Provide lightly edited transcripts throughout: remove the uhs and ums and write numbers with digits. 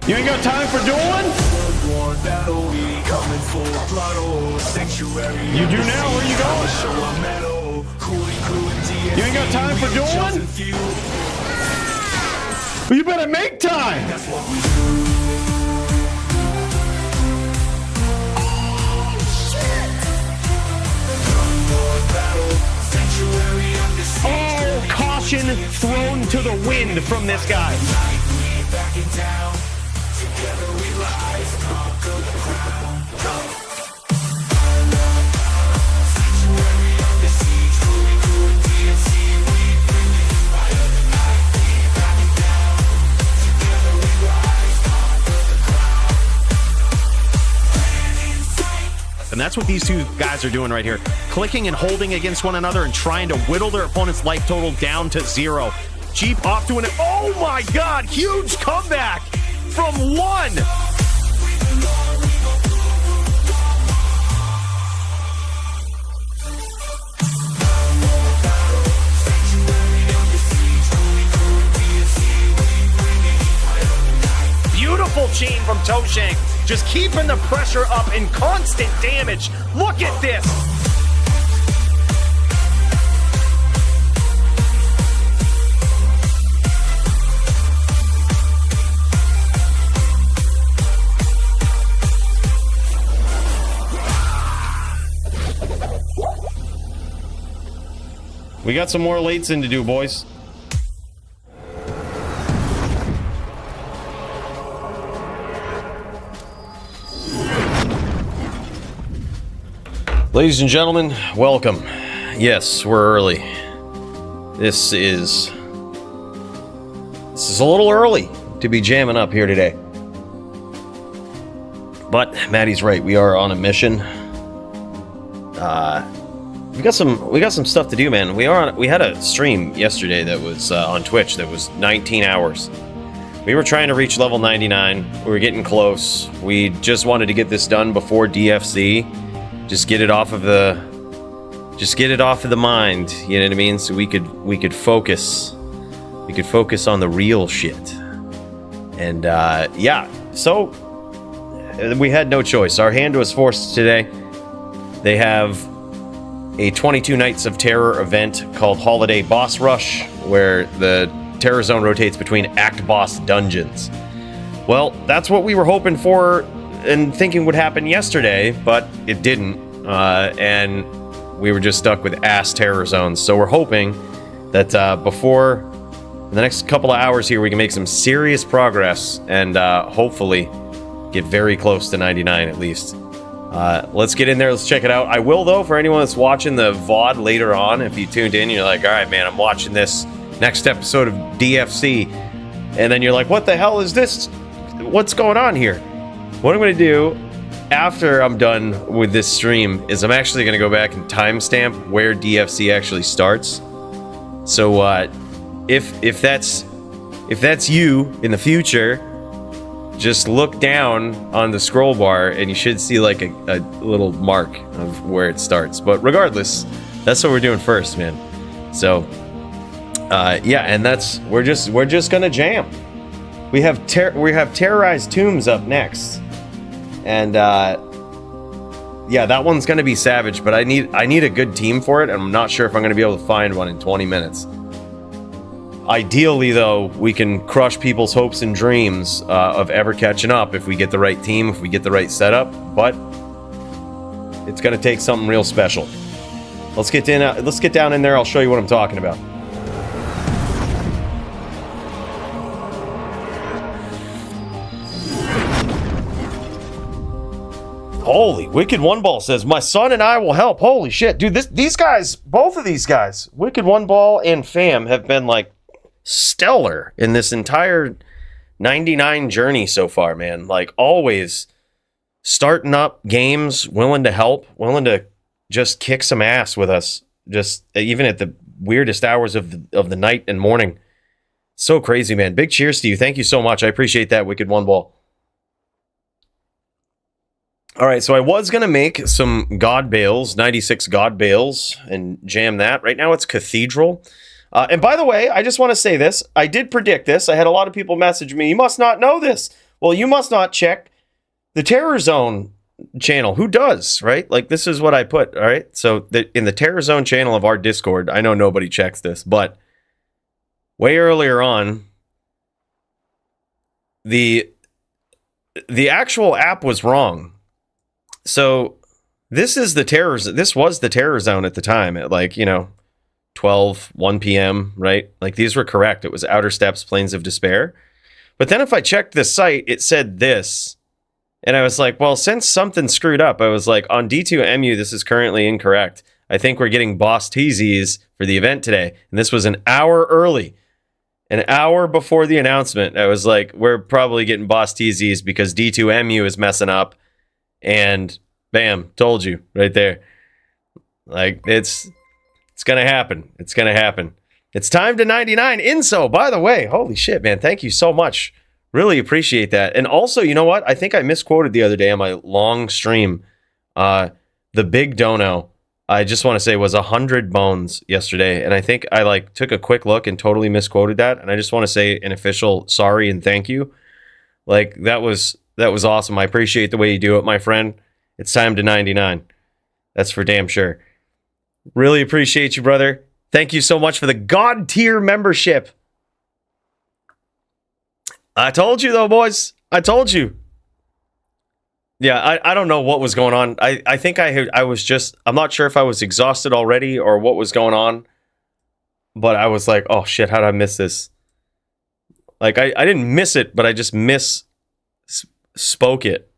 You ain't got time for dueling? You do now, where you going? You ain't got time for dueling? Well, you better make time! Oh, caution thrown to the wind from this guy. And that's what these two guys are doing right here. Clicking and holding against one another and trying to whittle their opponent's life total down to 0. Jeep off to an... Oh my god! Huge comeback from 1! Beautiful chain from Toshank. Just keeping the pressure up and constant damage. Look at this. We got some more lates in to do, boys. Ladies and gentlemen, welcome. Yes, we're early. This is a little early to be jamming up here today. But Maddie's right, we are on a mission. We got some stuff to do, man. We had a stream yesterday that was on Twitch that was 19 hours. We were trying to reach level 99. We were getting close. We just wanted to get this done before DFC. Just get it off of the mind, you know what I mean? So we could focus on the real shit. And yeah, so we had no choice. Our hand was forced today. They have a 22 Nights of Terror event called Holiday Boss Rush, where the Terror Zone rotates between Act Boss dungeons. Well, that's what we were hoping for and thinking would happen yesterday, but it didn't. And we were just stuck with ass Terror Zones. So we're hoping that before the next couple of hours here, we can make some serious progress and hopefully get very close to 99 at least. Let's get in there. Let's check it out. I will, though, for anyone that's watching the VOD later on, if you tuned in, you're like, all right, man, I'm watching this next episode of DFC. And then you're like, what the hell is this? What's going on here? What I'm going to do after I'm done with this stream is I'm actually going to go back and timestamp where DFC actually starts. So if that's you in the future, just look down on the scroll bar and you should see like a little mark of where it starts. But regardless, that's what we're doing first, man. So yeah, and we're just gonna jam. We have Terrorized Tombs up next. And yeah, that one's gonna be savage, but I need a good team for it, and I'm not sure if I'm gonna be able to find one in 20 minutes. Ideally, though, we can crush people's hopes and dreams of ever catching up if we get the right team, if we get the right setup, but it's gonna take something real special. Let's get down in there, I'll show you what I'm talking about. Holy, Wicked One Ball says, my son and I will help. Holy shit, dude, these guys, both of these guys, Wicked One Ball and Fam, have been like stellar in this entire 99 journey so far, man. Like always starting up games, willing to help, willing to just kick some ass with us, just even at the weirdest hours of the night and morning. So crazy, man. Big cheers to you. Thank you so much. I appreciate that, Wicked One Ball. All right, so I was going to make some God Bales, 96 God Bales, and jam that. Right now it's Cathedral. And by the way, I just want to say this. I did predict this. I had a lot of people message me, you must not know this. Well, you must not check the Terror Zone channel. Who does, right? Like, this is what I put, all right? So in the Terror Zone channel of our Discord, I know nobody checks this, but way earlier on, the actual app was wrong. So this was the Terror Zone at the time at, like, 1 p.m., right? Like, these were correct. It was Outer Steps, Plains of Despair. But then if I checked the site, it said this. And I was like, well, since something screwed up, I was like, on D2MU, this is currently incorrect. I think we're getting boss TZs for the event today. And this was an hour early. An hour before the announcement. I was like, we're probably getting boss TZs because D2MU is messing up. And bam, told you right there. Like, it's going to happen. It's going to happen. It's time to 99 Inso, by the way. Holy shit, man. Thank you so much. Really appreciate that. And also, you know what? I think I misquoted the other day on my long stream. The big dono, I just want to say, was 100 bones yesterday. And I think I took a quick look and totally misquoted that. And I just want to say an official sorry and thank you. Like, that was awesome. I appreciate the way you do it, my friend. It's time to 99. That's for damn sure. Really appreciate you, brother. Thank you so much for the God tier membership. I told you, though, boys. I told you. Yeah, I don't know what was going on. I think I was just... I'm not sure if I was exhausted already or what was going on. But I was like, oh, shit, how did I miss this? Like, I didn't miss it, but I just spoke it.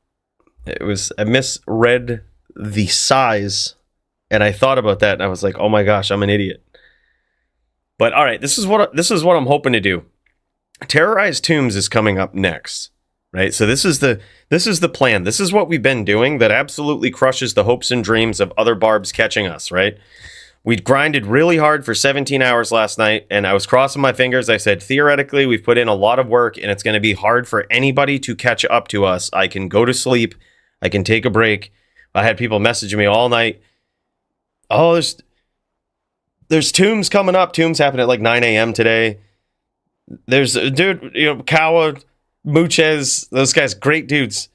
I misread the size. And I thought about that, and I was like, oh my gosh, I'm an idiot. But all right, this is what I'm hoping to do. Terrorize Tombs is coming up next, right? So this is the plan. This is what we've been doing that absolutely crushes the hopes and dreams of other barbs catching us, right? We grinded really hard for 17 hours last night, and I was crossing my fingers. I said, theoretically, we've put in a lot of work, and it's going to be hard for anybody to catch up to us. I can go to sleep. I can take a break. I had people messaging me all night. Oh, there's Tombs coming up. Tombs happen at like 9 a.m. today. There's a dude, Kawa, Muchez, those guys, great dudes.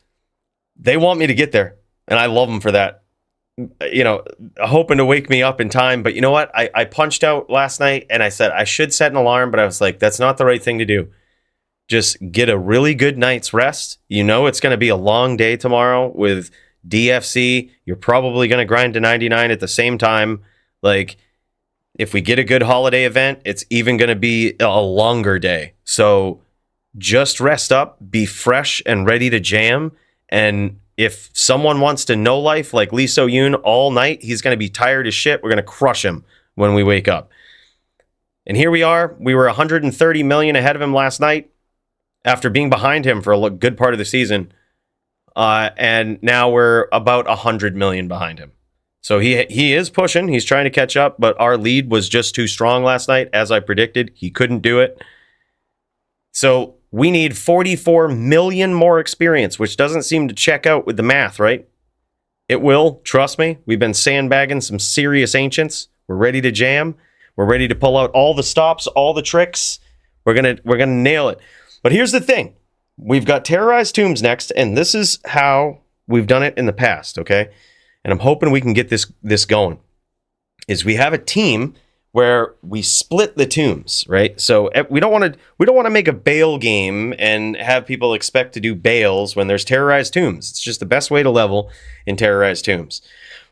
They want me to get there, and I love them for that. Hoping to wake me up in time. But you know what? I punched out last night, and I said I should set an alarm, but I was like, that's not the right thing to do. Just get a really good night's rest. It's going to be a long day tomorrow with DFC. You're probably going to grind to 99 at the same time. Like, if we get a good holiday event, it's even going to be a longer day. So just rest up, be fresh and ready to jam. And if someone wants to know life like Lee So-yoon all night, he's going to be tired as shit. We're going to crush him when we wake up. And here we are. We were 130 million ahead of him last night after being behind him for a good part of the season. And now we're about 100 million behind him. So he is pushing. He's trying to catch up, but our lead was just too strong last night. As I predicted, he couldn't do it. So we need 44 million more experience, which doesn't seem to check out with the math, right? It will. Trust me. We've been sandbagging some serious ancients. We're ready to jam. We're ready to pull out all the stops, all the tricks. We're gonna nail it. But here's the thing. We've got Terrorized Tombs next, and this is how we've done it in the past, okay? And I'm hoping we can get this going. Is we have a team where we split the tombs, right? So we don't want to make a bail game and have people expect to do bails when there's Terrorized Tombs. It's just the best way to level in Terrorized Tombs.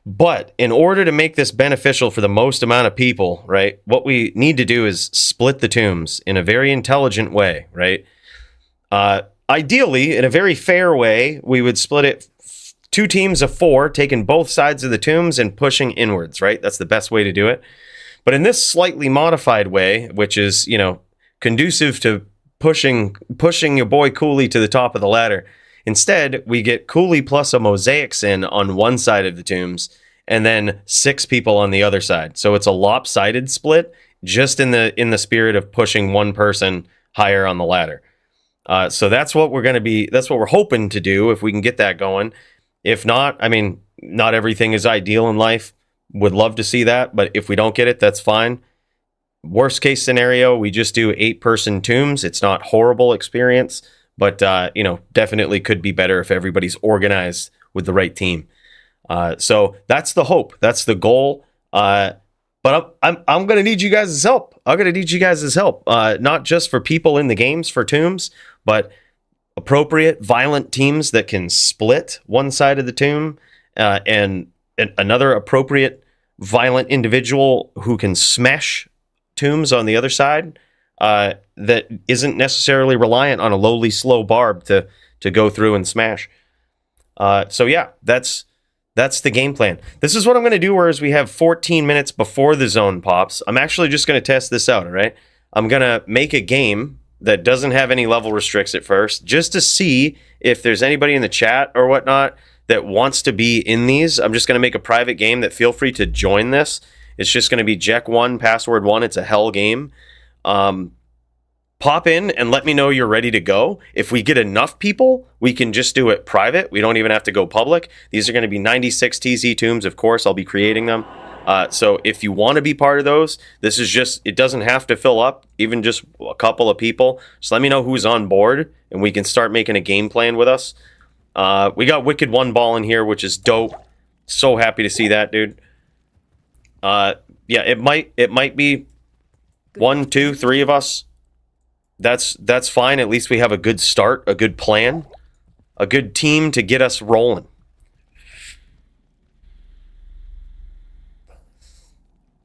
But in order to make this beneficial for the most amount of people, right, what we need to do is split the tombs in a very intelligent way, right? Ideally, in a very fair way, we would split it 2 teams of 4, taking both sides of the tombs and pushing inwards, right? That's the best way to do it. But in this slightly modified way, which is, conducive to pushing your boy Cooley to the top of the ladder, instead, we get Cooley plus a mosaic sin on one side of the tombs and then 6 people on the other side. So it's a lopsided split, just in the spirit of pushing one person higher on the ladder. So that's what that's what we're hoping to do if we can get that going. If not, I mean, not everything is ideal in life. Would love to see that, but if we don't get it, that's fine. Worst case scenario, we just do 8-person tombs. It's not horrible experience, but you know, definitely could be better if everybody's organized with the right team. So that's the hope. That's the goal. But I'm gonna need you guys' help. I'm gonna need you guys' help. Not just for people in the games for tombs, but appropriate violent teams that can split one side of the tomb, and another appropriate violent individual who can smash tombs on the other side. That isn't necessarily reliant on a lowly slow barb to go through and smash. So yeah, that's the game plan. This is what I'm going to do, whereas we have 14 minutes before the zone pops. I'm actually just going to test this out, all right? I'm going to make a game that doesn't have any level restricts at first, just to see if there's anybody in the chat or whatnot that wants to be in these. I'm just going to make a private game that feel free to join this. It's just going to be Jack1, password 1. It's a hell game. Pop in and let me know you're ready to go. If we get enough people, we can just do it private. We don't even have to go public. These are going to be 96 TZ tombs, of course. I'll be creating them. So if you want to be part of those, this is just, it doesn't have to fill up, even just a couple of people. Just let me know who's on board, and we can start making a game plan with us. We got Wicked One Ball in here, which is dope. So happy to see that, dude. Yeah, it might be 1, 2, 3 of us. That's fine. At least we have a good start, a good plan, a good team to get us rolling.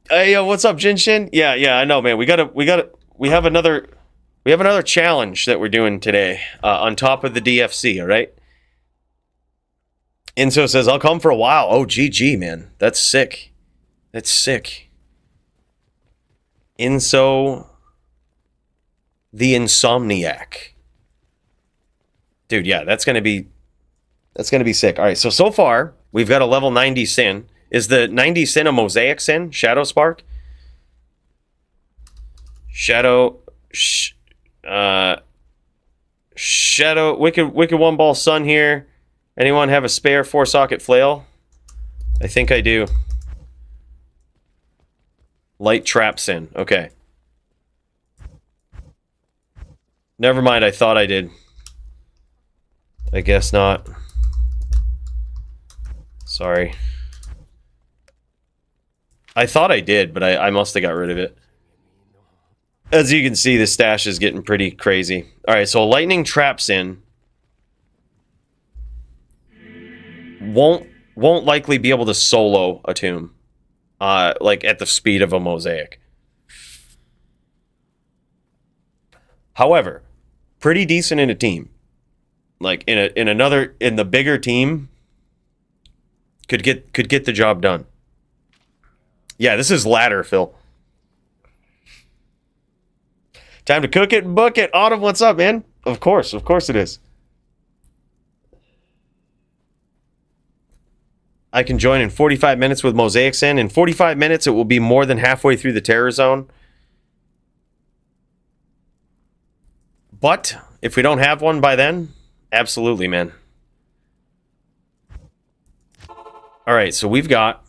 Hey, yo, what's up, Jinshin? Yeah, I know, man. We have another challenge that we're doing today, on top of the DFC, all right? Inso says, I'll come for a while. Oh, GG, man. That's sick. That's sick. Inso the Insomniac. Dude, yeah, that's gonna be sick. All right, so far, we've got a level 90 Sin. Is the 90 Sin a Mosaic Sin? Shadow Spark? Shadow Wicked One Ball Sun here. Anyone have a spare 4-socket flail? I think I do. Light Trap Sin. Okay. Never mind, I thought I did. I guess not. Sorry. I thought I did, but I must have got rid of it. As you can see, the stash is getting pretty crazy. Alright, so Lightning Trap Sin won't likely be able to solo a tomb. Like at the speed of a Mosaic. However, pretty decent in a team. Like in the bigger team, could get the job done. Yeah, this is ladder, Phil. Time to cook it and book it. Autumn, what's up, man? Of course it is. I can join in 45 minutes with Mosaic Sin. In 45 minutes, it will be more than halfway through the Terror Zone. But if we don't have one by then, absolutely, man. All right, so we've got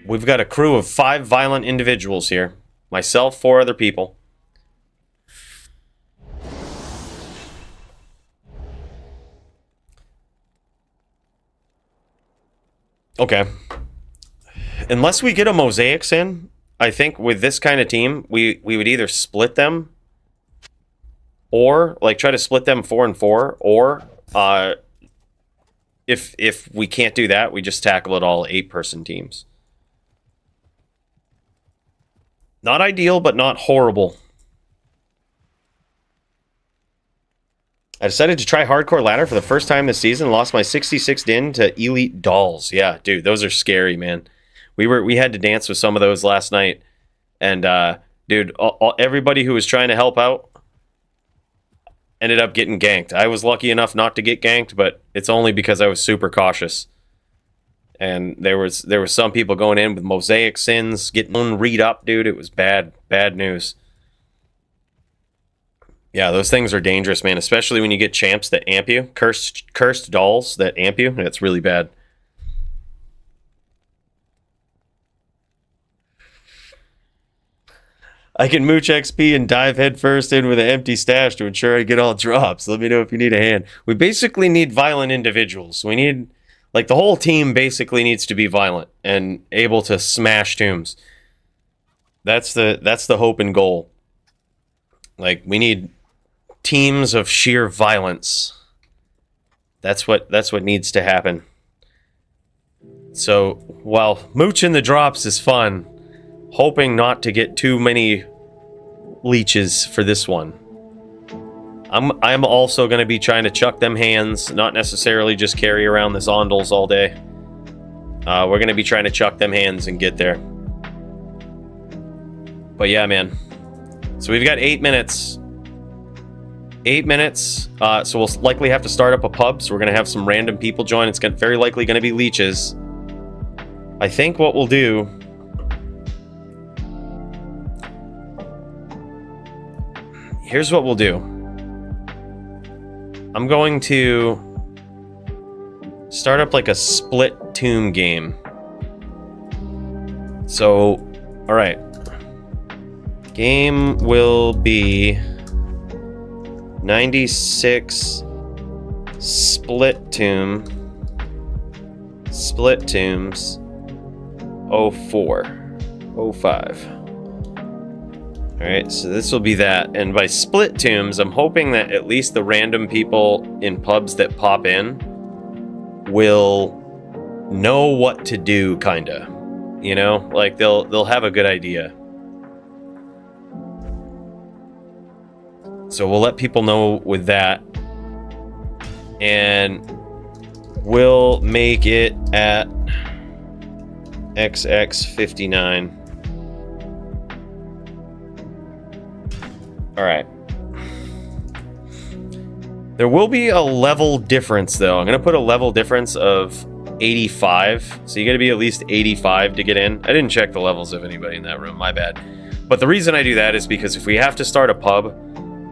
a crew of 5 violent individuals here. Myself, 4 other people. Okay. Unless we get a Mosaic Sin, I think with this kind of team, we would either split them or like try to split them 4 and 4, or if we can't do that, we just tackle it all 8-person teams. Not ideal, but not horrible. I decided to try hardcore ladder for the first time this season. Lost my 66 din to elite dolls. Yeah, dude, those are scary, man. We had to dance with some of those last night, and dude, everybody who was trying to help out ended up getting ganked. I was lucky enough not to get ganked, but it's only because I was super cautious. And there was some people going in with Mosaic Sins, getting read up, dude. It was bad news. Yeah, those things are dangerous, man. Especially when you get champs that amp you, cursed dolls that amp you. It's really bad. I can mooch XP and dive headfirst in with an empty stash to ensure I get all drops. Let me know if you need a hand. We basically need violent individuals. We need, like, the whole team basically needs to be violent and able to smash tombs. That's the hope and goal. Like, we need teams of sheer violence. That's what needs to happen. So, while mooching the drops is fun, hoping not to get too many leeches for this one. I'm also going to be trying to chuck them hands, not necessarily just carry around this Ondals all day. We're going to be trying to chuck them hands and get there. But yeah, man. So we've got 8 minutes. 8 minutes. So we'll likely have to start up a pub. So we're going to have some random people join. It's very likely going to be leeches. I think what we'll do... Here's what we'll do. I'm going to start up like a split tomb game. So, all right. Game will be 96 split tombs 04 05. All right, so this will be that. And by split tombs, I'm hoping that at least the random people in pubs that pop in will know what to do, kinda. You know, like they'll have a good idea. So we'll let people know with that. And we'll make it at XX59. All right. There will be a level difference, though. I'm going to put a level difference of 85. So you got to be at least 85 to get in. I didn't check the levels of anybody in that room. My bad. But the reason I do that is because if we have to start a pub,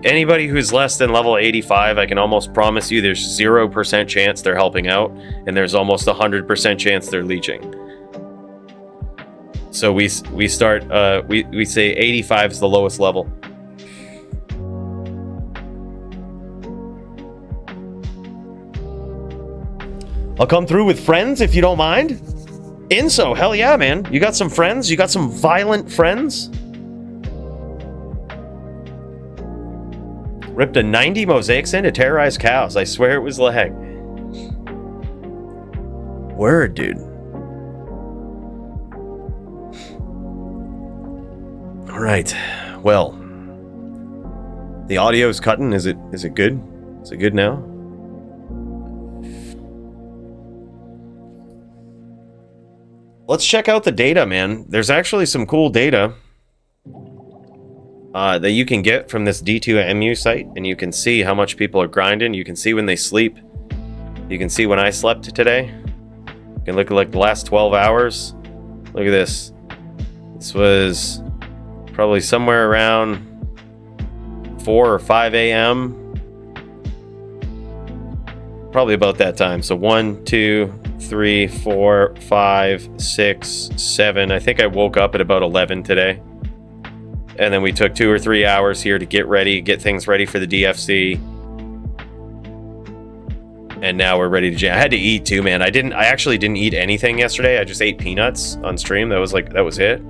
anybody who's less than level 85, I can almost promise you there's 0% chance they're helping out, and there's almost 100% chance they're leeching. So we start, we say 85 is the lowest level. I'll come through with friends if you don't mind. Inso, hell yeah, man. You got some friends? You got some violent friends? Ripped a 90 mosaics in to terrorize cows. I swear it was lag. Word, dude. All right. Well, the audio's cutting. Is it good? Is it good now? Let's check out the data, man. There's actually some cool data that you can get from this D2MU site, and you can see how much people are grinding. You can see when they sleep. You can see when I slept today. You can look at like the last 12 hours. Look at this. This was probably somewhere around 4 or 5 a.m. Probably about that time. So 1, 2, 3, 4, 5, 6, 7. I think I woke up at about 11 today. And then we took 2 or 3 hours here to get ready, get things ready for the DFC. And now we're ready to jam. I had to eat too, man. I actually didn't eat anything yesterday. I just ate peanuts on stream. That was it.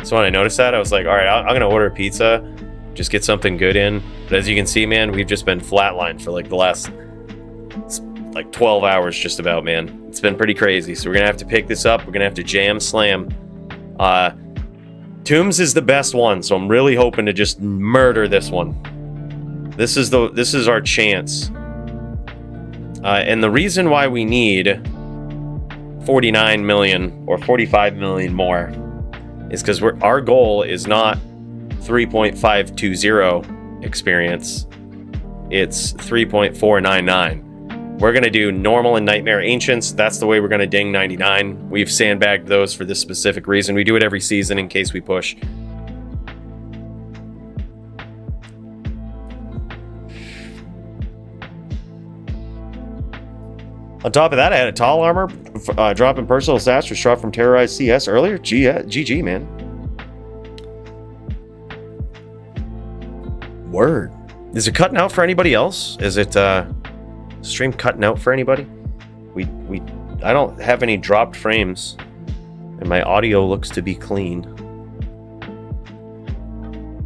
So when I noticed that, I was like, all right, I'm going to order a pizza. Just get something good in. But as you can see, man, we've just been flatlined for like the last 12 hours just about, man. It's been pretty crazy. So we're going to have to pick this up. We're going to have to jam slam. Tombs is the best one, so I'm really hoping to just murder this one. This is our chance. And the reason why we need 49 million or 45 million more is because our goal is not 3.520 experience. It's 3.499. We're going to do normal and nightmare ancients. That's the way we're going to ding 99. We've sandbagged those for this specific reason. We do it every season in case we push. On top of that, I had a tall armor drop in personal stats, was shot from terrorized CS earlier. GG, man. Word. Is it cutting out for anybody else? Is it stream cutting out for anybody? I don't have any dropped frames, and my audio looks to be clean.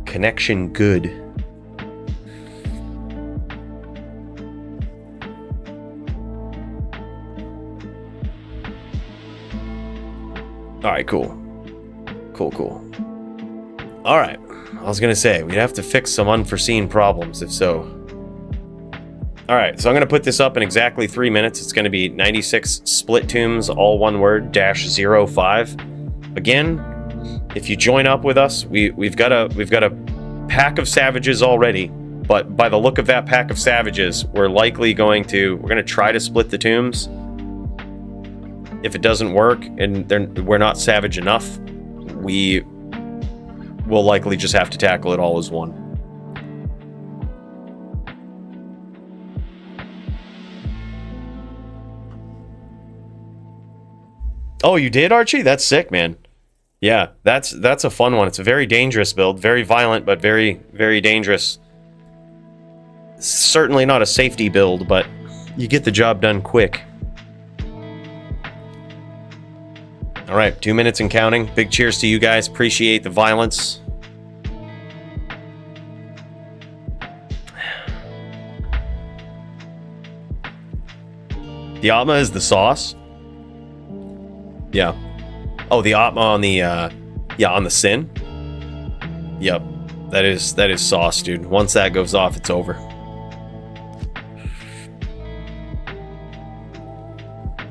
Connection good. All right, cool. Cool. All right. I was gonna say, we'd have to fix some unforeseen problems if so. All right, so I'm gonna put this up in exactly 3 minutes. It's gonna be 96 split tombs, all one word, -05. Again, if you join up with us, we've got a pack of savages already, but by the look of that pack of savages, we're gonna try to split the tombs. If it doesn't work and we're not savage enough, we will likely just have to tackle it all as one. Oh, you did, Archie? That's sick, man. Yeah, that's a fun one. It's a very dangerous build, very violent, but very, very dangerous. Certainly not a safety build, but you get the job done quick. All right, 2 minutes and counting. Big cheers to you guys. Appreciate the violence. The Atma is the sauce. Yeah. Oh, the Atma on the on the Sin. Yep. That is sauce, dude. Once that goes off, it's over.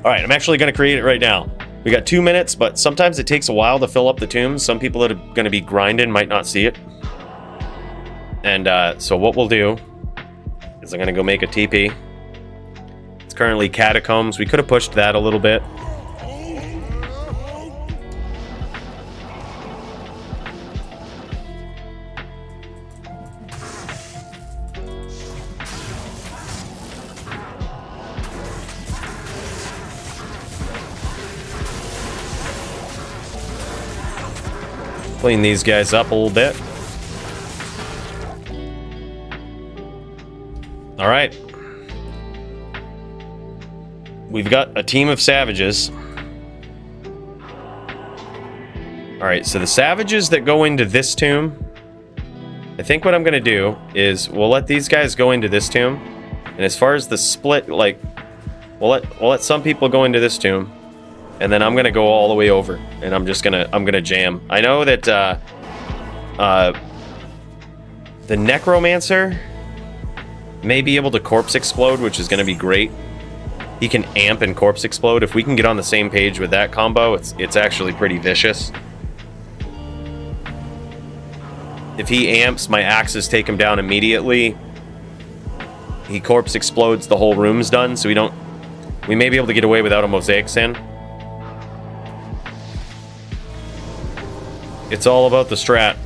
All right, I'm actually going to create it right now. We got 2 minutes, but sometimes it takes a while to fill up the tombs. Some people that are going to be grinding might not see it. And so what we'll do is I'm going to go make a TP. It's currently Catacombs. We could have pushed that a little bit. Clean these guys up a little bit. All right. We've got a team of savages. All right, so the savages that go into this tomb, I think what I'm gonna do is we'll let these guys go into this tomb, and as far as the split, like, we'll let some people go into this tomb, and then I'm gonna go all the way over, and I'm gonna jam. I know that the Necromancer may be able to corpse explode, which is gonna be great. He can amp and corpse explode. If we can get on the same page with that combo, it's actually pretty vicious. If he amps, my axes take him down immediately. He corpse explodes, the whole room's done, so we may be able to get away without a Mosaic Sin. It's all about the strat.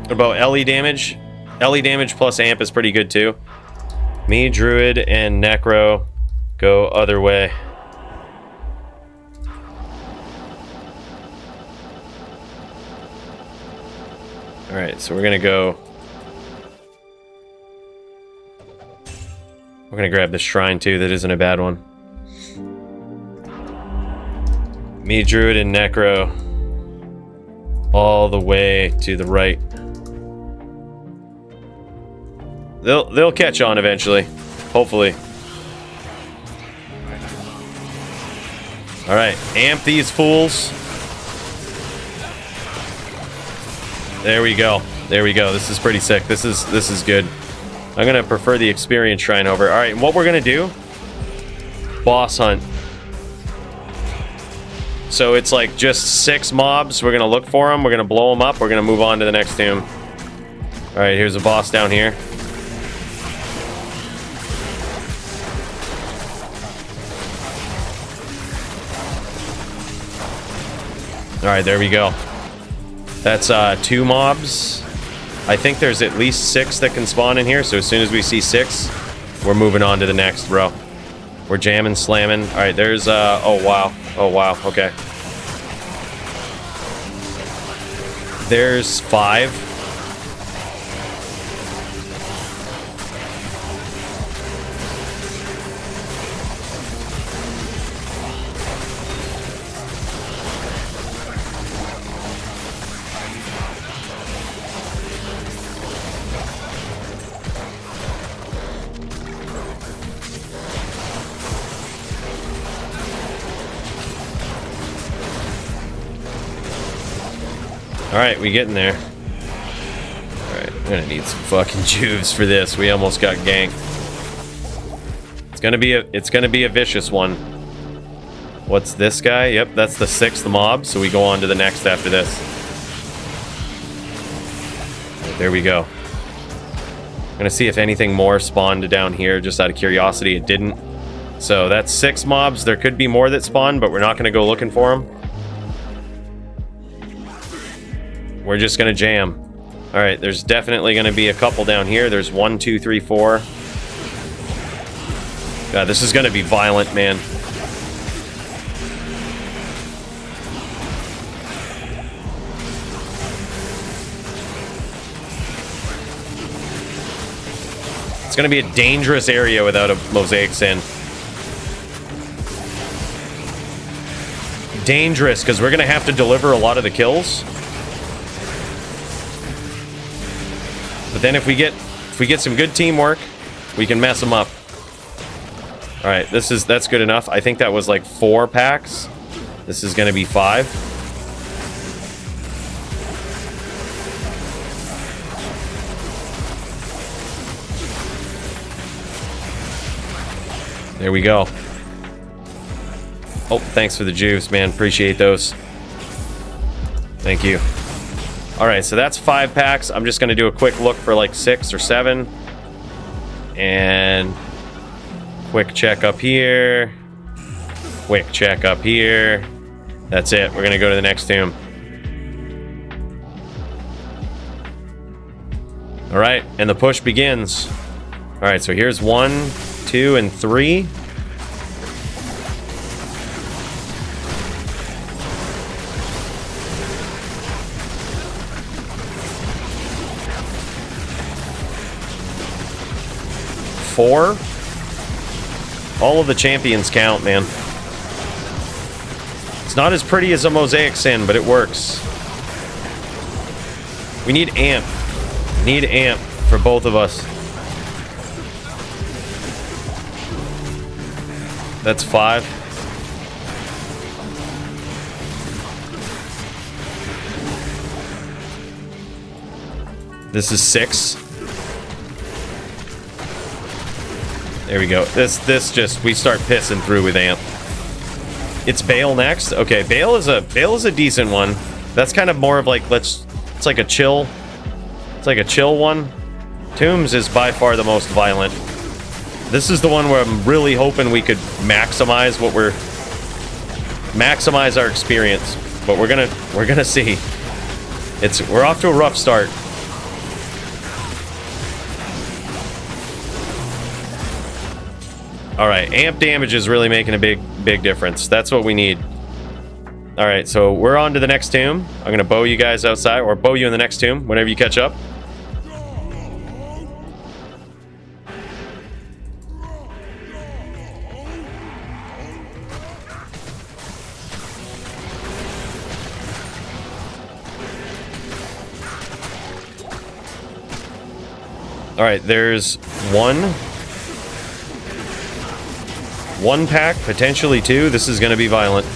What about LE damage? LE damage plus amp is pretty good too. Me, Druid, and Necro go other way. Alright, so we're gonna go. We're gonna grab the shrine too, that isn't a bad one. Me, Druid, and Necro all the way to the right. They'll catch on eventually, hopefully. All right, amp these fools. There we go. There we go. This is pretty sick. This is good. I'm gonna prefer the experience shrine over. All right, and what we're gonna do? Boss hunt. So it's like just 6 mobs. We're gonna look for them. We're gonna blow them up. We're gonna move on to the next tomb. All right, here's a boss down here. All right, there we go. That's 2 mobs. I think there's at least 6 that can spawn in here, so as soon as we see 6, we're moving on to the next, bro. We're jamming, slamming. All right, there's oh wow. Oh wow. Okay. There's 5. Alright, we getting there. Alright, I'm gonna need some fucking juves for this. We almost got ganked. It's gonna be a vicious one. What's this guy? Yep, that's the 6th mob, so we go on to the next after this. Right, there we go. I'm gonna see if anything more spawned down here, just out of curiosity. It didn't. So that's 6 mobs. There could be more that spawned, but we're not gonna go looking for them. We're just gonna jam. All right, there's definitely gonna be a couple down here. There's 1, 2, 3, 4. God, this is gonna be violent, man. It's gonna be a dangerous area without a mosaic sin. Dangerous, because we're gonna have to deliver a lot of the kills. But then if we get some good teamwork, we can mess them up. All right, that's good enough. I think that was like 4 packs. This is going to be 5. There we go. Oh, thanks for the juice, man. Appreciate those. Thank you. All right, so that's 5 packs. I'm just going to do a quick look for like 6 or 7. And quick check up here. Quick check up here. That's it. We're going to go to the next tomb. All right, and the push begins. All right, so here's 1, 2, and 3. All of the champions count, man. It's not as pretty as a mosaic sin, but it works. We need amp. Need amp for both of us. That's 5. This is 6. There we go. This just, we start pissing through with amp. It's Bale next. Okay, Bale is a decent one. That's kind of more of like, it's like a chill. It's like a chill one. Tombs is by far the most violent. This is the one where I'm really hoping we could maximize our experience. But we're gonna see. We're off to a rough start. All right, amp damage is really making a big difference. That's what we need. All right, so we're on to the next tomb. I'm gonna bow you guys outside, or bow you in the next tomb whenever you catch up. All right, there's 1 pack, potentially 2. This is going to be violent.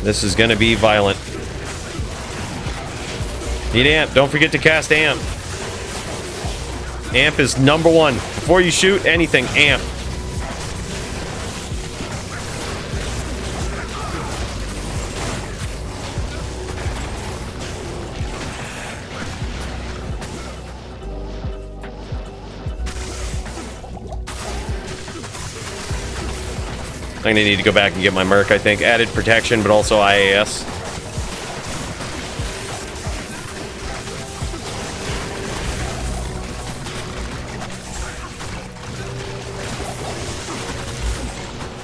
This is going to be violent. Need amp. Don't forget to cast amp. Amp is number 1. Before you shoot anything, amp. I'm gonna need to go back and get my Merc, I think. Added protection, but also IAS.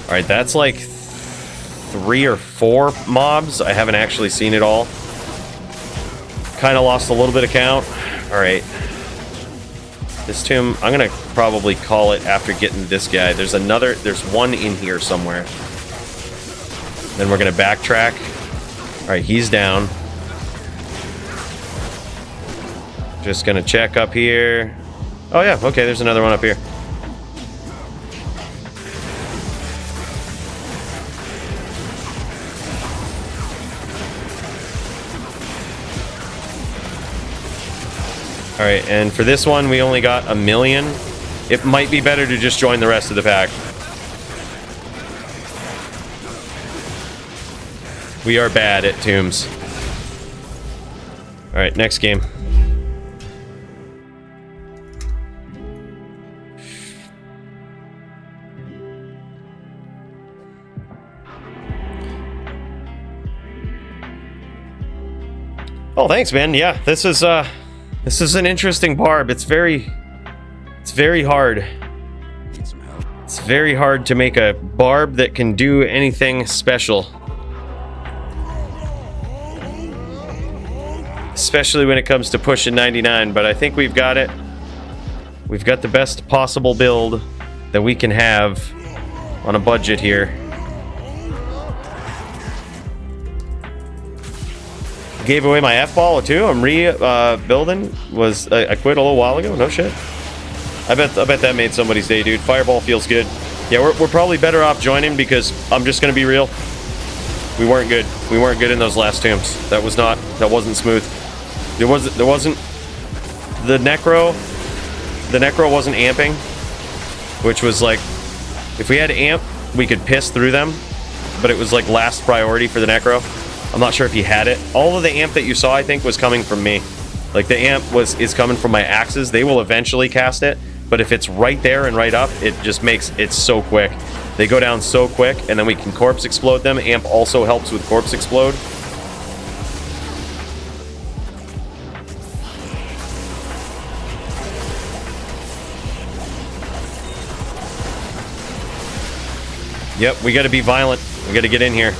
All right, that's like 3 or 4 mobs. I haven't actually seen it all. Kind of lost a little bit of count. All right. This tomb, I'm gonna probably call it after getting this guy. There's one in here somewhere. Then we're gonna backtrack. All right, he's down. Just gonna check up here. Oh yeah, okay, there's another one up here. All right, and for this one, we only got 1 million. It might be better to just join the rest of the pack. We are bad at tombs. All right, next game. Oh, thanks, man. Yeah, this is an interesting barb. It's very hard. It's very hard to make a barb that can do anything special. Especially when it comes to pushing 99, but I think we've got it. We've got the best possible build that we can have on a budget here. Gave away my F-ball too. I'm building. I quit a little while ago. No shit. I bet that made somebody's day, dude. Fireball feels good. Yeah, we're probably better off joining because I'm just gonna be real. We weren't good. We weren't good in those last tombs. That wasn't smooth. There wasn't the necro wasn't amping, which was like, if we had amp, we could piss through them, but it was like last priority for the necro. I'm not sure if he had it. All of the amp that you saw, I think, was coming from me. Like the amp is coming from my axes. They will eventually cast it, but if it's right there and right up, it just makes it so quick. They go down so quick, and then we can corpse explode them. Amp also helps with corpse explode. Yep, we gotta be violent. We gotta get in here.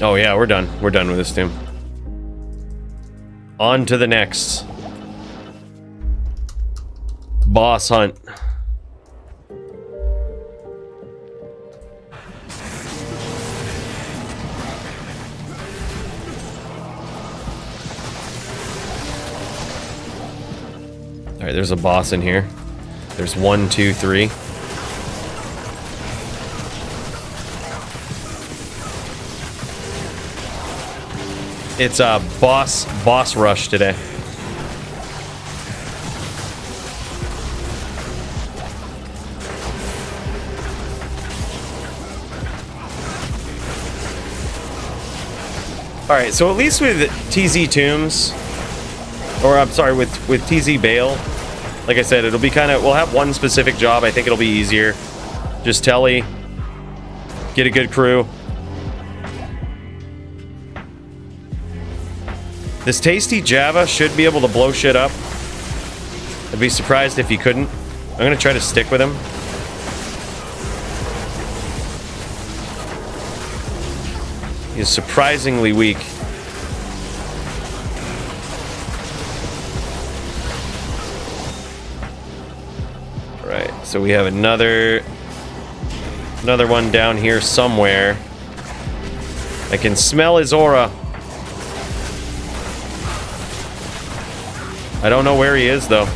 Oh yeah, we're done. We're done with this team. On to the next. Boss hunt. Alright, there's a boss in here. There's 1, 2, 3. It's a boss rush today. Alright, so at least with TZ Tombs, or I'm sorry, with TZ Bale, like I said, it'll be kind of, we'll have one specific job. I think it'll be easier. Just telly, get a good crew. This tasty Java should be able to blow shit up. I'd be surprised if he couldn't. I'm gonna try to stick with him. He's surprisingly weak. Right, so we have another one down here somewhere. I can smell his aura. I don't know where he is though.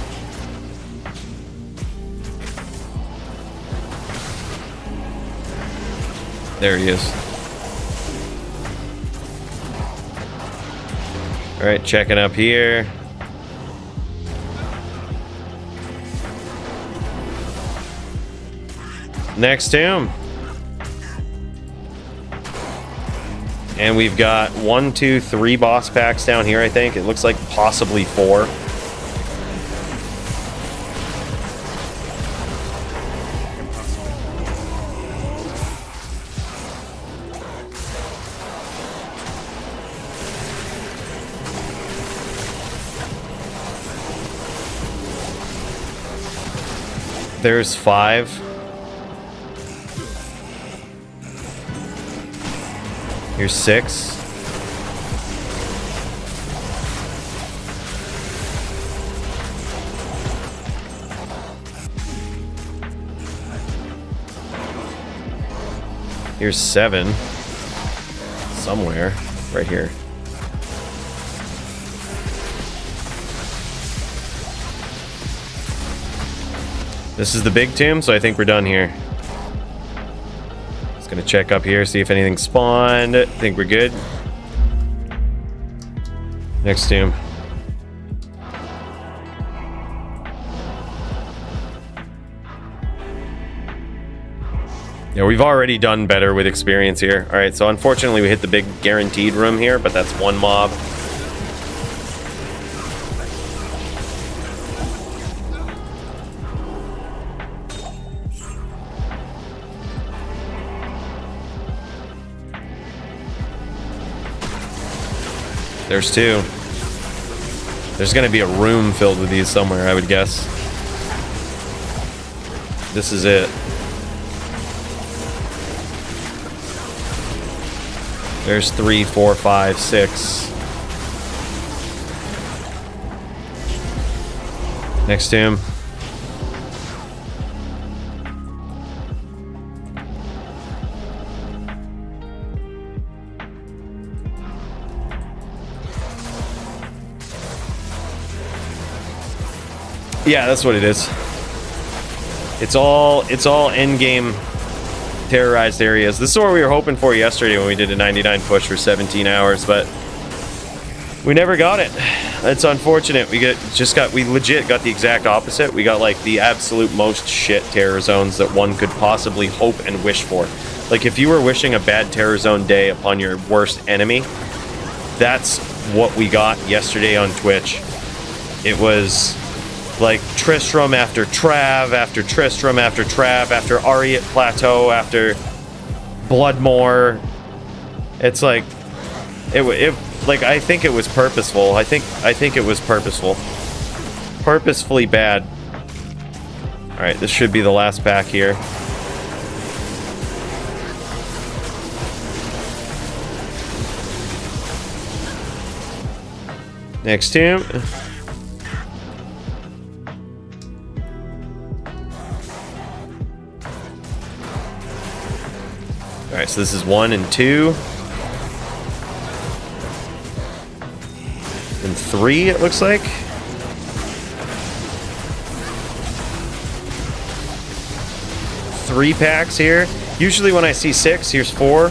There he is. All right, checking up here. Next tomb. And we've got 1, 2, 3 boss packs down here, I think. It looks like possibly 4. There's 5. Here's 6. Here's 7. Somewhere. Right here. This is the big tomb, so I think we're done here. Just gonna check up here, see if anything spawned. I think we're good. Next tomb. Yeah, we've already done better with experience here. Alright, so unfortunately we hit the big guaranteed room here, but that's one mob. There's 2. There's gonna be a room filled with these somewhere, I would guess. This is it. There's 3, 4, 5, 6. Next tomb. Yeah, that's what it is. It's all end game terrorized areas. This is what we were hoping for yesterday when we did a 99 push for 17 hours, but we never got it. It's unfortunate. We legit got the exact opposite. We got like the absolute most shit terror zones that one could possibly hope and wish for. Like if you were wishing a bad terror zone day upon your worst enemy, that's what we got yesterday on Twitch. It was like Tristram after Trav, after Tristram, after Trav, after Ariat Plateau, after Bloodmore. It's like like I think it was purposeful. I think it was purposeful. Purposefully bad. Alright, this should be the last pack here. Next tomb. Alright, so this is 1 and 2. And 3, it looks like. Three packs here. Usually when I see 6, here's 4.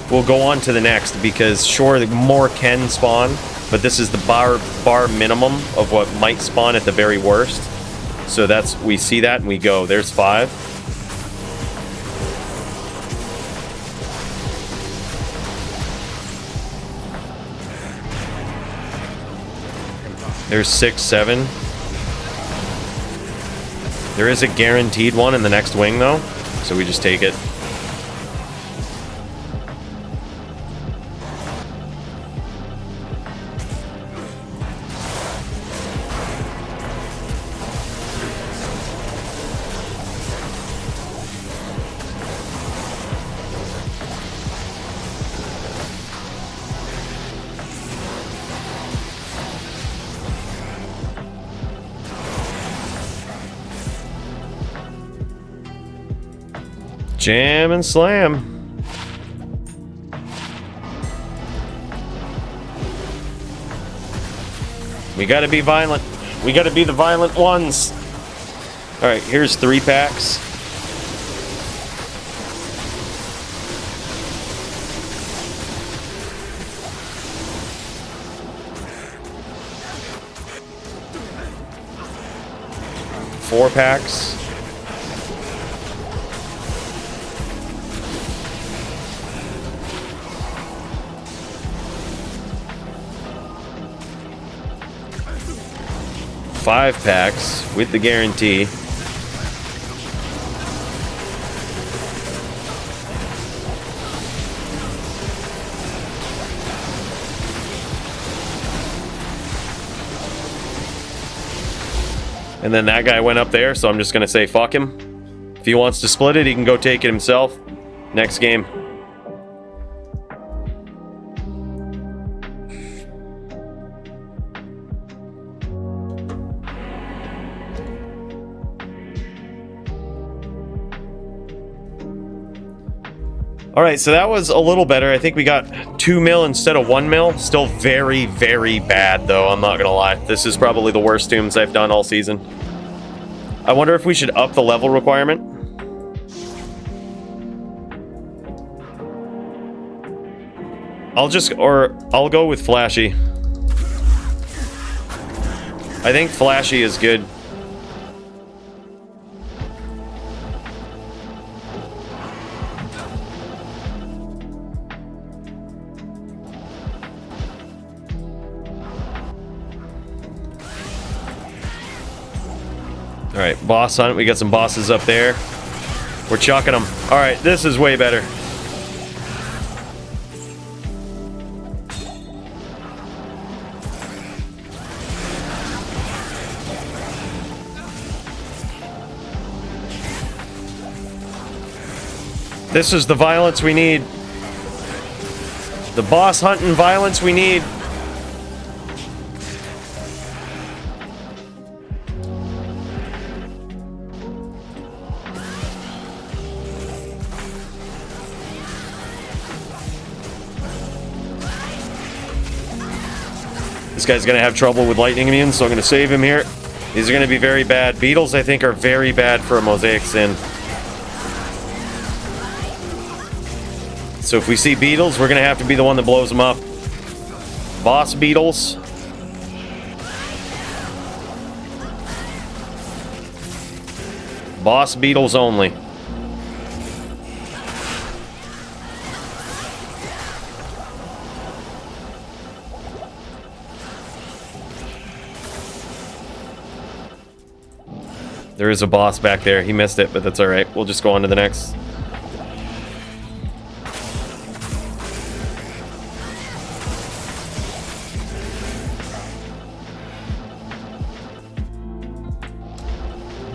We'll go on to the next because sure, more can spawn, but this is the bar minimum of what might spawn at the very worst. So we see that and we go. There's 5. There's 6, 7. There is a guaranteed one in the next wing, though, so we just take it. Jam and slam. We gotta be violent. We gotta be the violent ones. Alright, here's 3 packs. Four packs. Five packs with the guarantee. And then that guy went up there, so I'm just gonna say fuck him. If he wants to split it, he can go take it himself. Next game. Alright, so that was a little better. I think we got 2 mil instead of 1 mil. Still very, very bad, though. I'm not gonna lie. This is probably the worst tombs I've done all season. I wonder if we should up the level requirement. I'll go with Flashy. I think Flashy is good. Alright, boss hunt. We got some bosses up there. We're chucking them. Alright, this is way better. This is the violence we need. The boss hunting violence we need. This guy's gonna have trouble with lightning immunes, so I'm gonna save him here. These are gonna be very bad. Beetles, I think, are very bad for a Mosaic Sin. So if we see beetles, we're gonna have to be the one that blows them up. Boss beetles. Boss beetles only. There is a boss back there. He missed it, but that's alright. We'll just go on to the next.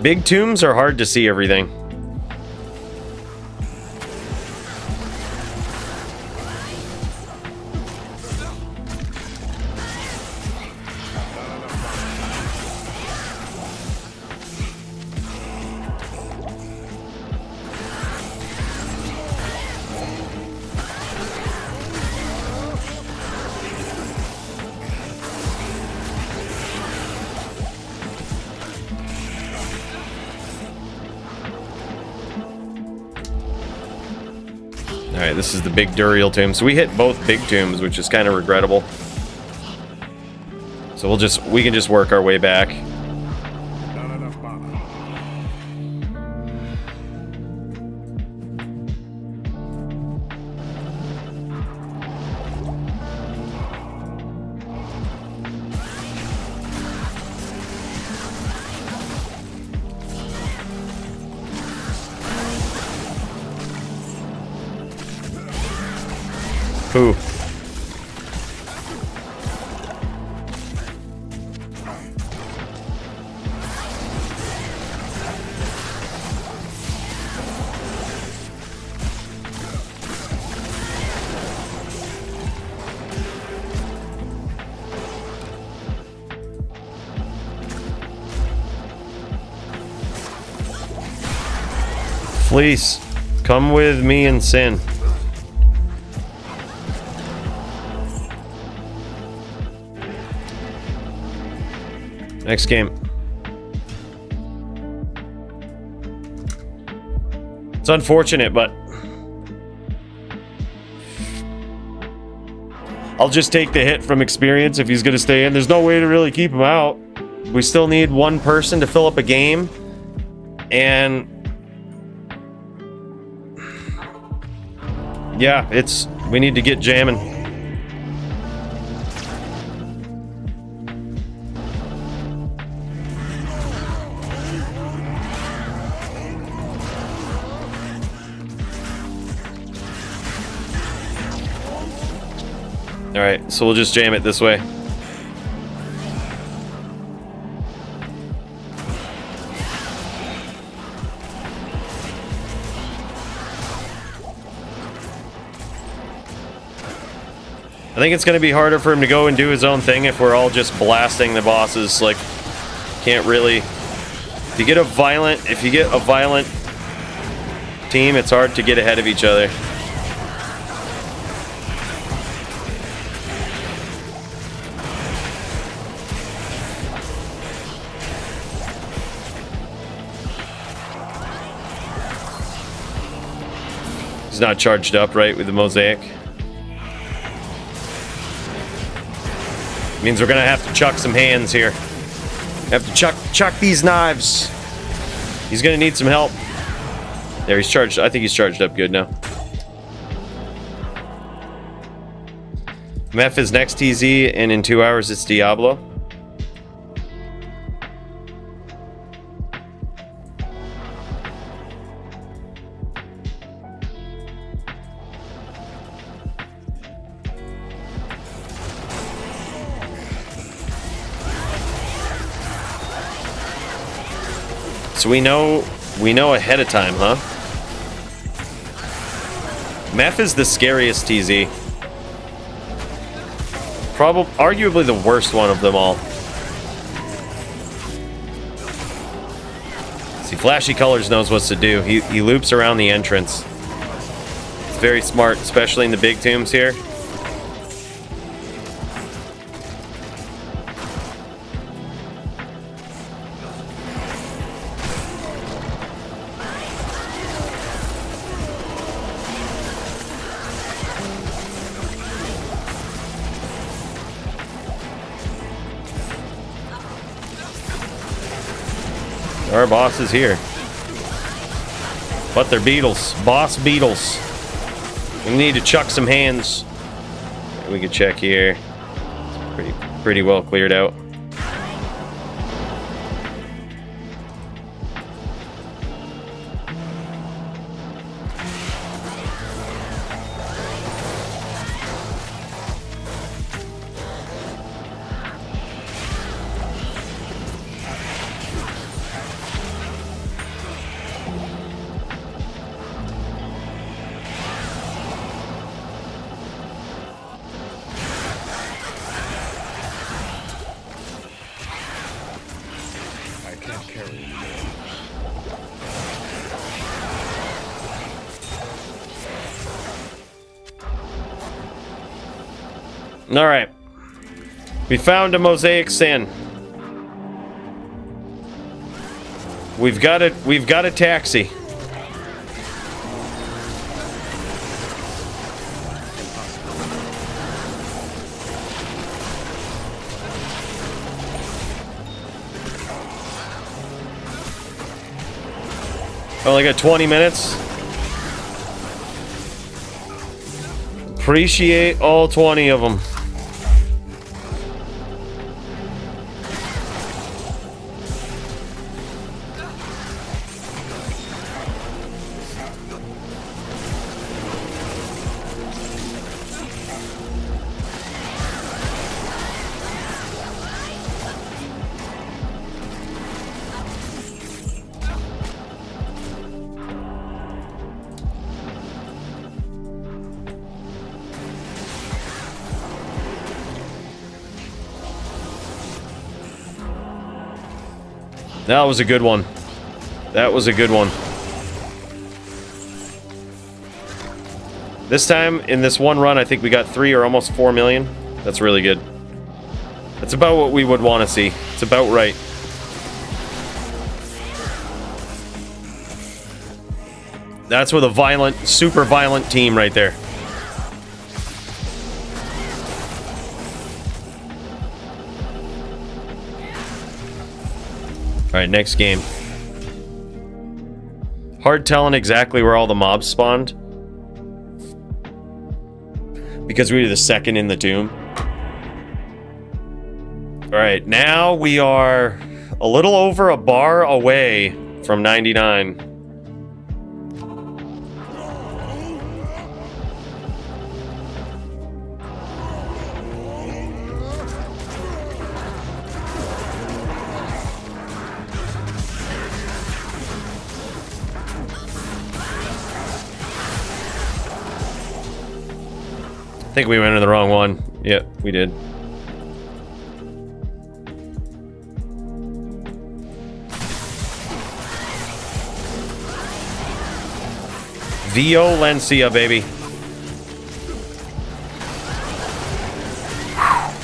Big tombs are hard to see everything. Alright, this is the big Duriel tomb. So we hit both big tombs, which is kind of regrettable. So we can just work our way back. Ooh. Fleece, come with me and sin. Next game. It's unfortunate, but I'll just take the hit from experience if he's going to stay in. There's no way to really keep him out. We still need one person to fill up a game. And yeah, we need to get jamming. Alright, so we'll just jam it this way. think it's going to be harder for him to go and do his own thing if we're all just blasting the bosses. Like, can't really... If you get a violent team, it's hard to get ahead of each other. He's not charged up right with the mosaic. Means we're gonna have to chuck some hands here. Have to chuck these knives. He's gonna need some help. There, he's charged. I think he's charged up good now. Meph is next TZ, and in 2 hours it's Diablo. So we know ahead of time, huh? Meph is the scariest TZ. Arguably the worst one of them all. See, Flashy Colors knows what to do. He loops around the entrance. It's very smart, especially in the big tombs here. Our boss is here. But they're beetles. Boss beetles. We need to chuck some hands. We can check here. It's pretty well cleared out. All right, we found a mosaic sin. We've got a taxi. Only got 20 minutes. Appreciate all 20 of them. That was a good one. That was a good one. This time, in this one run, I think we got 3 or almost 4 million. That's really good. That's about what we would want to see. It's about right. That's with a violent, super violent team right there. Alright, next game. Hard telling exactly where all the mobs spawned. Because we were the second in the tomb. Alright, now we are a little over a bar away from 99. I think we went in the wrong one. Yeah, we did. Violencia, baby.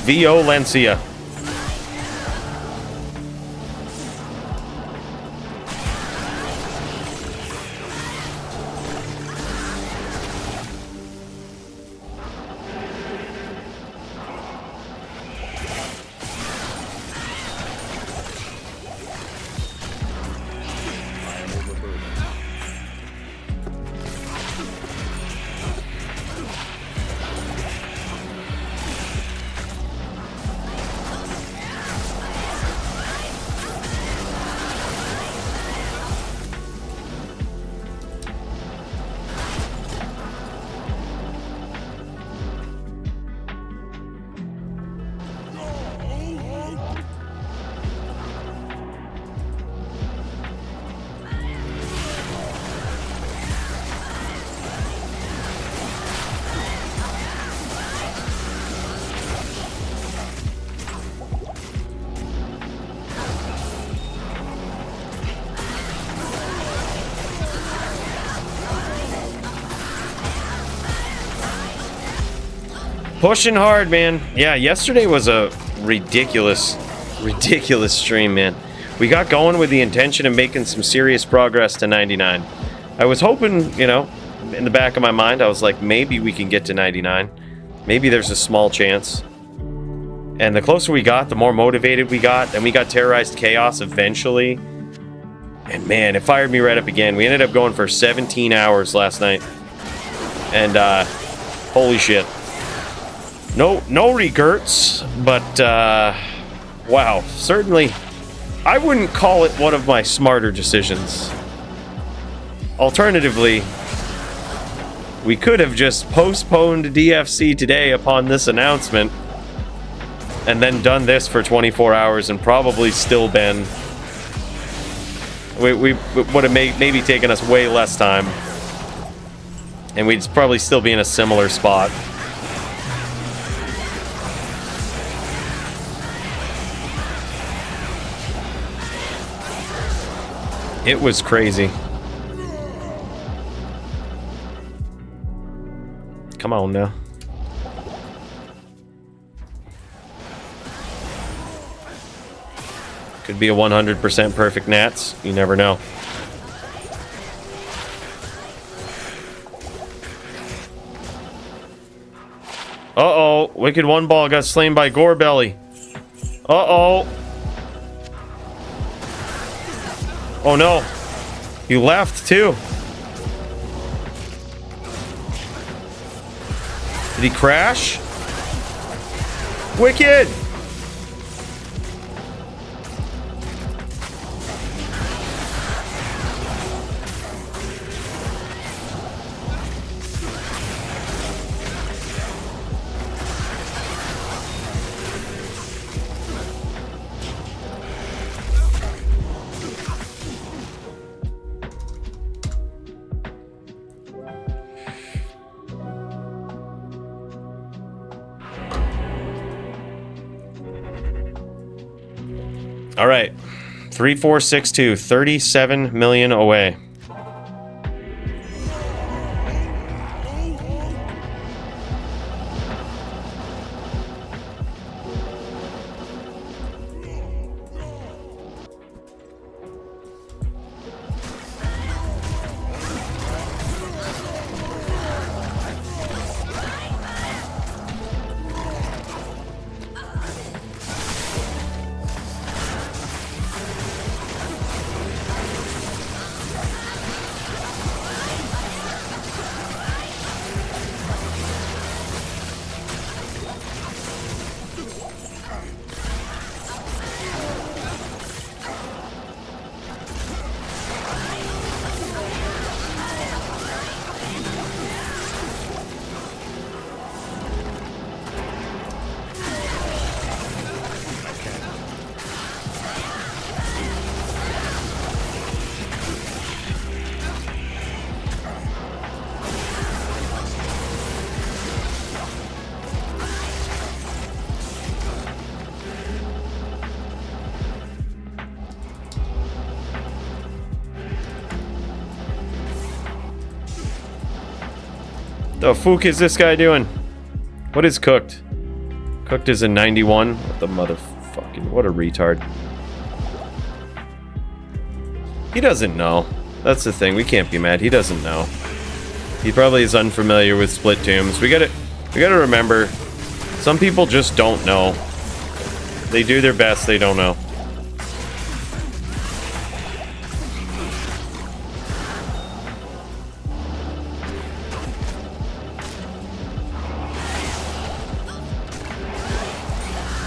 Violencia. Pushing hard, man. Yeah, yesterday was a ridiculous stream, man. We got going with the intention of making some serious progress to 99. I was hoping, you know, in the back of my mind, I was like, maybe we can get to 99. Maybe there's a small chance. And the closer we got, the more motivated we got, and we got Terrorized Chaos eventually. And man, it fired me right up again. We ended up going for 17 hours last night. And, holy shit. No regrets, but, wow, certainly, I wouldn't call it one of my smarter decisions. Alternatively, we could have just postponed DFC today upon this announcement, and then done this for 24 hours and probably still been... We would have maybe taken us way less time, and we'd probably still be in a similar spot. It was crazy. Come on now. Could be a 100% perfect Nats. You never know. Uh-oh. Wicked One Ball got slain by Gorebelly. Uh-oh. Oh no, you left too. Did he crash? Wicked! All right, 3462, 37 million away. The fuck is this guy doing? What is cooked? Cooked is a 91. What the motherfucking... What a retard. He doesn't know. That's the thing. We can't be mad. He doesn't know. He probably is unfamiliar with split tombs. We gotta remember, some people just don't know. They do their best, they don't know.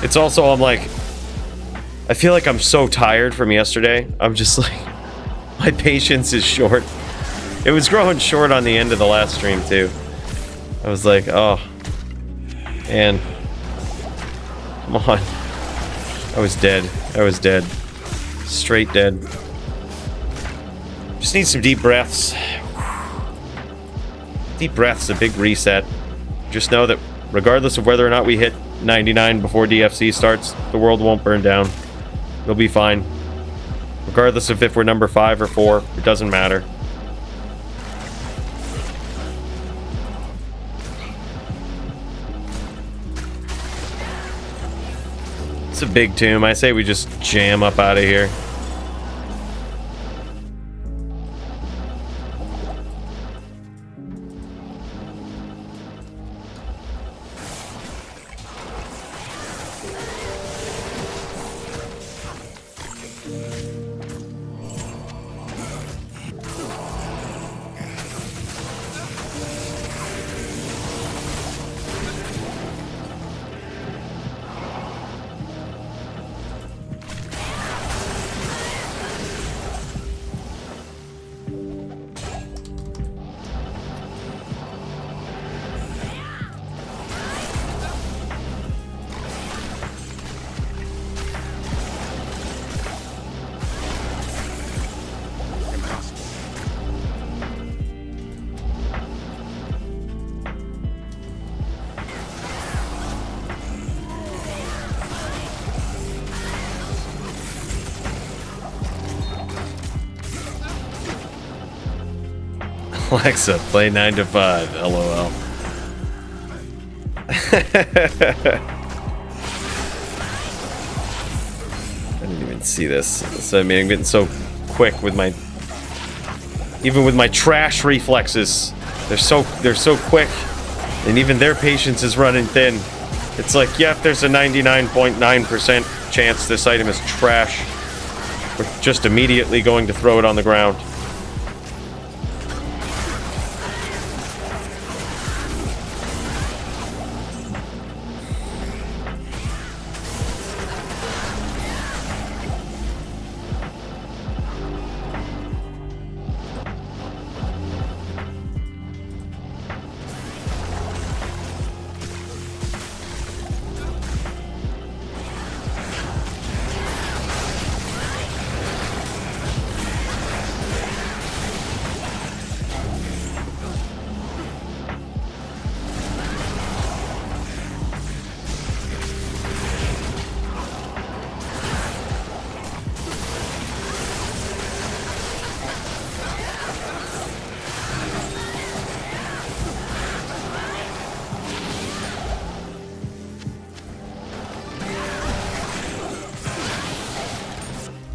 It's also, I'm like, I feel like I'm so tired from yesterday. I'm just like, my patience is short. It was growing short on the end of the last stream, too. I was like, oh, man. Come on. I was dead. I was dead. Straight dead. Just need some deep breaths. Deep breaths, a big reset. Just know that regardless of whether or not we hit 99 before DFC starts, the world won't burn down. We'll be fine. Regardless of if we're number 5 or 4, it doesn't matter. It's a big tomb. I say we just jam up out of here. Alexa, play 9 to 5, LOL. I didn't even see this. So, I mean, I'm getting so quick with my... Even with my trash reflexes. They're so quick. And even their patience is running thin. It's like, yeah, if there's a 99.9% chance this item is trash, we're just immediately going to throw it on the ground.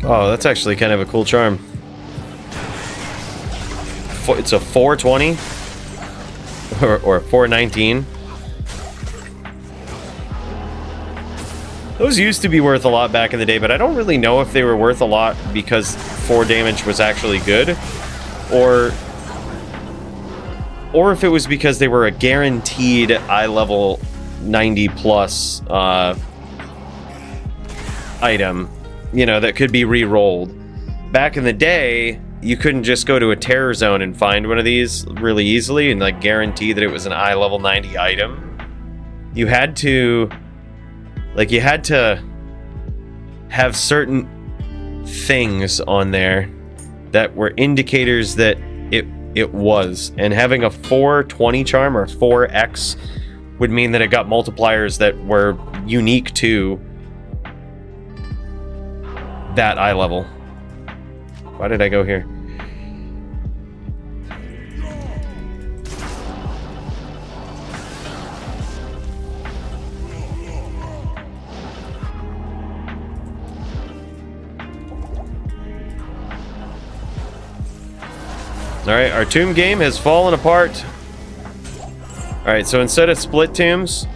Oh, that's actually kind of a cool charm. It's a 420 or 419. Those used to be worth a lot back in the day, but I don't really know if they were worth a lot because 4 damage was actually good, or if it was because they were a guaranteed eye level 90 plus item. You know, that could be re-rolled. Back in the day, you couldn't just go to a terror zone and find one of these really easily and like guarantee that it was an eye level 90 item. You had to have certain things on there that were indicators that it was. And having a 420 charm or 4x would mean that it got multipliers that were unique to that eye level. Why did I go here? Alright, our tomb game has fallen apart. Alright, so instead of split tombs,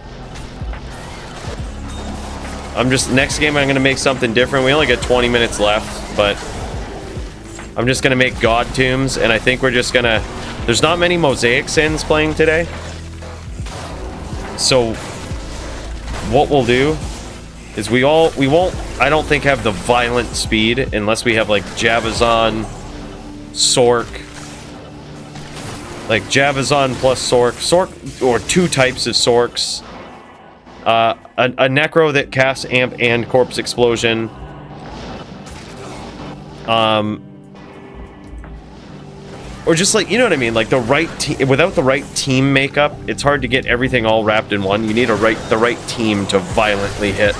next game I'm gonna make something different. We only got 20 minutes left, but I'm just gonna make god tombs, and I think we're just gonna... There's not many Mosaic Sins playing today. So what we'll do is we won't, I don't think, have the violent speed unless we have like Javazon, Sork. Like Javazon plus Sork, or 2 types of Sorks. A Necro that casts Amp and Corpse Explosion. Or just like, you know what I mean? Like the right team, without the right team makeup, it's hard to get everything all wrapped in one. You need the right team to violently hit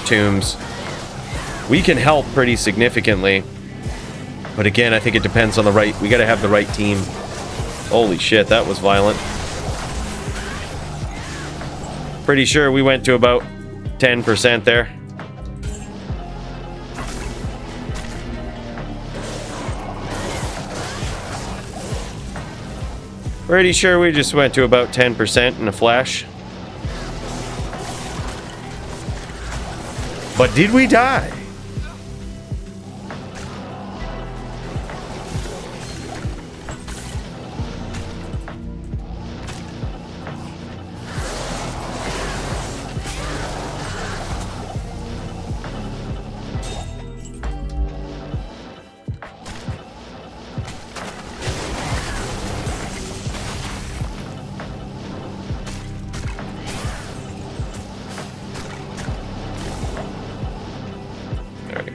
tombs. We can help pretty significantly. But again, I think it depends on we gotta have the right team. Holy shit, that was violent. Pretty sure we went to about 10% there. Pretty sure we just went to about 10% in a flash. But did we die?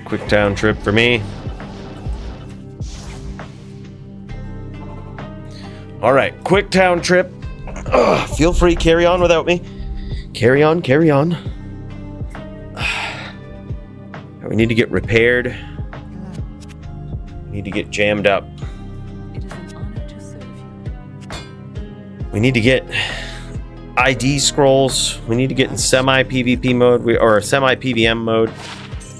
Quick town trip for me. Alright, quick town trip. Ugh, feel free, carry on without me. Carry on, carry on. We need to get repaired. We need to get jammed up. It is an honor to serve you. We need to get ID scrolls. We need to get in semi-PvP mode, or semi-PVM mode.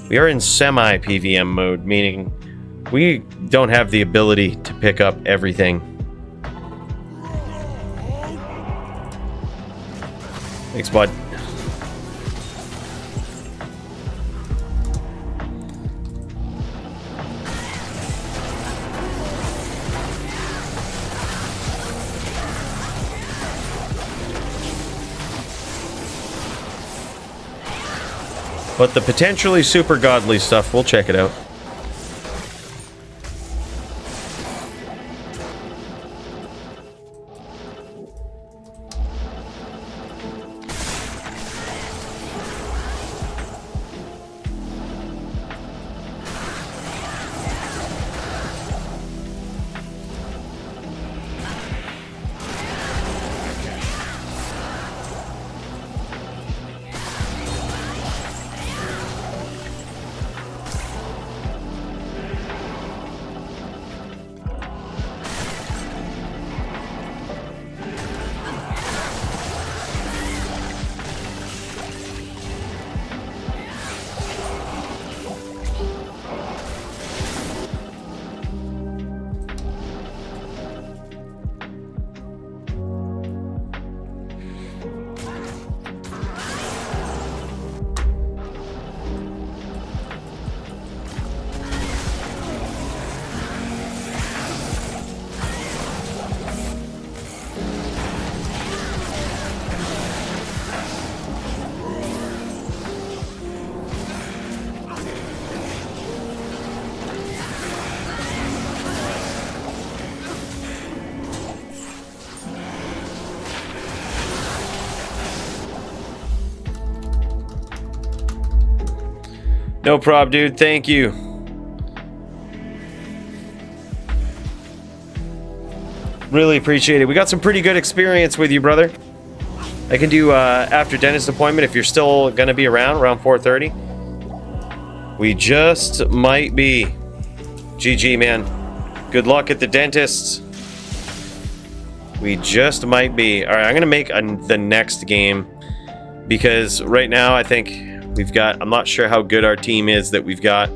We are in semi-PVM mode, meaning we don't have the ability to pick up everything. Thanks, bud. But the potentially super godly stuff, we'll check it out. No prob, dude. Thank you. Really appreciate it. We got some pretty good experience with you, brother. I can do after dentist appointment if you're still gonna be around 4:30. We just might be. GG, man. Good luck at the dentist. We just might be. All right, I'm gonna make the next game because right now I think we've got. I'm not sure how good our team is that we've got.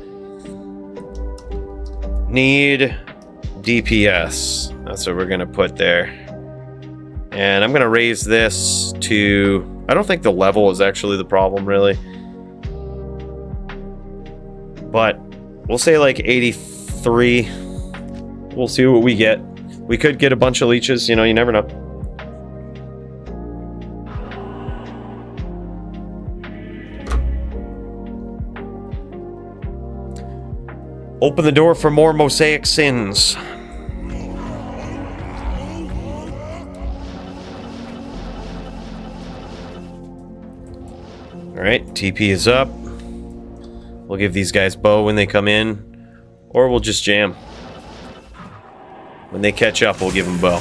Need DPS. That's what we're gonna put there. And I'm gonna raise this to... I don't think the level is actually the problem, really. But we'll say like 83. We'll see what we get. We could get a bunch of leeches, you know, you never know. Open the door for more mosaic sins. Alright, TP is up. We'll give these guys bow when they come in, or we'll just jam. When they catch up, we'll give them bow.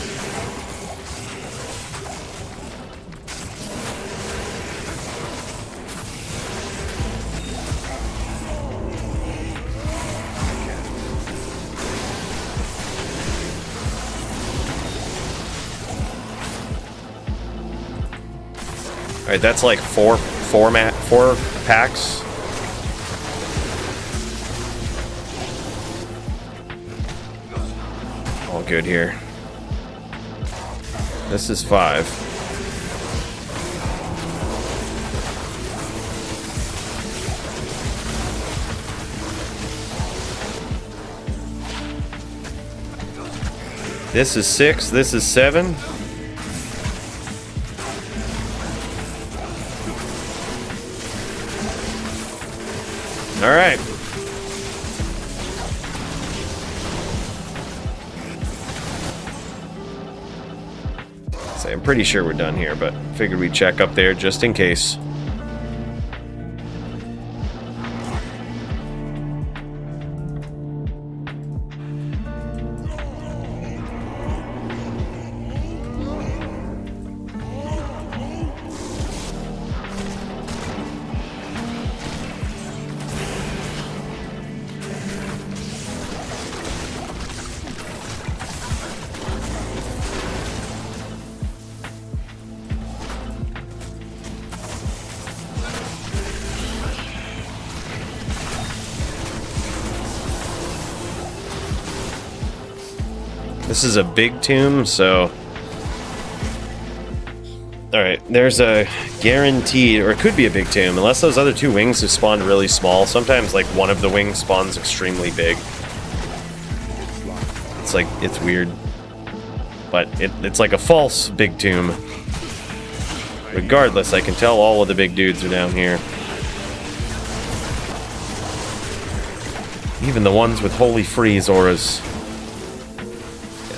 Alright, that's like four packs. All good here. This is 5. This is 6. This is 7. All right. So I'm pretty sure we're done here, but figured we'd check up there just in case. This is a big tomb, so... Alright, there's a guaranteed, or it could be a big tomb, unless those other 2 wings have spawned really small. Sometimes, like, one of the wings spawns extremely big. It's like, it's weird. But it's like a false big tomb. Regardless, I can tell all of the big dudes are down here. Even the ones with Holy Freeze auras.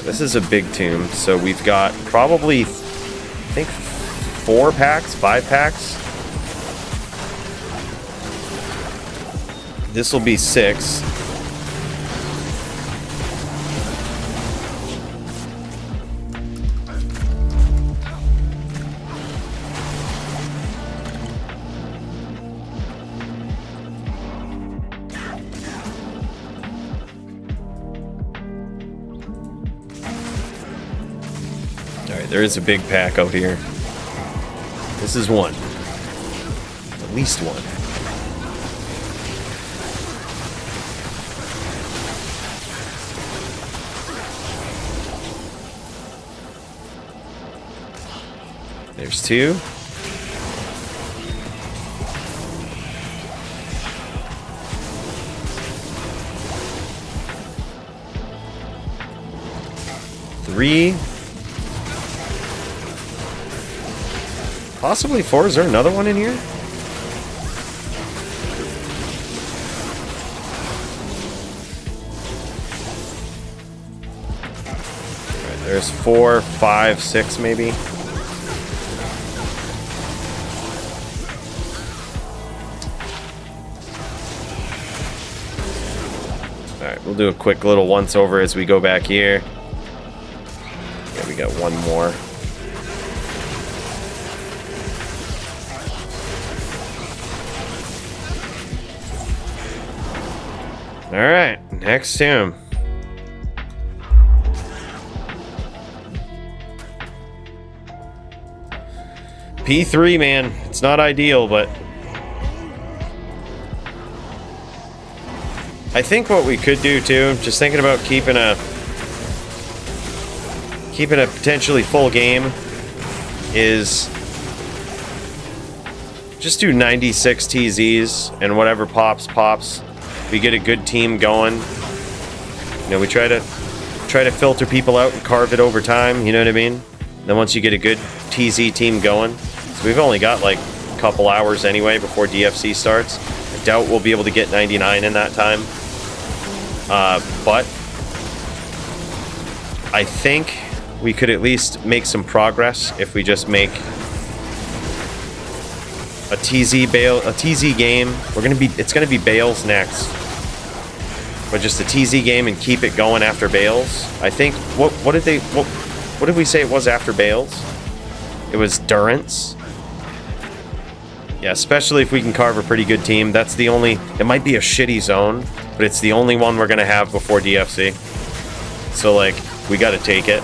This is a big tomb, so we've got probably, I think, 4 packs, 5 packs. This will be 6. There is a big pack out here. This is 1. At least 1. There's 2. Three. Possibly 4. Is there another one in here? Right, there's 4, 5, 6 maybe. Alright, we'll do a quick little once over as we go back here. Yeah, we got 1 more. Alright, next tomb. P3, man. It's not ideal, but... I think what we could do, too, just thinking about keeping a keeping a potentially full game is just do 96 TZs and whatever pops. We get a good team going. You know, we try to filter people out and carve it over time, you know what I mean? Then once you get a good TZ team going, so we've only got like a couple hours anyway before DFC starts. I doubt we'll be able to get 99 in that time. But I think we could at least make some progress if we just make a TZ game. It's gonna be Bales next. But just a TZ game and keep it going after Bales. I think what did we say it was after Bales? It was Durance. Yeah, especially if we can carve a pretty good team. That's the only, it might be a shitty zone, but it's the only one we're gonna have before DFC. So like, we gotta take it.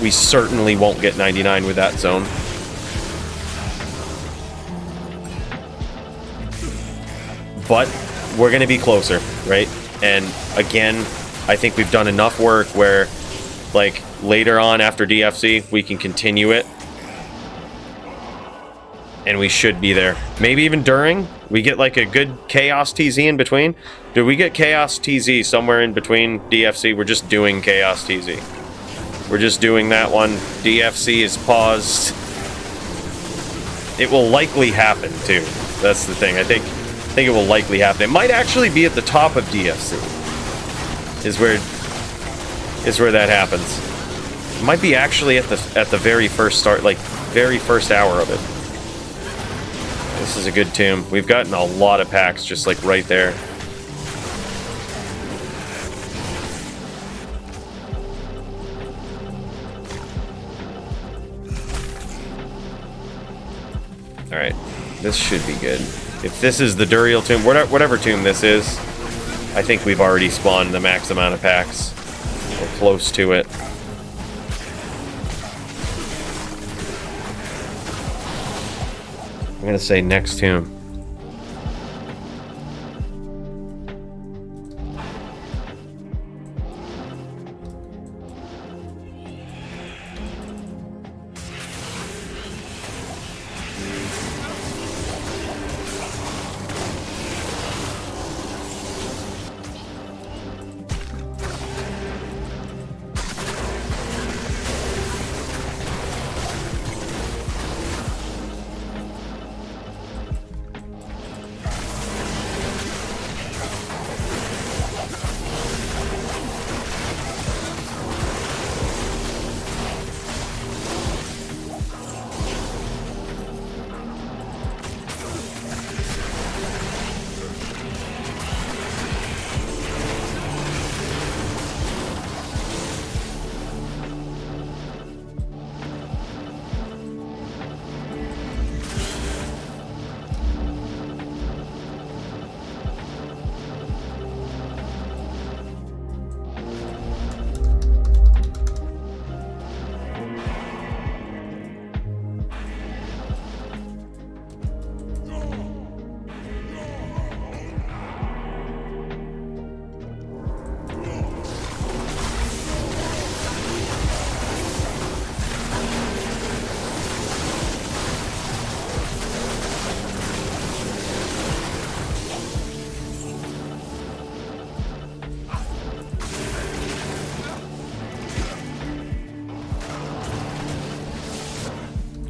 We certainly won't get 99 with that zone. But we're going to be closer, right? And again, I think we've done enough work where, like, later on after DFC, we can continue it. And we should be there. Maybe even during, we get like a good Chaos TZ in between. Do we get Chaos TZ somewhere in between DFC? We're just doing Chaos TZ. We're just doing that one. DFC is paused. It will likely happen too. That's the thing. I think it will likely happen. It might actually be at the top of DFC. Is where that happens. It might be actually at the very first start, like very first hour of it. This is a good tomb. We've gotten a lot of packs just like right there. Alright, this should be good. If this is the Duels tomb, whatever tomb this is, I think we've already spawned the max amount of packs. Or close to it. I'm gonna say next tomb.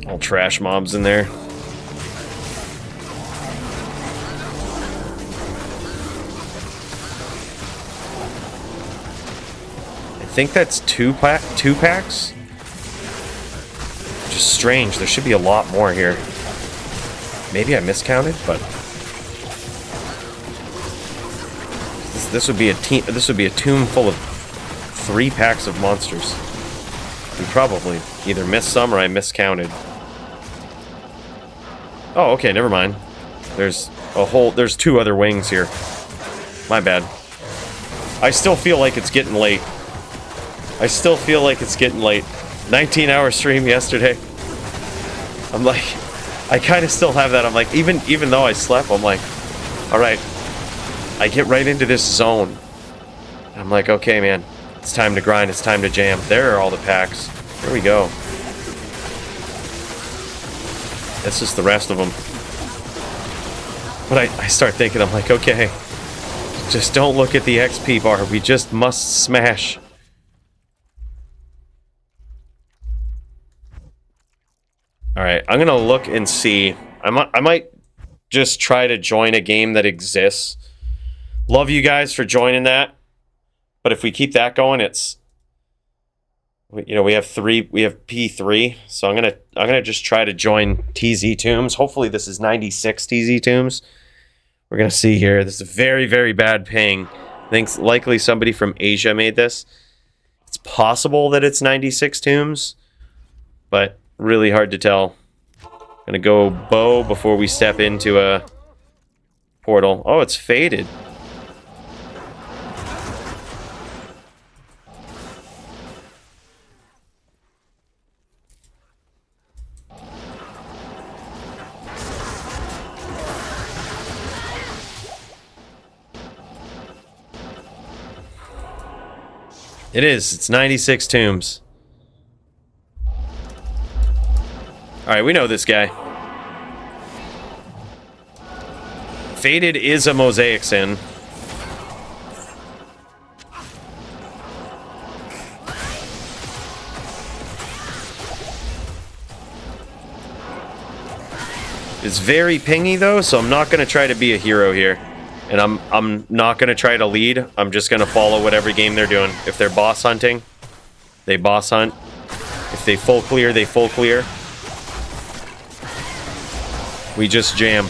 All trash mobs in there. I think that's two packs? Which is strange. There should be a lot more here. Maybe I miscounted, but this would be a tomb full of 3 packs of monsters. We probably either missed some or I miscounted. Oh, okay, never mind. There's 2 other wings here. My bad. I still feel like it's getting late. 19-hour stream yesterday. I'm like, I kind of still have that. I'm like, even though I slept, I'm like, all right. I get right into this zone. I'm like, okay, man. It's time to grind. It's time to jam. There are all the packs. Here we go. That's just the rest of them. But I start thinking, I'm like, okay, just don't look at the XP bar. We just must smash. Alright, I'm gonna look and see. I might just try to join a game that exists. Love you guys for joining that. But if we keep that going, it's... You know, we have P3, so I'm gonna just try to join TZ Tombs. Hopefully this is 96 TZ Tombs. We're gonna see here. This is a very, very bad ping. I think likely somebody from Asia made this. It's possible that it's 96 Tombs, but really hard to tell. Gonna go bow before we step into a portal. Oh, it's faded. It is. It's 96 Tombs. Alright, we know this guy. Faded is a Mosaic Sin. It's very pingy though, so I'm not going to try to be a hero here. And I'm not going to try to lead. I'm just going to follow whatever game they're doing. If they're boss hunting, they boss hunt. If they full clear, they full clear. We just jam.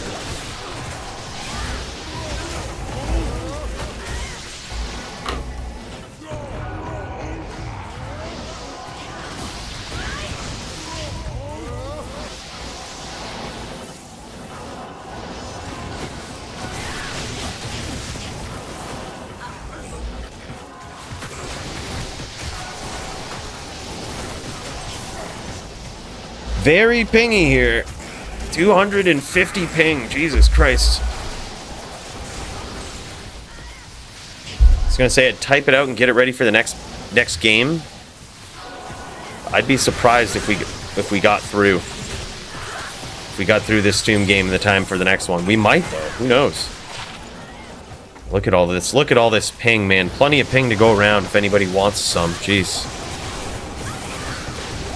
Very pingy here. 250 ping. Jesus Christ. I was gonna say I'd type it out and get it ready for the next game. I'd be surprised if we got through. If we got through this Tomb game in the time for the next one. We might though. Who knows? Look at all this. Look at all this ping, man. Plenty of ping to go around if anybody wants some. Jeez.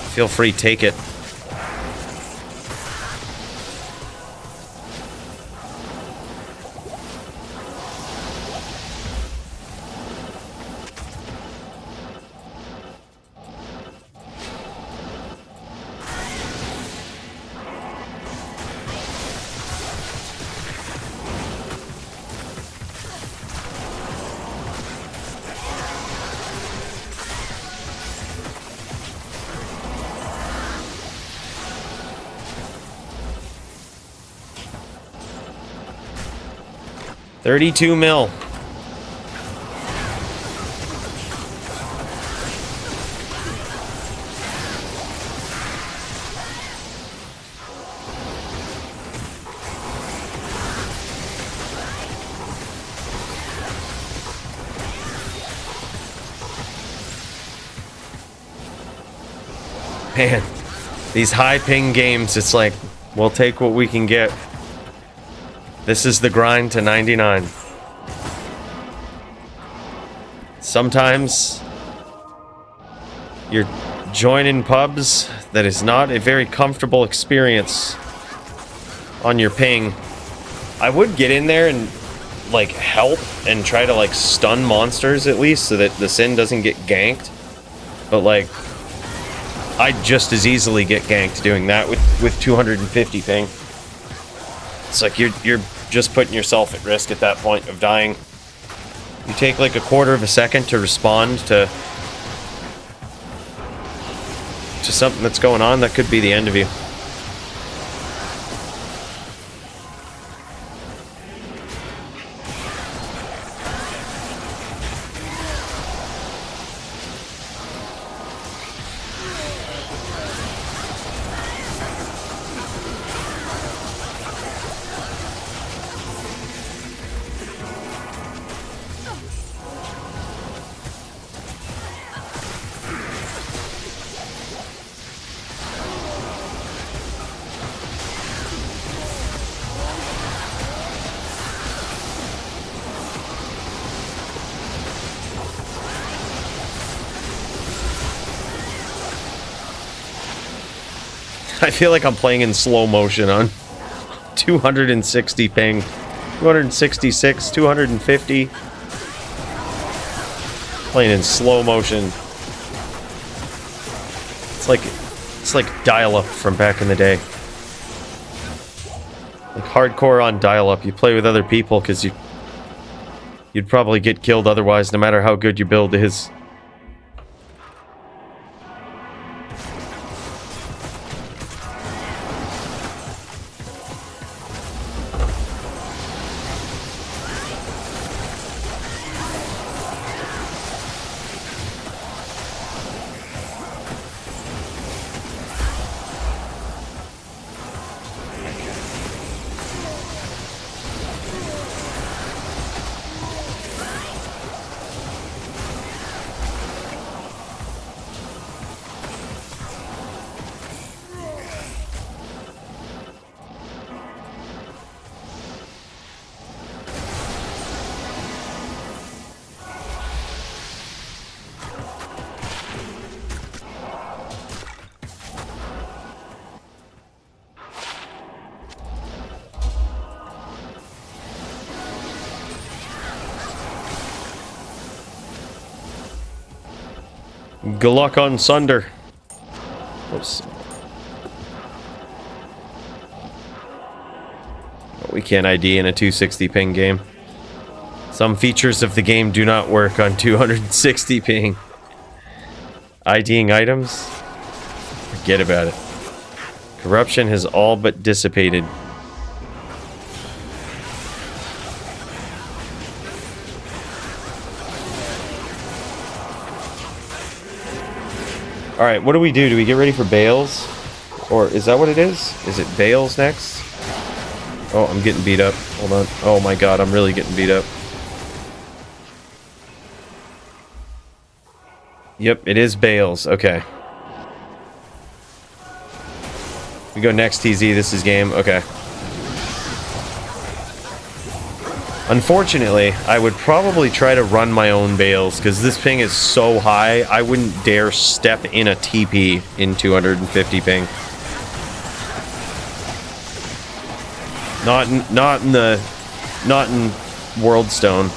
Feel free, take it. $32 mil. Man, these high ping games, it's like, we'll take what we can get. This is the grind to 99. Sometimes you're joining pubs that is not a very comfortable experience on your ping. I would get in there and like help and try to like stun monsters at least so that the Sin doesn't get ganked. But like I'd just as easily get ganked doing that with 250 ping. It's like you're just putting yourself at risk at that point of dying. You take like a quarter of a second to respond to something that's going on, that could be the end of you. I feel like I'm playing in slow motion on 260 ping, 266, 250. Playing in slow motion. It's like dial-up from back in the day. Like hardcore on dial-up. You play with other people because you'd probably get killed otherwise, no matter how good your build is. Good luck on Sunder. Whoops. We can't ID in a 260 ping game. Some features of the game do not work on 260 ping. IDing items? Forget about it. Corruption has all but dissipated. Alright, what do we do? Do we get ready for Bales? Or is that what it is? Is it Bales next? Oh, I'm getting beat up. Hold on. Oh my god, I'm really getting beat up. Yep, it is Bales. Okay. We go next, TZ. This is game. Okay. Unfortunately, I would probably try to run my own Bales, because this ping is so high, I wouldn't dare step in a TP in 250 ping. Not in Worldstone.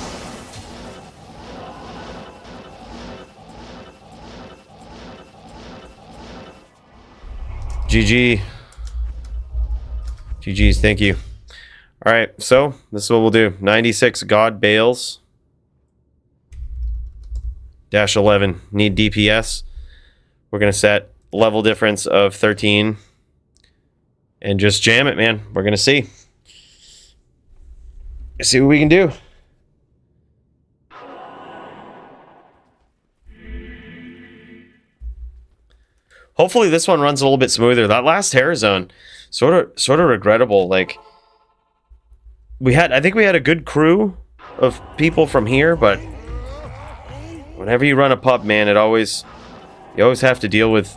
GG. GG's, thank you. Alright, so this is what we'll do. 96 God Bales. -11. Need DPS. We're going to set level difference of 13. And just jam it, man. We're going to see. See what we can do. Hopefully this one runs a little bit smoother. That last Terror Zone, sort of regrettable. Like, I think we had a good crew of people from here, but whenever you run a pub, man, you always have to deal with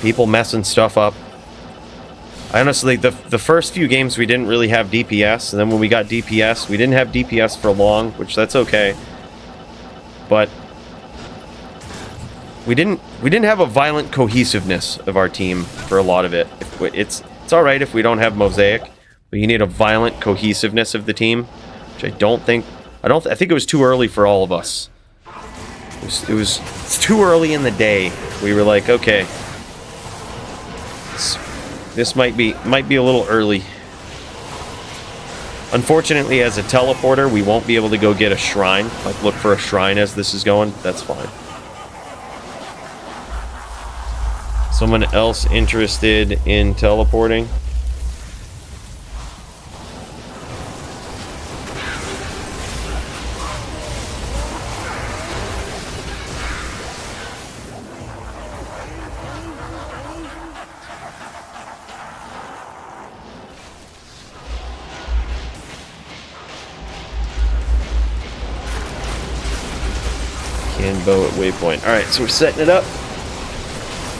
people messing stuff up. I honestly, the first few games we didn't really have DPS, and then when we got DPS, we didn't have DPS for long, which that's okay. But we didn't have a violent cohesiveness of our team for a lot of it. It's all right if we don't have Mosaic, but you need a violent cohesiveness of the team, which I think it was too early for all of us. It's too early in the day. We were like, okay, this might be a little early. Unfortunately, as a teleporter, we won't be able to go get a shrine. Like, look for a shrine as this is going. That's fine. Someone else interested in teleporting? Bow at waypoint. All right, so we're setting it up.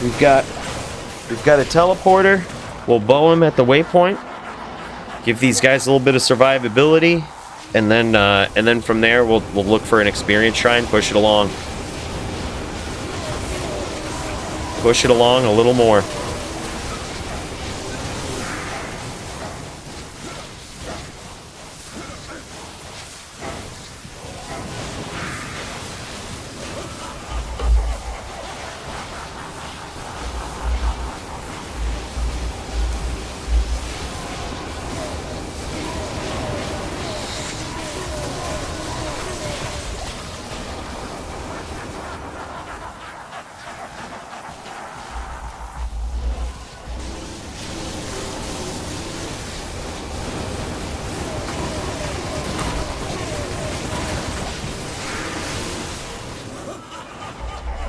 We've got a teleporter. We'll bow him at the waypoint. Give these guys a little bit of survivability, and then from there we'll look for an experience shrine. Push it along. Push it along a little more.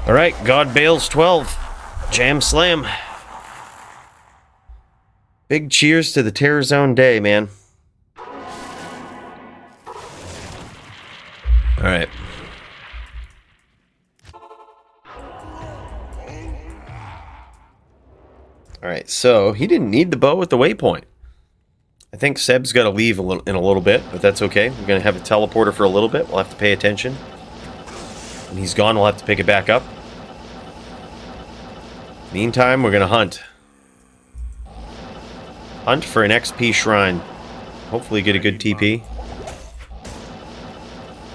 All right, God Bales 12. Jam slam. Big cheers to the Terror Zone day, man. All right. All right, so he didn't need the bow at the waypoint. I think Seb's got to leave in a little bit, but that's okay. We're going to have a teleporter for a little bit. We'll have to pay attention. When he's gone, we'll have to pick it back up. Meantime, we're going to hunt. Hunt for an XP shrine. Hopefully get a good TP.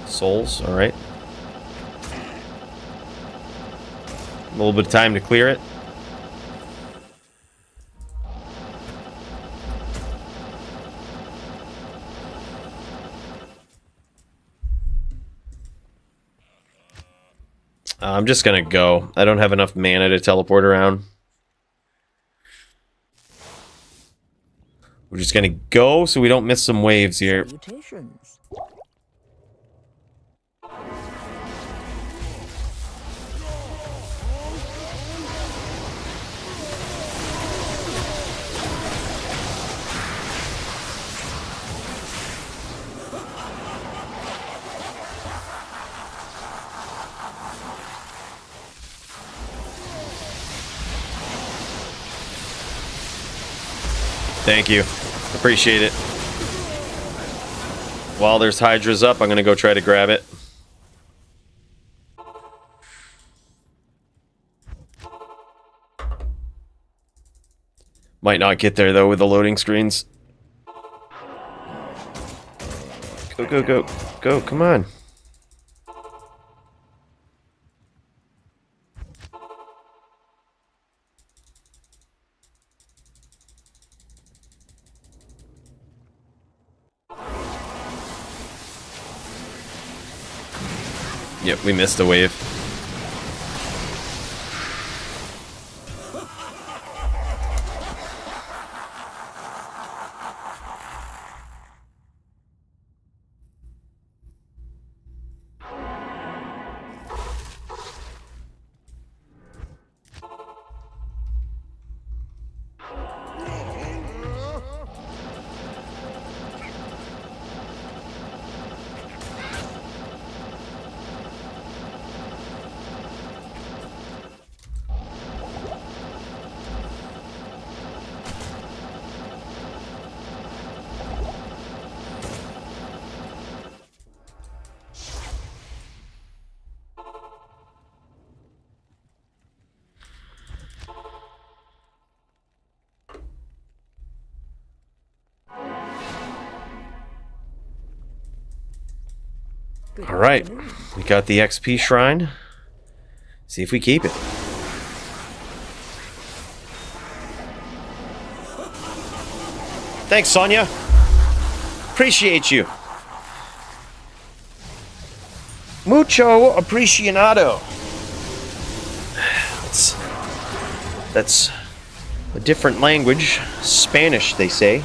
Souls, alright. A little bit of time to clear it. I'm just gonna go. I don't have enough mana to teleport around. We're just gonna go so we don't miss some waves here. Salutations. Thank you. Appreciate it. While there's Hydras up, I'm gonna go try to grab it. Might not get there though with the loading screens. Go, go, go. Go, come on. Yep, we missed a wave. Good Alright, afternoon. we got the XP shrine. See if we keep it. Thanks, Sonia. Appreciate you. Mucho apreciado. That's a different language. Spanish, they say.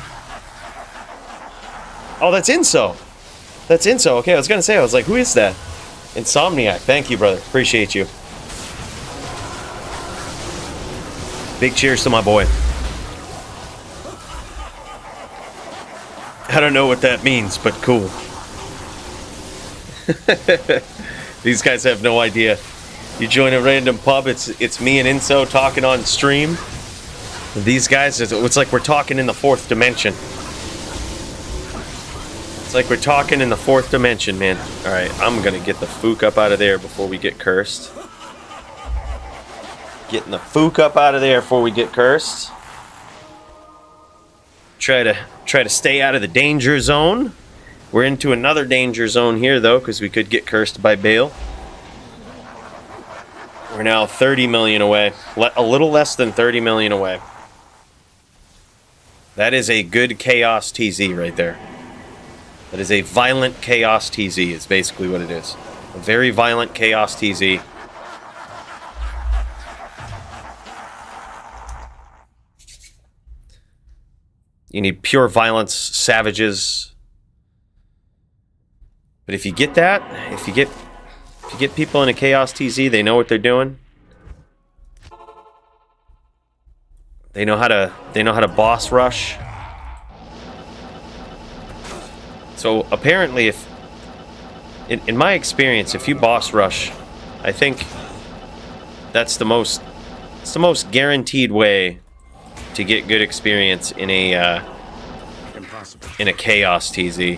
Oh, that's Inso. That's Inso. Okay, I was gonna say, I was like, who is that? Insomniac. Thank you, brother. Appreciate you. Big cheers to my boy. I don't know what that means, but cool. These guys have no idea. You join a random pub, it's me and Inso talking on stream. These guys, it's like we're talking in the fourth dimension. It's like we're talking in the fourth dimension, man. Alright, I'm gonna get the fook up out of there before we get cursed. Getting the fook up out of there before we get cursed. Try to stay out of the danger zone. We're into another danger zone here, though, because we could get cursed by Bale. We're now 30 million away. A little less than 30 million away. That is a good Chaos TZ right there. That is a violent Chaos TZ is basically what it is. A very violent Chaos TZ. You need pure violence, savages. But if you get that, if you To get people in a Chaos TZ, they know what they're doing. They know how to boss rush. So apparently, if in my experience, if you boss rush, I think that's the most guaranteed way to get good experience in a Chaos TZ.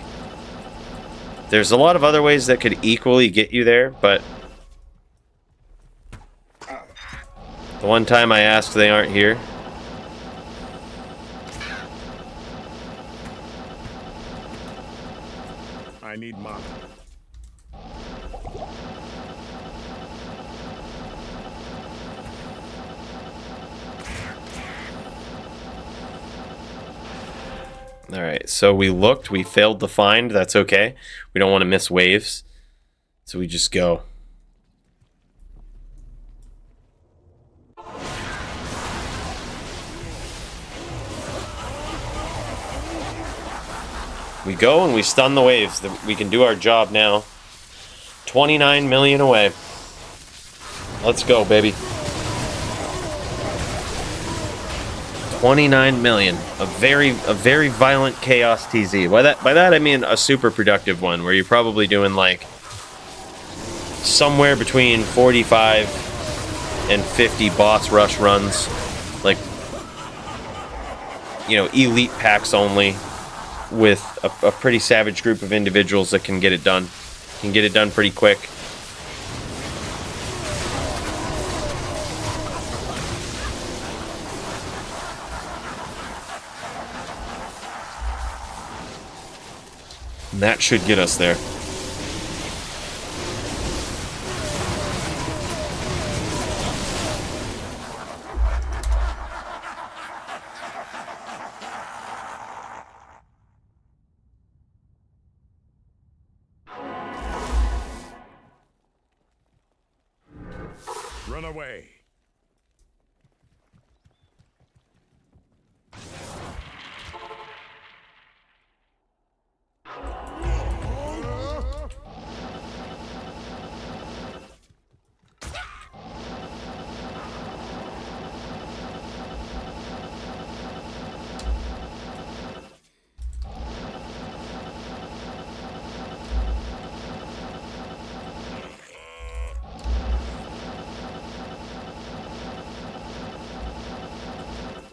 There's a lot of other ways that could equally get you there, but the one time I asked, they aren't here. I need mana. Alright, so we looked, we failed to find, that's okay. We don't want to miss waves, so we just go. We go and we stun the waves. We can do our job now. 29 million away. Let's go, baby. 29 million. A very violent Chaos TZ. By that I mean a super productive one, where you're probably doing like somewhere between 45 and 50 boss rush runs. Like, you know, elite packs only, with a pretty savage group of individuals that can get it done. Can get it done pretty quick. And that should get us there. Run away.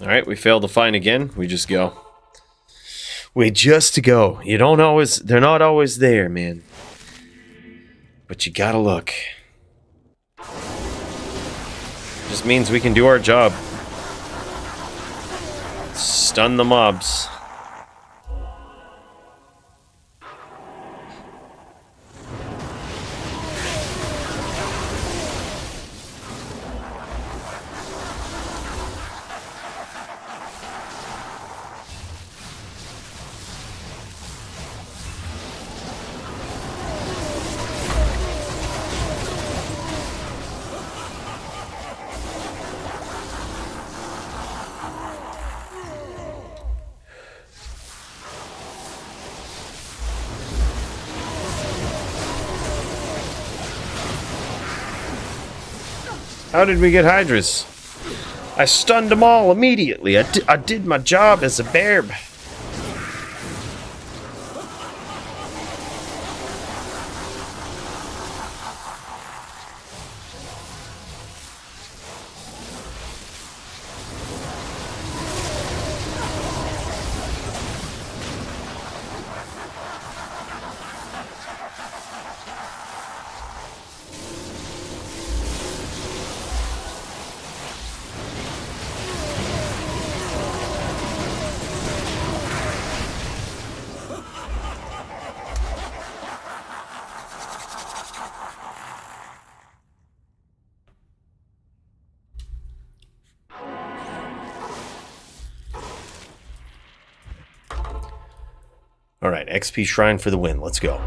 Alright, we failed to find again. We just go. We just go. You don't always... They're not always there, man. But you gotta look. Just means we can do our job. Stun the mobs. How did we get Hydras? I stunned them all immediately. I did my job as a bear. Alright, XP Shrine for the win. Let's go.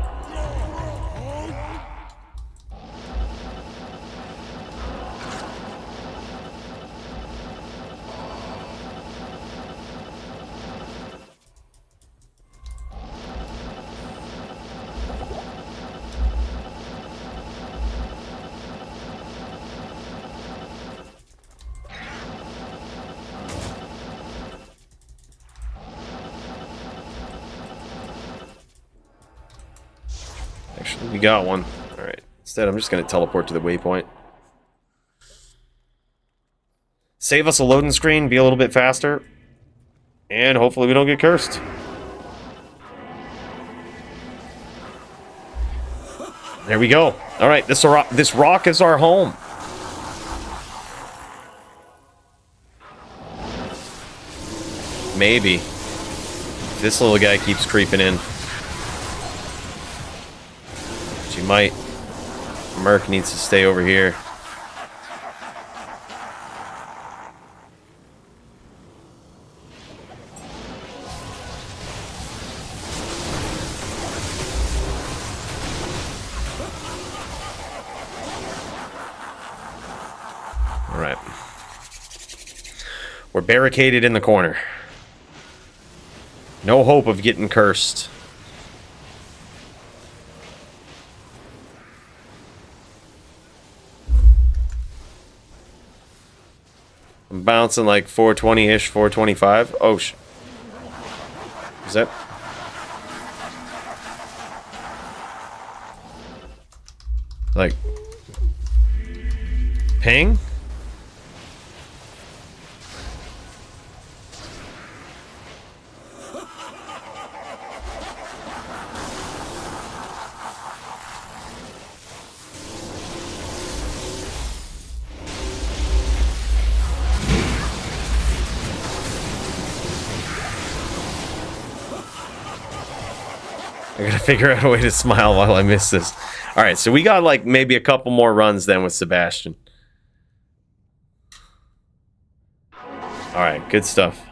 We got one. Alright. Instead, I'm just going to teleport to the waypoint. Save us a loading screen, be a little bit faster. And hopefully we don't get cursed. There we go. Alright, this rock is our home. Maybe. This little guy keeps creeping in. She might. Merc needs to stay over here. Alright. We're barricaded in the corner. No hope of getting cursed. I'm bouncing like 420-ish, 425. Oh, is that... like... ping? I gotta figure out a way to smile while I miss this. Alright, so we got like maybe a couple more runs then with Sebastian. Alright, good stuff.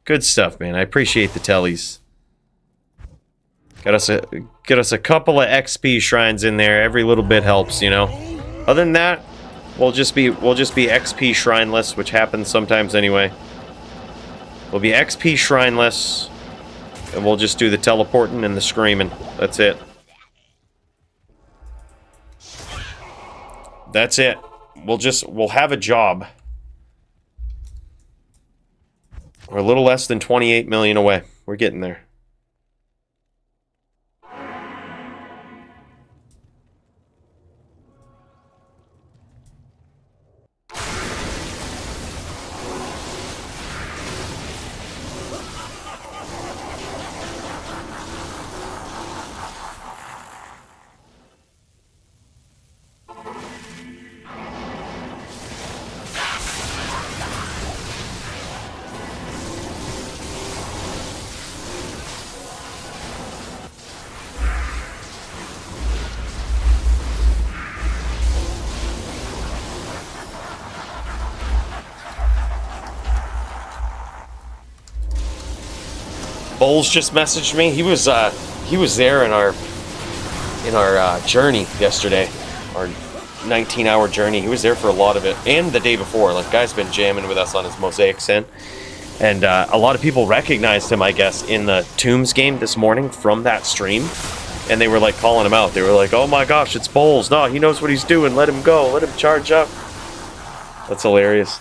Good stuff, man. I appreciate the tellies. Get us a couple of XP shrines in there. Every little bit helps, you know. Other than that, we'll just be XP shrineless, which happens sometimes anyway. We'll be XP shrineless. And we'll just do the teleporting and the screaming. That's it. That's it. We'll have a job. We're a little less than 28 million away. We're getting there. Bowles just messaged me. He was there in our journey yesterday, our 19-hour journey. He was there for a lot of it, and the day before. Like, guy's been jamming with us on his Mosaic Sin, and a lot of people recognized him, I guess, in the Tombs game this morning from that stream, and they were like calling him out. They were like, "Oh my gosh, it's Bowles! No, he knows what he's doing. Let him go. Let him charge up." That's hilarious.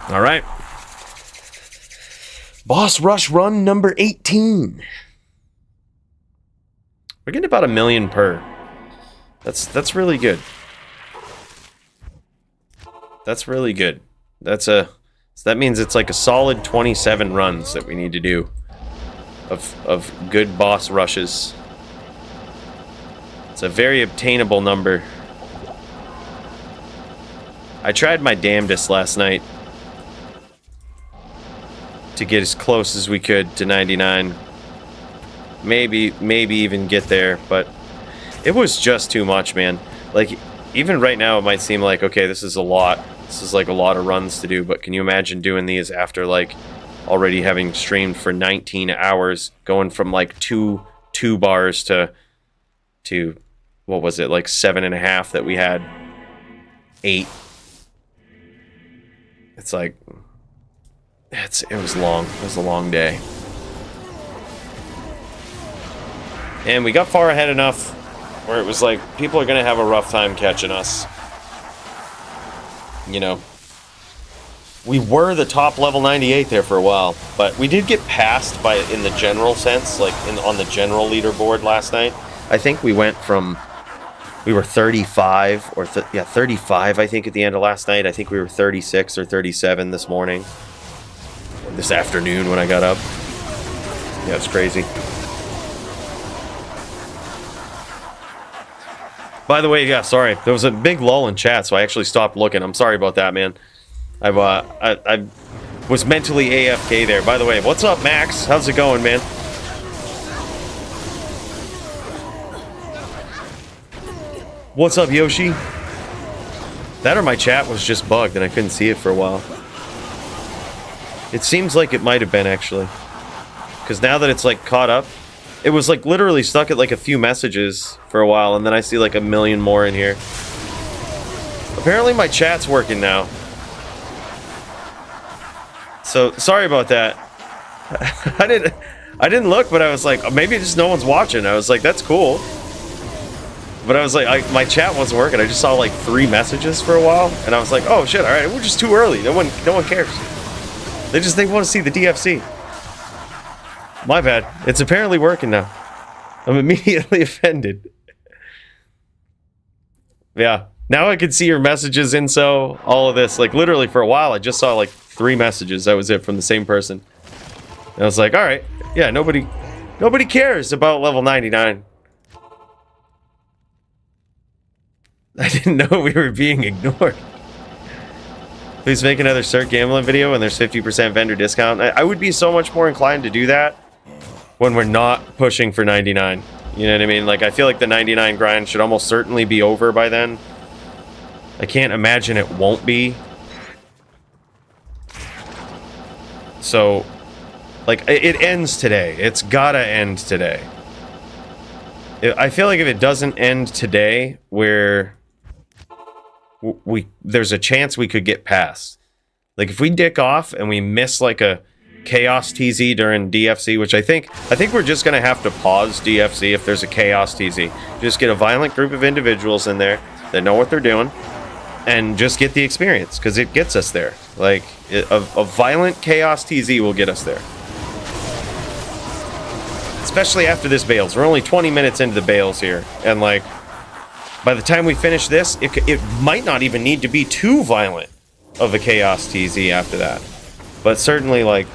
All right. Boss rush run number 18. We're getting about 1 million per. That's really good. That's really good. So that means it's like a solid 27 runs that we need to do of good boss rushes. It's a very obtainable number. I tried my damnedest last night to get as close as we could to 99. Maybe even get there, but it was just too much, man. Like, even right now it might seem like, okay, this is a lot. This is like a lot of runs to do, but can you imagine doing these after like already having streamed for 19 hours, going from like two bars to what was it, like 7.5 that we had 8. It's like, it was long. It was a long day. And we got far ahead enough where it was like, people are going to have a rough time catching us. You know, we were the top level 98 there for a while, but we did get passed by, in the general sense, like on the general leaderboard last night. I think we went from, we were 35 or 35 I think at the end of last night. I think we were 36 or 37 this morning. This afternoon when I got up. Yeah, it's crazy. By the way, yeah, sorry. There was a big lull in chat, so I actually stopped looking. I'm sorry about that, man. I was mentally AFK there. By the way, what's up, Max? How's it going, man? What's up, Yoshi? That or my chat was just bugged and I couldn't see it for a while. It seems like it might have been, actually. Because now that it's, like, caught up, it was, like, literally stuck at, like, a few messages for a while, and then I see, like, a million more in here. Apparently my chat's working now. So, sorry about that. I didn't look, but I was like, oh, maybe just no one's watching. I was like, that's cool. But I was like, my chat wasn't working. I just saw, like, 3 messages for a while, and I was like, oh, shit, alright, we're just too early. No one cares. They want to see the DFC. My bad. It's apparently working now. I'm immediately offended. Yeah. Now I can see your messages, Inso, all of this. Like, literally for a while, I just saw, like, 3 messages. That was it from the same person. And I was like, alright. Yeah, nobody cares about level 99. I didn't know we were being ignored. Please make another Cert Gambling video and there's 50% vendor discount. I would be so much more inclined to do that when we're not pushing for 99. You know what I mean? Like, I feel like the 99 grind should almost certainly be over by then. I can't imagine it won't be. So, like, it ends today. It's gotta end today. I feel like if it doesn't end today, there's a chance we could get past. Like, if we dick off and we miss, like, a Chaos TZ during DFC, which I think we're just gonna have to pause DFC if there's a Chaos TZ. Just get a violent group of individuals in there that know what they're doing, and just get the experience, because it gets us there. Like, a violent Chaos TZ will get us there. Especially after this Bales. We're only 20 minutes into the Bales here, and, like, by the time we finish this, it might not even need to be too violent of a Chaos TZ after that. But certainly, like,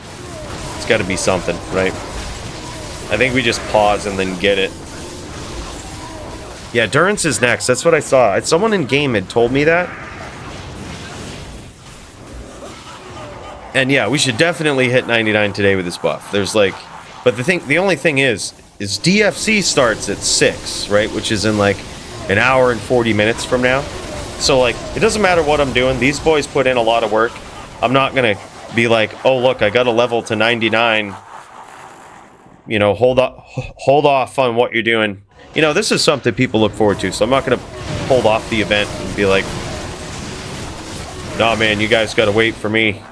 it's got to be something, right? I think we just pause and then get it. Yeah, Durance is next. That's what I saw. Someone in game had told me that. And yeah, we should definitely hit 99 today with this buff. There's like, but the only thing is DFC starts at 6, right? Which is in like an hour and 40 minutes from now. So like, it doesn't matter what I'm doing. These boys put in a lot of work. I'm not gonna be like, oh look, I got a level to 99. You know, hold off on what you're doing. You know, this is something people look forward to, so I'm not gonna hold off the event and be like, nah man, you guys gotta wait for me.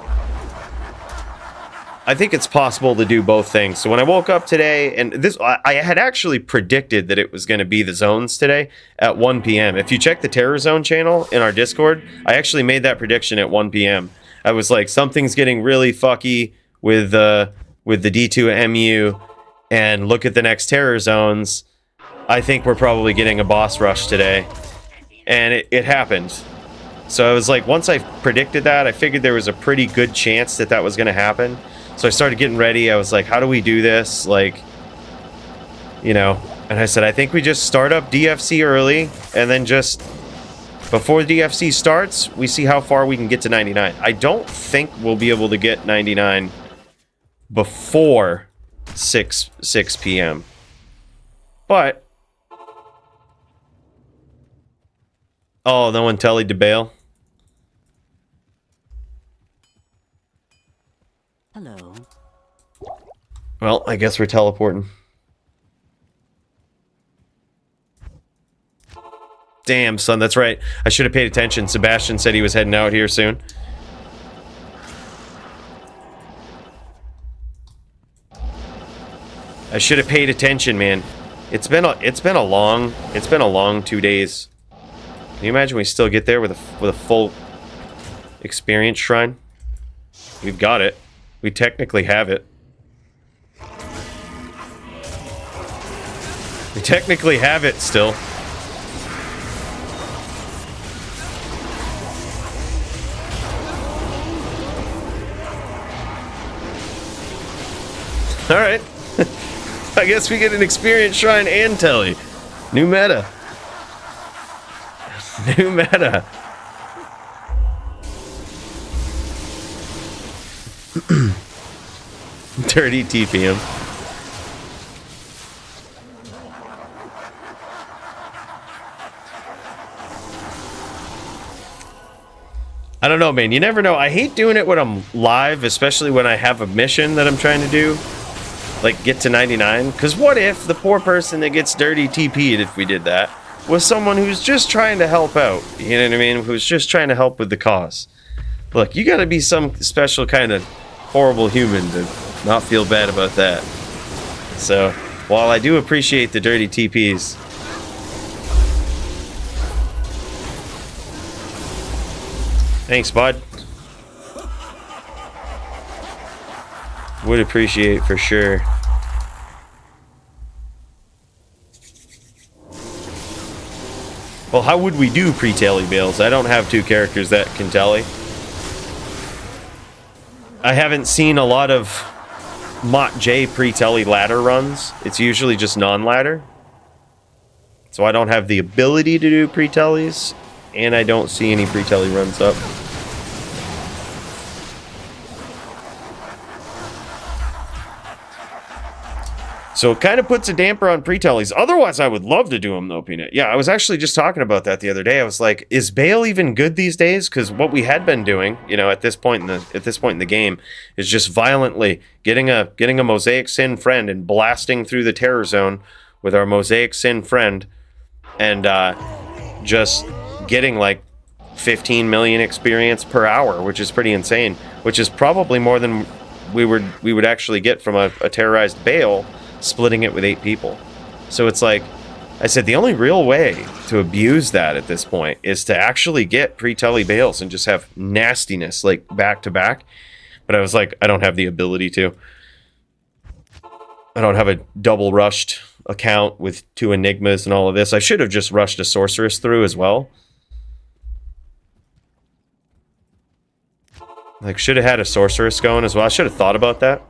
I think it's possible to do both things. So when I woke up today, and this, I had actually predicted that it was going to be the zones today at 1 p.m. If you check the Terror Zone channel in our Discord, I actually made that prediction at 1 p.m. I was like, something's getting really fucky with the D2 MU, and look at the next Terror Zones. I think we're probably getting a boss rush today. And it happened. So I was like, once I predicted that, I figured there was a pretty good chance that that was going to happen. So I started getting ready. I was like, how do we do this? Like, you know, and I said, I think we just start up DFC early, and then just before DFC starts, we see how far we can get to 99. I don't think we'll be able to get 99 before 6 p.m. But, oh, no one tellied to bail. Hello. Well, I guess we're teleporting. Damn, son, that's right. I should have paid attention. Sebastian said he was heading out here soon. I should have paid attention, man. It's been a long 2 days. Can you imagine we still get there with a full experience shrine? We've got it. We technically have it. We technically have it still. Alright. I guess we get an experience shrine and telly. New meta. New meta. Dirty TPM. I don't know, man. You never know. I hate doing it when I'm live, especially when I have a mission that I'm trying to do. Like, get to 99. Because what if the poor person that gets dirty TP'd, if we did that, was someone who's just trying to help out? You know what I mean? Who's just trying to help with the cause. Look, you gotta be some special kind of horrible human to not feel bad about that. So, while I do appreciate the dirty TPs, thanks, bud. Would appreciate for sure. Well, how would we do pre-telly bales? I don't have two characters that can telly. I haven't seen a lot of Mott J pre-telly ladder runs. It's usually just non-ladder. So I don't have the ability to do pre-tellies, and I don't see any pre-telly runs up. So it kind of puts a damper on pre-tellies. Otherwise, I would love to do them, though, Peanut. Yeah, I was actually just talking about that the other day. I was like, is Bale even good these days? Because what we had been doing, you know, at this point in the game, is just violently getting a Mosaic Sin friend and blasting through the terror zone with our Mosaic Sin friend, and just getting like 15 million experience per hour, which is pretty insane. Which is probably more than we would actually get from a terrorized Bale, splitting it with 8 people. So it's like, I said, the only real way to abuse that at this point is to actually get pre-telly bales and just have nastiness like back to back. But I was like, I don't have the ability to. I don't have a double rushed account with 2 enigmas and all of this. I should have just rushed a sorceress through as well. Like, should have had a sorceress going as well. I should have thought about that.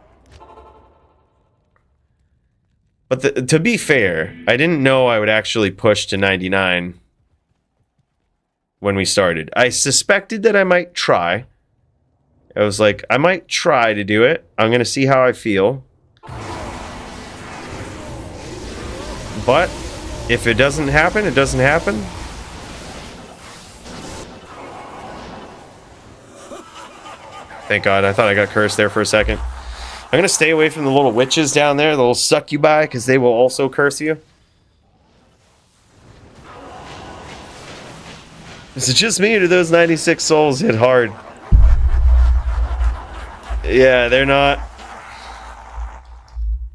But to be fair, I didn't know I would actually push to 99 when we started. I suspected that I might try. I was like, I might try to do it. I'm going to see how I feel. But if it doesn't happen, it doesn't happen. Thank God. I thought I got cursed there for a second. I'm going to stay away from the little witches down there. They'll suck you by because they will also curse you. Is it just me or do those 96 souls hit hard? Yeah, they're not.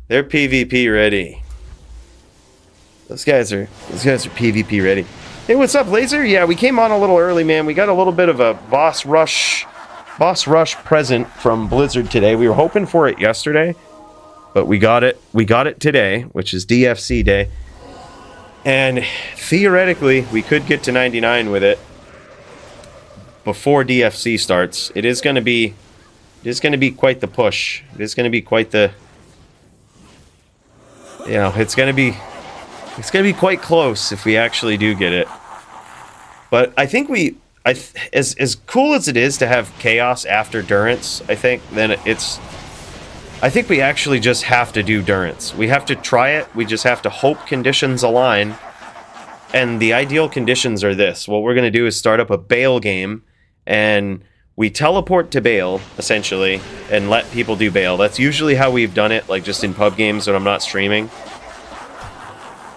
They're PvP ready. Those guys are PvP ready. Hey, what's up, Laser? Yeah, we came on a little early, man. We got a little bit of a boss rush present from Blizzard today. We were hoping for it yesterday, but we got it today, which is DFC day. And theoretically, we could get to 99 with it before DFC starts. It is going to be quite the push. It is going to be quite the, you know, it's going to be quite close if we actually do get it. But I think as cool as it is to have chaos after Durance, I think we actually just have to do Durance. We have to try it. We just have to hope conditions align. And the ideal conditions are this. What we're going to do is start up a Bale game, and we teleport to Bale, essentially, and let people do Bale. That's usually how we've done it, like just in pub games when I'm not streaming.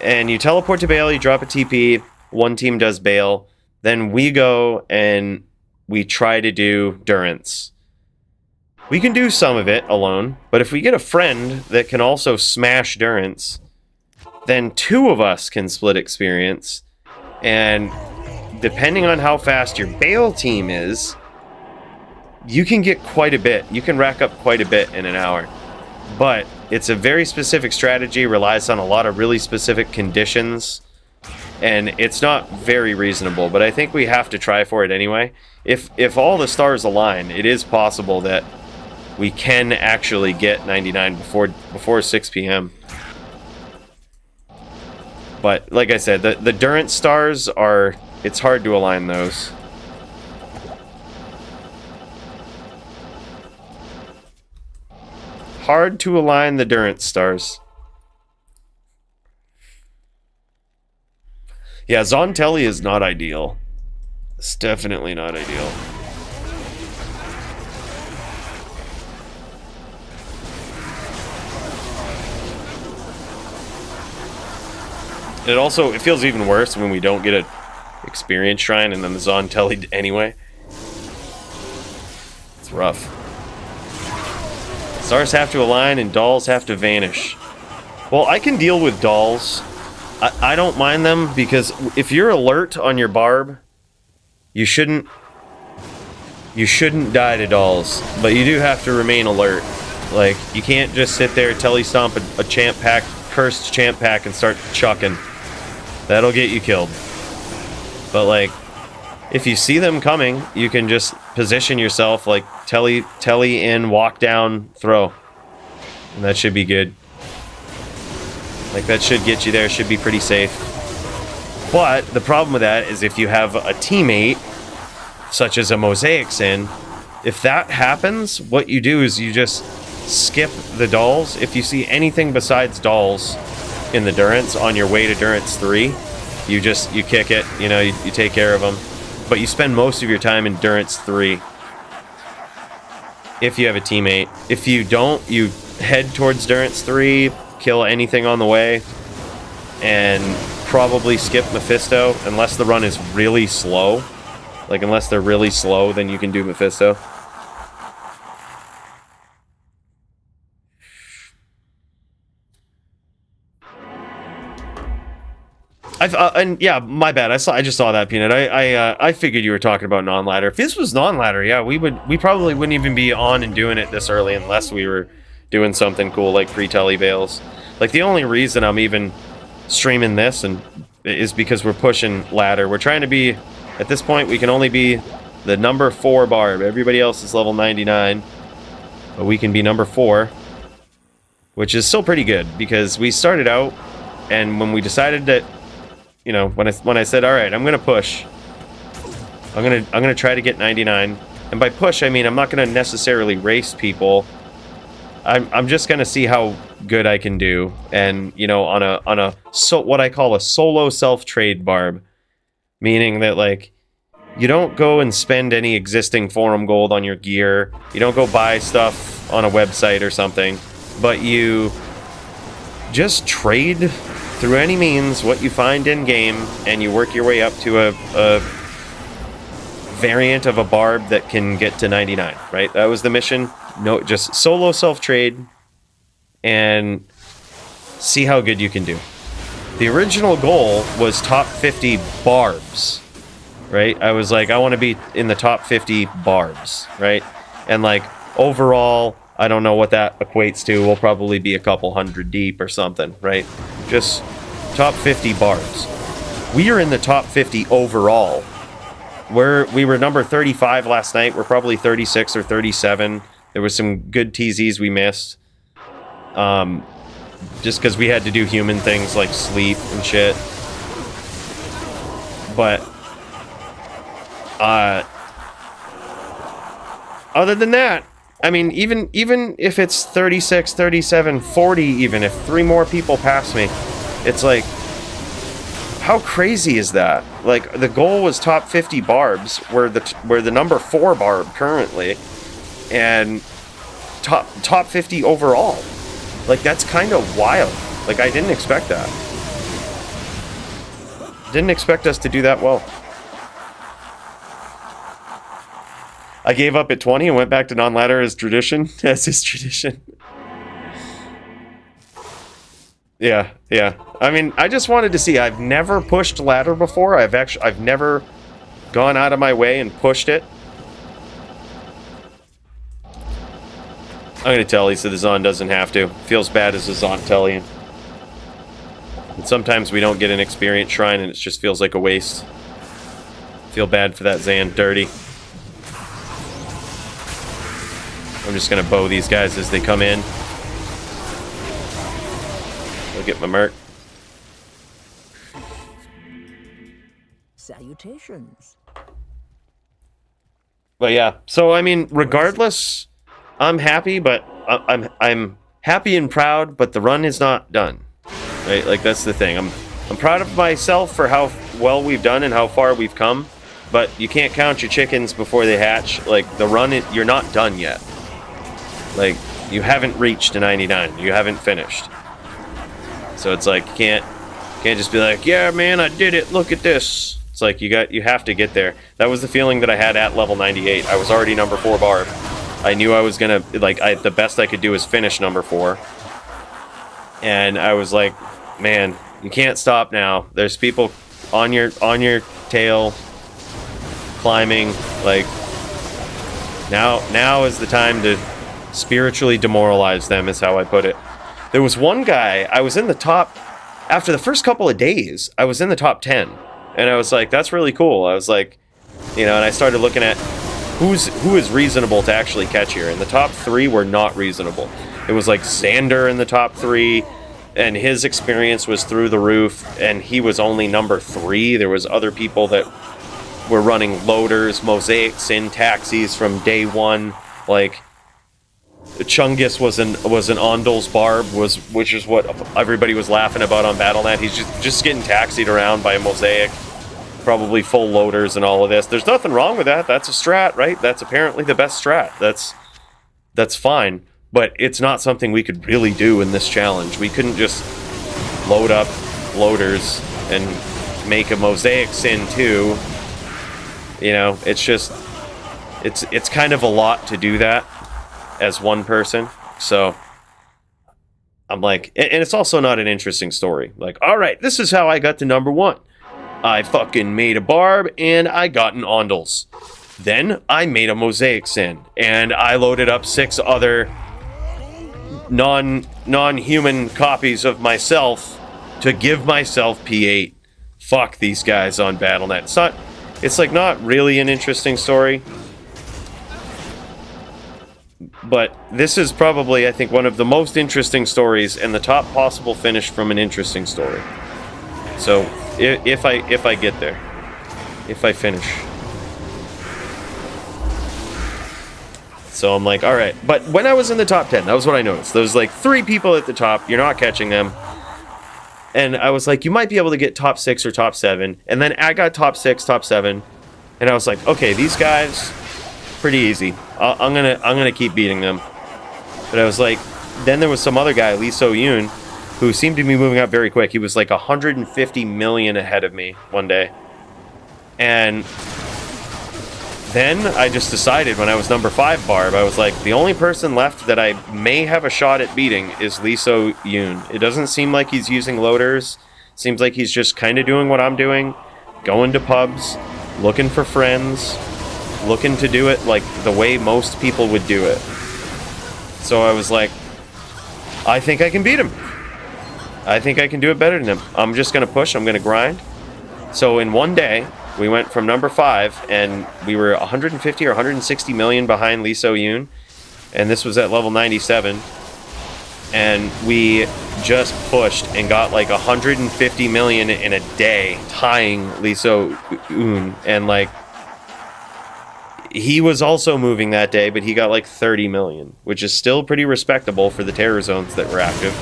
And you teleport to Bale, you drop a TP, one team does Bale, then we go and we try to do Durance. We can do some of it alone, but if we get a friend that can also smash Durance, then 2 of us can split experience, and depending on how fast your Bale team is, you can get quite a bit. You can rack up quite a bit in an hour. But it's a very specific strategy, relies on a lot of really specific conditions, and it's not very reasonable, but I think we have to try for it anyway. If all the stars align, it is possible that we can actually get 99 before 6 p.m. But like I said, the Durance stars are... It's hard to align those. Hard to align the Durance stars. Yeah, Zontelli is not ideal. It's definitely not ideal. It feels even worse when we don't get a experience shrine and then the Zontelli anyway. It's rough. Stars have to align and dolls have to vanish. Well, I can deal with dolls. I don't mind them because if you're alert on your barb, you shouldn't die to dolls, but you do have to remain alert. Like, you can't just sit there, telestomp a champ pack, cursed champ pack, and start chucking. That'll get you killed. But like, if you see them coming, you can just position yourself like telly in, walk down, throw. And that should be good. Like, that should get you there, should be pretty safe. But the problem with that is if you have a teammate, such as a Mosaic Sin, if that happens, what you do is you just skip the dolls. If you see anything besides dolls in the Durance on your way to Durance 3, you kick it, you know, you take care of them. But you spend most of your time in Durance 3. If you have a teammate. If you don't, you head towards Durance 3, kill anything on the way, and probably skip Mephisto, unless the run is really slow. Like, unless they're really slow, then you can do Mephisto. And yeah, my bad. I just saw that, Peanut. I figured you were talking about non-ladder. If this was non-ladder, yeah, we probably wouldn't even be on and doing it this early unless we were doing something cool like pre-telly bales. Like, the only reason I'm even streaming this is because we're pushing ladder. We're trying to be, at this point, we can only be the number 4 barb. Everybody else is level 99, but we can be number 4, which is still pretty good because we started out, and when we decided that, you know, when I said, all right, I'm gonna push. I'm gonna try to get 99, and by push I mean I'm not gonna necessarily race people. I'm just gonna see how good I can do, and you know, on a what I call a solo self-trade barb, meaning that like you don't go and spend any existing forum gold on your gear, you don't go buy stuff on a website or something, but you just trade through any means what you find in game, and you work your way up to a variant of a barb that can get to 99. Right? That was the mission. No, just solo self-trade and see how good you can do. The original goal was top 50 barbs, right? I was like, I want to be in the top 50 barbs, right? And like, overall, I don't know what that equates to. We'll probably be a couple hundred deep or something, right? Just top 50 barbs. We are in the top 50 overall. We were number 35 last night. We're probably 36 or 37. There was some good TZs we missed. Just because we had to do human things like sleep and shit. But other than that, I mean, even if it's 36, 37, 40 even, if 3 more people pass me, it's like, how crazy is that? Like, the goal was top 50 barbs, we're the number 4 barb currently, and top 50 overall. Like, that's kind of wild. Like, I didn't expect that. Didn't expect us to do that well. I gave up at 20 and went back to non-ladder as tradition. As his tradition. Yeah. I mean, I just wanted to see. I've never pushed ladder before. I've never gone out of my way and pushed it. I'm gonna tell Lisa the Zon doesn't have to. Feels bad as a Zon telling. And sometimes we don't get an experience shrine and it just feels like a waste. Feel bad for that Zan. Dirty. I'm just gonna bow these guys as they come in. I'll get my merc. Salutations. But yeah, so I mean, regardless, I'm happy, but I'm happy and proud, but the run is not done. Right? Like that's the thing. I'm proud of myself for how well we've done and how far we've come, but you can't count your chickens before they hatch. Like the run, you're not done yet. Like you haven't reached a 99. You haven't finished. So it's like you can't just be like, yeah, man, I did it. Look at this. It's like you have to get there. That was the feeling that I had at level 98. I was already number 4 barb. I knew I was gonna the best I could do is finish number 4. And I was like, man, you can't stop now. There's people on your tail climbing. Like now is the time to spiritually demoralize them, is how I put it. There was one guy, I was in the top, after the first couple of days, I was in the top 10. And I was like, that's really cool. I was like, and I started looking at who is reasonable to actually catch here. And the top 3 were not reasonable. It was like Xander in the top 3, and his experience was through the roof, and he was only number 3. There was other people that were running loaders, mosaics, in taxis from day 1, like Chungus was an Ondul's barb, which is what everybody was laughing about on Battle.net. He's just getting taxied around by a mosaic, probably full loaders and all of this. There's nothing wrong with that. That's a strat, right? That's apparently the best strat. That's fine, but it's not something we could really do in this challenge. We couldn't just load up loaders and make a mosaic sin too. It's just it's kind of a lot to do that as one person. So I'm like, and it's also not an interesting story. Like, all right, this is how I got to number 1. I fucking made a barb and I got an Ondul's. Then I made a mosaic sin and I loaded up 6 other non-human copies of myself to give myself P8. Fuck these guys on Battle.net. It's like not really an interesting story. But this is probably, I think, one of the most interesting stories and the top possible finish from an interesting story. So, if I get there, if I finish. So I'm like, all right. But when I was in the top 10, that was what I noticed. There was like 3 people at the top. You're not catching them. And I was like, you might be able to get top 6 or top 7. And then I got top 6, top 7. And I was like, okay, these guys, pretty easy. I'm gonna keep beating them. But I was like, then there was some other guy, Lee So Yoon, who seemed to be moving up very quick. He was like 150 million ahead of me one day. And then I just decided when I was number 5 barb, I was like, the only person left that I may have a shot at beating is Lee So Yoon. It doesn't seem like he's using loaders. Seems like he's just kind of doing what I'm doing. Going to pubs, looking for friends, looking to do it like the way most people would do it. So I was like, I think I can beat him. I think I can do it better than him. I'm just going to push. I'm going to grind. So in one day, we went from number 5, and we were 150 or 160 million behind Lee So Yoon. And this was at level 97. And we just pushed and got like 150 million in a day, tying Lee So Yoon. And like, he was also moving that day, but he got like 30 million, which is still pretty respectable for the terror zones that were active.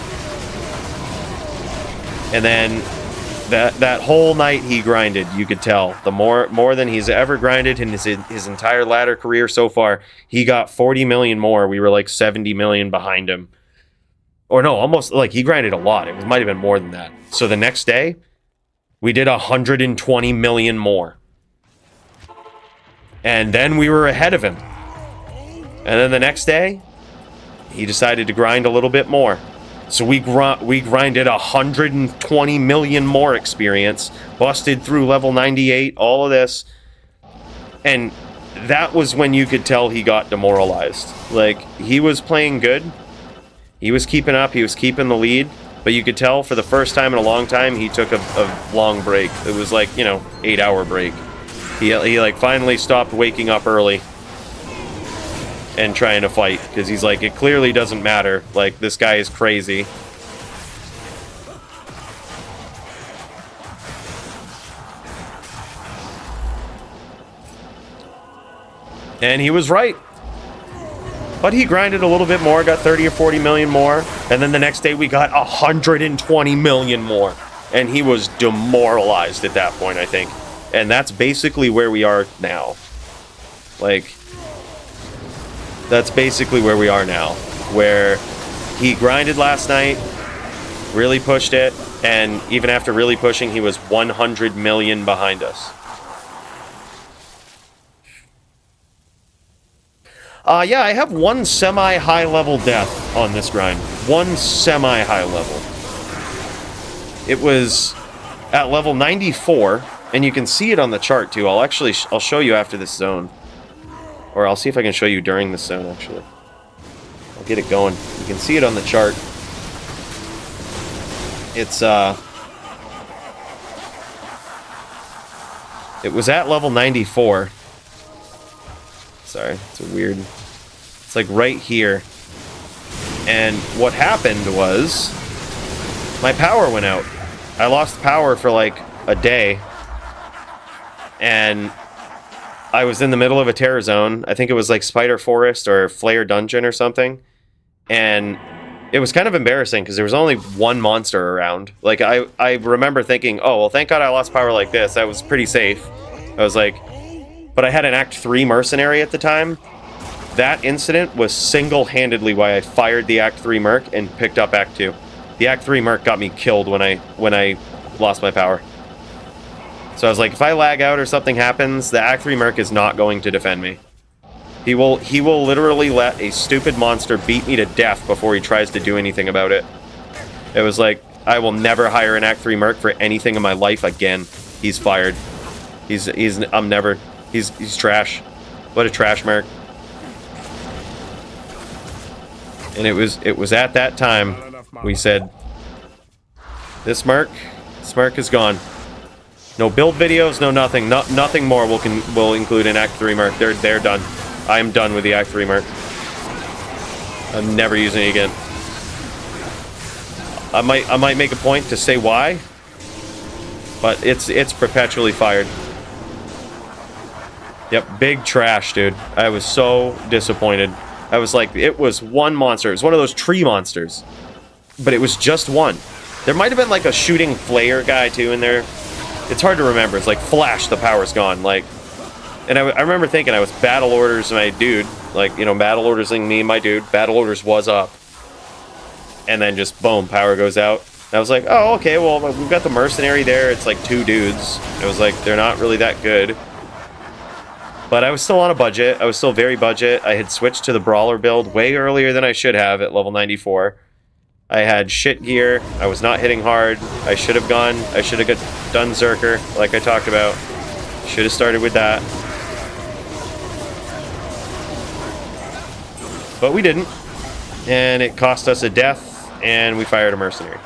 And then that whole night he grinded, you could tell. The more than he's ever grinded in his entire ladder career so far. He got 40 million more. We were like 70 million behind him. Or no, almost, like, he grinded a lot. It might have been more than that. So the next day, We did 120 million more. And then we were ahead of him. And then the next day, he decided to grind a little bit more. So we grinded 120 million more experience, busted through level 98, all of this. And that was when you could tell he got demoralized. Like, he was playing good. He was keeping up. He was keeping the lead. But you could tell for the first time in a long time, he took a long break. It was like, 8-hour break. He like finally stopped waking up early and trying to fight, because he's like, it clearly doesn't matter. Like, this guy is crazy. And he was right. But he grinded a little bit more, got 30 or 40 million more, and then the next day we got 120 million more. And he was demoralized at that point, I think. And that's basically where we are now. Like, that's basically where we are now. Where he grinded last night, really pushed it, and even after really pushing, he was 100 million behind us. Yeah, I have one semi-high level death on this grind. One semi-high level. It was at level 94, and you can see it on the chart too. I'll show you after this zone. Or I'll see if I can show you during this zone, actually. I'll get it going. You can see it on the chart. It's, it was at level 94. Sorry, it's weird. It's like right here. And what happened was my power went out. I lost power for like a day. And I was in the middle of a terror zone. I think it was like Spider Forest or Flare Dungeon or something. And it was kind of embarrassing because there was only one monster around. Like, I remember thinking, oh, well, thank God I lost power like this. That was pretty safe. I was like... But I had an Act 3 mercenary at the time. That incident was single-handedly why I fired the Act 3 merc and picked up Act 2. The Act 3 merc got me killed when I lost my power. So I was like, if I lag out or something happens, the Act 3 merc is not going to defend me. He will literally let a stupid monster beat me to death before he tries to do anything about it. It was like, I will never hire an Act 3 merc for anything in my life again. He's fired. He's trash. What a trash merc. And it was at that time we said, this merc is gone. No build videos, no nothing. Nothing more will include an Act 3 merc. They're done. I am done with the Act 3 merc. I'm never using it again. I might make a point to say why, but it's perpetually fired. Yep, big trash, dude. I was so disappointed. I was like, it was one monster. It was one of those tree monsters. But it was just one. There might have been like a shooting flare guy too in there. It's hard to remember. It's like flash, the power's gone. Like, and I remember thinking I was battle orders my dude. Like, battle ordering me, my dude. Battle orders was up. And then just boom, power goes out. And I was like, oh, okay, well, we've got the mercenary there. It's like 2 dudes. It was like, they're not really that good. But I was still on a budget. I was still very budget. I had switched to the brawler build way earlier than I should have at level 94. I had shit gear. I was not hitting hard. I should have done Zerker, like I talked about. Should have started with that. But we didn't. And it cost us a death, and we fired a mercenary.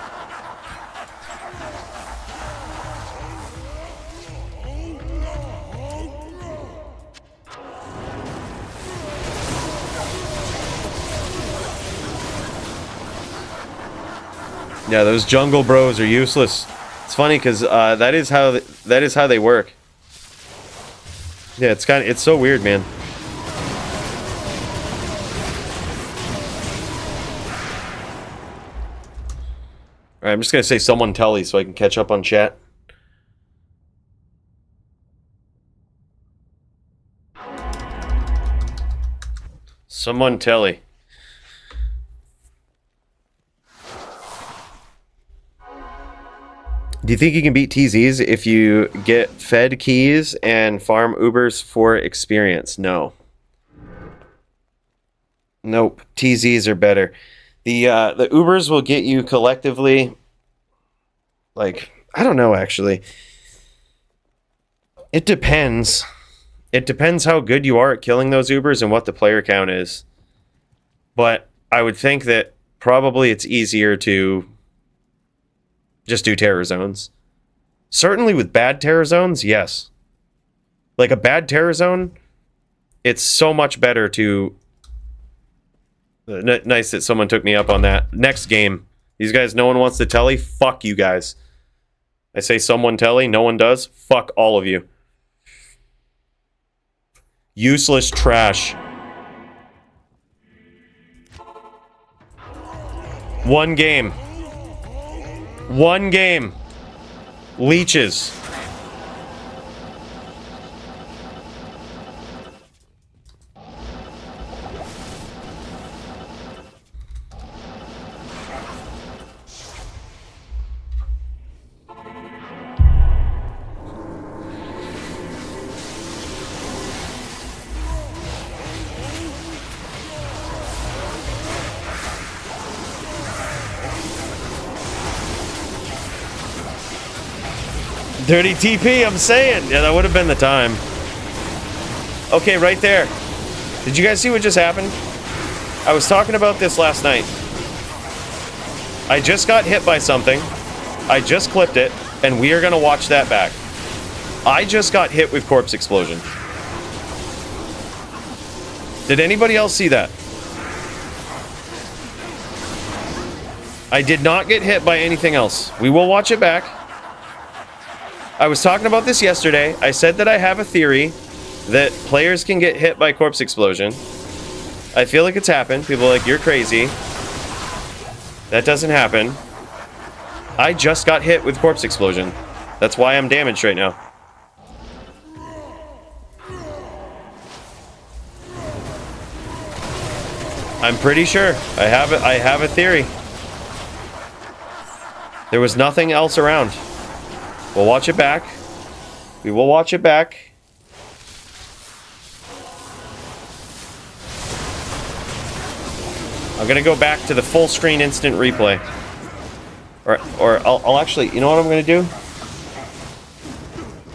Yeah, those jungle bros are useless. It's funny because that is how they work. Yeah, it's so weird, man. All right, I'm just gonna say someone telly so I can catch up on chat. Someone telly. Do you think you can beat TZs if you get fed keys and farm Ubers for experience? No. Nope. TZs are better. The Ubers will get you collectively, like, I don't know, actually. It depends. It depends how good you are at killing those Ubers and what the player count is. But I would think that probably it's easier to just do terror zones. Certainly with bad terror zones, yes. Like a bad terror zone, it's so much better to... Nice that someone took me up on that. Next game. These guys, no one wants to telly. Fuck you guys. I say someone telly, no one does. Fuck all of you. Useless trash. One game. One game. Leeches. Dirty TP, I'm saying. Yeah, that would have been the time. Okay, right there. Did you guys see what just happened? I was talking about this last night. I just got hit by something. I just clipped it, and we are going to watch that back. I just got hit with corpse explosion. Did anybody else see that? I did not get hit by anything else. We will watch it back. I was talking about this yesterday. I said that I have a theory that players can get hit by corpse explosion. I feel like it's happened. People are like, you're crazy. That doesn't happen. I just got hit with corpse explosion. That's why I'm damaged right now. I'm pretty sure. I have a theory. There was nothing else around. We'll watch it back. We will watch it back. I'm gonna go back to the full screen instant replay. Or I'll actually, you know what I'm gonna do?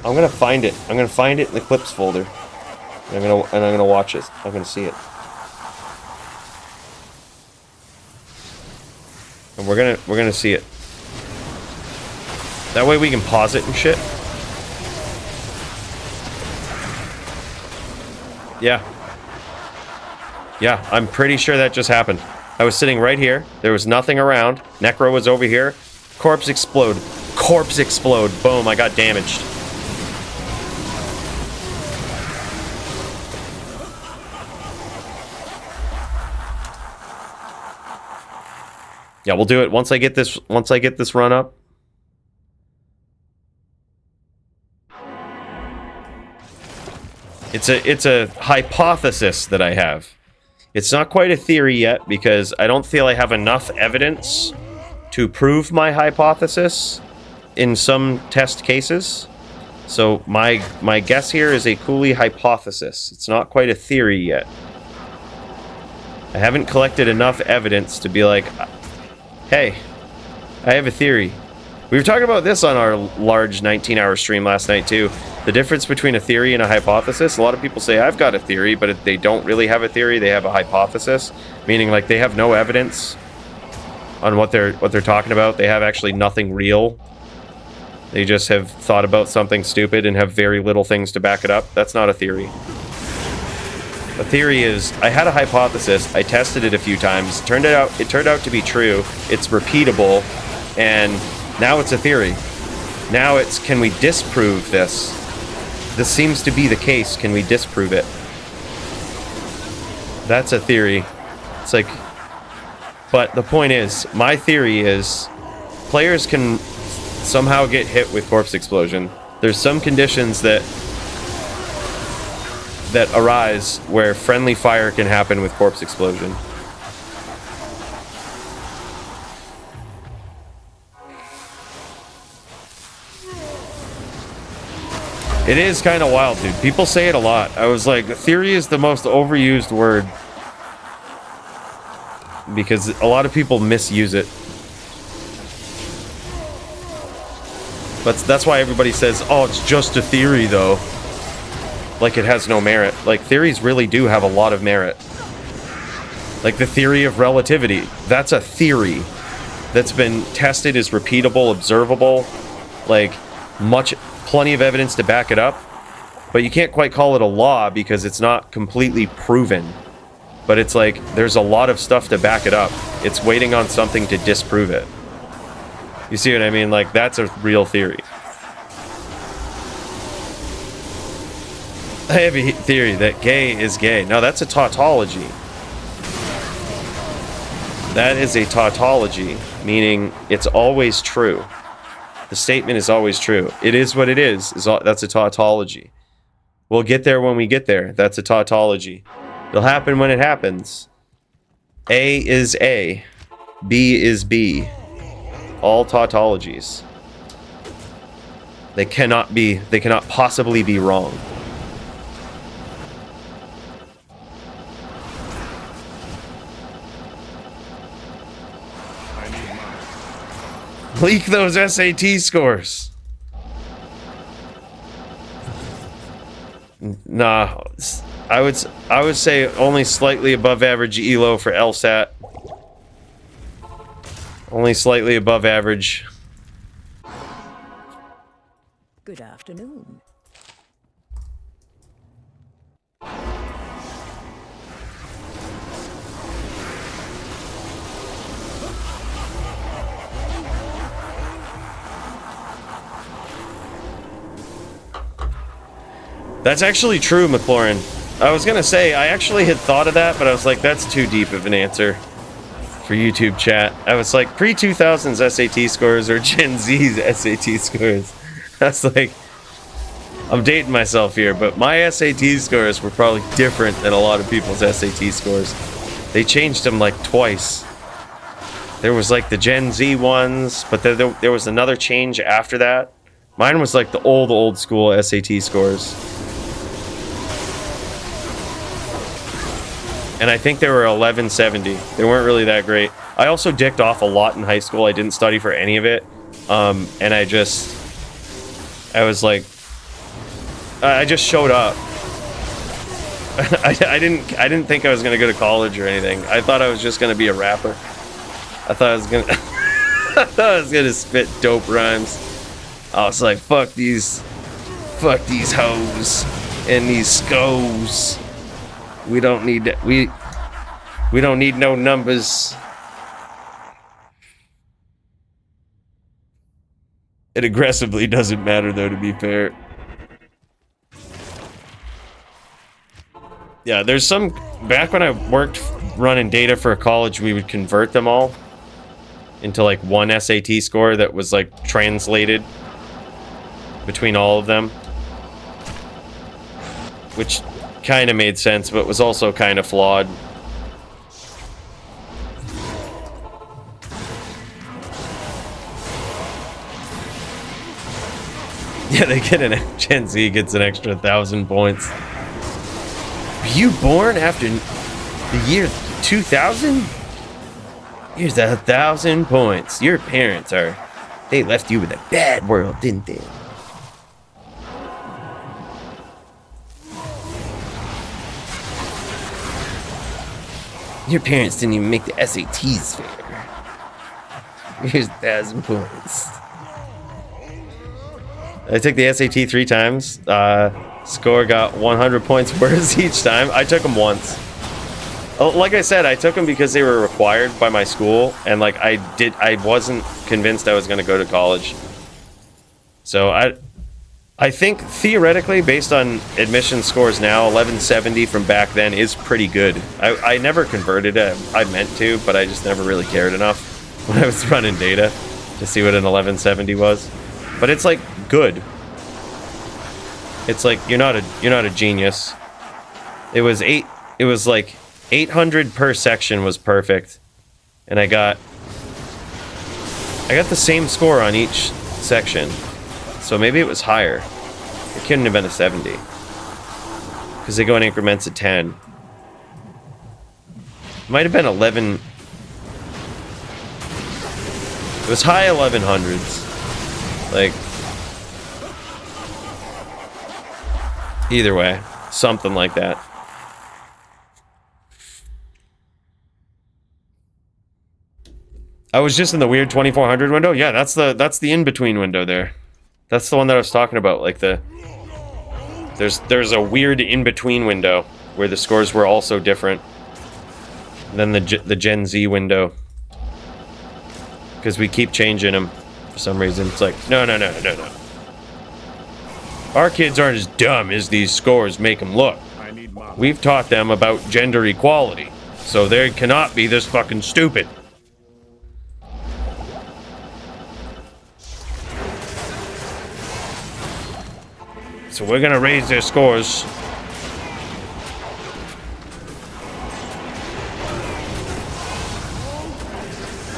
I'm gonna find it. I'm gonna find it in the clips folder. And I'm gonna watch it. I'm gonna see it. And we're gonna see it. That way we can pause it and shit. Yeah. Yeah, I'm pretty sure that just happened. I was sitting right here. There was nothing around. Necro was over here. Corpse explode. Corpse explode. Boom, I got damaged. Yeah, we'll do it once I get this run up. It's a hypothesis that I have. It's not quite a theory yet because I don't feel I have enough evidence to prove my hypothesis in some test cases. So my guess here is a Cooley hypothesis. It's not quite a theory yet. I haven't collected enough evidence to be like, hey, I have a theory. We were talking about this on our large 19-hour stream last night too. The difference between a theory and a hypothesis. A lot of people say, I've got a theory, but if they don't really have a theory, they have a hypothesis. Meaning like they have no evidence on what they're talking about. They have actually nothing real. They just have thought about something stupid and have very little things to back it up. That's not a theory. A theory is, I had a hypothesis, I tested it a few times, it turned out to be true, it's repeatable, and now it's a theory. Now it's, can we disprove this? This seems to be the case, can we disprove it? That's a theory. It's like, but the point is, my theory is, players can somehow get hit with corpse explosion. There's some conditions that arise where friendly fire can happen with corpse explosion. It is kind of wild, dude. People say it a lot. I was like, theory is the most overused word because a lot of people misuse it. But that's why everybody says, oh, it's just a theory, though. Like it has no merit. Like, theories really do have a lot of merit. Like the theory of relativity. That's a theory that's been tested, is repeatable, observable. Like, plenty of evidence to back it up. But you can't quite call it a law because it's not completely proven. But it's like, there's a lot of stuff to back it up. It's waiting on something to disprove it. You see what I mean? Like, that's a real theory. I have a theory that gay is gay. No, that's a tautology. That is a tautology, meaning it's always true. The statement is always true. It is what it is. That's a tautology. We'll get there when we get there. That's a tautology. It'll happen when it happens. A is A. B is B. All tautologies. They cannot possibly be wrong. I need mock. Leak those SAT scores. Nah, I would say only slightly above average ELO for LSAT. Only slightly above average. Good afternoon. That's actually true, McLaurin. I was gonna say, I actually had thought of that, but I was like, that's too deep of an answer for YouTube chat. I was like, pre-2000s SAT scores or Gen Z's SAT scores. I was like, I'm dating myself here, but my SAT scores were probably different than a lot of people's SAT scores. They changed them like twice. There was like the Gen Z ones, but there was another change after that. Mine was like the old school SAT scores. And I think they were 1170. They weren't really that great. I also dicked off a lot in high school. I didn't study for any of it. And I was like, I just showed up. I didn't think I was gonna go to college or anything. I thought I was just gonna be a rapper. I thought I was gonna spit dope rhymes. I was like, fuck these hoes and these scoes. We don't need that. We don't need no numbers. It aggressively doesn't matter, though, to be fair. Yeah, there's some... Back when I worked running data for a college, we would convert them all into, like, one SAT score that was, like, translated between all of them. Which kind of made sense, but was also kind of flawed. Yeah, they get Gen Z gets an extra 1,000 points. Were you born after the year 2000? Here's 1,000 points. Your parents they left you with a bad world, didn't they? Your parents didn't even make the SATs fair. Here's 1,000 points. I took the SAT 3 times. Score got 100 points worse each time. I took them once. Like I said, I took them because they were required by my school, and like I wasn't convinced I was going to go to college. So I think theoretically, based on admission scores now, 1170 from back then is pretty good. I never converted it. I meant to, but I just never really cared enough when I was running data to see what an 1170 was. But it's like good. It's like you're not a genius. It was like 800 per section was perfect, and I got the same score on each section, so maybe it was higher. It couldn't have been a 70. Because they go in increments of 10. Might have been 11. It was high 1100s. Like, either way, something like that. I was just in the weird 2400 window. Yeah, that's the in-between window there. That's the one that I was talking about. Like there's a weird in-between window where the scores were also different than the Gen Z window. Because we keep changing them for some reason. It's like, no. Our kids aren't as dumb as these scores make them look. We've taught them about gender equality. So they cannot be this fucking stupid. So we're gonna raise their scores.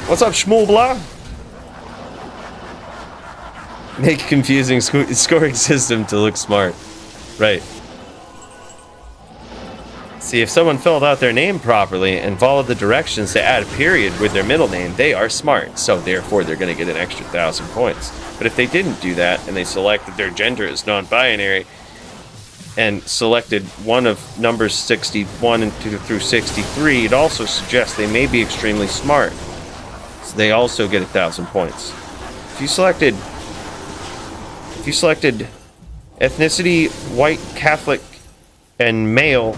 What's up, Shmuel Blah? Make a confusing scoring system to look smart. Right. See, if someone filled out their name properly and followed the directions to add a period with their middle name, they are smart. So therefore, they're going to get an extra 1,000 points. But if they didn't do that and they selected their gender as non-binary and selected one of numbers 61 and through 63, it also suggests they may be extremely smart. So they also get 1,000 points. If you selected ethnicity, white, Catholic, and male,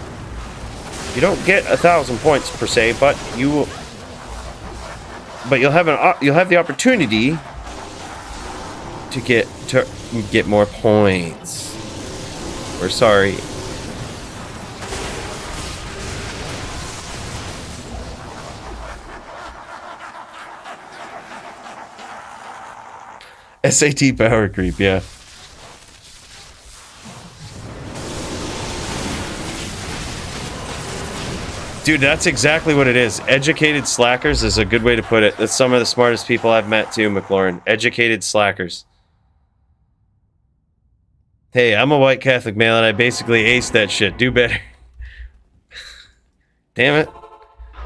you don't get 1,000 points per se, but you'll have the opportunity to get more points. We're sorry. SAT power creep, yeah. Dude, that's exactly what it is. Educated slackers is a good way to put it. That's some of the smartest people I've met too, McLaurin. Educated slackers. Hey, I'm a white Catholic male and I basically aced that shit. Do better. Damn it.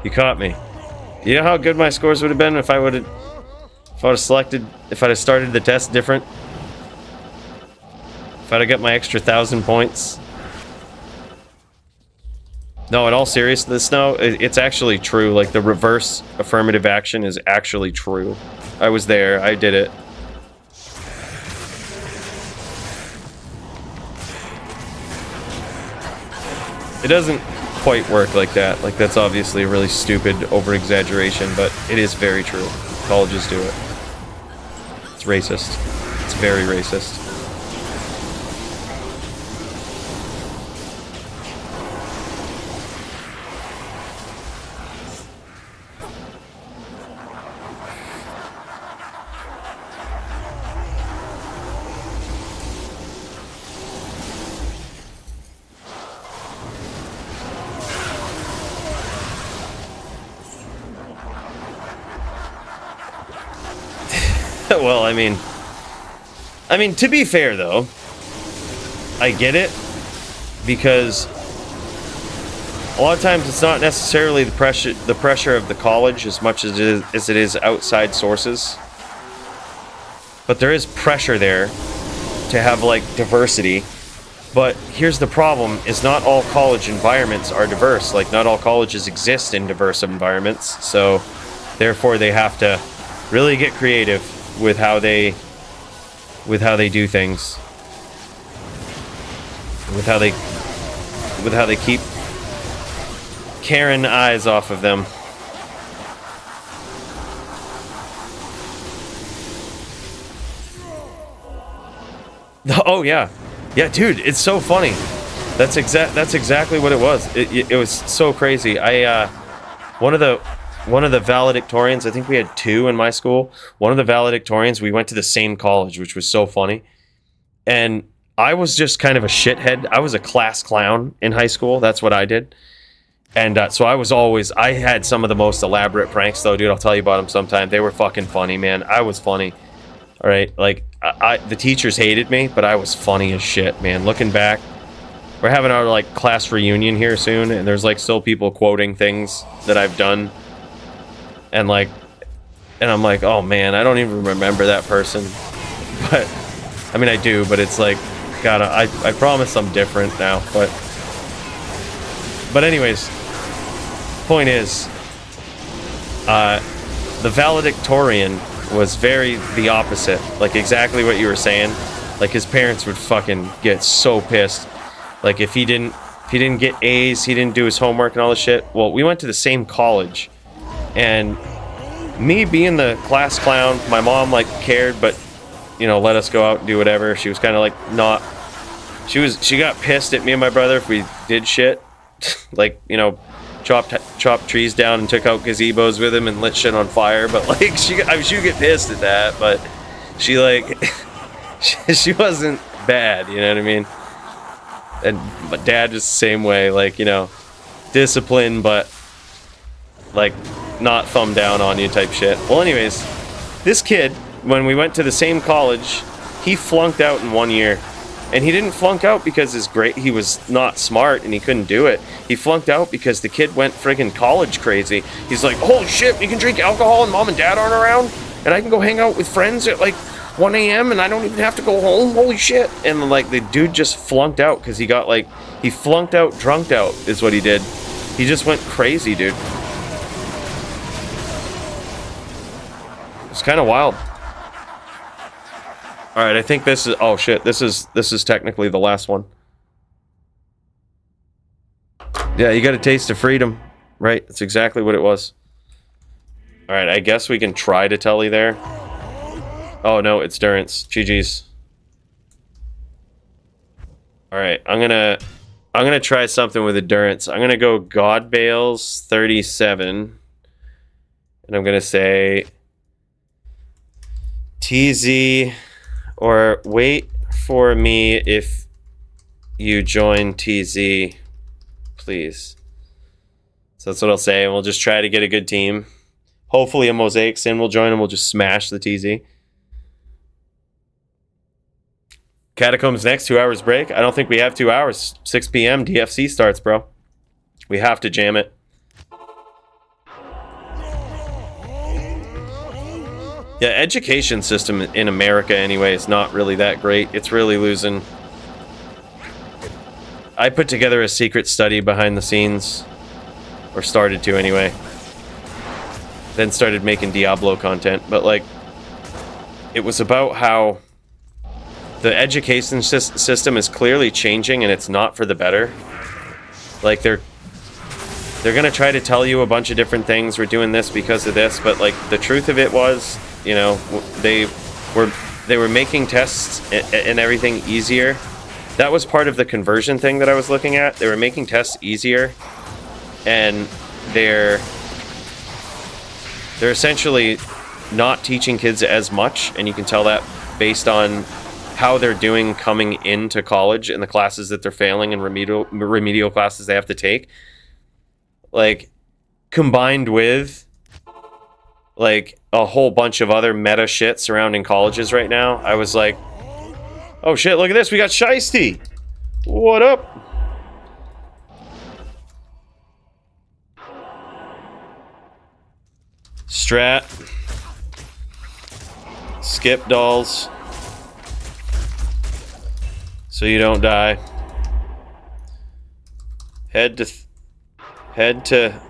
You caught me. You know how good my scores would have been if I would have started the test different? If I'd have got my extra 1,000 points? No, in all seriousness, no, it's actually true. Like, the reverse affirmative action is actually true. I was there. I did it. It doesn't quite work like that. Like, that's obviously a really stupid over-exaggeration, but it is very true. Colleges do it. It's racist. It's very racist. Well, I mean, to be fair though, I get it, because a lot of times it's not necessarily the pressure of the college as much as it is outside sources, but there is pressure there to have like diversity. But here's the problem: is not all college environments are diverse. Like, not all colleges exist in diverse environments, so therefore they have to really get creative with how they do things, with how they keep Karen eyes off of them. Oh yeah, dude, it's so funny. That's exactly what it was. It was so crazy. One of the valedictorians, I think we had two in my school. One of the valedictorians, we went to the same college, which was so funny. And I was just kind of a shithead. I was a class clown in high school. That's what I did. And so I had some of the most elaborate pranks though, dude. I'll tell you about them sometime. They were fucking funny, man. I was funny. All right. Like, the teachers hated me, but I was funny as shit, man. Looking back, we're having our like class reunion here soon, and there's like still people quoting things that I've done, and I'm like, oh man, I don't even remember that person. But I mean, I do, but it's like, God, I promise I'm different now. But anyways, point is, the valedictorian was very the opposite, like exactly what you were saying. Like his parents would fucking get so pissed. Like if he didn't get A's, he didn't do his homework and all this shit. Well, we went to the same college, and me being the class clown, my mom like cared, but you know, let us go out and do whatever. She was kind of like not. She got pissed at me and my brother if we did shit, like, you know, chopped trees down and took out gazebos with him and lit shit on fire. But like she would get pissed at that, but she like she wasn't bad, you know what I mean? And my dad is the same way, like, you know, discipline, but like not thumb down on you type shit. Well, anyways, this kid, when we went to the same college, he flunked out in 1 year. And he didn't flunk out because he was not smart and he couldn't do it. He flunked out because the kid went friggin' college crazy. He's like, holy shit, you can drink alcohol and mom and dad aren't around? And I can go hang out with friends at like 1 a.m. and I don't even have to go home? Holy shit. And like the dude just flunked out because he flunked out, drunked out is what he did. He just went crazy, dude. It's kind of wild. All right, I think this is... Oh, shit. This is technically the last one. Yeah, you got a taste of freedom. Right? That's exactly what it was. All right, I guess we can try to telly there. Oh, no, it's Durance. GG's. All right, I'm gonna try something with a Durance. I'm gonna go Godbales 37. And I'm gonna say... TZ... Or wait for me if you join TZ, please. So that's what I'll say, and we'll just try to get a good team. Hopefully a Mosaic Sin will join and we'll just smash the TZ. Catacombs next, 2 hours break. I don't think we have 2 hours. 6 p.m. DFC starts, bro. We have to jam it. Yeah, education system in America anyway is not really that great. It's really losing. I put together a secret study behind the scenes, or started to anyway. Then started making Diablo content, but like, it was about how the education system is clearly changing and it's not for the better. Like they're gonna try to tell you a bunch of different things. We're doing this because of this, but like the truth of it was, you know, they were making tests and everything easier. That was part of the conversion thing that I was looking at. They were making tests easier, and they're essentially not teaching kids as much, and you can tell that based on how they're doing coming into college and the classes that they're failing and remedial classes they have to take. Like, combined with like a whole bunch of other meta shit surrounding colleges right now, I was like, oh shit, look at this, we got Shiesty! What up? Strat. Skip dolls. So you don't die. Head to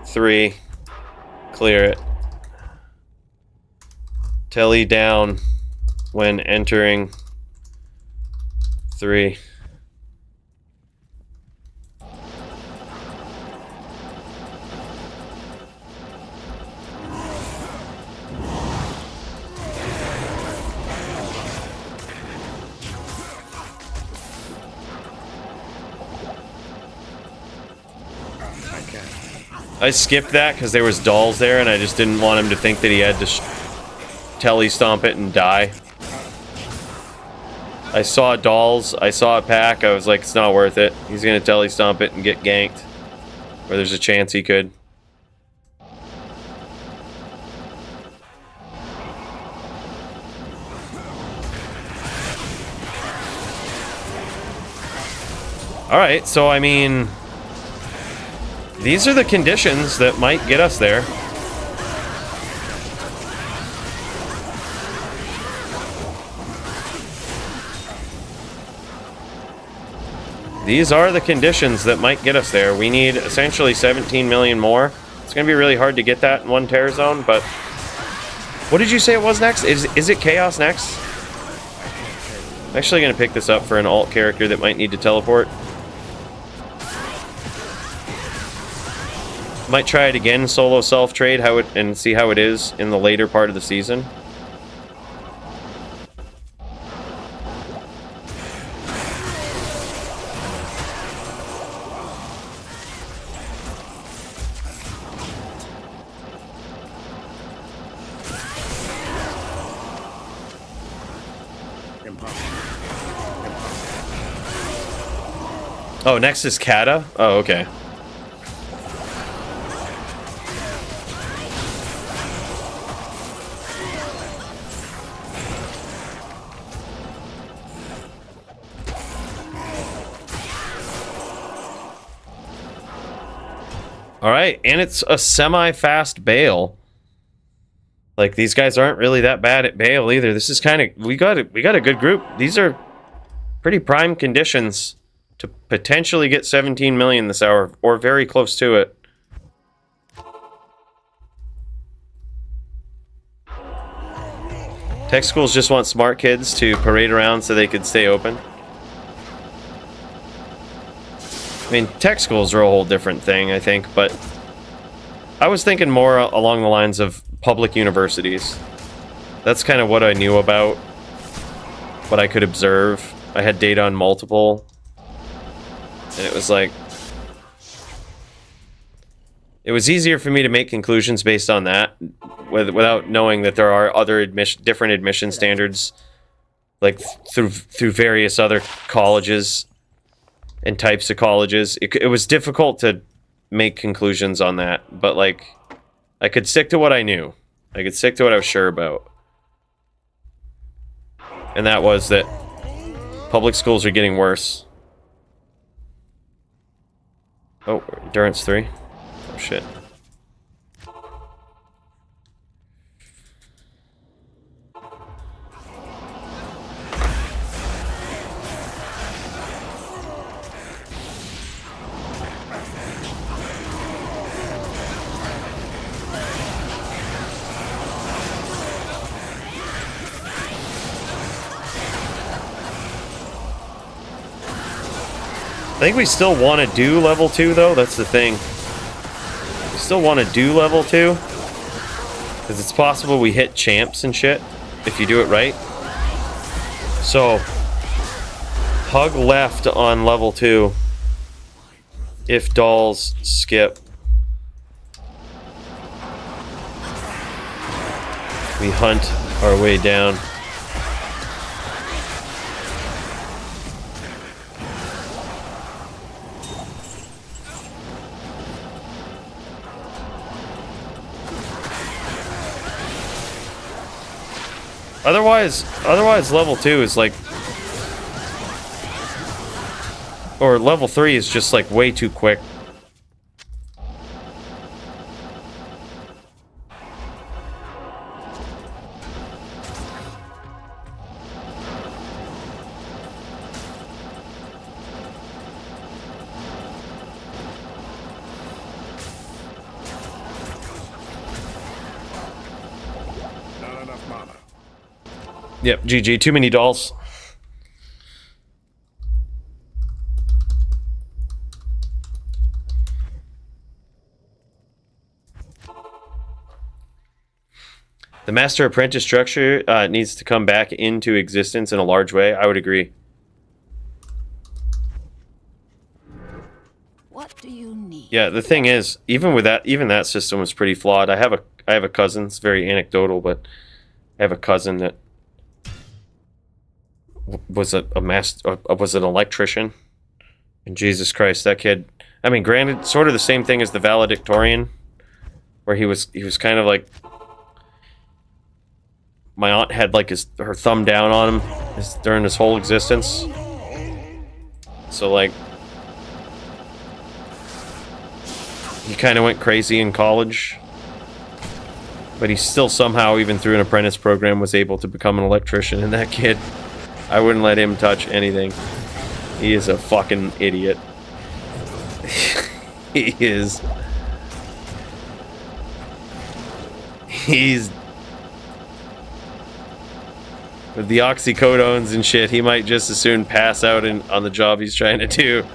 3. Clear it. Telly down when entering 3. I skipped that because there was dolls there and I just didn't want him to think that he had to telly stomp it and die. I saw dolls, I saw a pack, I was like, it's not worth it. He's gonna telly stomp it and get ganked. Or there's a chance he could. Alright, so I mean... these are the conditions that might get us there. These are the conditions that might get us there. We need essentially 17 million more. It's going to be really hard to get that in one Terror Zone, but... what did you say it was next? Is it Chaos next? I'm actually going to pick this up for an alt character that might need to teleport. Might try it again, solo self-trade, and see how it is in the later part of the season. Oh, next is Kata? Oh, okay. Alright, and it's a semi-fast Bale. Like, these guys aren't really that bad at Bale either. This is kind of... we got a good group. These are pretty prime conditions to potentially get 17 million this hour, or very close to it. Tech schools just want smart kids to parade around so they could stay open. I mean, tech schools are a whole different thing, I think, but I was thinking more along the lines of public universities. That's kind of what I knew about, what I could observe. I had data on multiple, and it was like... it was easier for me to make conclusions based on that, without knowing that there are other different admission standards, like through various other colleges and types of colleges. It was difficult to make conclusions on that, but like, I could stick to what I knew. I could stick to what I was sure about. And that was that public schools are getting worse. Oh, Endurance 3. Oh shit. I think we still want to do level 2 though, that's the thing. We still want to do level 2. Because it's possible we hit champs and shit, if you do it right. So, hug left on level 2. If dolls skip. We hunt our way down. Otherwise level 2 is like, or level 3 is just like way too quick. Yep, GG. Too many dolls. The master apprentice structure needs to come back into existence in a large way. I would agree. What do you need? Yeah, the thing is, even that system was pretty flawed. I have a cousin. It's very anecdotal, but I have a cousin that was was an electrician, and Jesus Christ, that kid. I mean, granted, sort of the same thing as the valedictorian, where he was kind of like, my aunt had like her thumb down on him during his whole existence. So like, He kind of went crazy in college. But he still somehow, even through an apprentice program, was able to become an electrician. And that kid, I wouldn't let him touch anything. He is a fucking idiot. He is. He's... With the oxycodones and shit, he might just as soon pass out on the job he's trying to do.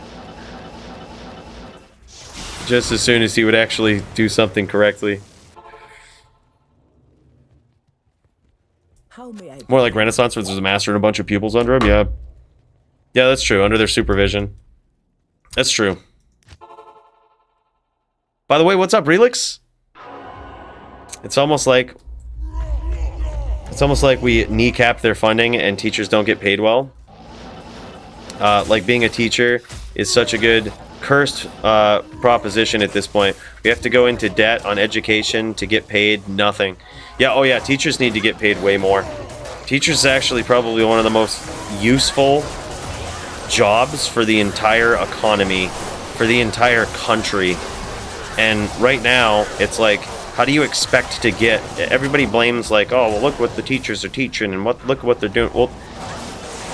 Just as soon as he would actually do something correctly. How may I More like Renaissance, where there's a master and a bunch of pupils under him. Yeah. Yeah, that's true. Under their supervision. That's true. By the way, what's up, Relix? It's almost like we kneecap their funding and teachers don't get paid well. Like being a teacher is such a good cursed proposition at this point. We have to go into debt on education to get paid nothing. Yeah, oh yeah, teachers need to get paid way more. Teachers is actually probably one of the most useful jobs for the entire economy, for the entire country. And right now, it's like, how do you expect to get... Everybody blames like, oh, well, look what the teachers are teaching and look what they're doing. Well,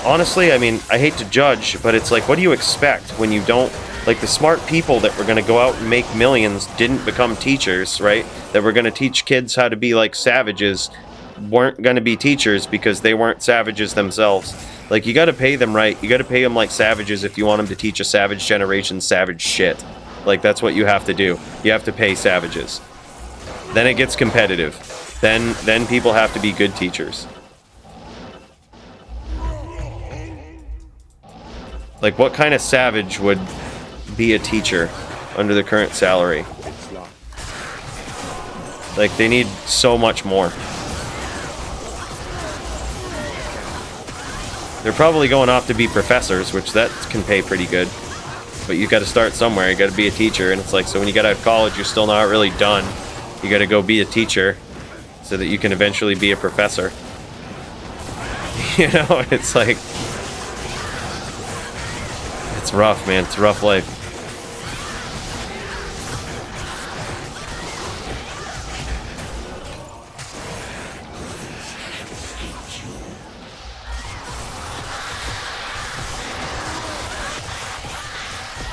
honestly, I mean, I hate to judge, but it's like, what do you expect when you don't... Like, the smart people that were going to go out and make millions didn't become teachers, right? That were going to teach kids how to be like savages weren't going to be teachers because they weren't savages themselves. Like, you got to pay them right. You got to pay them like savages if you want them to teach a savage generation savage shit. Like, that's what you have to do. You have to pay savages. Then it gets competitive. Then people have to be good teachers. Like, what kind of savage would be a teacher under the current salary? Like, they need so much more. They're probably going off to be professors, which that can pay pretty good. But you got to start somewhere. You got to be a teacher, and it's like, so when you get out of college, you're still not really done. You got to go be a teacher so that you can eventually be a professor. You know, it's like, it's rough, man. It's a rough life.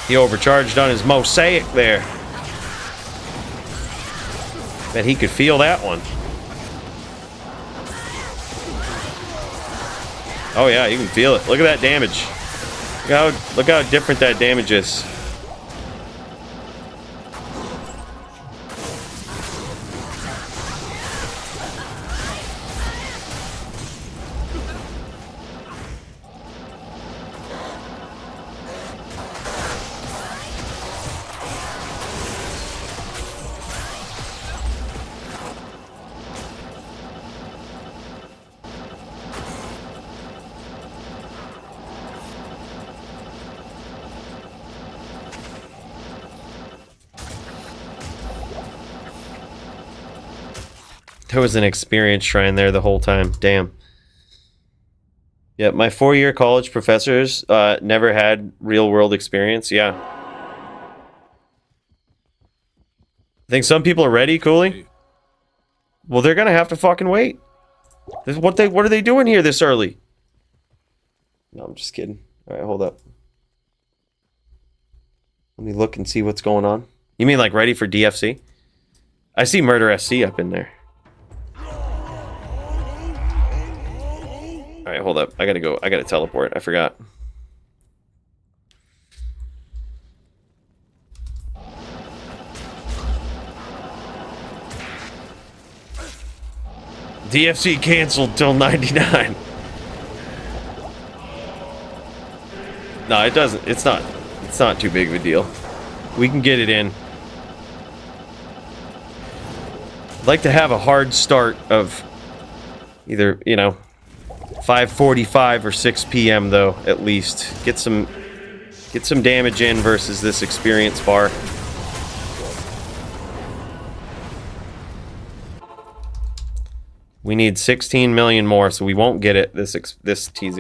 He overcharged on his mosaic there. Bet he could feel that one. Oh yeah, you can feel it. Look at that damage. Look how different that damage is. There was an experience shrine there the whole time. Damn. Yeah, my 4-year college professors never had real-world experience. Yeah. I think some people are ready, Cooley. Well, they're gonna have to fucking wait. What are they doing here this early? No, I'm just kidding. All right, hold up. Let me look and see what's going on. You mean like ready for DFC? I see Murder SC up in there. Alright, hold up. I gotta go. I gotta teleport. I forgot. DFC canceled till 99. No, it doesn't. It's not too big of a deal. We can get it in. I'd like to have a hard start of either, you know, 5:45 or 6 p.m. though, at least. Get some damage in versus this experience bar. We need 16 million more, so we won't get it this TZ.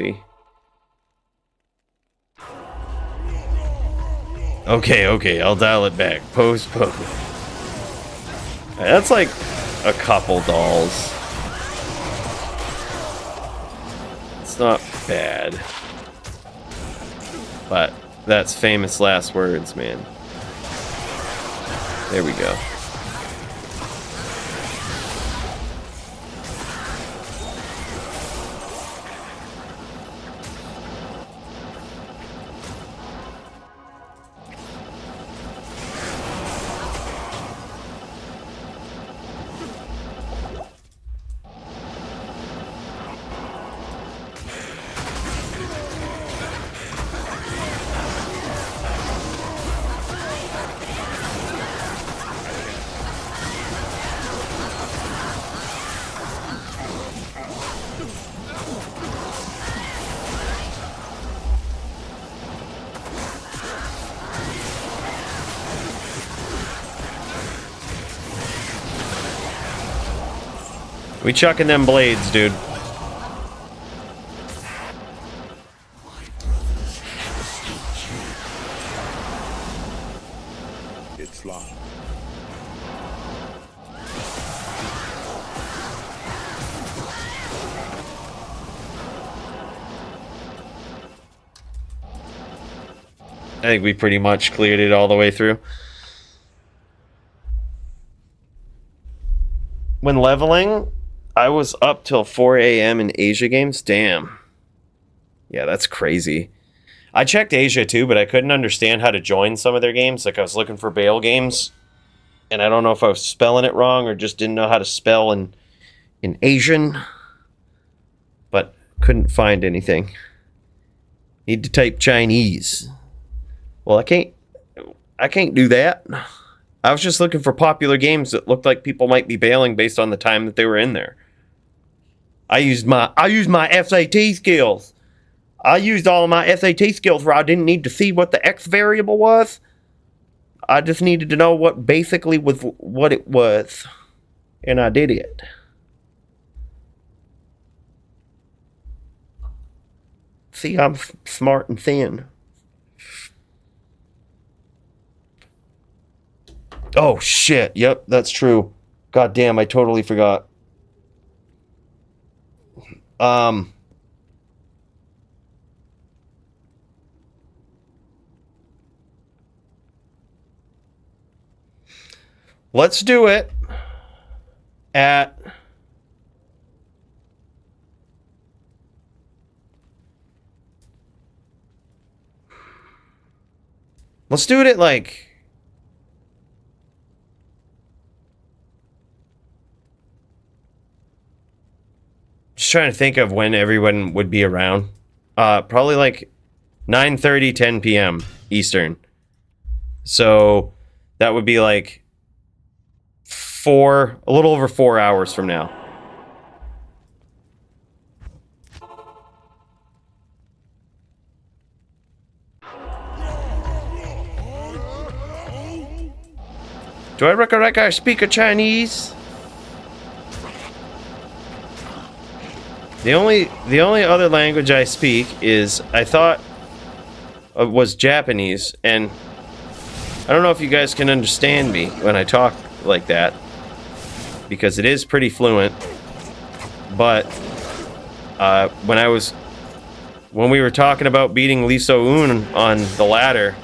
Okay, I'll dial it back. Pose. That's like a couple dolls. It's not bad. But that's famous last words, man. There we go. We chucking them blades, dude. It's locked. I think we pretty much cleared it all the way through. When leveling, I was up till 4 a.m. in Asia games. Damn. Yeah, that's crazy. I checked Asia too, but I couldn't understand how to join some of their games. Like I was looking for Bale games, and I don't know if I was spelling it wrong or just didn't know how to spell in Asian, but couldn't find anything. Need to type Chinese. Well, I can't do that. I was just looking for popular games that looked like people might be bailing based on the time that they were in there. I used my SAT skills. I used all of my SAT skills where I didn't need to see what the X variable was. I just needed to know what basically was what it was. And I did it. See, I'm smart and thin. Oh, shit. Yep, that's true. God damn, I totally forgot. Let's do it at... Let's do it at, like... Just trying to think of when everyone would be around. Probably like 9:30, 10 p.m. Eastern. So that would be like a little over 4 hours from now. Do I recollect I speak a Chinese? The only other language I speak is, I thought, was Japanese, and I don't know if you guys can understand me when I talk like that, because it is pretty fluent, but when we were talking about beating Lee So-eun on the ladder,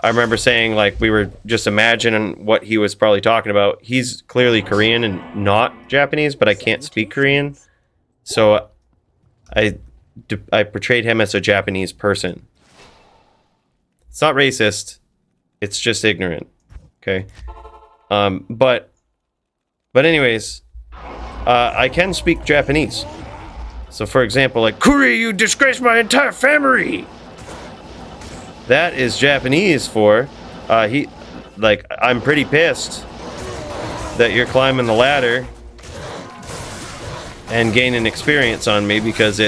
I remember saying, like, we were just imagining what he was probably talking about. He's clearly Korean and not Japanese, but I can't speak Korean. So I portrayed him as a Japanese person. It's not racist. It's just ignorant. Okay. But anyways, I can speak Japanese. So for example, like, Kuri, you disgraced my entire family. That is Japanese for, I'm pretty pissed that you're climbing the ladder and gaining experience on me because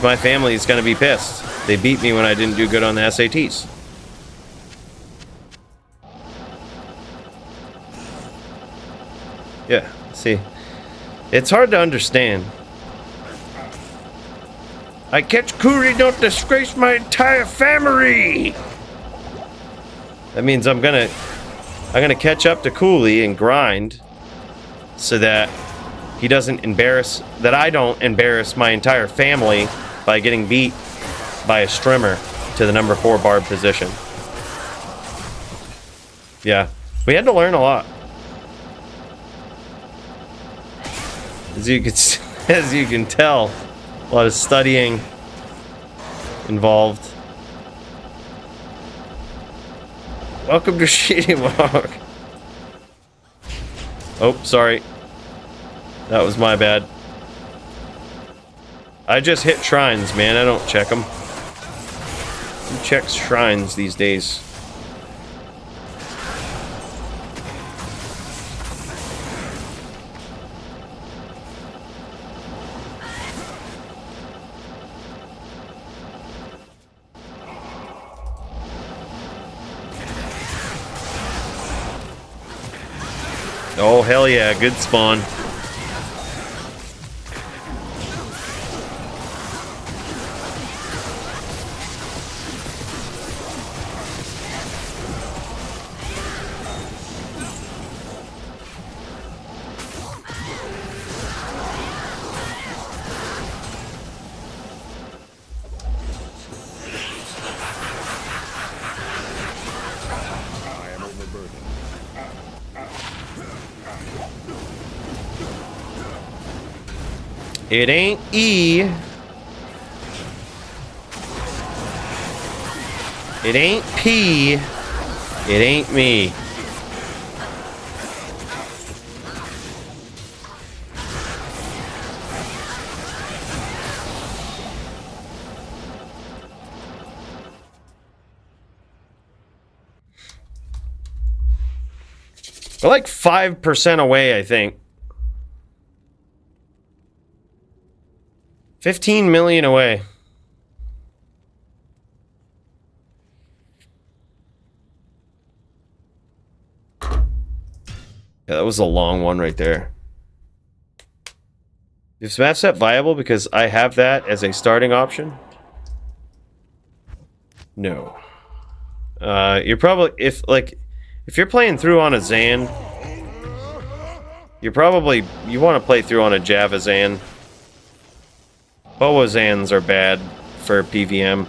my family is going to be pissed. They beat me when I didn't do good on the SATs. Yeah, see, it's hard to understand. I catch Kuri, don't disgrace my entire family. That means I'm gonna catch up to Cooley and grind so that he doesn't embarrass, that I don't embarrass my entire family by getting beat by a strimmer to the number 4 barb position. Yeah, we had to learn a lot. As you can tell, a lot of studying involved. Welcome to Shitty Walk. Oh, sorry. That was my bad. I just hit shrines, man. I don't check them. Who checks shrines these days? Oh, hell yeah. Good spawn. It ain't E. It ain't P. It ain't me. We're like 5% away, I think. 15 million away. Yeah, that was a long one right there. Is map set viable because I have that as a starting option? No. You're probably, if you're playing through on a Zan, you want to play through on a Java Zan. Boa Zans are bad for PVM.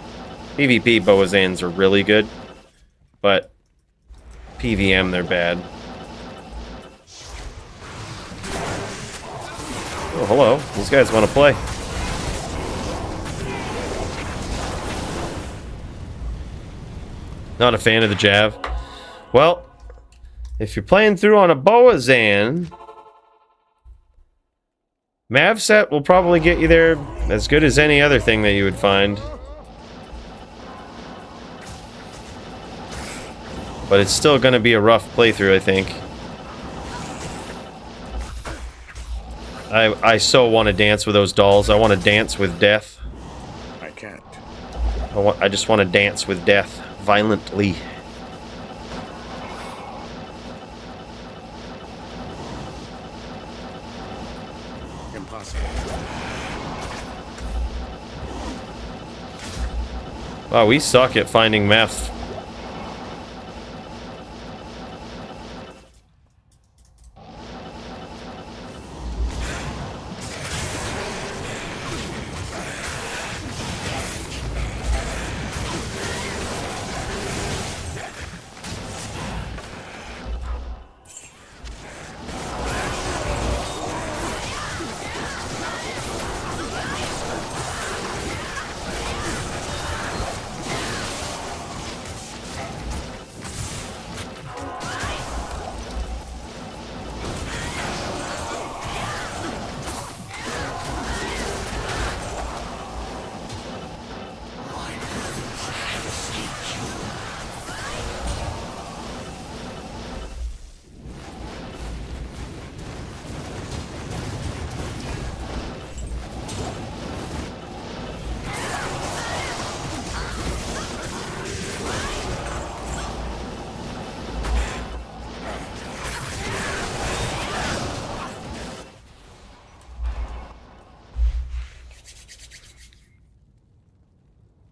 PvP Boa Zans are really good, but PVM they're bad. Oh, hello. These guys want to play. Not a fan of the Jav. Well, if you're playing through on a Boa Zan, Mavset will probably get you there as good as any other thing that you would find. But it's still going to be a rough playthrough, I think. I so want to dance with those dolls. I want to dance with death. I can't. I just want to dance with death violently. Impossible. Wow, we suck at finding meth.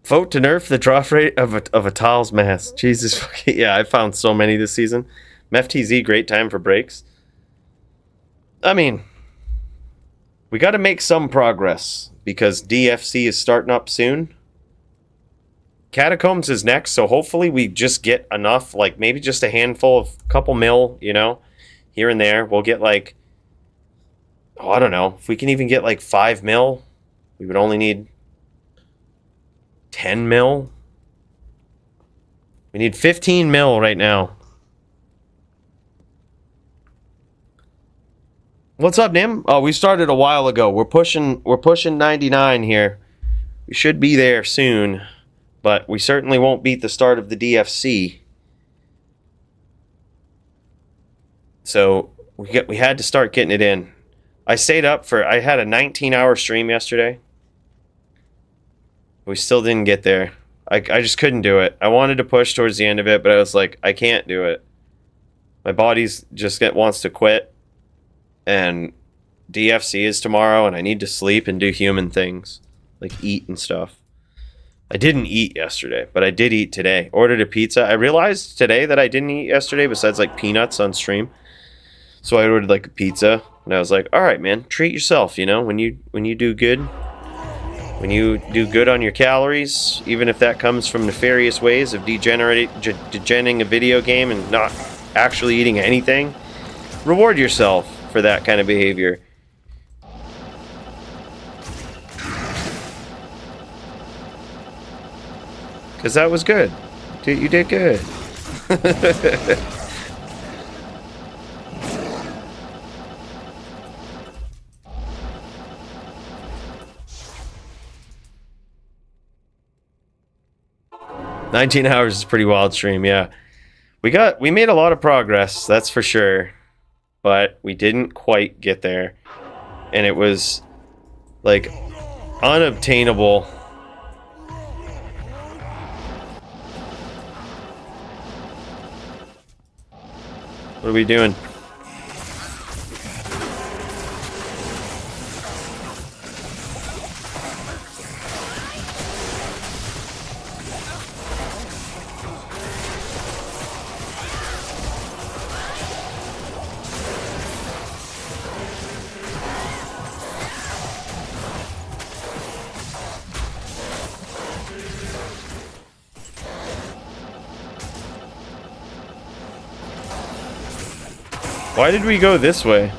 Vote to nerf the drop rate of a Tiles mask. Jesus fucking yeah, I found so many this season. MFTZ, great time for breaks. I mean, we got to make some progress because DFC is starting up soon. Catacombs is next, so hopefully we just get enough, like maybe just a handful of couple mil, you know, here and there. We'll get like, oh, I don't know, if we can even get like 5 mil, we would only need 10 mil. We need 15 mil right now. What's up, Nim? Oh, we started a while ago. We're pushing 99 here. We should be there soon, but we certainly won't beat the start of the DFC. So we had to start getting it in. I stayed up for, I had a 19-hour stream yesterday. We still didn't get there. I just couldn't do it. I wanted to push towards the end of it, but I was like, I can't do it. My body's just wants to quit. And DFC is tomorrow, and I need to sleep and do human things, like eat and stuff. I didn't eat yesterday, but I did eat today. Ordered a pizza. I realized today that I didn't eat yesterday besides like peanuts on stream. So I ordered like a pizza, and I was like, all right, man, treat yourself, you know, when you do good. When you do good on your calories, even if that comes from nefarious ways of degenerating a video game and not actually eating anything, reward yourself for that kind of behavior. Because that was good. You did good. 19 hours is a pretty wild stream, yeah. We made a lot of progress, that's for sure. But we didn't quite get there. And it was like unobtainable. What are we doing? Why did we go this way?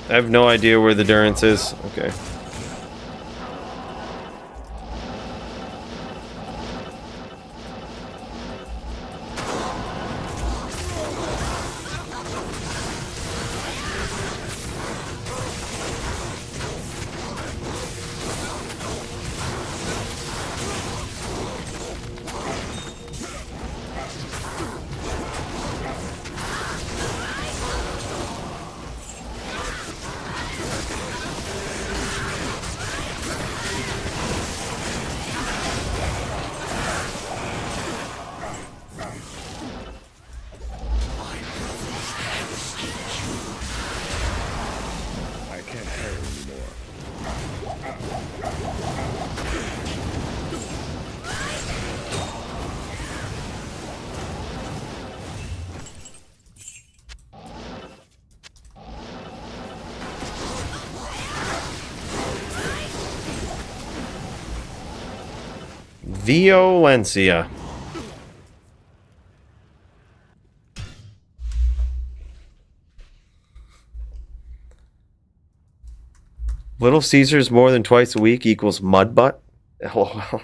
I have no idea where the Durance is. Okay. Violencia. Little Caesars more than twice a week equals mud butt? LOL.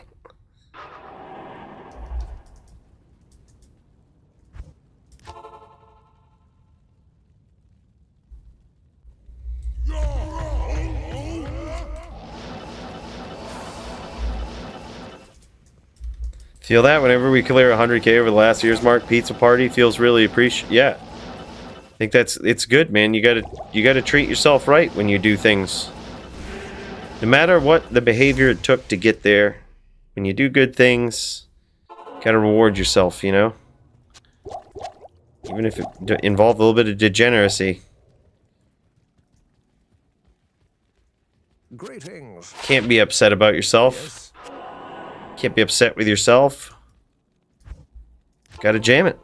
Feel that whenever we clear 100K over the last year's mark, pizza party feels really appreciated. Yeah. think it's good, man. You gotta treat yourself right when you do things. No matter what the behavior it took to get there, when you do good things, you gotta reward yourself, you know? Even if it involved a little bit of degeneracy. Greetings. Can't be upset about yourself. Can't be upset with yourself. Gotta jam it.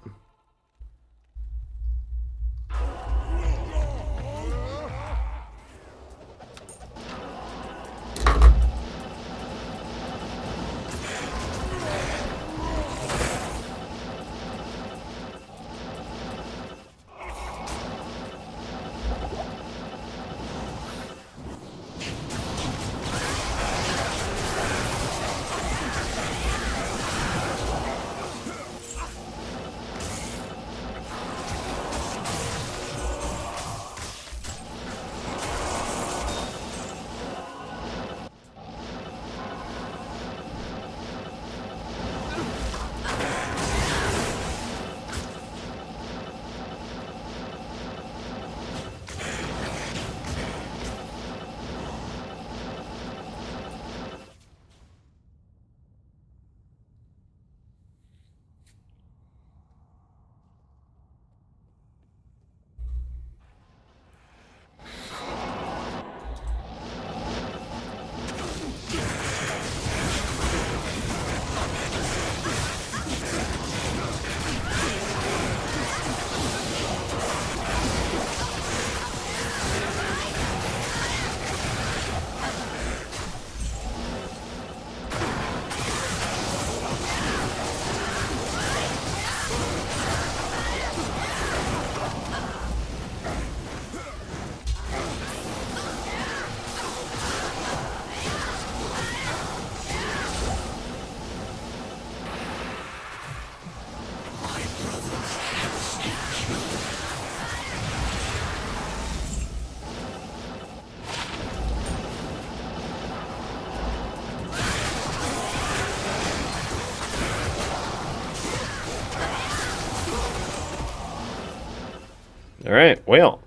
Alright, well.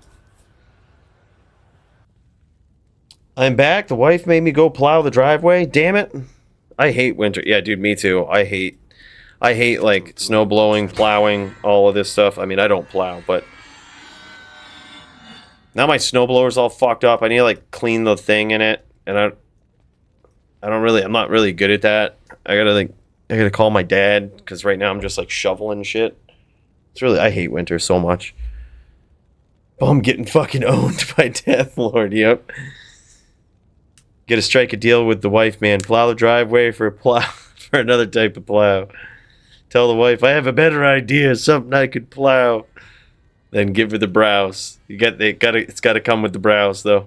I'm back. The wife made me go plow the driveway. Damn it. I hate winter. Yeah, dude, me too. I hate like snow blowing, plowing, all of this stuff. I mean, I don't plow, but now my snowblower's all fucked up. I need to like clean the thing in it, and I'm not really good at that. I gotta call my dad because right now I'm just like shoveling shit. I hate winter so much. Oh, I'm getting fucking owned by Death Lord, yep. Gotta strike a deal with the wife, man. Plow the driveway for another type of plow. Tell the wife, I have a better idea, something I could plow. Then give her the browse. It's gotta come with the browse, though.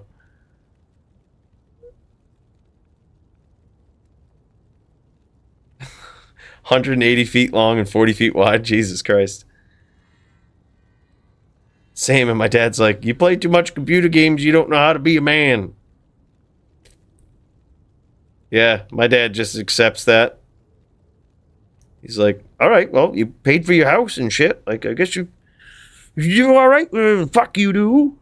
$180 feet long and 40 feet wide. Jesus Christ. Same, and my dad's like, you play too much computer games, you don't know how to be a man. Yeah, my dad just accepts that. He's like, alright, well, you paid for your house and shit. Like, I guess you do alright? Fuck you do.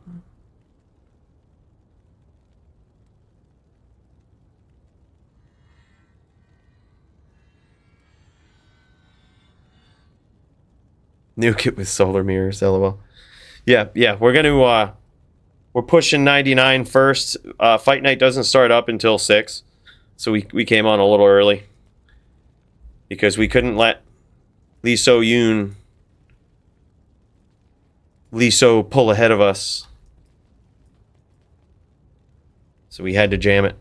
Nuke it with solar mirrors, lol. Yeah, we're gonna, we're pushing 99 first. Fight night doesn't start up until 6. So we came on a little early. Because we couldn't let Lee So-yoon pull ahead of us. So we had to jam it.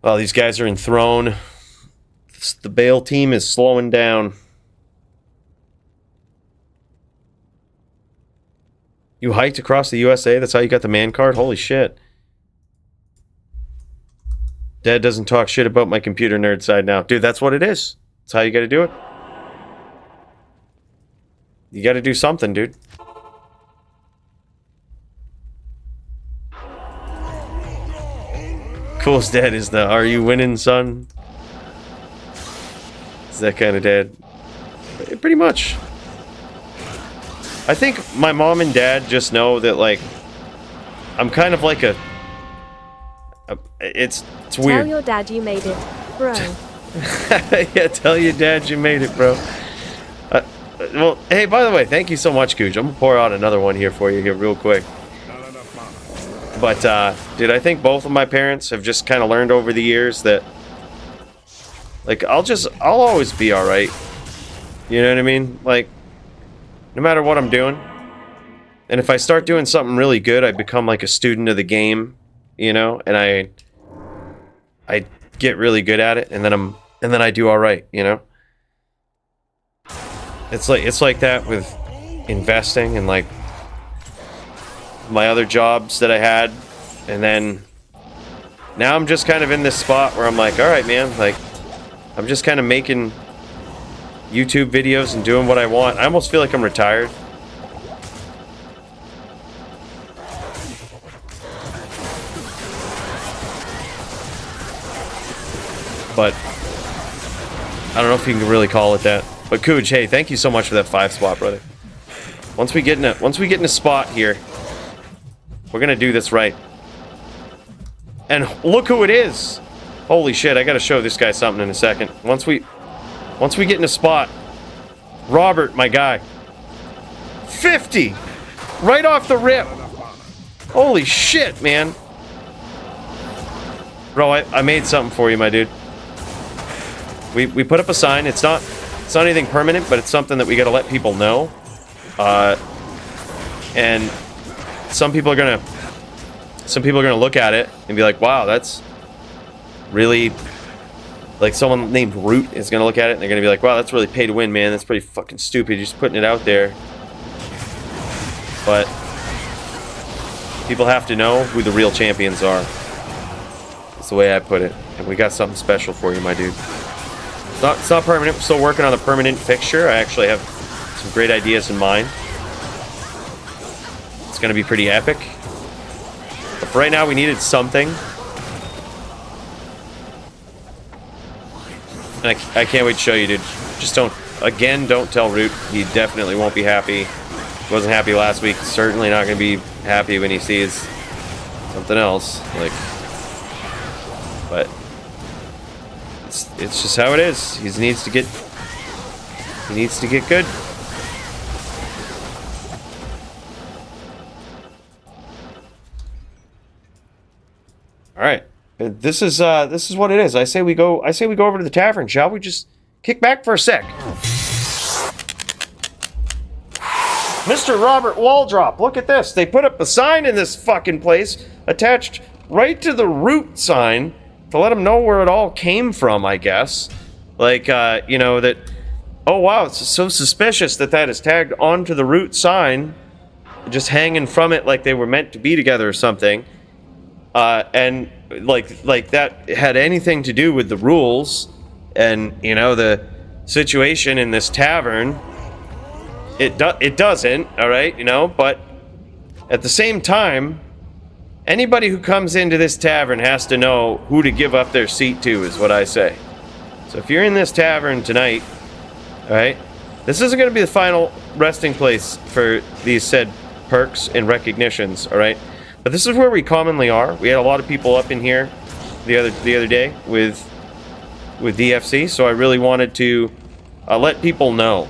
Well, these guys are enthroned. The Bale team is slowing down. You hiked across the USA? That's how you got the man card? Holy shit. Dad doesn't talk shit about my computer nerd side now. Dude, that's what it is. That's how you gotta do it. You gotta do something, dude. Coolest dad is the, are you winning, son? that kind of dad. Pretty much. I think my mom and dad just know that, like, I'm kind of like a it's weird. Tell your dad you made it, bro. Yeah, tell your dad you made it, bro. Well, hey, by the way, thank you so much, Cooch. I'm gonna pour out another one here for you here real quick. But, dude, I think both of my parents have just kind of learned over the years that, like, I'll always be alright. You know what I mean? Like, no matter what I'm doing. And if I start doing something really good, I become like a student of the game, you know? And I get really good at it, and then I do alright, you know? It's like that with investing and, like, my other jobs that I had, and then now I'm just kind of in this spot where I'm like, alright, man, like, I'm just kind of making YouTube videos and doing what I want. I almost feel like I'm retired. But I don't know if you can really call it that. But Cooj, hey, thank you so much for that 5 spot, brother. Once we get in a spot here, we're gonna do this right. And look who it is! Holy shit, I gotta show this guy something in a second. Once we get in a spot, Robert, my guy, 50! Right off the rip! Holy shit, man! Bro, I made something for you, my dude. We put up a sign. It's not anything permanent, but it's something that we gotta let people know. And some people are gonna look at it and be like, wow, that's really, like, someone named Root is gonna look at it and they're gonna be like, wow, that's really pay to win, man. That's pretty fucking stupid. You're just putting it out there. But people have to know who the real champions are. That's the way I put it. And we got something special for you, my dude. It's not permanent. We're still working on a permanent fixture. I actually have some great ideas in mind. It's gonna be pretty epic. But for right now, we needed something. And I can't wait to show you, dude. Just don't tell Root. He definitely won't be happy. He wasn't happy last week. Certainly not going to be happy when he sees something else. Like, but it's just how it is. He needs to get good. All right. This is what it is. I say we go over to the tavern, shall we? Just kick back for a sec. Mr. Robert Waldrop, look at this. They put up a sign in this fucking place attached right to the Root sign to let them know where it all came from, I guess. Like, you know, that, oh wow, it's so suspicious that is tagged onto the Root sign, just hanging from it like they were meant to be together or something. And like that had anything to do with the rules and, you know, the situation in this tavern. It doesn't, all right, you know, but at the same time, anybody who comes into this tavern has to know who to give up their seat to, is what I say. So if you're in this tavern tonight, all right, this isn't going to be the final resting place for these said perks and recognitions, all right? But this is where we commonly are. We had a lot of people up in here the other day with DFC, so I really wanted to let people know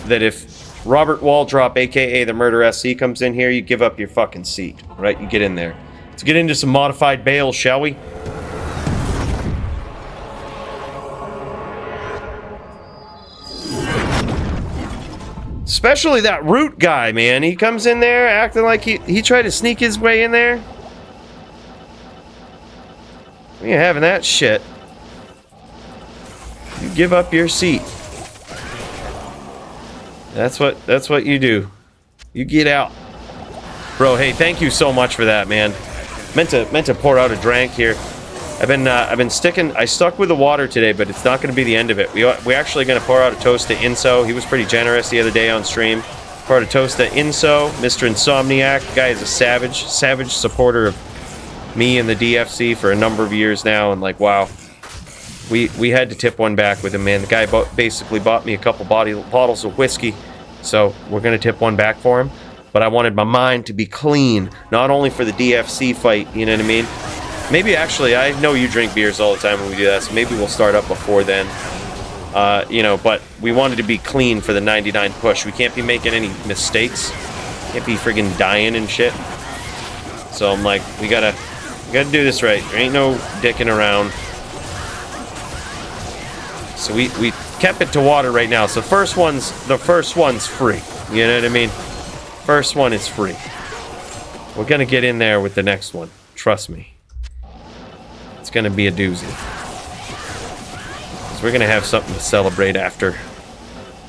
that if Robert Waldrop, aka the Murder SC, comes in here, you give up your fucking seat, right? You get in there. Let's get into some modified bales, shall we? Especially that Root guy, man. He comes in there acting like he tried to sneak his way in there. We ain't having that shit. You give up your seat. That's what you do. You get out. Bro, hey, thank you so much for that, man. Meant to pour out a drink here. I stuck with the water today, but it's not going to be the end of it. We're actually going to pour out a toast to Inso. He was pretty generous the other day on stream. Pour out a toast to Inso, Mr. Insomniac. The guy is a savage supporter of me and the DFC for a number of years now, and like, wow. We had to tip one back with him, man. The guy basically bought me a couple bottles of whiskey, so we're gonna tip one back for him. But I wanted my mind to be clean, not only for the DFC fight, you know what I mean? Maybe actually, I know you drink beers all the time when we do that, so maybe we'll start up before then. You know, but we wanted to be clean for the 99 push. We can't be making any mistakes. Can't be friggin' dying and shit. So I'm like, we gotta do this right. There ain't no dicking around. So we kept it to water right now. So the first one's free. You know what I mean? First one is free. We're gonna get in there with the next one. Trust me. It's gonna be a doozy. So we're gonna have something to celebrate after.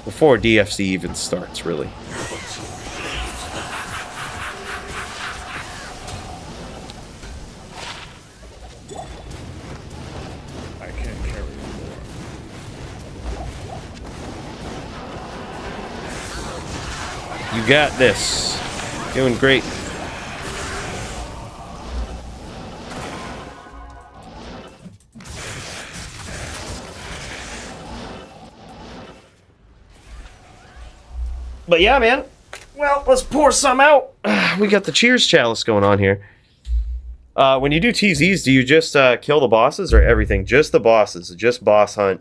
Before DFC even starts, really. You got this. Doing great. But yeah, man. Well, let's pour some out. We got the cheers chalice going on here. When you do TZs, do you just kill the bosses or everything? Just the bosses. Just boss hunt.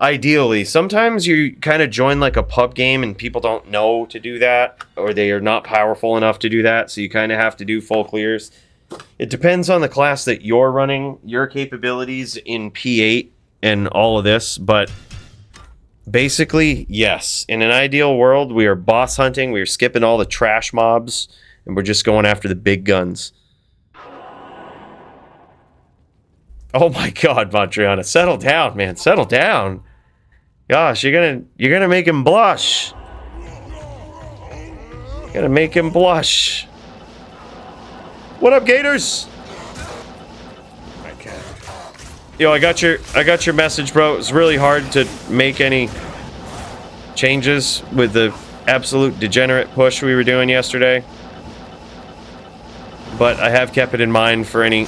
Ideally, sometimes you kind of join like a pub game and people don't know to do that, or they are not powerful enough to do that, so you kind of have to do full clears. It depends on the class that you're running, your capabilities in P8 and all of this, but basically, yes. In an ideal world, we are boss hunting, we are skipping all the trash mobs, and we're just going after the big guns. Oh my God, Montriana, settle down, man. Settle down. Gosh, you're gonna make him blush. You're gonna make him blush. What up, Gators? I can't. Yo, I got your message, bro. It's really hard to make any changes with the absolute degenerate push we were doing yesterday. But I have kept it in mind for any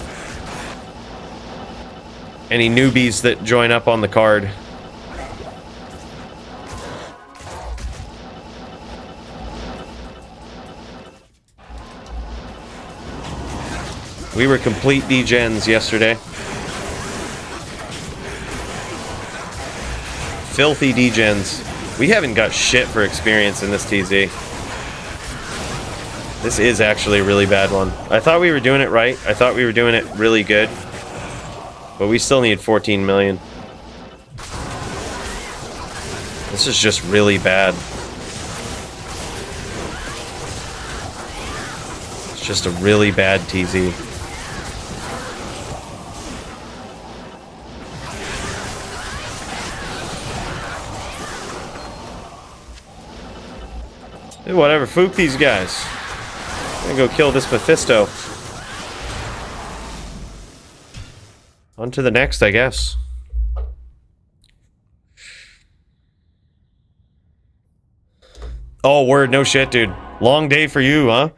newbies that join up on the card. We were complete degens yesterday. Filthy degens. We haven't got shit for experience in this TZ. This is actually a really bad one. I thought we were doing it right. I thought we were doing it really good. But we still need 14 million. This is just really bad. It's just a really bad TZ. Hey, whatever, fook these guys. I'm gonna go kill this Mephisto. On to the next, I guess. Oh, word, no shit, dude. Long day for you, huh?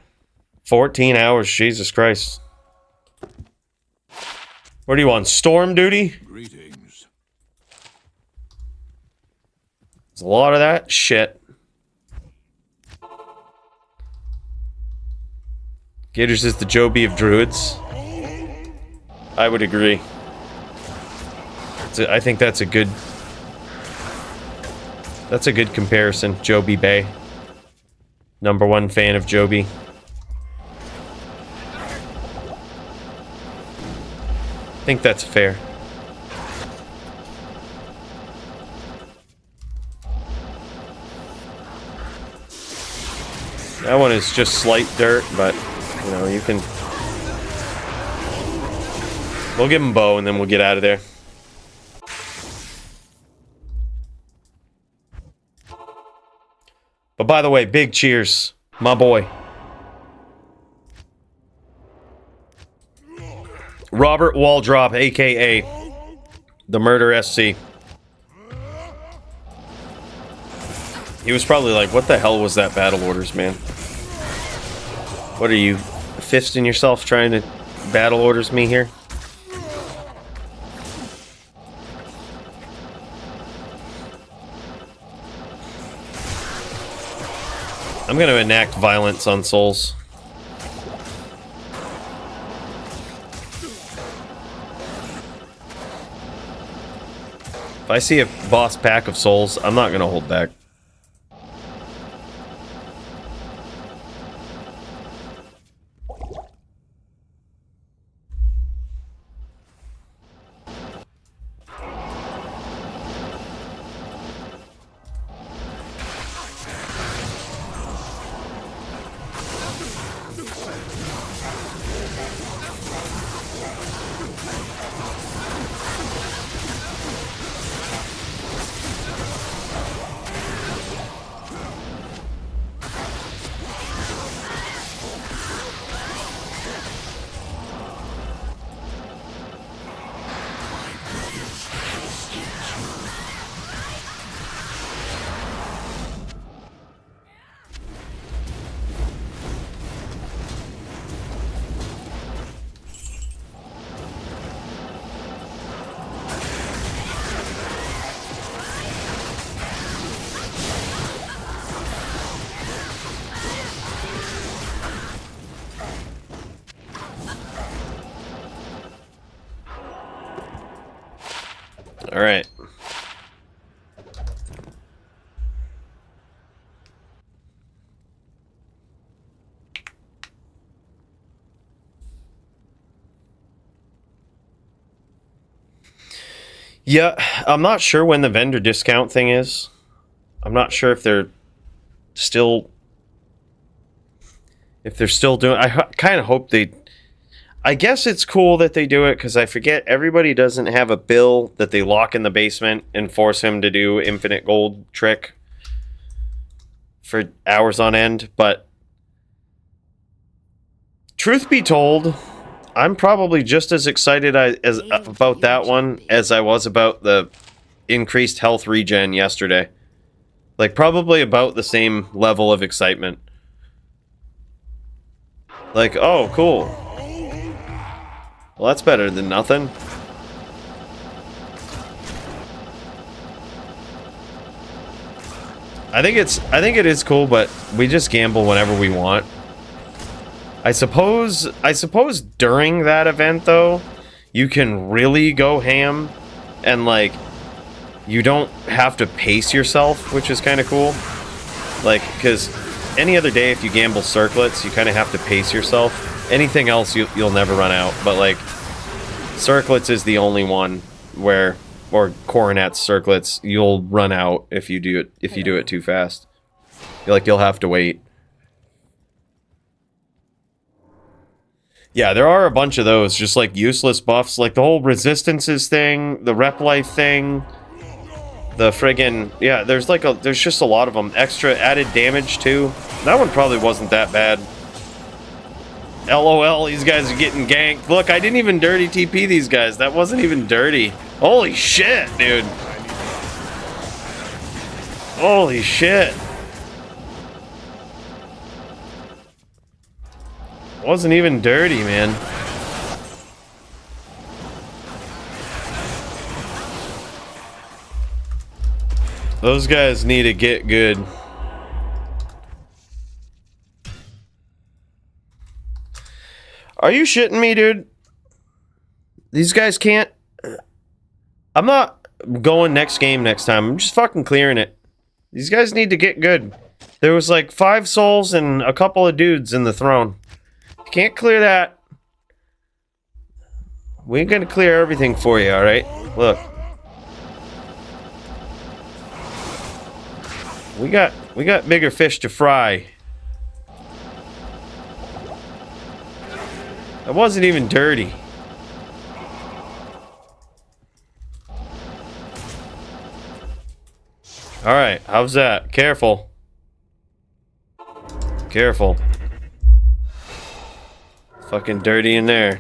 14 hours, Jesus Christ. What are you on, storm duty? Greetings. There's a lot of that shit. Gators is the Joby of druids. I would agree. I think that's a good comparison. Joby Bay. #1 fan of Joby. I think that's fair. That one is just slight dirt, but you know, you can. We'll give him bow and then we'll get out of there. But by the way, big cheers, my boy. Robert Waldrop, aka the Murder SC. He was probably like, what the hell was that battle orders, man? What are you, fisting yourself trying to battle orders me here? I'm gonna enact violence on souls. If I see a boss pack of souls, I'm not gonna hold back. All right. Yeah, I'm not sure when the vendor discount thing is. I'm not sure if they're still doing. I kind of hope they. I guess it's cool that they do it because I forget everybody doesn't have a bill that they lock in the basement and force him to do infinite gold trick for hours on end. But truth be told, I'm probably just as excited about that one as I was about the increased health regen yesterday. Like, probably about the same level of excitement. Like, oh, cool. Well, that's better than nothing. I think it is cool, but we just gamble whenever we want. I suppose during that event though, you can really go ham and like you don't have to pace yourself, which is kind of cool. Like, cuz any other day if you gamble circlets, you kind of have to pace yourself. Anything else you'll never run out, but like circlets is the only one where, or coronets, circlets, you'll run out if you do it too fast. You'll have to wait. Yeah, there are a bunch of those, just like useless buffs, like the whole resistances thing, the rep life thing, the friggin', yeah, there's just a lot of them. Extra added damage too. That one probably wasn't that bad. LOL, these guys are getting ganked. Look, I didn't even dirty TP these guys. That wasn't even dirty. Holy shit, dude. Holy shit. Wasn't even dirty, man. Those guys need to get good. Are you shitting me, dude? These guys can't... I'm not going next game next time. I'm just fucking clearing it. These guys need to get good. There was like 5 souls and a couple of dudes in the throne. You can't clear that. We ain't gonna clear everything for you, alright? Look. We got bigger fish to fry. That wasn't even dirty. Alright, how's that? Careful. Careful. Fucking dirty in there.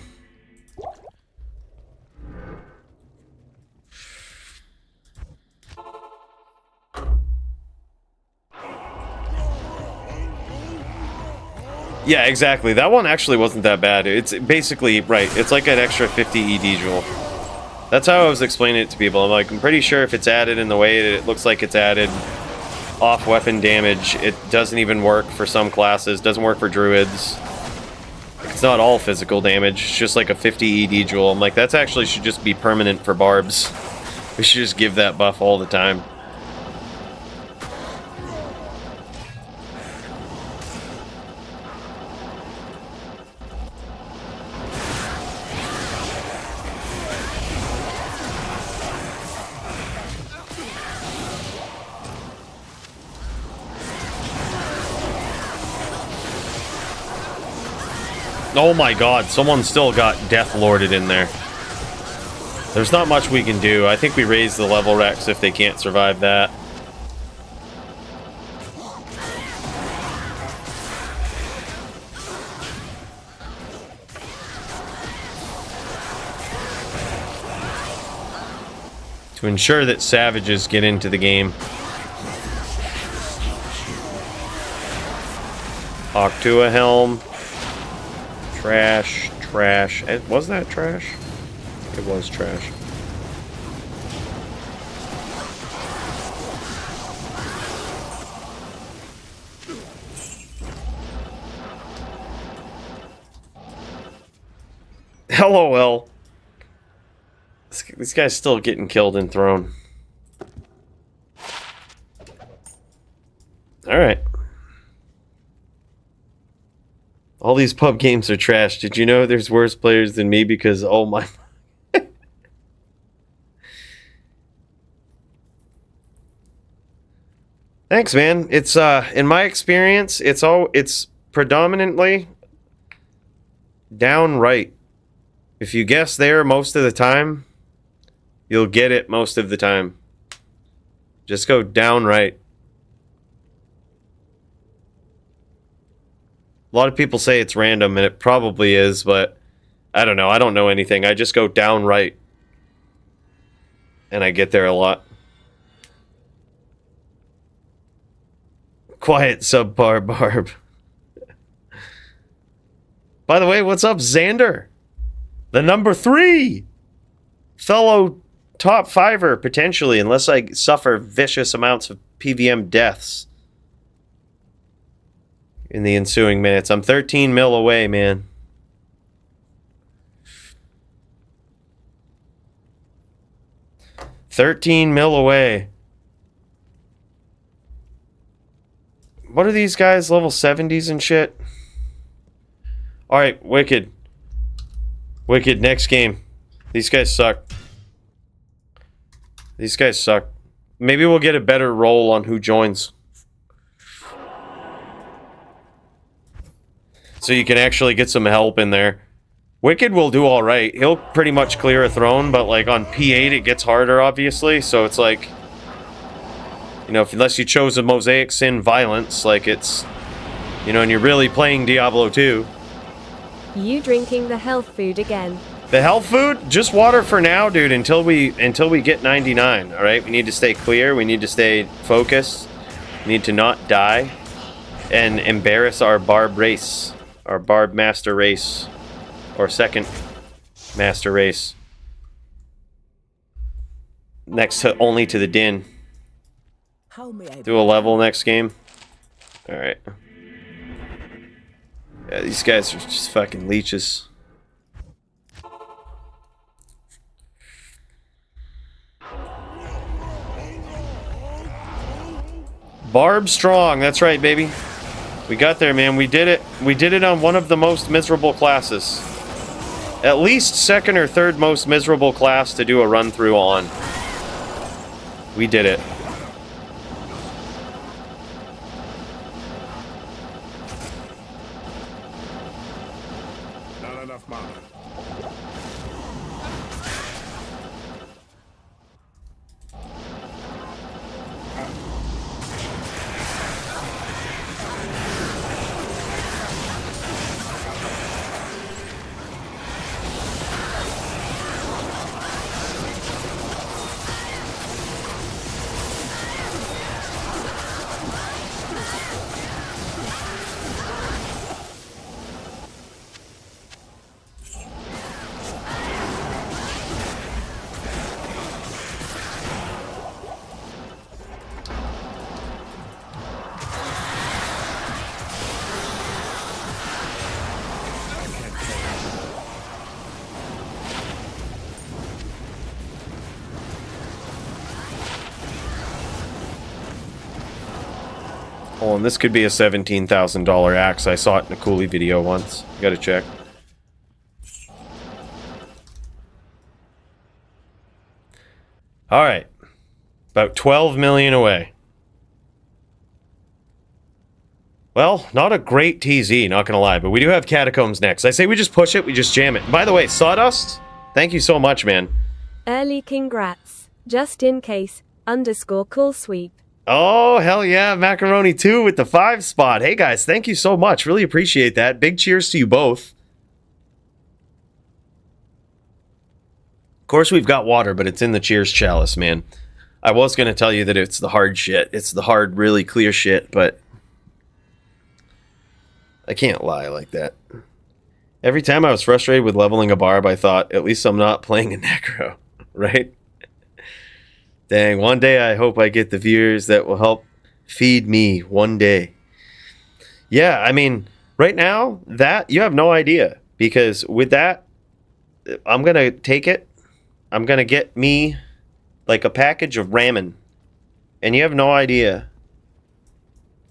Yeah, exactly. That one actually wasn't that bad. It's basically, right, it's like an extra 50 ED jewel. That's how I was explaining it to people. I'm like, I'm pretty sure if it's added in the way that it looks like it's added, off weapon damage. It doesn't even work for some classes. Doesn't work for druids. It's not all physical damage. It's just like a 50 ED jewel. I'm like, that's actually should just be permanent for barbs. We should just give that buff all the time. Oh my god, someone still got Death Lorded in there. There's not much we can do. I think we raise the level Rex if they can't survive that. To ensure that savages get into the game. Octua Helm. Trash, trash. Was that trash? It was trash. LOL. This guy's still getting killed and thrown. Alright. All these pub games are trash. Did you know there's worse players than me because, oh my... Thanks, man. It's, in my experience, it's predominantly downright. If you guess there most of the time, you'll get it most of the time. Just go downright. A lot of people say it's random, and it probably is, but I don't know. I don't know anything. I just go downright. And I get there a lot. Quiet subpar barb. By the way, what's up, Xander? The number 3! Fellow top 5er, potentially, unless I suffer vicious amounts of PVM deaths in the ensuing minutes. I'm 13 mil away, man. $13 mil away. What are these guys? Level 70s and shit? Alright, Wicked. Wicked, next game. These guys suck. These guys suck. Maybe we'll get a better roll on who joins. So you can actually get some help in there. Wicked will do alright. He'll pretty much clear a throne, but like on P8 it gets harder, obviously. So it's like, you know, unless you chose a Mosaic Sin Violence, like it's, you know, and you're really playing Diablo 2. You drinking the health food again? The health food? Just water for now, dude, until we get 99, alright? We need to stay clear, we need to stay focused, we need to not die, and embarrass our barb race. Our barb master race. Or second master race. Next to only to the Din. Do a level next game. Alright. Yeah, these guys are just fucking leeches. Barb strong, that's right, baby. We got there, man. We did it. We did it on one of the most miserable classes. At least second or third most miserable class to do a run through on. We did it. Not enough mana. Oh, and this could be a $17,000 axe. I saw it in a Cooley video once. Gotta check. Alright. About 12 million away. Well, not a great TZ, not gonna lie, but we do have Catacombs next. I say we just push it, we just jam it. By the way, Sawdust, thank you so much, man. Early congrats. Just in case. _cool sweep. Oh, hell yeah, Macaroni 2 with the 5 spot. Hey guys, thank you so much. Really appreciate that. Big cheers to you both. Of course, we've got water, but it's in the cheers chalice, man. I was going to tell you that it's the hard shit. It's the hard, really clear shit, but I can't lie like that. Every time I was frustrated with leveling a barb, I thought, at least I'm not playing a necro, right? Dang, one day I hope I get the viewers that will help feed me one day. Yeah, I mean, right now, that, you have no idea. Because with that, I'm going to take it. I'm going to get me, like, a package of ramen. And you have no idea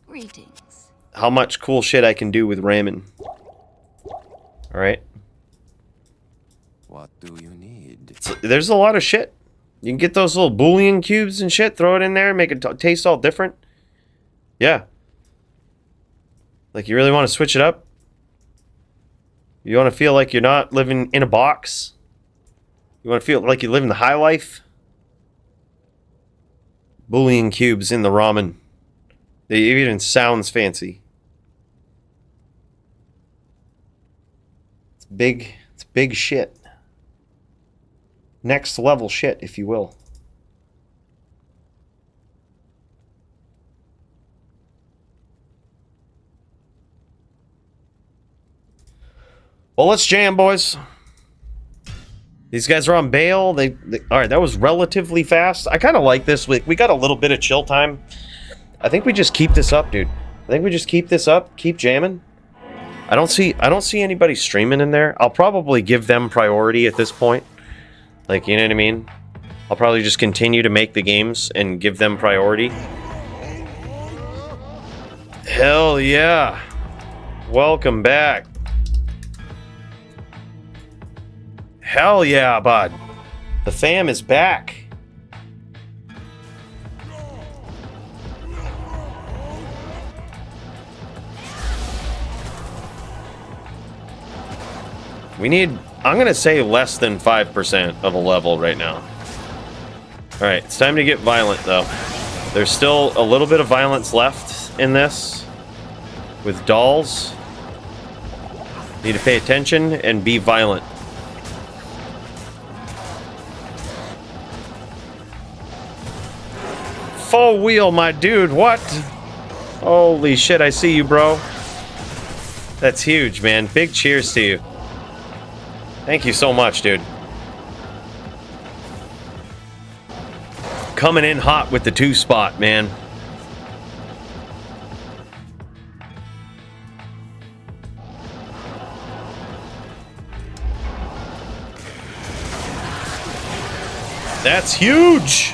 Greetings. how much cool shit I can do with ramen. Alright? What do you need? So, there's a lot of shit. You can get those little bouillon cubes and shit, throw it in there, make it taste all different. Yeah. Like, you really want to switch it up? You want to feel like you're not living in a box? You want to feel like you're living the high life? Bouillon cubes in the ramen. It even sounds fancy. It's big shit. Next level shit, if you will. Well, let's jam, boys. These guys are on bail. All right, that was relatively fast. I kind of like this. We got a little bit of chill time. I think we just keep this up, dude. I think we just keep this up, keep jamming. I don't see anybody streaming in there. I'll probably give them priority at this point. Like, you know what I mean? I'll probably just continue to make the games and give them priority. Hell yeah. Welcome back. Hell yeah, bud. The fam is back. We need, I'm going to say, less than 5% of a level right now. Alright, it's time to get violent, though. There's still a little bit of violence left in this. With dolls. Need to pay attention and be violent. Full wheel, my dude, what? Holy shit, I see you, bro. That's huge, man. Big cheers to you. Thank you so much, dude. Coming in hot with the 2 spot, man. That's huge!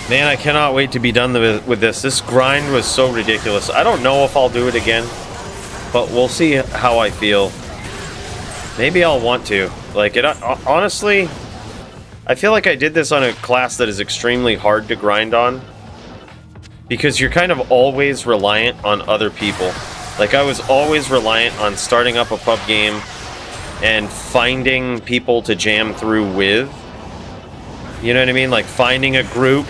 Man, I cannot wait to be done with this. This grind was so ridiculous. I don't know if I'll do it again, but we'll see how I feel. Maybe I'll want to. Like, honestly, I feel like I did this on a class that is extremely hard to grind on. Because you're kind of always reliant on other people. Like, I was always reliant on starting up a pub game and finding people to jam through with. You know what I mean? Like, finding a group.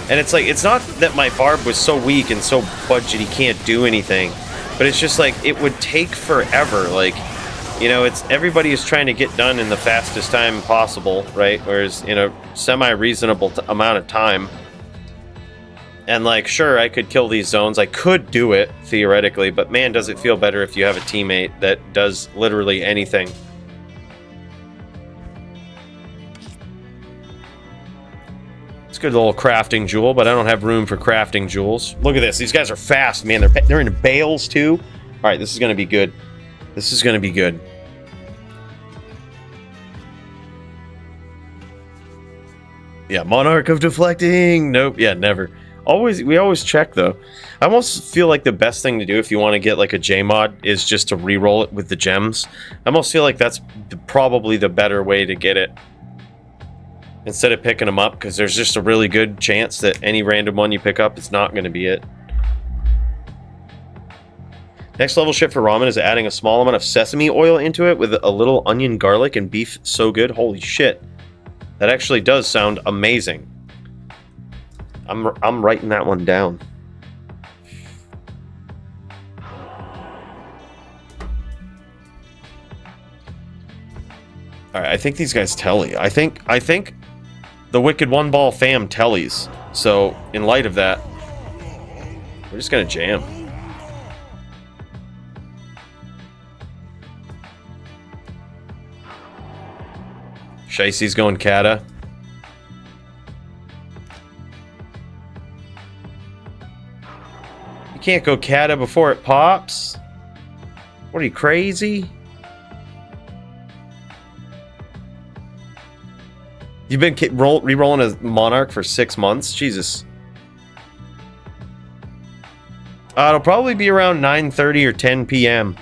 And it's like, it's not that my barb was so weak and so budget he can't do anything. But it's just like, it would take forever. Like, you know, it's everybody is trying to get done in the fastest time possible, right? Whereas in a semi-reasonable amount of time. And like, sure, I could kill these zones. I could do it, theoretically. But man, does it feel better if you have a teammate that does literally anything. Good little crafting jewel, but I don't have room for crafting jewels. Look at this. These guys are fast, man. They're in bales, too. All right, this is going to be good. This is going to be good. Yeah, Monarch of Deflecting. Nope. Yeah, never. We always check though. I almost feel like the best thing to do if you want to get like a J mod is just to re-roll it with the gems. I almost feel like that's probably the better way to get it instead of picking them up, because there's just a really good chance that any random one you pick up is not going to be it. Next level shit for ramen is adding a small amount of sesame oil into it with a little onion, garlic, and beef. So good. Holy shit. That actually does sound amazing. I'm writing that one down. All right, I think these guys telly. I think the Wicked One Ball fam tellies. So in light of that, we're just gonna jam. Shicey's going Kata. You can't go Kata before it pops. What are you, crazy? You've been re-rolling a Monarch for 6 months? Jesus. It'll probably be around 9:30 or 10 p.m.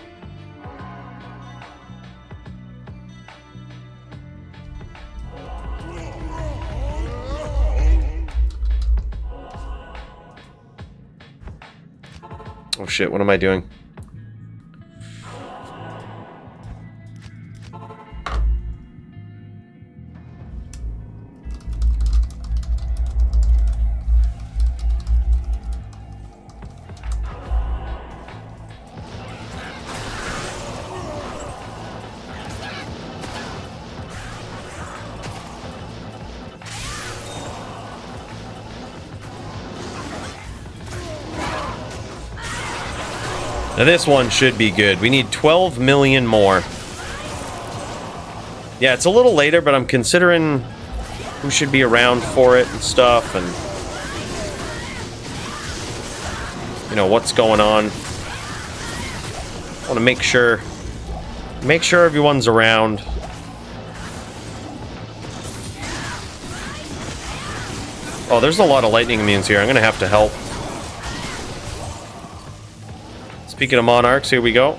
Oh shit, what am I doing? Now this one should be good. We need 12 million more. Yeah, it's a little later, but I'm considering who should be around for it and stuff, and you know what's going on. I want to make sure everyone's around. Oh, there's a lot of lightning immunes here. I'm gonna have to help. Speaking of Monarchs, here we go.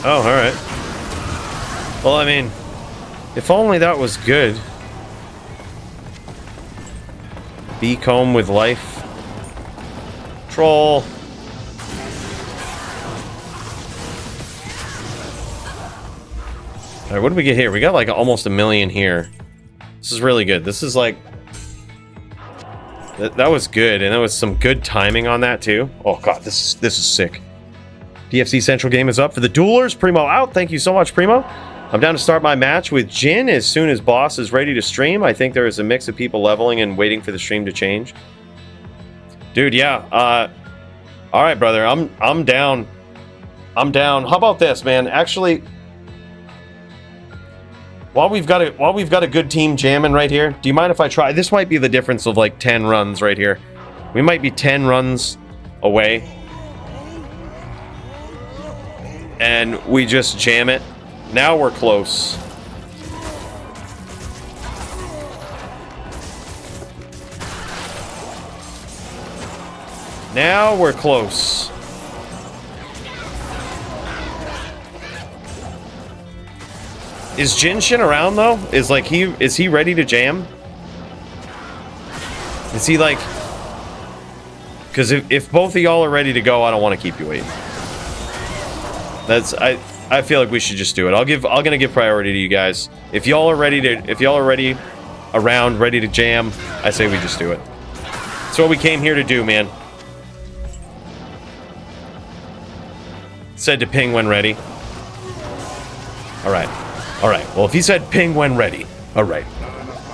Oh, alright. Well, I mean, if only that was good. Beacomb with life. Troll. Alright, what did we get here? We got like almost 1 million here. This is really good. This is like... That was good, and there was some good timing on that too. Oh god, this is sick. DFC Central game is up for the Duelers. Primo out. Thank you so much, Primo. I'm down to start my match with Jin as soon as boss is ready to stream. I think there is a mix of people leveling and waiting for the stream to change. Dude, yeah. All right, brother. I'm down. I'm down. How about this, man? Actually, while we've got a good team jamming right here, do you mind if I try? This might be the difference of like 10 runs right here. We might be 10 runs away. And we just jam it. Now we're close. Now we're close. Is Jinshin around though? Is he ready to jam? Is he like... Because if both of y'all are ready to go, I don't want to keep you waiting. I feel like we should just do it. I'm gonna give priority to you guys. If y'all are ready around, ready to jam, I say we just do it. That's what we came here to do, man. Said to ping when ready. All right. Well, if he said ping when ready, all right.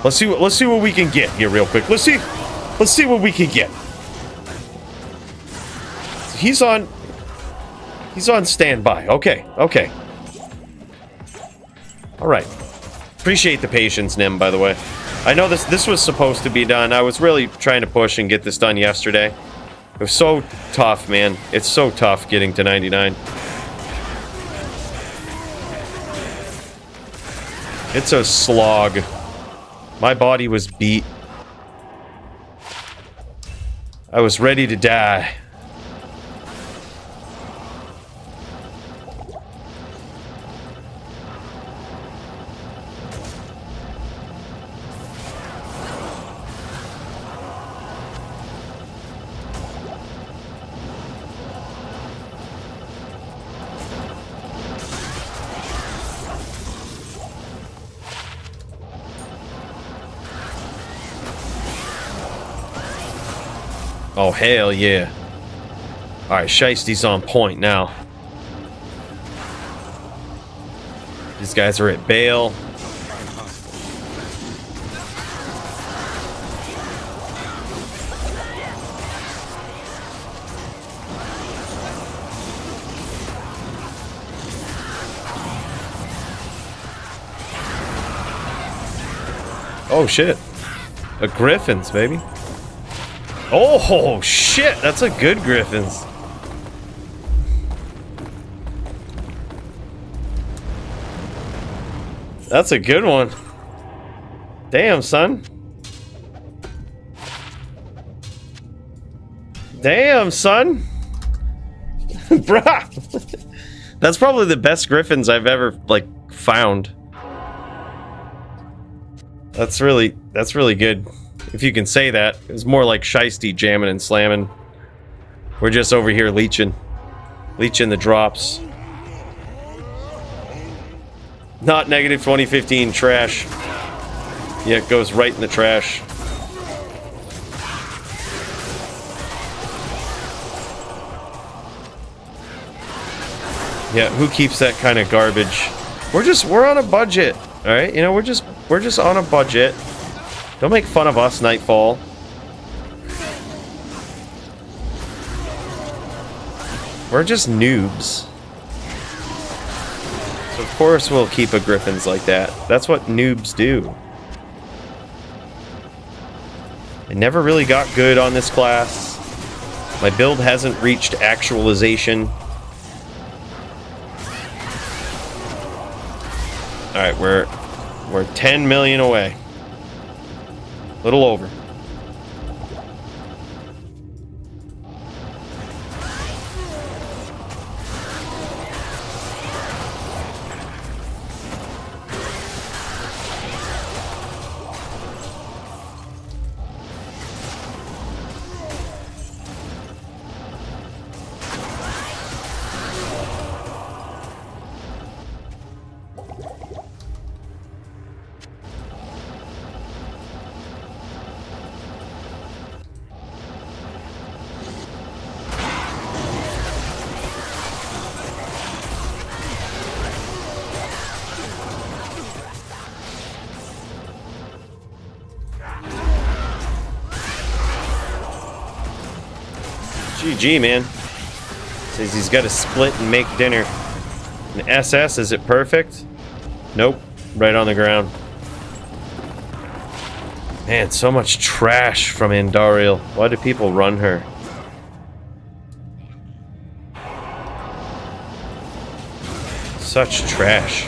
Let's see what we can get here real quick. Let's see what we can get. He's on standby. Okay. All right. Appreciate the patience, Nim, by the way. I know this was supposed to be done. I was really trying to push and get this done yesterday. It was so tough, man. It's so tough getting to 99. It's a slog. My body was beat. I was ready to die. Oh, hell yeah. Alright, Shiesty's on point now. These guys are at bail. Oh, shit. A Griffins, baby. Oh, shit. That's a good Griffins. That's a good one. Damn, son. Damn, son. Bruh. That's probably the best Griffins I've ever, like, found. That's really good. If you can say that. It's more like Shiesty jamming and slamming. We're just over here leeching the drops. Not negative 2015 trash. Yeah, it goes right in the trash. Yeah, who keeps that kind of garbage? We're on a budget, all right? You know, we're just on a budget. Don't make fun of us, Nightfall. We're just noobs. So of course we'll keep a Griffins like that. That's what noobs do. I never really got good on this class. My build hasn't reached actualization. Alright, we're 10 million away. Little over. GG, man. Says he's got to split and make dinner. An SS, is it perfect? Nope. Right on the ground. Man, so much trash from Andariel. Why do people run her? Such trash.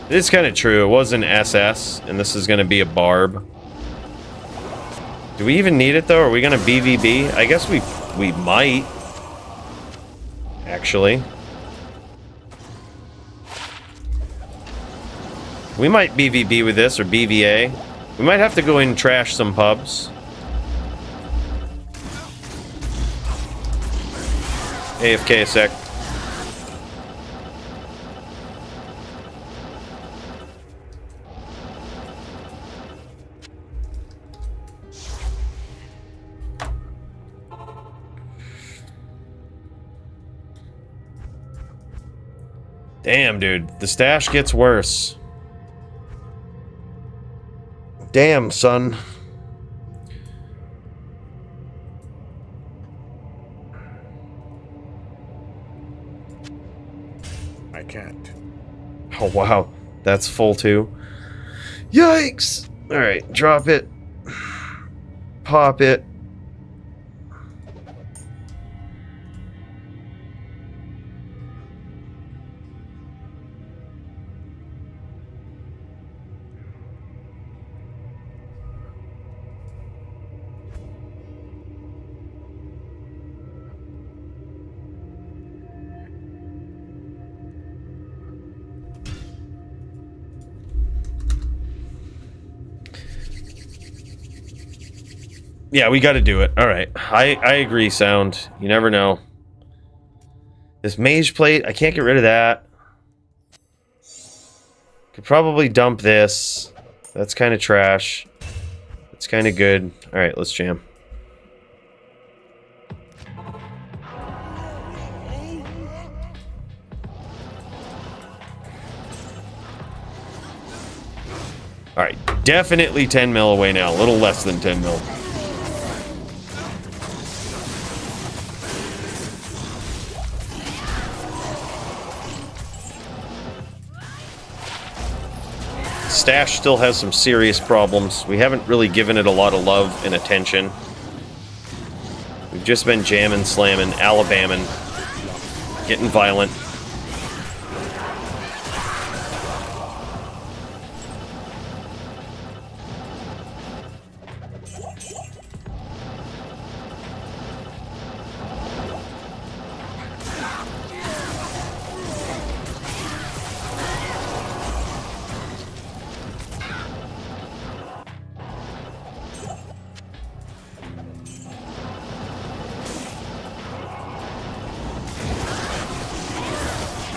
It is kind of true. It was an SS, and this is going to be a Barb. Do we even need it, though? Are we going to BVB? I guess we might. Actually. We might BVB with this, or BVA. We might have to go in and trash some pubs. AFK a sec. Damn, dude. The stash gets worse. Damn, son. I can't. Oh, wow. That's full, too. Yikes! Alright, drop it. Pop it. Yeah, we got to do it. All right. I agree, Sound. You never know. This mage plate, I can't get rid of that. Could probably dump this. That's kind of trash. It's kind of good. All right, let's jam. All right, definitely 10 mil away now. A little less than 10 mil. Stash still has some serious problems. We haven't really given it a lot of love and attention. We've just been jamming, slamming, Alabaming, getting violent.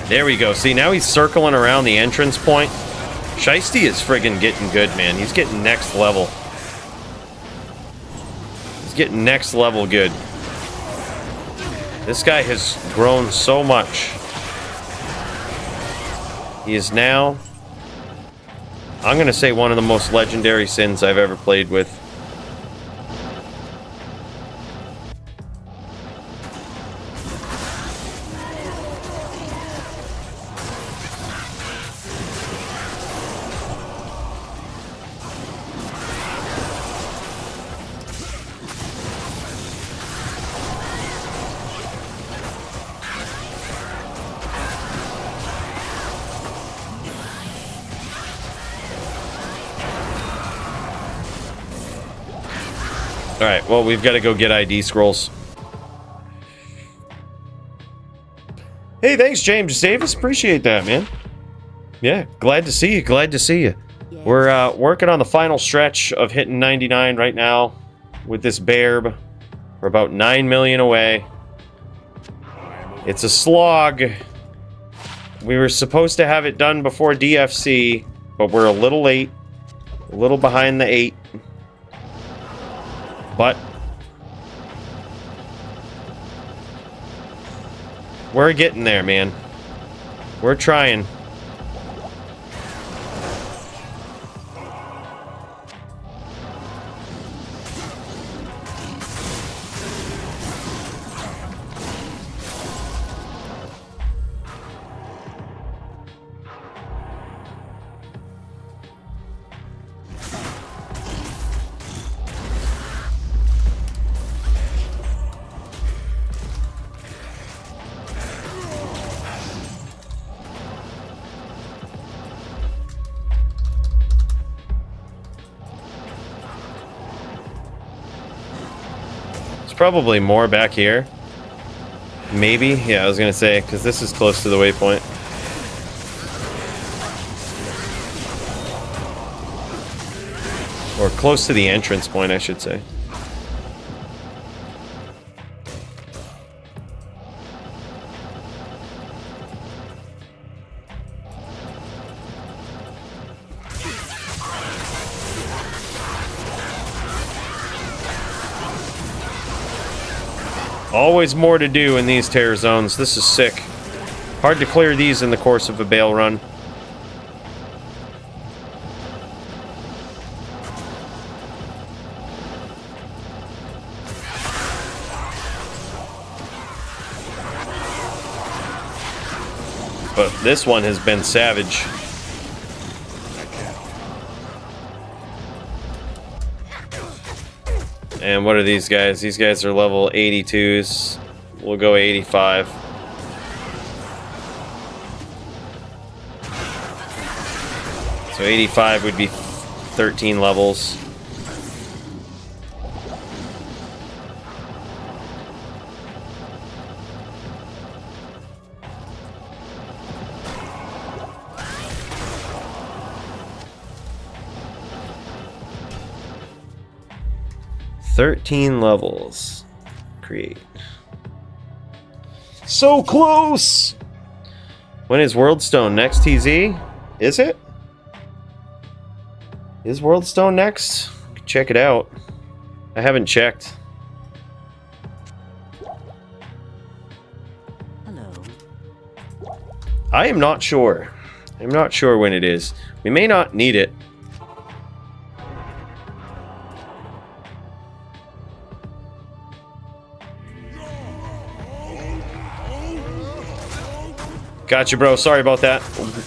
There we go. See, now he's circling around the entrance point. Shiesty is friggin' getting good, man. He's getting next level. He's getting next level good. This guy has grown so much. He is now, I'm gonna say, one of the most legendary Sins I've ever played with. Alright, well, we've got to go get ID scrolls. Hey, thanks, James Davis. Appreciate that, man. Yeah, glad to see you. Glad to see you. We're working on the final stretch of hitting 99 right now with this Bairb. We're about 9 million away. It's a slog. We were supposed to have it done before DFC, but we're a little late. A little behind the 8. But we're getting there, man. We're trying. Probably more back here. Maybe. Yeah, I was gonna say, because this is close to the waypoint. Or close to the entrance point, I should say. Always more to do in these terror zones. This is sick. Hard to clear these in the course of a bail run. But this one has been savage. And what are these guys? These guys are level 82s. We'll go 85. So 85 would be 13 levels. Levels. Create. So close! When is Worldstone next, TZ? Is it? Is Worldstone next? Check it out. I haven't checked. Hello. I am not sure. I'm not sure when it is. We may not need it. Gotcha, bro. Sorry about that.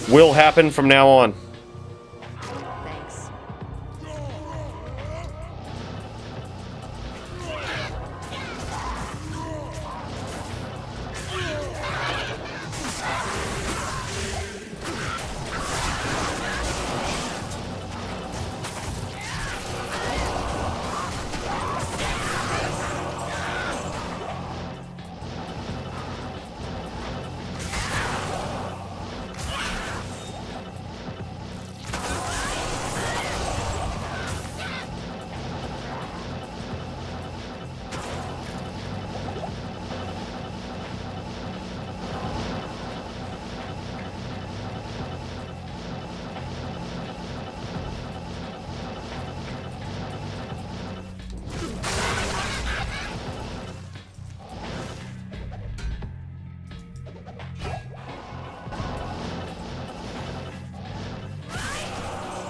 Will happen from now on. Thanks.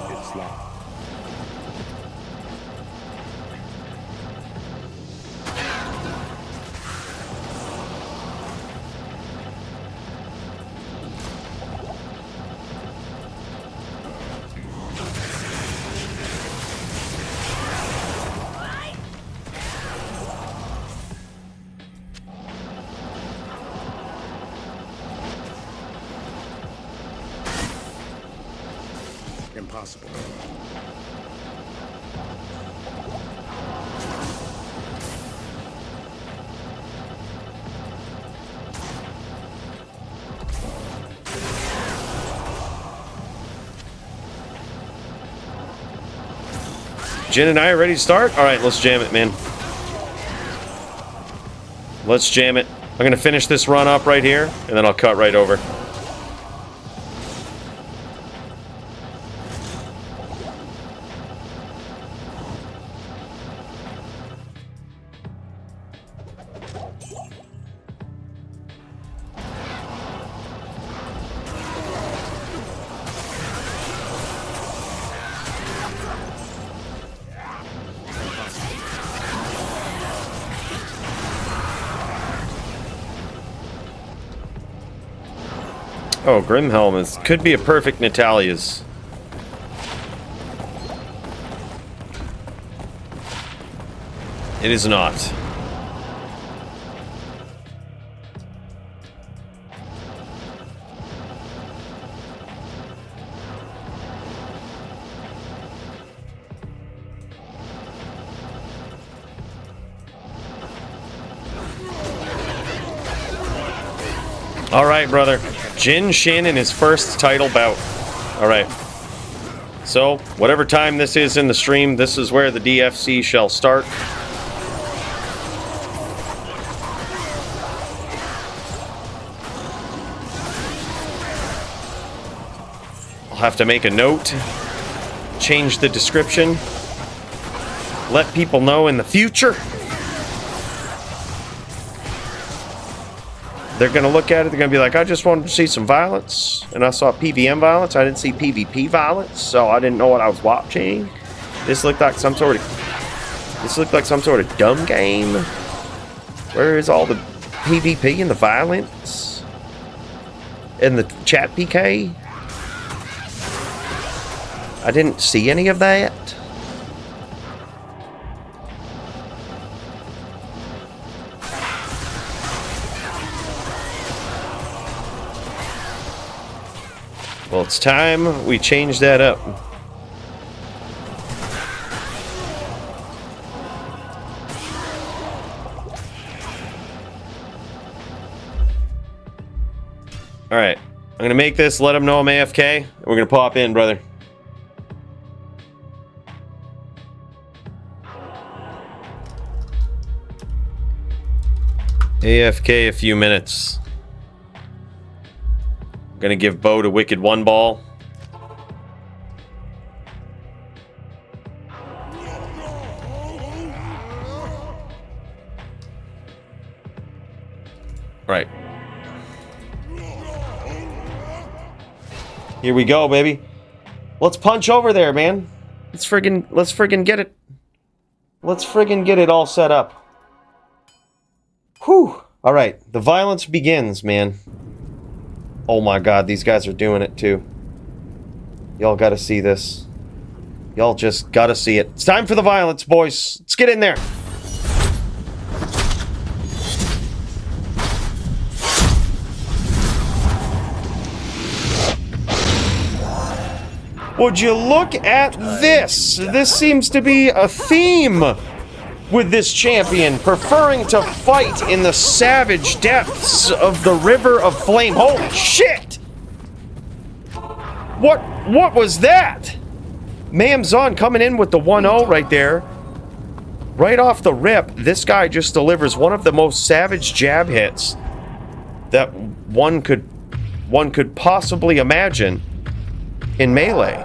It's locked. Impossible. Jin and I are ready to start? Alright, let's jam it, man. Let's jam it. I'm gonna finish this run up right here, and then I'll cut right over. Oh, Grimhelm could be a perfect Natalia's. It is not. All right, brother. Jin Shin in his first title bout. All right. So, whatever time this is in the stream, this is where the DFC shall start. I'll have to make a note, change the description, let people know in the future. They're going to look at it, they're going to be like, I just wanted to see some violence, and I saw PVM violence, I didn't see PvP violence, so I didn't know what I was watching. This looked like some sort of dumb game. Where is all the PvP and the violence? And the chat PK? I didn't see any of that. Well, it's time we change that up. All right, I'm gonna make this, let them know I'm AFK, and we're gonna pop in, brother. AFK a few minutes. I'm gonna give Bo to Wicked one ball. Right. Here we go, baby. Let's punch over there, man. Let's friggin' get it. Let's friggin' get it all set up. Whew. All right, the violence begins, man. Oh my God, these guys are doing it too. Y'all gotta see this. Y'all just gotta see it. It's time for the violence, boys. Let's get in there. Would you look at this? This seems to be a theme with this champion, preferring to fight in the savage depths of the river of flame. Holy shit! What was that? Mamzon coming in with the 1-0 right there. Right off the rip, this guy just delivers one of the most savage jab hits that one could possibly imagine in Melee.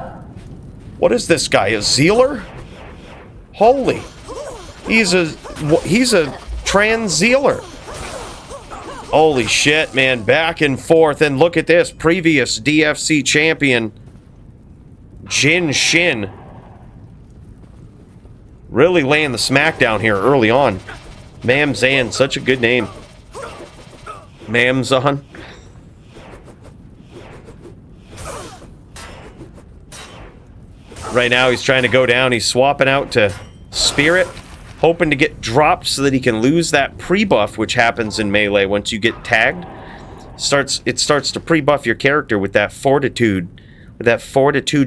What is this guy, a Zealer? Holy. He's a trans Zealer. Holy shit, man. Back and forth. And look at this. Previous DFC champion, Jin Shin. Really laying the smackdown here early on. Mamzan, such a good name. Mamzon. Right now he's trying to go down. He's swapping out to Spirit, hoping to get dropped so that he can lose that pre-buff, which happens in Melee once you get tagged. It starts to pre-buff your character with that fortitude,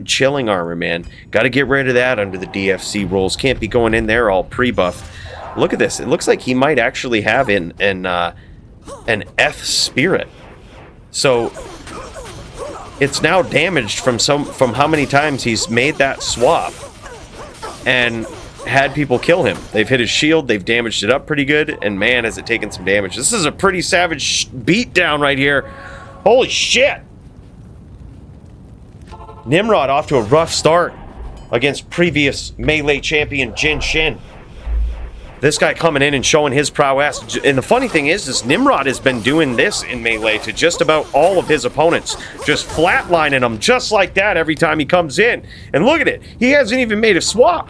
chilling armor, man. Got to get rid of that under the DFC rules. Can't be going in there all pre-buff. Look at this. It looks like he might actually have an Eth Spirit. So it's now damaged from how many times he's made that swap and had people kill him. They've hit his shield, they've damaged it up pretty good, and man, has it taken some damage. This is a pretty savage beatdown right here. Holy shit! Nimrod off to a rough start against previous Melee champion Jin Shin. This guy coming in and showing his prowess. And the funny thing is Nimrod has been doing this in Melee to just about all of his opponents. Just flatlining them just like that every time he comes in. And look at it. He hasn't even made a swap.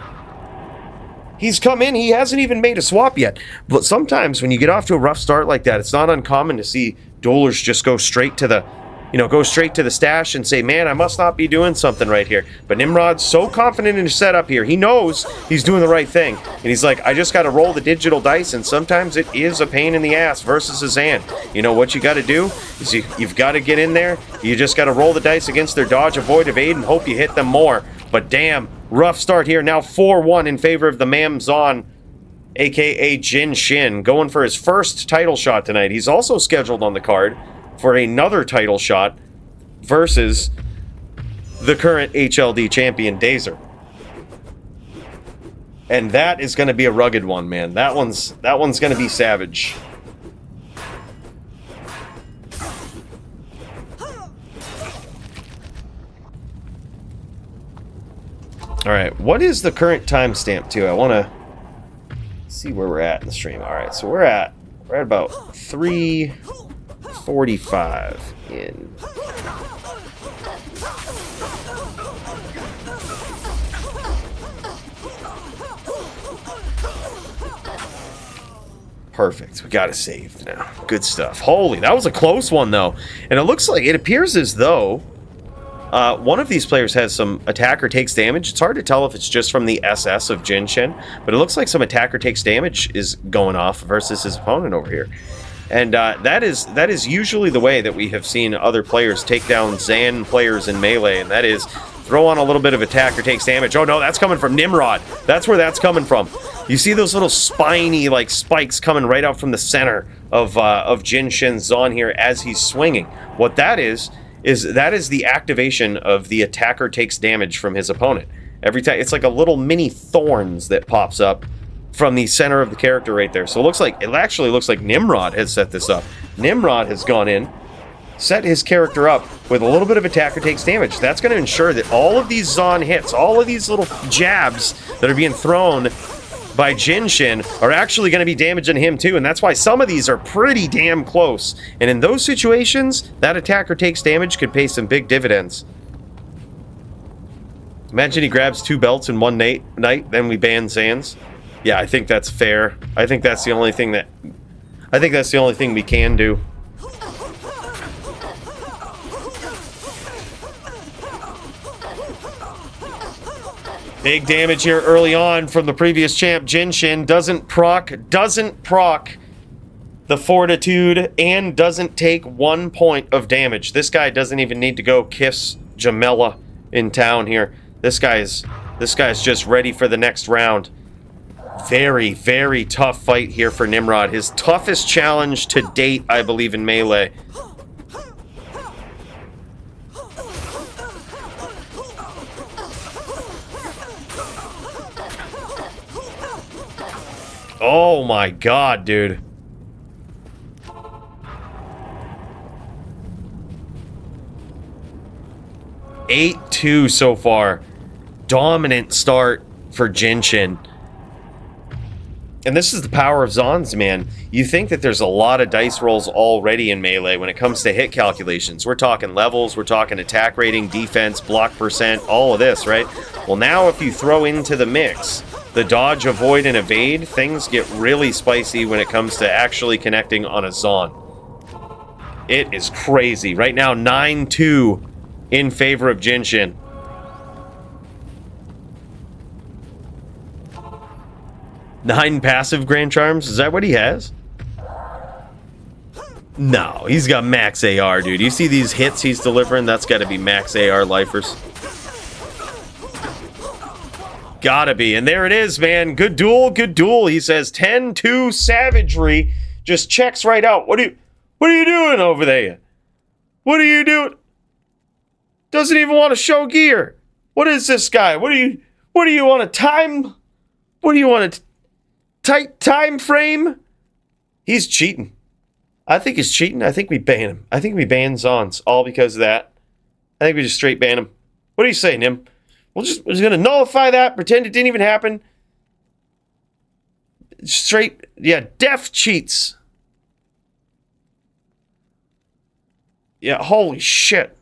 He's come in, he hasn't even made a swap yet. But sometimes when you get off to a rough start like that, it's not uncommon to see duelers just go straight to you know, go straight to the stash and say, man, I must not be doing something right here. But Nimrod's so confident in his setup here. He knows he's doing the right thing. And he's like, I just got to roll the digital dice, and sometimes it is a pain in the ass versus a Zan. You know, what you got to do is you've got to get in there. You just got to roll the dice against their dodge, avoid, evade, and hope you hit them more. But damn, rough start here. Now 4-1 in favor of the Mam Zon, a.k.a. Jin Shin, going for his first title shot tonight. He's also scheduled on the card for another title shot versus the current HLD champion, Dazer. And that is going to be a rugged one, man. That one's going to be savage. All right, what is the current timestamp too? I want to see where we're at in the stream. All right, so we're at about 3:45 in. Perfect. We got it saved now. Good stuff. Holy, that was a close one though. And it appears as though one of these players has some attacker takes damage. It's hard to tell if it's just from the SS of Jinshin, but it looks like some attacker takes damage is going off versus his opponent over here. And that is usually the way that we have seen other players take down Zan players in Melee, and that is throw on a little bit of attacker takes damage. Oh no, that's coming from Nimrod. That's where that's coming from. You see those little spiny like spikes coming right out from the center of Jinshin's Zon here as he's swinging. What that is the activation of the attacker takes damage from his opponent. Every time, it's like a little mini thorns that pops up from the center of the character right there. So it actually looks like Nimrod has set this up. Nimrod has gone in, set his character up with a little bit of attacker takes damage. That's going to ensure that all of these Zon hits, all of these little jabs that are being thrown by Jinshin are actually going to be damaging him too, and that's why some of these are pretty damn close. And in those situations, that attacker takes damage could pay some big dividends. Imagine he grabs 2 belts in one night, then we ban Sans. Yeah, I think that's fair. I think that's the only thing we can do. Big damage here early on from the previous champ. Jinshin doesn't proc the fortitude and doesn't take 1 point of damage. This guy doesn't even need to go kiss Jamela in town here. This guy's just ready for the next round. Very, very tough fight here for Nimrod. His toughest challenge to date, I believe, in Melee. Oh my god, dude. $8-2 so far. Dominant start for Jinshin. And this is the power of Zons, man. You think that there's a lot of dice rolls already in Melee when it comes to hit calculations. We're talking levels, we're talking attack rating, defense, block percent, all of this, right? Well, now if you throw into the mix the dodge, avoid, and evade, things get really spicy when it comes to actually connecting on a Zon. It is crazy. Right now, 9-2 in favor of Jinshin. Nine passive Grand Charms? Is that what he has? No, he's got max AR, dude. You see these hits he's delivering? That's got to be max AR lifers. Gotta be. And there it is, man. Good duel, good duel. He says 10-2 savagery. Just checks right out. What are you doing over there? What are you doing? Doesn't even want to show gear. What is this guy? What do you want a time? What do you want a tight time frame? He's cheating. I think he's cheating. I think we ban him. I think we ban Zons all because of that. I think we just straight ban him. What do you say, Nim? We're just going to nullify that, pretend it didn't even happen. Straight, yeah, def cheats. Yeah, holy shit.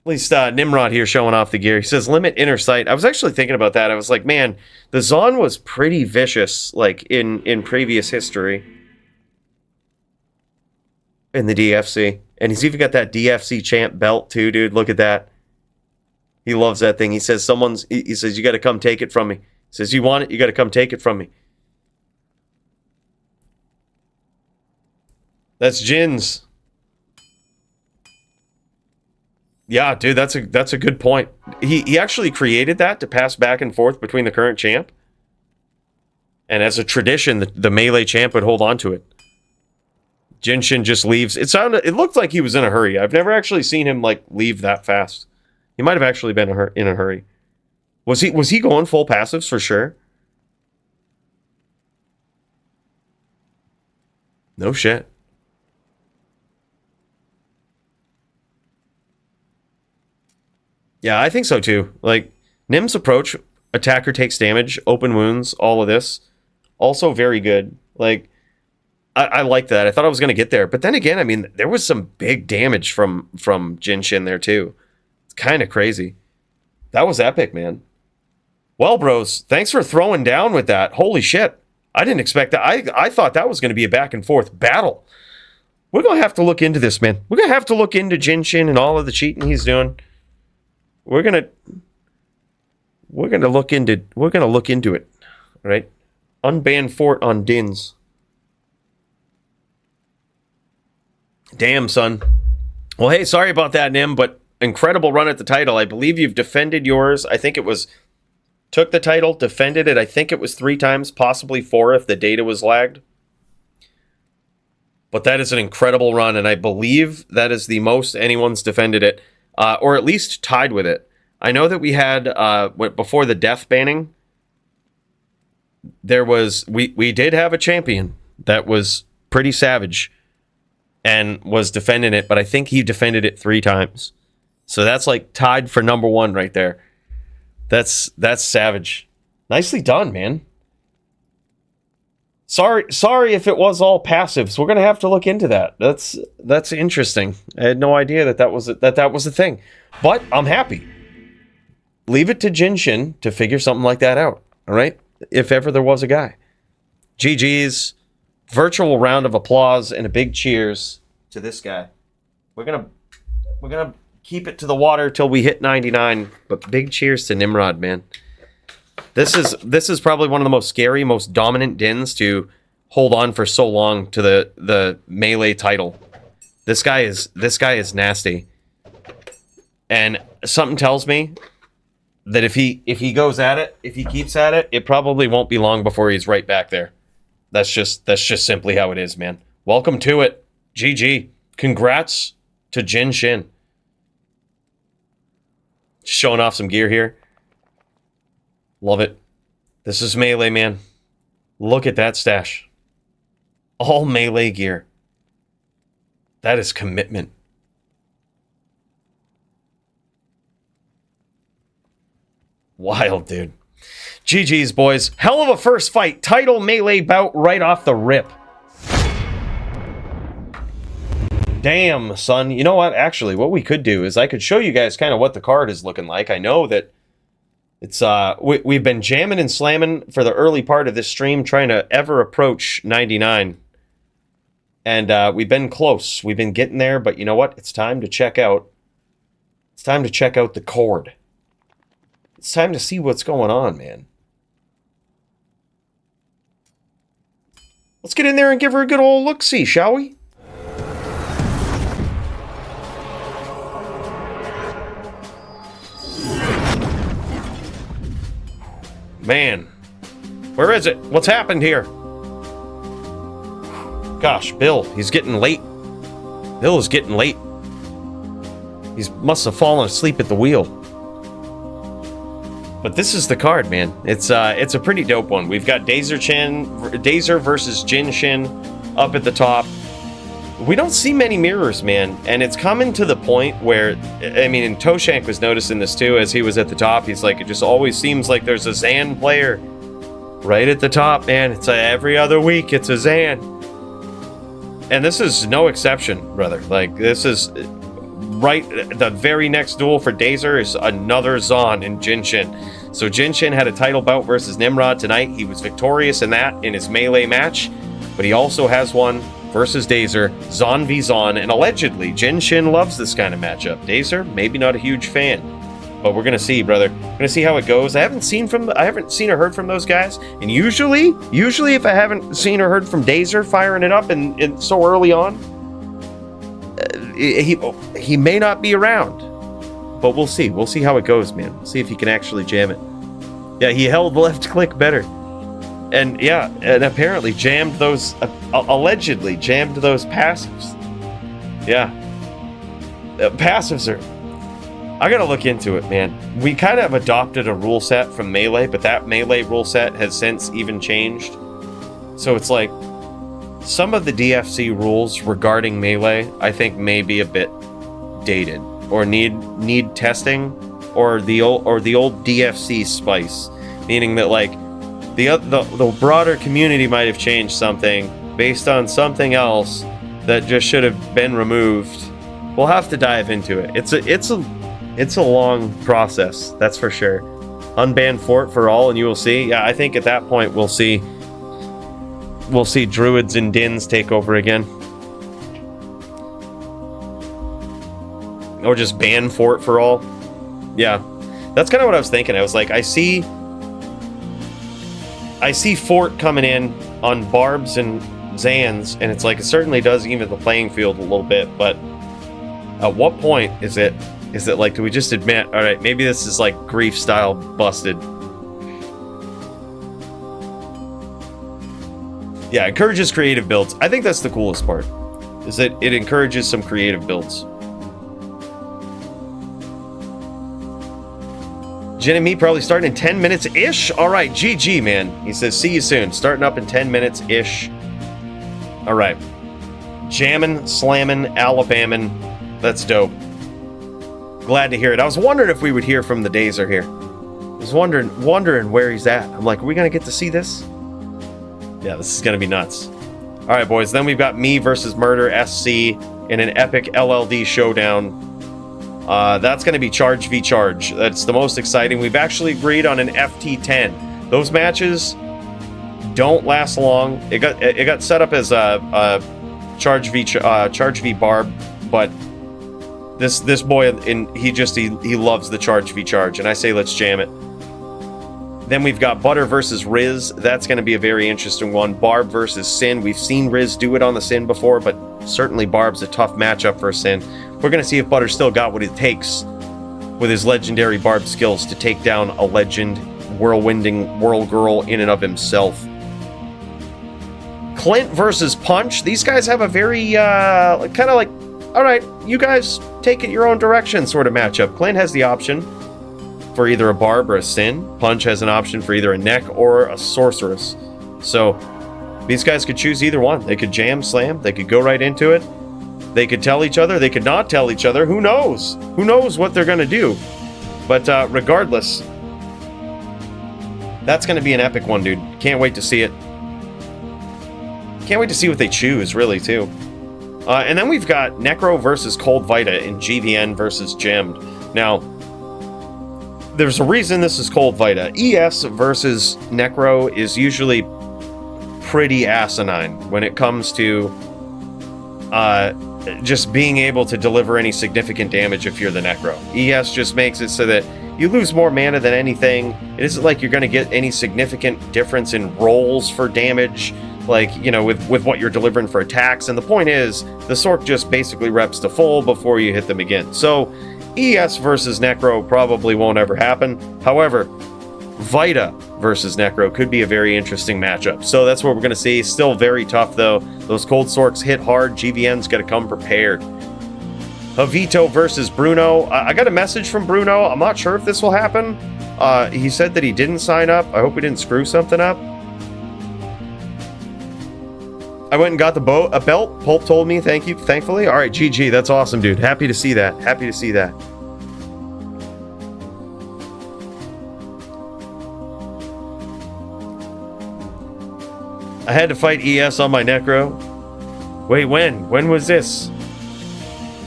At least Nimrod here showing off the gear. He says limit inner sight. I was actually thinking about that. I was like, man, the Zon was pretty vicious, like in previous history. in the DFC. And he's even got that DFC champ belt too, dude. Look at that. He loves that thing. He says he says, you got to come take it from me. He says, you want it? You got to come take it from me. That's Jin's. Yeah, dude, that's a good point. He actually created that to pass back and forth between the current champ. And as a tradition, the melee champ would hold on to it. Jinshin just leaves. It looked like he was in a hurry. I've never actually seen him like leave that fast. He might have actually been in a hurry. Was he going full passives for sure? No shit. Yeah, I think so too. Like, Nim's approach, attacker takes damage, open wounds, all of this, also very good. Like, I like that. I thought I was going to get there. But then again, I mean, there was some big damage from Jinshin there too. It's kind of crazy. That was epic, man. Well, bros, thanks for throwing down with that. Holy shit. I didn't expect that. I thought that was going to be a back and forth battle. We're going to have to look into this, man. We're going to have to look into Jinshin and all of the cheating he's doing. We're gonna look into it. All right? Unban fort on Dins. Damn, son. Well, hey, sorry about that, Nim, but incredible run at the title. I believe you've defended yours. I think it was took the title, defended it. I think it was 3 times, possibly 4 if the data was lagged. But that is an incredible run, and I believe that is the most anyone's defended it. Or at least tied with it. I know that we had, before the death banning, we did have a champion that was pretty savage and was defending it, but I think he defended it 3 times. So that's like tied for number 1 right there. That's savage. Nicely done, man. Sorry if it was all passives. We're gonna have to look into that. That's interesting. I had no idea that was a thing. But I'm happy. Leave it to Jinshin to figure something like that out. All right, if ever there was a guy. GG's. Virtual round of applause and a big cheers to this guy. We're gonna keep it to the water till we hit 99. But big cheers to Nimrod, man. This is probably one of the most scary, most dominant Dins to hold on for so long to the melee title. This guy is nasty. And something tells me that if he goes at it, if he keeps at it, it probably won't be long before he's right back there. That's just simply how it is, man. Welcome to it. GG. Congrats to Jinshin. Showing off some gear here. Love it. This is melee, man. Look at that stash. All melee gear. That is commitment. Wild, dude. GG's, boys. Hell of a first fight. Title melee bout right off the rip. Damn, son. You know what? Actually, what we could do is I could show you guys kind of what the card is looking like. I know that it's we've been jamming and slamming for the early part of this stream, trying to ever approach 99. And we've been close. We've been getting there, but you know what? It's time to check out. It's time to check out the cord. It's time to see what's going on, man. Let's get in there and give her a good old look-see, shall we? Man, where is it? What's happened here? Gosh, Bill, he's getting late. Bill is getting late. He must have fallen asleep at the wheel. But this is the card, man. It's a pretty dope one. We've got Dazer versus Jinshin up at the top. We don't see many mirrors, man, and it's coming to the point where, I mean, and Toshank was noticing this too as he was at the top. He's like, it just always seems like there's a Zan player right at the top, man. It's every other week, it's a Zan. And this is no exception, brother. Like, this is right, the very next duel for Dazer is another Zan in Jinshin. So Jinshin had a title bout versus Nimrod tonight. He was victorious in that in his melee match, but he also has one versus Dazer, Zon v Zon, and allegedly Jin Shin loves this kind of matchup. Dazer, maybe not a huge fan, but we're gonna see, brother. We're gonna see how it goes. I haven't seen or heard from those guys, and usually if I haven't seen or heard from Dazer firing it up and so early on, he may not be around, but we'll see. We'll see how it goes, man. We'll see if he can actually jam it. Yeah, he held the left click better. And yeah, and apparently jammed those, allegedly jammed those passives. Yeah. Passives are, I gotta look into it, man. We kind of adopted a rule set from Melee, but that Melee rule set has since even changed. So it's like, some of the DFC rules regarding Melee, I think may be a bit dated, or need testing, or the old DFC spice, meaning that like, the broader community might have changed something based on something else that just should have been removed. We'll have to dive into it. It's a long process, that's for sure. Unban Fort for all, and you will see. Yeah, I think at that point we'll see Druids and Dins take over again, or just ban Fort for all. Yeah, that's kind of what I was thinking. I was like, I see Fort coming in on Barbs and Zans, and it's like, it certainly does even the playing field a little bit, but at what point is it like, do we just admit, all right, maybe this is like Grief style busted? Yeah, encourages creative builds. I think that's the coolest part, is that it encourages some creative builds. Jen and me probably starting in 10 minutes-ish. All right, GG, man. He says, see you soon. Starting up in 10 minutes-ish. All right. Jammin', slammin', Alabamin'. That's dope. Glad to hear it. I was wondering if we would hear from the Dazer here. I was wondering where he's at. I'm like, are we going to get to see this? Yeah, this is going to be nuts. All right, boys. Then we've got me versus Murder SC in an epic LLD showdown. That's going to be Charge v Charge. That's the most exciting. We've actually agreed on an FT10. Those matches don't last long. It got set up as a Charge v Barb, but this boy, he loves the Charge v Charge, and I say let's jam it. Then we've got Butter versus Riz. That's going to be a very interesting one. Barb versus Sin. We've seen Riz do it on the Sin before, but certainly Barb's a tough matchup for Sin. We're going to see if Butter still got what it takes with his legendary Barb skills to take down a legend, whirlwinding Whirl Girl in and of himself. Clint versus Punch. These guys have a very, kind of like, all right, you guys take it your own direction sort of matchup. Clint has the option for either a Barb or a Sin. Punch has an option for either a Neck or a Sorceress. So these guys could choose either one. They could jam, slam, they could go right into it. They could tell each other, they could not tell each other. Who knows? Who knows what they're going to do? But regardless, that's going to be an epic one, dude. Can't wait to see it. Can't wait to see what they choose, really, too. And then we've got Necro versus Cold Vita in GVN versus Gemmed. Now, there's a reason this is Cold Vita. ES versus Necro is usually pretty asinine when it comes to just being able to deliver any significant damage if you're the Necro. ES just makes it so that you lose more mana than anything. It isn't like you're going to get any significant difference in rolls for damage, like, you know, with what you're delivering for attacks. And the point is, the Sork just basically reps to full before you hit them again. So ES versus Necro probably won't ever happen. However, Vita versus Necro could be a very interesting matchup. So that's what we're going to see. Still very tough, though. Those Cold Sorks hit hard. GVN's got to come prepared. Javito versus Bruno. I got a message from Bruno. I'm not sure if this will happen. He said that he didn't sign up. I hope he didn't screw something up. I went and got a belt. Pulp told me. Thank you. Thankfully. All right, GG. That's awesome, dude. Happy to see that. Happy to see that. I had to fight ES on my Necro. Wait, when? When was this?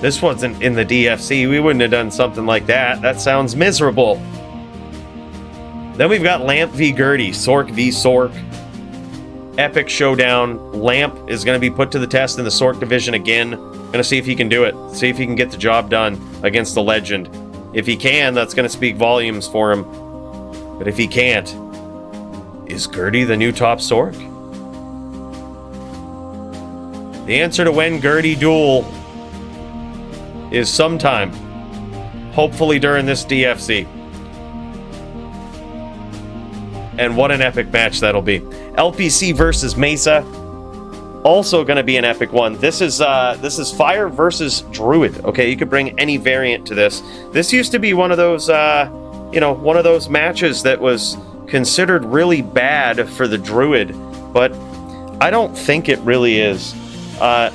This wasn't in the DFC. We wouldn't have done something like that. That sounds miserable. Then we've got Lamp v Gertie, Sork v Sork. epic showdown. Lamp is going to be put to the test in the Sork division again. Going to see if he can do it. See if he can get the job done against the legend. If he can, that's going to speak volumes for him. But if he can't, is Gertie the new top Sork? The answer to when Gertie duel is sometime. Hopefully during this DFC. And what an epic match that'll be. LPC versus Mesa. Also going to be an epic one. This is Fire versus Druid. Okay, you could bring any variant to this. This used to be one of those, one of those matches that was considered really bad for the Druid, but I don't think it really is. I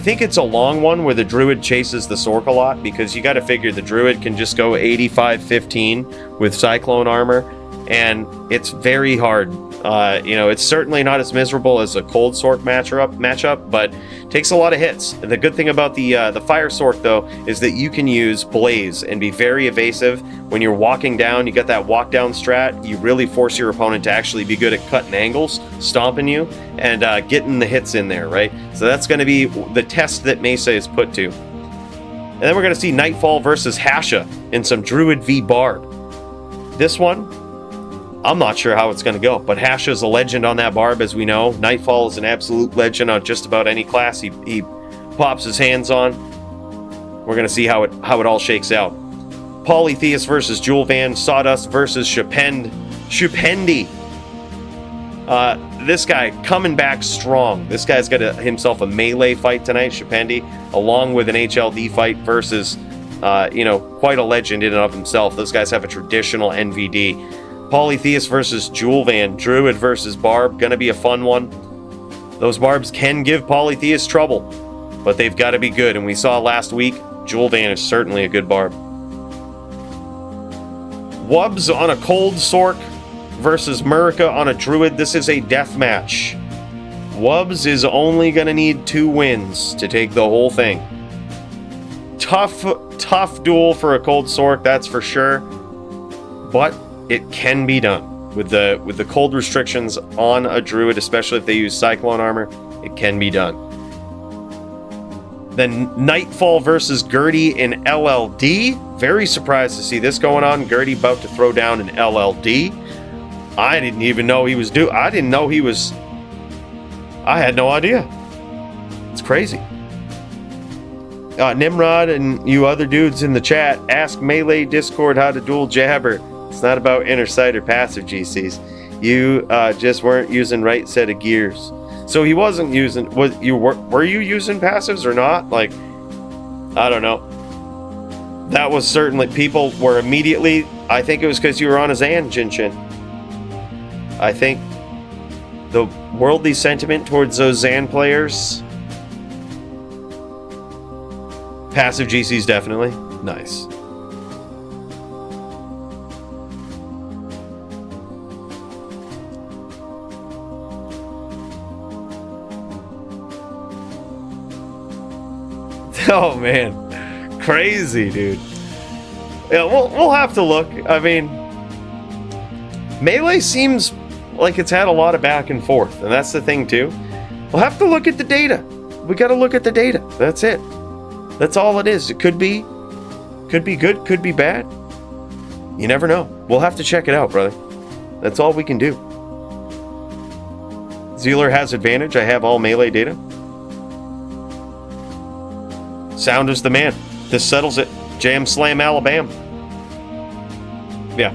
think it's a long one where the Druid chases the Sork a lot, because you got to figure the Druid can just go 85-15 with Cyclone armor, and it's very hard. It's certainly not as miserable as a cold Sork matchup, but takes a lot of hits. The good thing about the Fire Sork, though, is that you can use Blaze and be very evasive. When you're walking down, you got that walk down strat, you really force your opponent to actually be good at cutting angles, stomping you, and getting the hits in there, right? So that's going to be the test that Mesa is put to. And then we're going to see Nightfall versus Hasha in some Druid v Barb. This one, I'm not sure how it's going to go, but Hasha is a legend on that Barb, as we know. Nightfall is an absolute legend on just about any class he pops his hands on. We're going to see how it all shakes out. Polytheus versus Julvan, Sawdust versus Shupendi. This guy coming back strong. This guy's got himself a melee fight tonight, Shupendi, along with an HLD fight versus, quite a legend in and of himself. Those guys have a traditional NVD. Polytheus versus Julvan, Druid versus Barb, gonna be a fun one. Those Barbs can give Polytheus trouble, but they've got to be good, and we saw last week, Julvan is certainly a good Barb. Wubs on a cold Sork versus Murica on a Druid. This is a death match. Wubs is only gonna need 2 wins to take the whole thing. Tough duel for a cold Sork, that's for sure, but it can be done with the cold restrictions on a Druid, especially if they use Cyclone armor. It can be done. Then Nightfall versus Gertie in LLD. Very surprised to see this going on. Gertie about to throw down an LLD. I didn't even know he was I had no idea. It's crazy. Nimrod and you other dudes in the chat, ask Melee Discord how to duel Jabber. It's not about inner sight or passive, GCs. You just weren't using right set of gears. So he wasn't using. Were you using passives or not? Like, I don't know. That was certainly, people were immediately. I think it was because you were on a Zan, Jinshin. I think the worldly sentiment towards those Zan players. Passive GCs definitely nice. Oh man, crazy, dude. Yeah, we'll have to look. I mean, Melee seems like it's had a lot of back and forth, and that's the thing too. We'll have to look at the data. We got to look at the data. That's it. That's all it is. It could be good, could be bad. You never know. We'll have to check it out, brother. That's all we can do. Zealer has advantage. I have all Melee data. Sound is the man. This settles it. Jam Slam Alabama. Yeah.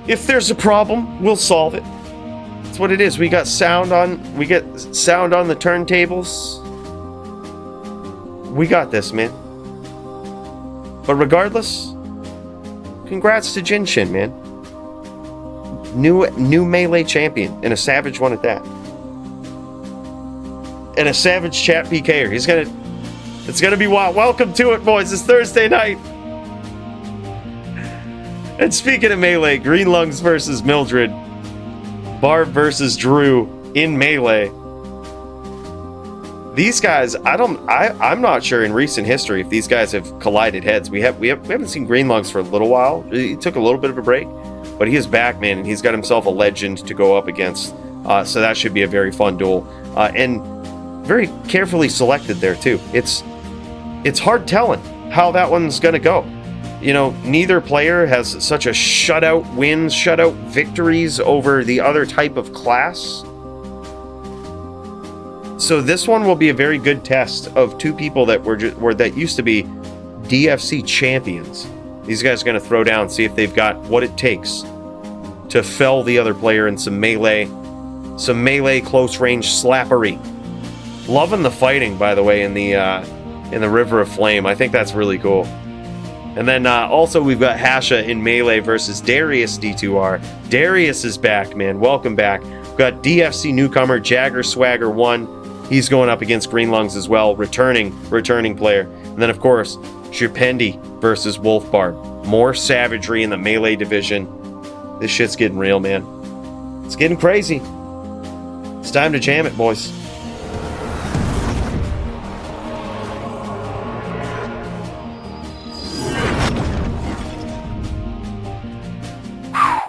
If there's a problem, we'll solve it. That's what it is. We get sound on the turntables. We got this, man. But regardless, congrats to Jinshin, man. New Melee champion, and a Savage one at that. And a Savage chat PKer. It's gonna be wild. Welcome to it, boys. It's Thursday night. And speaking of Melee, Green Lungs versus Mildred, Barb versus Drew in Melee. These guys, I'm not sure in recent history if these guys have collided heads. We haven't seen Green Lungs for a little while. He took a little bit of a break, but he is back, man, and he's got himself a legend to go up against. So that should be a very fun duel. And very carefully selected there, too. It's hard telling how that one's going to go. You know, neither player has such a shutout wins, shutout victories over the other type of class. So this one will be a very good test of two people that that used to be DFC champions. These guys are going to throw down, see if they've got what it takes to fell the other player in some melee close range slappery. Loving the fighting, by the way, in the River of Flame. I think that's really cool. And then also we've got Hasha in melee versus Darius D2R. Darius is back, man. Welcome back. We've got DFC newcomer Jagger Swagger 1. He's going up against Green Lungs as well, returning player. And then, of course, Shipendi versus Wolfbarb. More savagery in the melee division. This shit's getting real, man. It's getting crazy. It's time to jam it, boys.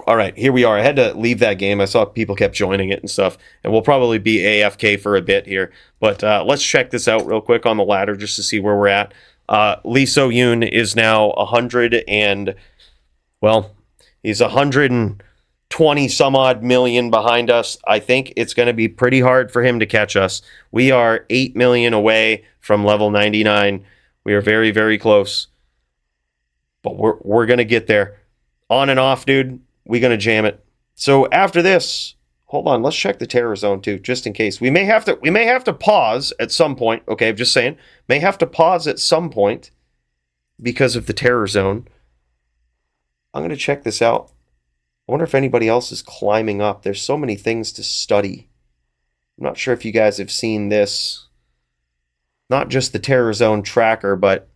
All right, here we are. I had to leave that game. I saw people kept joining it and stuff, and we'll probably be AFK for a bit here. But let's check this out real quick on the ladder just to see where we're at. Lee So-yoon is now 100 and, well, he's 120 some odd million behind us. I think it's going to be pretty hard for him to catch us. We are 8 million away from level 99. We are very, very close. But we're going to get there. On and off, dude. We're going to jam it. So after this, hold on, let's check the terror zone too, just in case. We may have to pause at some point. Okay, I'm just saying. May have to pause at some point because of the terror zone. I'm going to check this out. I wonder if anybody else is climbing up. There's so many things to study. I'm not sure if you guys have seen this. Not just the terror zone tracker, but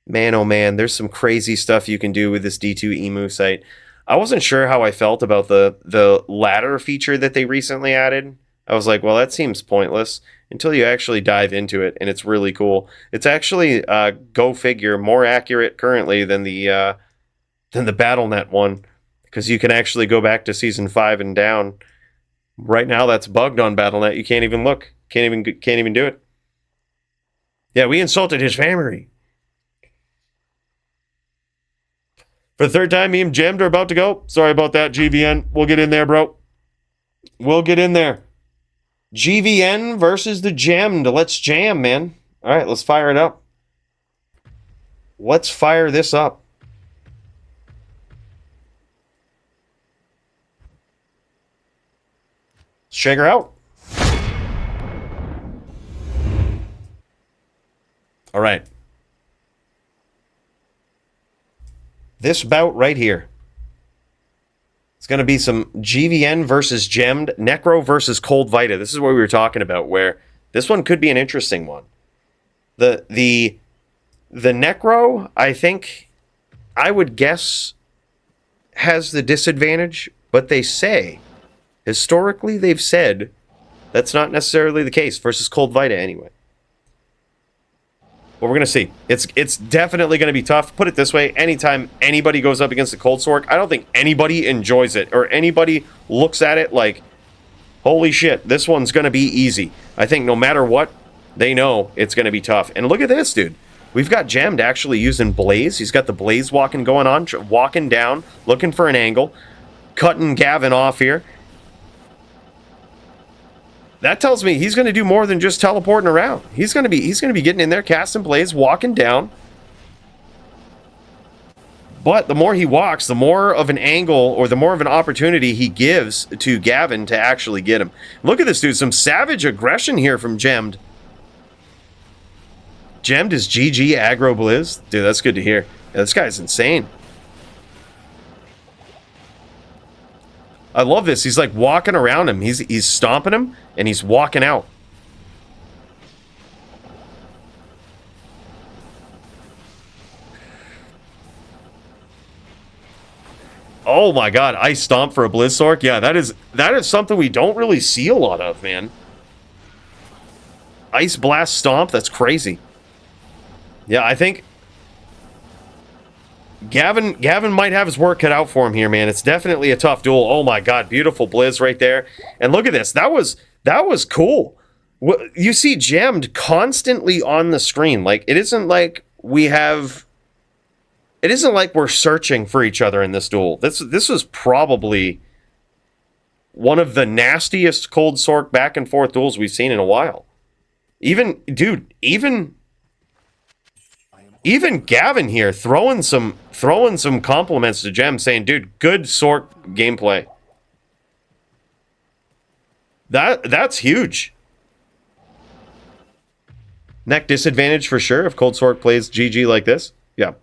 man, oh man, there's some crazy stuff you can do with this D2 emu site. I wasn't sure how I felt about the ladder feature that they recently added. I was like, well, that seems pointless until you actually dive into it, and it's really cool. It's actually, go figure, more accurate currently than the BattleNet one, because you can actually go back to Season 5 and down. Right now, that's bugged on BattleNet. You can't even look. Can't even do it. Yeah, we insulted his family. For the third time, me and Gemmed are about to go. Sorry about that, GVN. We'll get in there, bro. We'll get in there. GVN versus the Gemmed. Let's jam, man. All right, let's fire it up. Let's fire this up. Let's check her out. All right. This bout right here. It's going to be some GVN versus Gemmed, Necro versus Cold Vita. This is what we were talking about, where this one could be an interesting one. The Necro, I think, I would guess, has the disadvantage, but they say, historically they've said, that's not necessarily the case, versus Cold Vita anyway. Well, we're going to see. It's definitely going to be tough. Put it this way, anytime anybody goes up against a Cold Sork, I don't think anybody enjoys it, or anybody looks at it like, holy shit, this one's going to be easy. I think no matter what, they know it's going to be tough. And look at this, dude. We've got Gemmed actually using Blaze. He's got the Blaze walking going on, walking down, looking for an angle, cutting Gavin off here. That tells me he's going to do more than just teleporting around. He's going to be getting in there, casting Blaze, walking down. But the more he walks, the more of an angle or the more of an opportunity he gives to Gavin to actually get him. Look at this dude, some savage aggression here from Gemmed. Gemmed is GG aggro Blizz. Dude, that's good to hear. Yeah, this guy's insane. I love this. He's like walking around him. He's stomping him and he's walking out. Oh my god, Ice Stomp for a Blizzork? Yeah, that is something we don't really see a lot of, man. Ice Blast Stomp, that's crazy. Yeah, I think Gavin might have his work cut out for him here, man. It's definitely a tough duel. Oh my god, beautiful blizz right there. And look at this. That was cool. You see Gemmed constantly on the screen. Like, it isn't like we're searching for each other in this duel. This was probably one of the nastiest Cold Sork back and forth duels we've seen in a while. Even Gavin here throwing some compliments to Gem, saying, dude, good Sork gameplay. That's huge. Neck disadvantage for sure if Cold Sork plays GG like this. Yeah.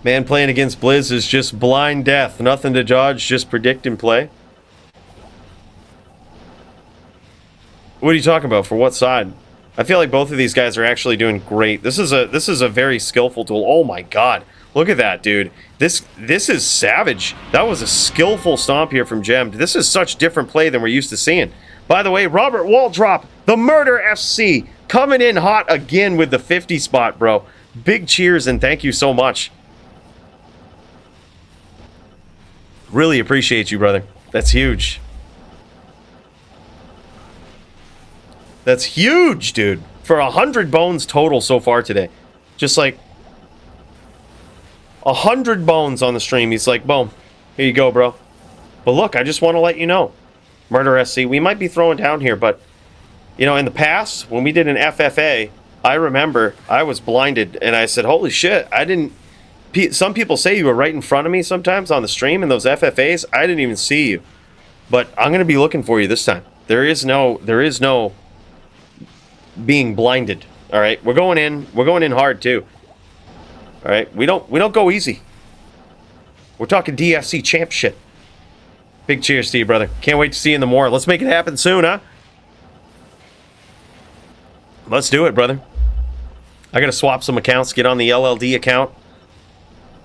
Man, playing against Blizz is just blind death. Nothing to dodge, just predict and play. What are you talking about? For what side? I feel like both of these guys are actually doing great. This is a very skillful duel. Oh my god. Look at that, dude. This is savage. That was a skillful stomp here from Gem. This is such different play than we're used to seeing. By the way, Robert Waldrop, the Murder FC, coming in hot again with the 50 spot, bro. Big cheers and thank you so much. Really appreciate you, brother. That's huge. That's huge, dude. For 100 bones total so far today. Just like 100 bones on the stream. He's like, boom. Here you go, bro. But look, I just want to let you know. Murder SC, we might be throwing down here, but you know, in the past, when we did an FFA, I remember I was blinded and I said, holy shit, I didn't. Some people say you were right in front of me sometimes on the stream in those FFAs. I didn't even see you. But I'm going to be looking for you this time. There is no being blinded. All right? We're going in hard too. All right? We don't go easy. We're talking DFC champ shit. Big cheers to you, brother. Can't wait to see you in the more. Let's make it happen soon, huh? Let's do it, brother. I got to swap some accounts, get on the LLD account.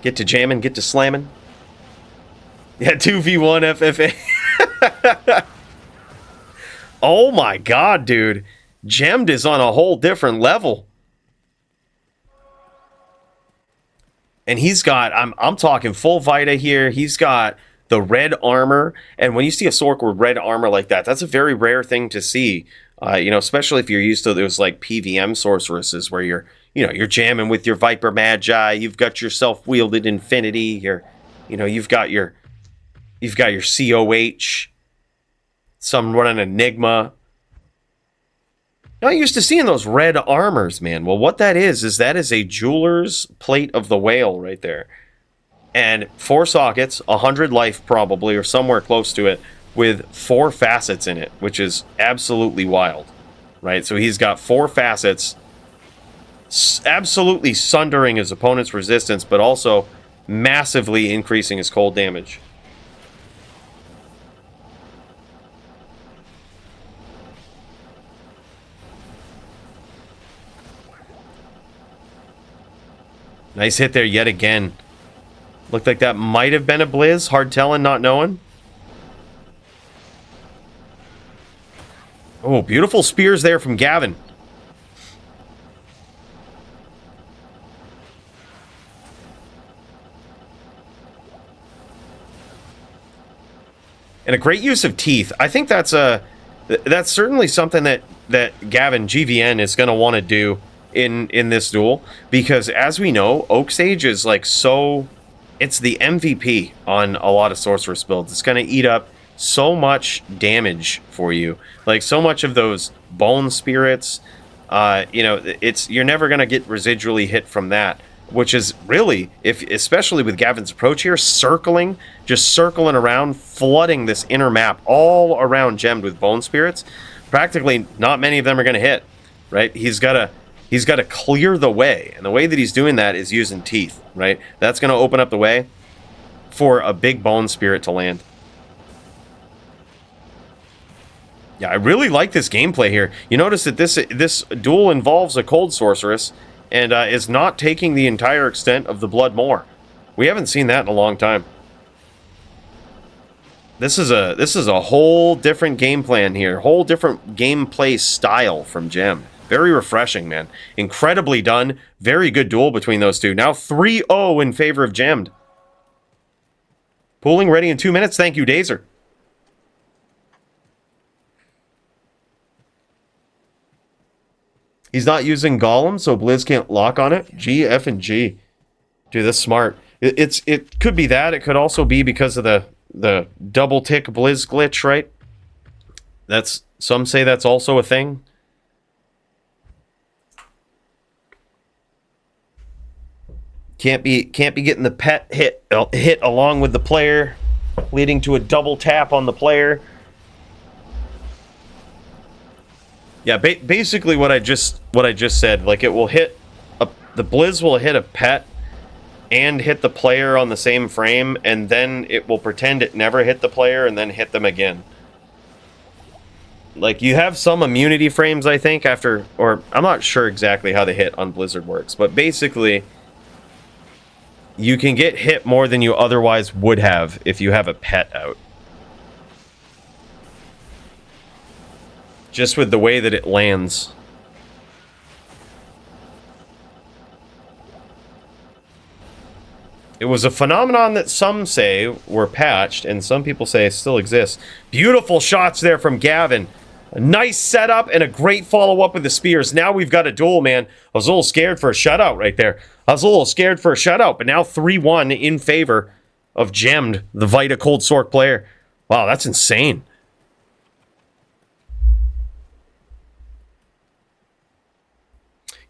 Get to jamming, get to slamming. Yeah, 2v1 FFA. Oh my god, dude. Gemmed is on a whole different level. And he's got, I'm talking full Vita here. He's got the red armor. And when you see a Sork with red armor like that, that's a very rare thing to see. You know, especially if you're used to those like PVM sorceresses where you're jamming with your Viper Magi, you've got your self-wielded Infinity, you've got your COH, some running Enigma. Not used to seeing those red armors, man. Well, what that is a jeweler's plate of the whale right there. And 4 sockets, 100 life probably, or somewhere close to it, with 4 facets in it, which is absolutely wild, right? So he's got 4 facets, absolutely sundering his opponent's resistance, but also massively increasing his cold damage. Nice hit there yet again. Looked like that might have been a blizz. Hard telling, not knowing. Oh, beautiful spears there from Gavin. And a great use of teeth. I think that's certainly something that Gavin GVN is going to want to do in this duel, because as we know, Oak Sage is like it's the MVP on a lot of sorceress builds. It's going to eat up so much damage for you, like so much of those bone spirits. You're never going to get residually hit from that, which is really, especially with Gavin's approach here, just circling around, flooding this inner map all around gemmed with bone spirits. Practically not many of them are going to hit, right? He's got to clear the way, and the way that he's doing that is using teeth, right? That's going to open up the way for a big bone spirit to land. Yeah, I really like this gameplay here. You notice that this duel involves a cold sorceress and is not taking the entire extent of the Blood Moor. We haven't seen that in a long time. This is a whole different game plan here, whole different gameplay style from Gem. Very refreshing, man. Incredibly done. Very good duel between those two. Now 3-0 in favor of Gemmed. Pooling ready in 2 minutes. Thank you, Dazer. He's not using Golem, so Blizz can't lock on it. G, F, and G. Dude, that's smart. It could be that. It could also be because of the double tick Blizz glitch, right? That's, some say that's also a thing. Can't be getting the pet hit along with the player, leading to a double tap on the player. Yeah, basically what I just said, like it will hit the Blizz will hit a pet and hit the player on the same frame, and then it will pretend it never hit the player and then hit them again. Like, you have some immunity frames, I think, after, or I'm not sure exactly how the hit on Blizzard works, but basically you can get hit more than you otherwise would have if you have a pet out. Just with the way that it lands. It was a phenomenon that some say were patched, and some people say still exists. Beautiful shots there from Gavin. A nice setup and a great follow-up with the spears. Now we've got a duel, man. I was a little scared for a shutout right there. But now 3-1 in favor of Gemmed, the Vita Cold Sork player. Wow, that's insane.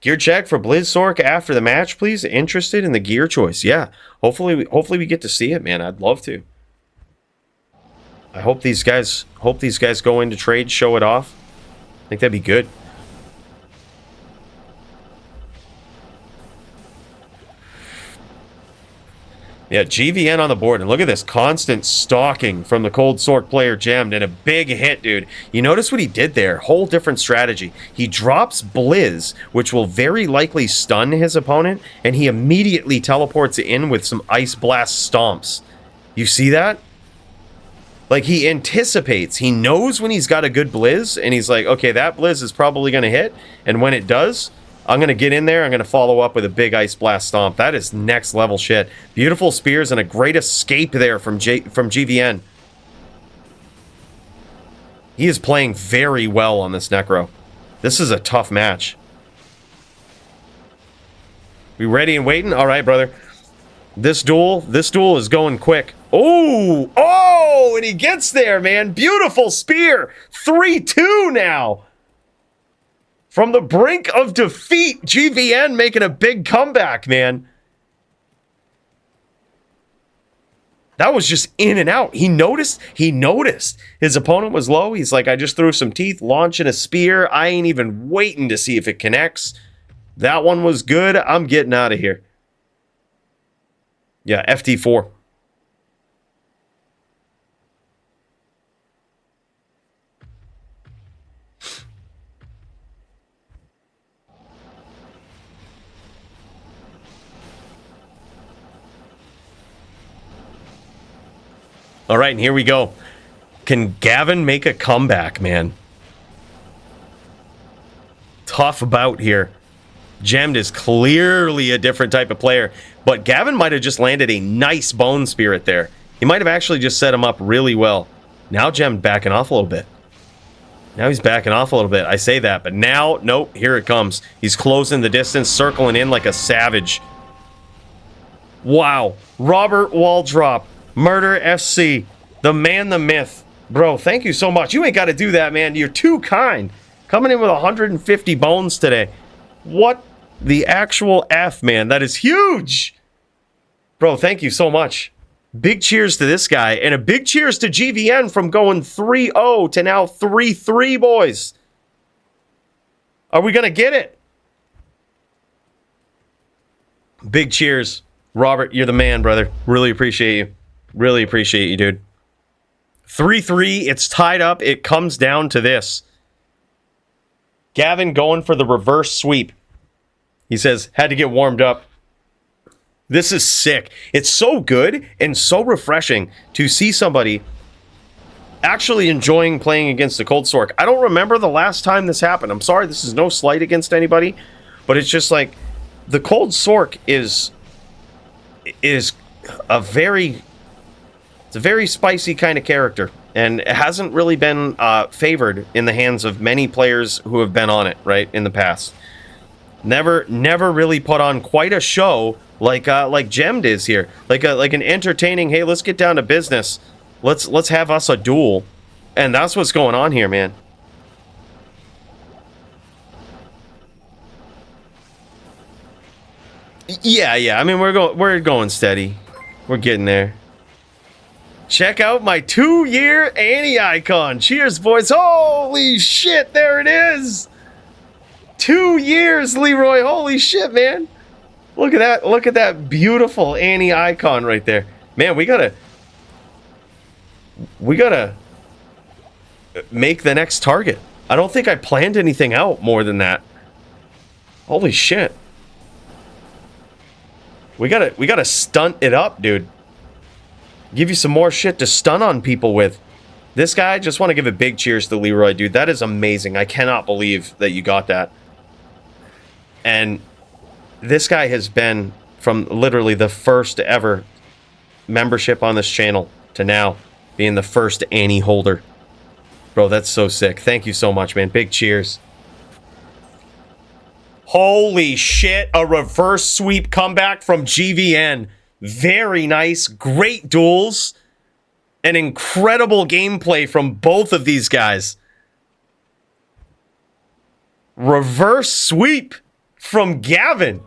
Gear check for Blizz Sork after the match, please. Interested in the gear choice? Yeah. Hopefully we get to see it, man. I'd love to. I hope these guys go into trade, show it off. I think that'd be good. Yeah, GVN on the board, and look at this constant stalking from the Cold Sork player Gemmed, and a big hit, dude. You notice what he did there? Whole different strategy. He drops Blizz, which will very likely stun his opponent, and he immediately teleports in with some Ice Blast stomps. You see that? Like, he anticipates. He knows when he's got a good Blizz, and he's like, okay, that Blizz is probably going to hit, and when it does, I'm going to get in there. I'm going to follow up with a big Ice Blast Stomp. That is next level shit. Beautiful spears and a great escape there from GVN. He is playing very well on this Necro. This is a tough match. We ready and waiting? All right, brother. This duel is going quick. Oh, and he gets there, man. Beautiful spear. 3-2 now. From the brink of defeat, GVN making a big comeback, man. That was just in and out. He noticed his opponent was low. He's like, I just threw some teeth, launching a spear. I ain't even waiting to see if it connects. That one was good. I'm getting out of here. Yeah, FT4. All right, and here we go. Can Gavin make a comeback, man? Tough bout here. Gemmed is clearly a different type of player, but Gavin might have just landed a nice Bone Spirit there. He might have actually just set him up really well. Now Gemmed backing off a little bit. Now he's backing off a little bit. I say that, but now, nope, here it comes. He's closing the distance, circling in like a savage. Wow. Robert Waldrop. Murder FC, the man, the myth. Bro, thank you so much. You ain't got to do that, man. You're too kind. Coming in with 150 bones today. What the actual F, man? That is huge. Bro, thank you so much. Big cheers to this guy. And a big cheers to GVN from going 3-0 to now 3-3, boys. Are we going to get it? Big cheers. Robert, you're the man, brother. Really appreciate you. Really appreciate you, dude. 3-3. It's tied up. It comes down to this. Gavin going for the reverse sweep. He says, had to get warmed up. This is sick. It's so good and so refreshing to see somebody actually enjoying playing against the Cold Stork. I don't remember the last time this happened. I'm sorry, this is no slight against anybody, but it's just like the Cold Stork is a very spicy kind of character, and it hasn't really been favored in the hands of many players who have been on it, right, in the past. Never really put on quite a show like Gemmed is here. Like an entertaining, hey, let's get down to business. Let's have us a duel. And that's what's going on here, man. Yeah. I mean, we're going steady. We're getting there. Check out my 2-year Annie icon. Cheers, boys. Holy shit, there it is. 2 years, Leroy. Holy shit, man. Look at that. Look at that beautiful Annie icon right there. Man, we gotta make the next target. I don't think I planned anything out more than that. Holy shit. We gotta stunt it up, dude. Give you some more shit to stun on people with. This guy, just want to give a big cheers to Leroy, dude. That is amazing. I cannot believe that you got that. And this guy has been from literally the first ever membership on this channel to now being the first Annie holder. Bro, that's so sick. Thank you so much, man. Big cheers. Holy shit, a reverse sweep comeback from GVN. Very nice. Great duels. An incredible gameplay from both of these guys. Reverse sweep from Gavin.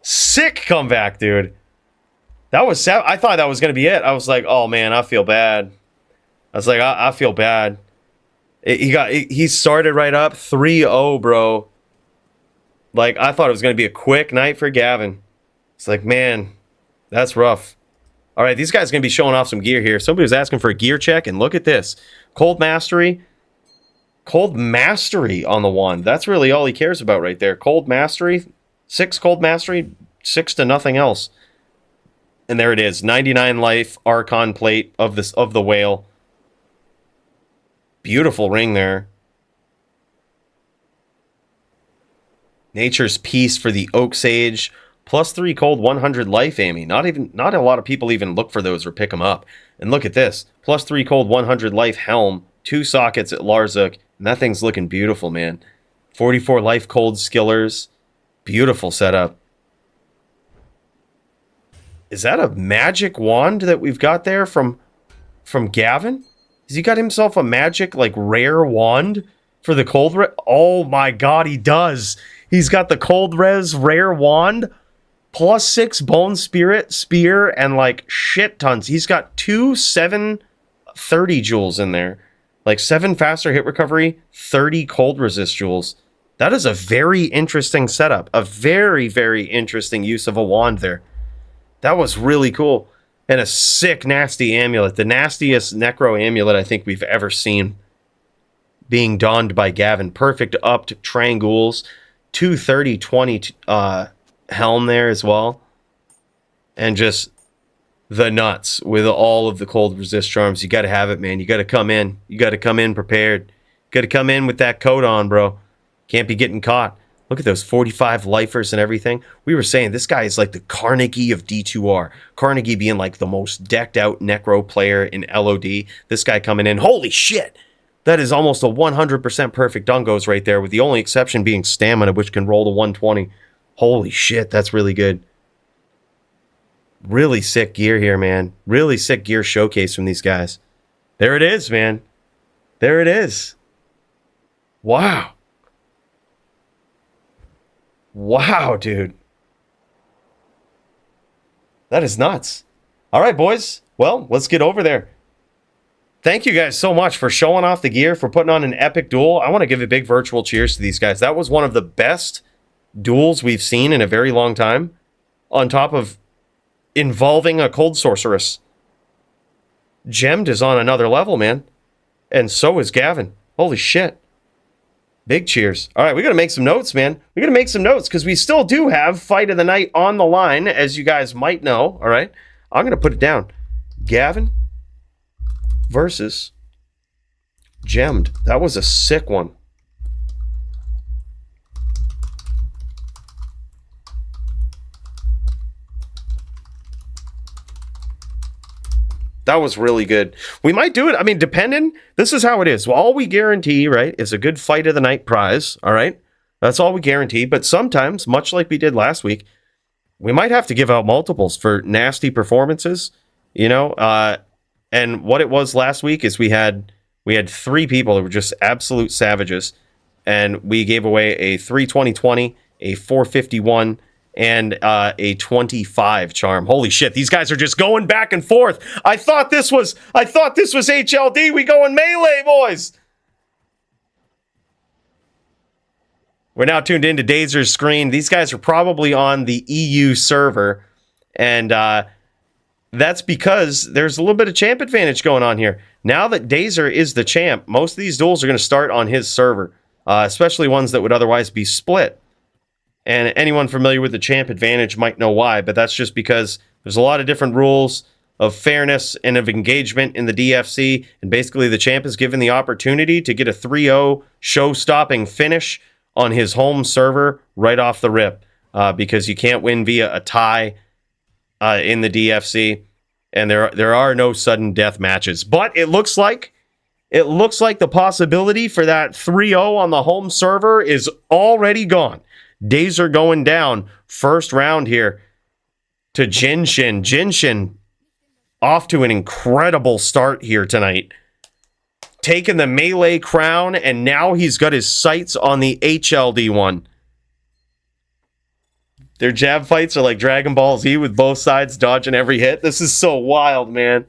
Sick comeback, dude. That was sad. I thought that was going to be it. I was like, oh man, I feel bad. I was like, I feel bad. He started right up 3-0, bro. Like, I thought it was going to be a quick night for Gavin. It's like, man, that's rough. All right, these guys are going to be showing off some gear here. Somebody was asking for a gear check, and look at this. Cold Mastery. Cold Mastery on the wand. That's really all he cares about right there. Cold Mastery. 6 Cold Mastery. 6 to nothing else. And there it is. 99 life Archon plate of the whale. Beautiful ring there. Nature's Peace for the Oak Sage. +3 cold 100 life, Amy. Not a lot of people even look for those or pick them up. And look at this. +3 cold 100 life helm. 2 sockets at Larzuk. And that thing's looking beautiful, man. 44 life cold skillers. Beautiful setup. Is that a magic wand that we've got there from Gavin? Has he got himself a magic, like, rare wand for the cold res? Oh my god, he does. He's got the cold res rare wand. +6 bone spirit, spear, and, like, shit tons. He's got 2 730 jewels in there. Like, 7 faster hit recovery, 30 cold resist jewels. That is a very interesting setup. A very, very interesting use of a wand there. That was really cool. And a sick, nasty amulet. The nastiest necro amulet I think we've ever seen being donned by Gavin. Perfect upped triangles. 230-20 helm there as well. And just the nuts with all of the cold resist charms. You got to have it, man. You got to come in. You got to come in prepared. You got to come in with that coat on, bro. Can't be getting caught. Look at those 45 lifers and everything. We were saying this guy is like the Carnegie of D2R. Carnegie being like the most decked out necro player in LOD. This guy coming in. Holy shit! That is almost a 100% perfect Dungos right there, with the only exception being stamina, which can roll to 120. Holy shit, that's really good. Really sick gear here, man. Really sick gear showcase from these guys. There it is, man. There it is. Wow. Wow, dude. That is nuts. All right, boys. Well, let's get over there. Thank you guys so much for showing off the gear, for putting on an epic duel. I want to give a big virtual cheers to these guys. That was one of the best duels we've seen in a very long time, on top of involving a cold sorceress. Gemmed is on another level, man. And so is Gavin. Holy shit. Big cheers. All right, we got to make some notes, man. We got to make some notes because we still do have Fight of the Night on the line, as you guys might know. All right, I'm going to put it down. Gavin versus Gemmed. That was a sick one. That was really good. We might do it. I mean, depending, this is how it is. Well, all we guarantee, right, is a good Fight of the Night prize. All right. That's all we guarantee. But sometimes, much like we did last week, we might have to give out multiples for nasty performances, you know. And what it was last week is we had 3 people that were just absolute savages. And we gave away a 320-20, a 451, and a 25 charm. Holy shit, these guys are just going back and forth. I thought this was HLD. We going melee, boys. We're now tuned into Dazer's screen. These guys are probably on the EU server, and that's because there's a little bit of champ advantage going on here. Now that Dazer is the champ, most of these duels are going to start on his server, especially ones that would otherwise be split. And anyone familiar with the champ advantage might know why, but that's just because there's a lot of different rules of fairness and of engagement in the DFC, and basically the champ is given the opportunity to get a 3-0 show-stopping finish on his home server right off the rip, because you can't win via a tie in the DFC, and there are no sudden death matches. But it looks like the possibility for that 3-0 on the home server is already gone. Dazer going down first round here to Jinshin. Jinshin off to an incredible start here tonight. Taking the melee crown, and now he's got his sights on the HLD one. Their jab fights are like Dragon Ball Z with both sides dodging every hit. This is so wild, man.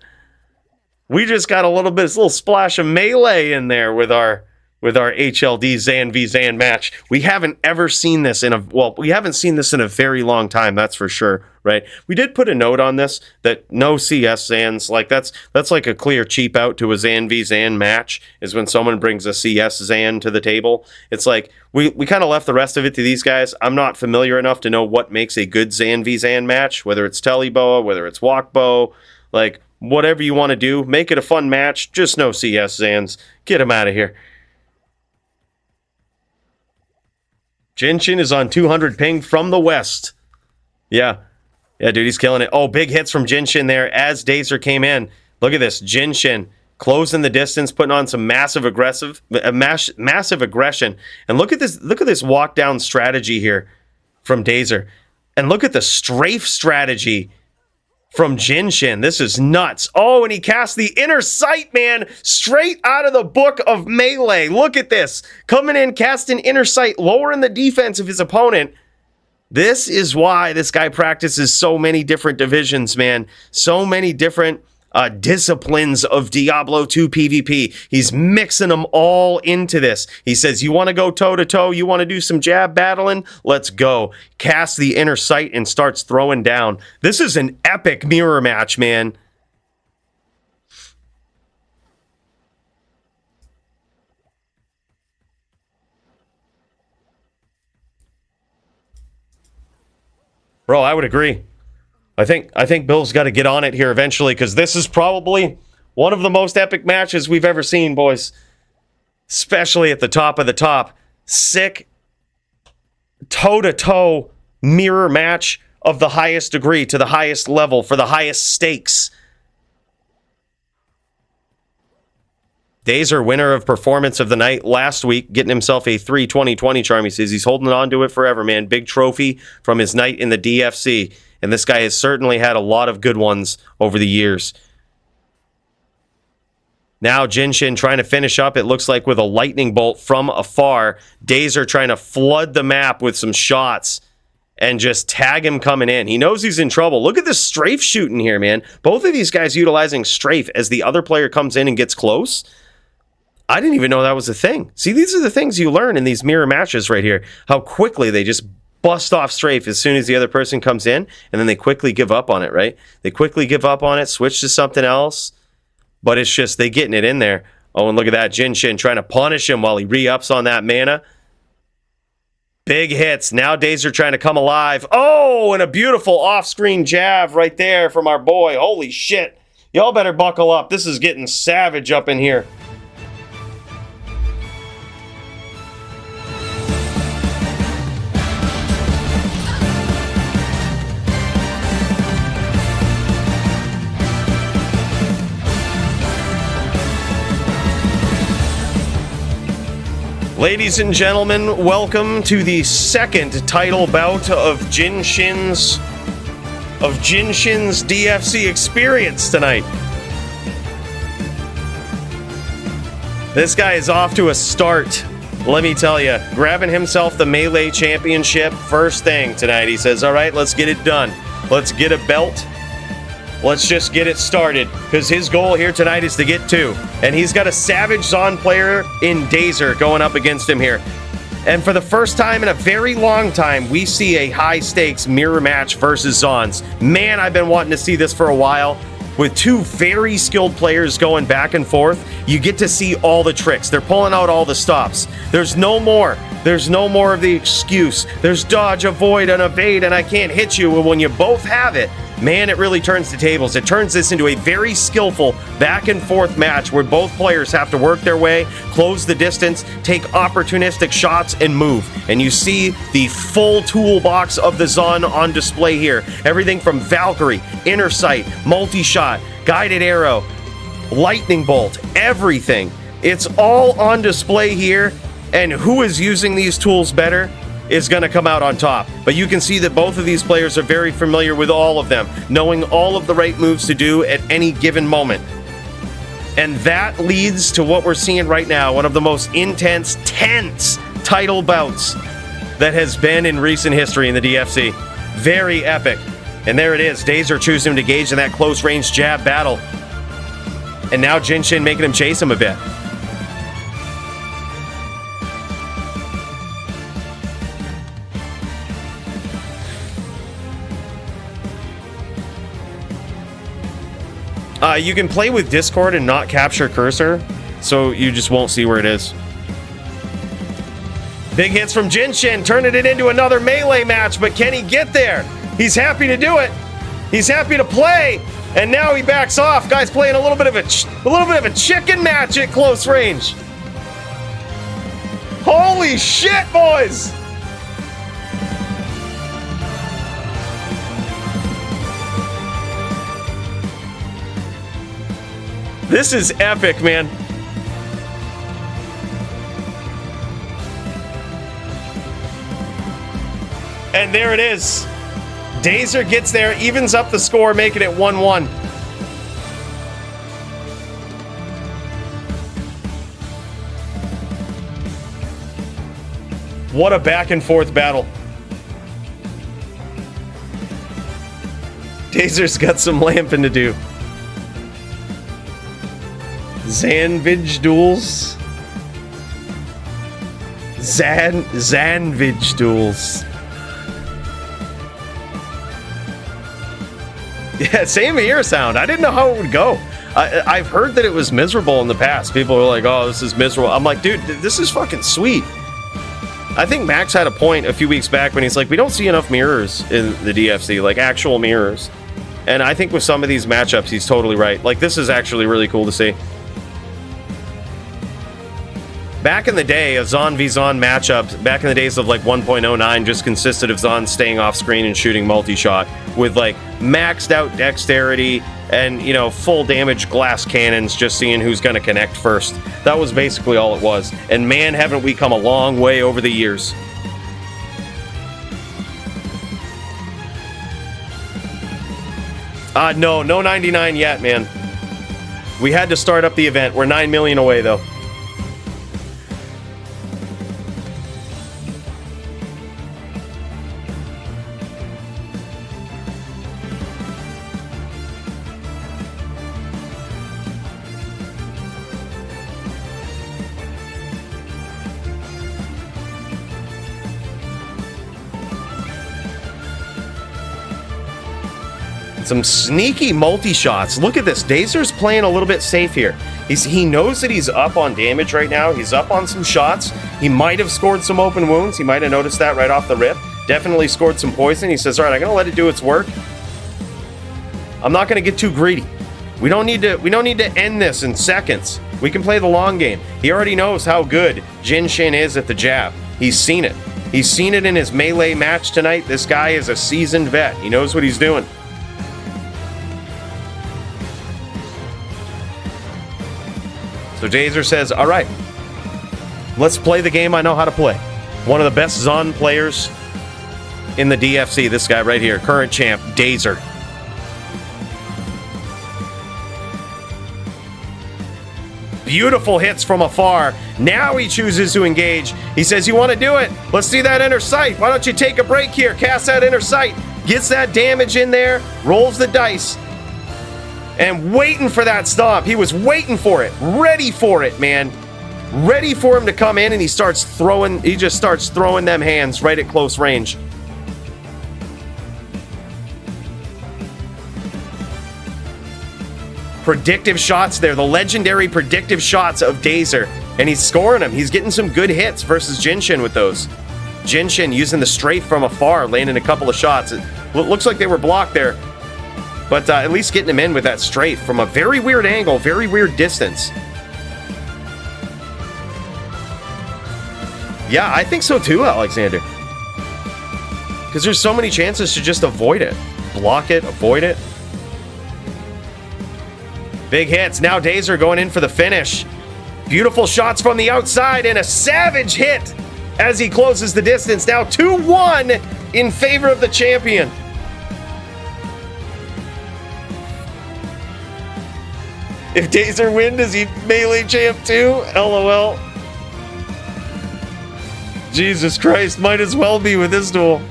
We just got a little splash of melee in there with our HLD Zan v Zan match. We haven't seen this in a very long time, that's for sure, right? We did put a note on this that no CS Zans, like that's like a clear cheap out to a Zan v Zan match, is when someone brings a CS Zan to the table. It's like we kind of left the rest of it to these guys. I'm not familiar enough to know what makes a good Zan v Zan match, whether it's Teleboa, whether it's Walkbow, like whatever you want to do, make it a fun match. Just no CS Zans. Get them out of here. Jinshin is on 200 ping from the west. Yeah, dude, he's killing it. Oh, big hits from Jinshin there as Dazer came in. Look at this, Jinshin closing the distance, putting on some massive aggression. And look at this walk down strategy here from Dazer. And look at the strafe strategy from Jinshin. This is nuts. Oh, and he cast the inner sight, man, straight out of the book of Melee. Look at this. Coming in, casting inner sight, lowering the defense of his opponent. This is why this guy practices so many different divisions, man. So many different disciplines of Diablo 2 PvP. He's mixing them all into this. He says, you want to go toe-to-toe? You want to do some jab battling? Let's go. Cast the inner sight and starts throwing down. This is an epic mirror match, man. Bro, I would agree. I think Bill's got to get on it here eventually, because this is probably one of the most epic matches we've ever seen, boys. Especially at the top of the top. Sick, toe-to-toe mirror match of the highest degree to the highest level for the highest stakes. Dazer, winner of Performance of the Night last week, getting himself a 320-20 charm. He says he's holding on to it forever, man. Big trophy from his night in the DFC. And this guy has certainly had a lot of good ones over the years. Now Jinshin trying to finish up, it looks like, with a lightning bolt from afar. Dazer trying to flood the map with some shots and just tag him coming in. He knows he's in trouble. Look at this strafe shooting here, man. Both of these guys utilizing strafe as the other player comes in and gets close. I didn't even know that was a thing. See, these are the things you learn in these mirror matches right here. How quickly they just bust off strafe as soon as the other person comes in, and then they quickly give up on it, right? They quickly give up on it, switch to something else. but it's just they getting it in there. Oh, and look at that. Jin Shin trying to punish him while he re-ups on that mana. Big hits. Now Dazer trying to come alive. Oh, and a beautiful off-screen jab right there from our boy. Holy shit. Y'all better buckle up. This is getting savage up in here. Ladies and gentlemen, welcome to the second title bout of Jin Shin's DFC experience tonight. This guy is off to a start, let me tell you. Grabbing himself the Melee Championship first thing tonight. He says, all right, let's get it done. Let's get a belt. Let's just get it started, because his goal here tonight is to get 2. And he's got a savage Zon player in Dazer going up against him here. And for the first time in a very long time, we see a high-stakes mirror match versus Zons. Man, I've been wanting to see this for a while. With 2 very skilled players going back and forth, you get to see all the tricks. They're pulling out all the stops. There's no more of the excuse. There's dodge, avoid, and evade, and I can't hit you. And when you both have it, man, it really turns the tables. It turns this into a very skillful back and forth match where both players have to work their way, close the distance, take opportunistic shots, and move. And you see the full toolbox of the Zon on display here. Everything from Valkyrie, Inner Sight, Multi-Shot, Guided Arrow, Lightning Bolt, everything. It's all on display here, and who is using these tools better is going to come out on top. But you can see that both of these players are very familiar with all of them, knowing all of the right moves to do at any given moment. And that leads to what we're seeing right now, one of the most intense, tense title bouts that has been in recent history in the DFC. Very epic. And there it is. Dazer choosing to engage in that close-range jab battle. And now Jin Shin making him chase him a bit. You can play with Discord and not capture cursor, so you just won't see where it is. Big hits from Jin Shin, turning it into another melee match, but can he get there? He's happy to do it. He's happy to play, and now he backs off. Guy's playing a little bit of a chicken match at close range. Holy shit, boys! This is epic, man. And there it is. Dazer gets there, evens up the score, making it 1-1. What a back and forth battle. Dazer's got some lamping to do. Zanvige Duels. Zanvige Duels. Yeah, same ear sound. I didn't know how it would go. I've heard that it was miserable in the past. People were like, oh, this is miserable. I'm like, dude, this is fucking sweet. I think Max had a point a few weeks back when he's like, we don't see enough mirrors in the DFC, like actual mirrors. And I think with some of these matchups, he's totally right. Like, this is actually really cool to see. Back in the day, a Zon v Zon matchup, back in the days of like 1.09, just consisted of Zon staying off screen and shooting multi-shot with like maxed out dexterity and, you know, full damage glass cannons, just seeing who's going to connect first. That was basically all it was. And man, haven't we come a long way over the years. No 99 yet, man. We had to start up the event. We're 9 million away, though. Some sneaky multi-shots. Look at this. Dazer's playing a little bit safe here. He knows that he's up on damage right now. He's up on some shots. He might have scored some open wounds. He might have noticed that right off the rip. Definitely scored some poison. He says, all right, I'm going to let it do its work. I'm not going to get too greedy. We don't need to end this in seconds. We can play the long game. He already knows how good Jin Shin is at the jab. He's seen it. He's seen it in his melee match tonight. This guy is a seasoned vet. He knows what he's doing. So Dazer says, all right, let's play the game I know how to play. One of the best Zon players in the DFC, this guy right here, current champ, Dazer. Beautiful hits from afar. Now he chooses to engage. He says, you want to do it? Let's see that inner sight. Why don't you take a break here? Cast that inner sight. Gets that damage in there. Rolls the dice. And waiting for that stomp. He was waiting for it. Ready for it, man. Ready for him to come in, and he just starts throwing them hands right at close range. Predictive shots there, the legendary predictive shots of Dazer, and he's scoring them. He's getting some good hits versus Jinshin with those. Jinshin using the strafe from afar, landing a couple of shots. It looks like they were blocked there, but at least getting him in with that strafe from a very weird angle, very weird distance. Yeah, I think so too, Alexander. Because there's so many chances to just avoid it. Block it, avoid it. Big hits. Now Dazer going in for the finish. Beautiful shots from the outside and a savage hit as he closes the distance. Now 2-1 in favor of the champion. If Dazer wins, is he melee champ too? LOL. Jesus Christ, might as well be with this duel.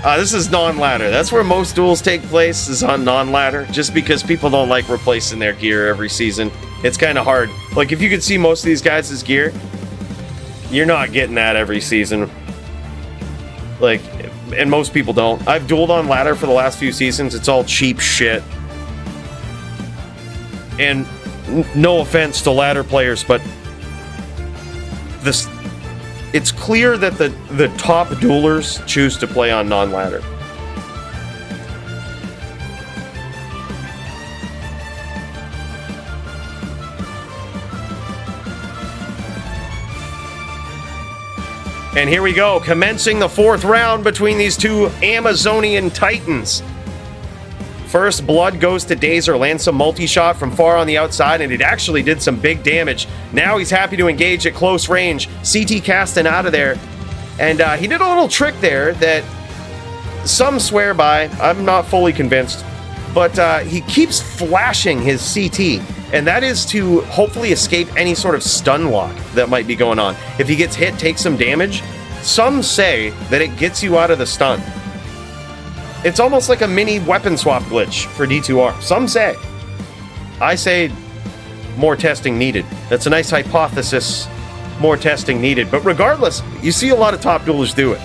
This is non-ladder. That's where most duels take place, is on non-ladder, just because people don't like replacing their gear every season. It's kind of hard. Like, if you could see most of these guys' gear, you're not getting that every season. Like, and most people don't. I've dueled on ladder for the last few seasons. It's all cheap shit. And no offense to ladder players, but it's clear that the top duelers choose to play on non-ladder. And here we go, commencing the fourth round between these two Amazonian titans. First blood goes to Dazer, lands some multi-shot from far on the outside, and it actually did some big damage. Now he's happy to engage at close range. CT casting out of there. And he did a little trick there that some swear by. I'm not fully convinced. But he keeps flashing his CT, and that is to hopefully escape any sort of stun lock that might be going on. If he gets hit, takes some damage, some say that it gets you out of the stun. It's almost like a mini weapon swap glitch for D2R. Some say. I say more testing needed. That's a nice hypothesis. More testing needed. But regardless, you see a lot of top duelers do it.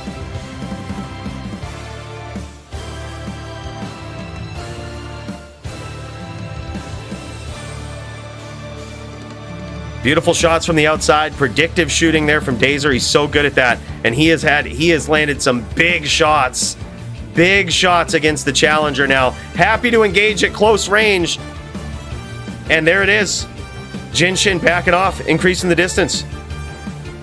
Beautiful shots from the outside. Predictive shooting there from Dazer. He's so good at that. And he has landed some big shots. Big shots against the challenger now. Happy to engage at close range. And there it is. Jinshin backing off, increasing the distance.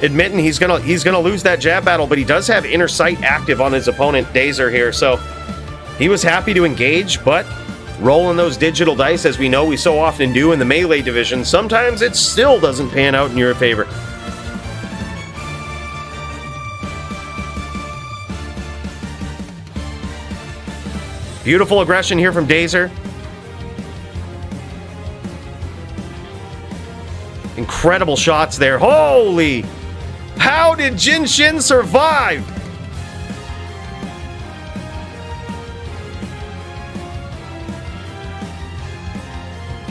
Admitting he's gonna lose that jab battle, but he does have inner sight active on his opponent, Dazer, here. So he was happy to engage, but rolling those digital dice, as we know we so often do in the melee division, sometimes it still doesn't pan out in your favor. Beautiful aggression here from Dazer. Incredible shots there. Holy! How did Jinshin survive?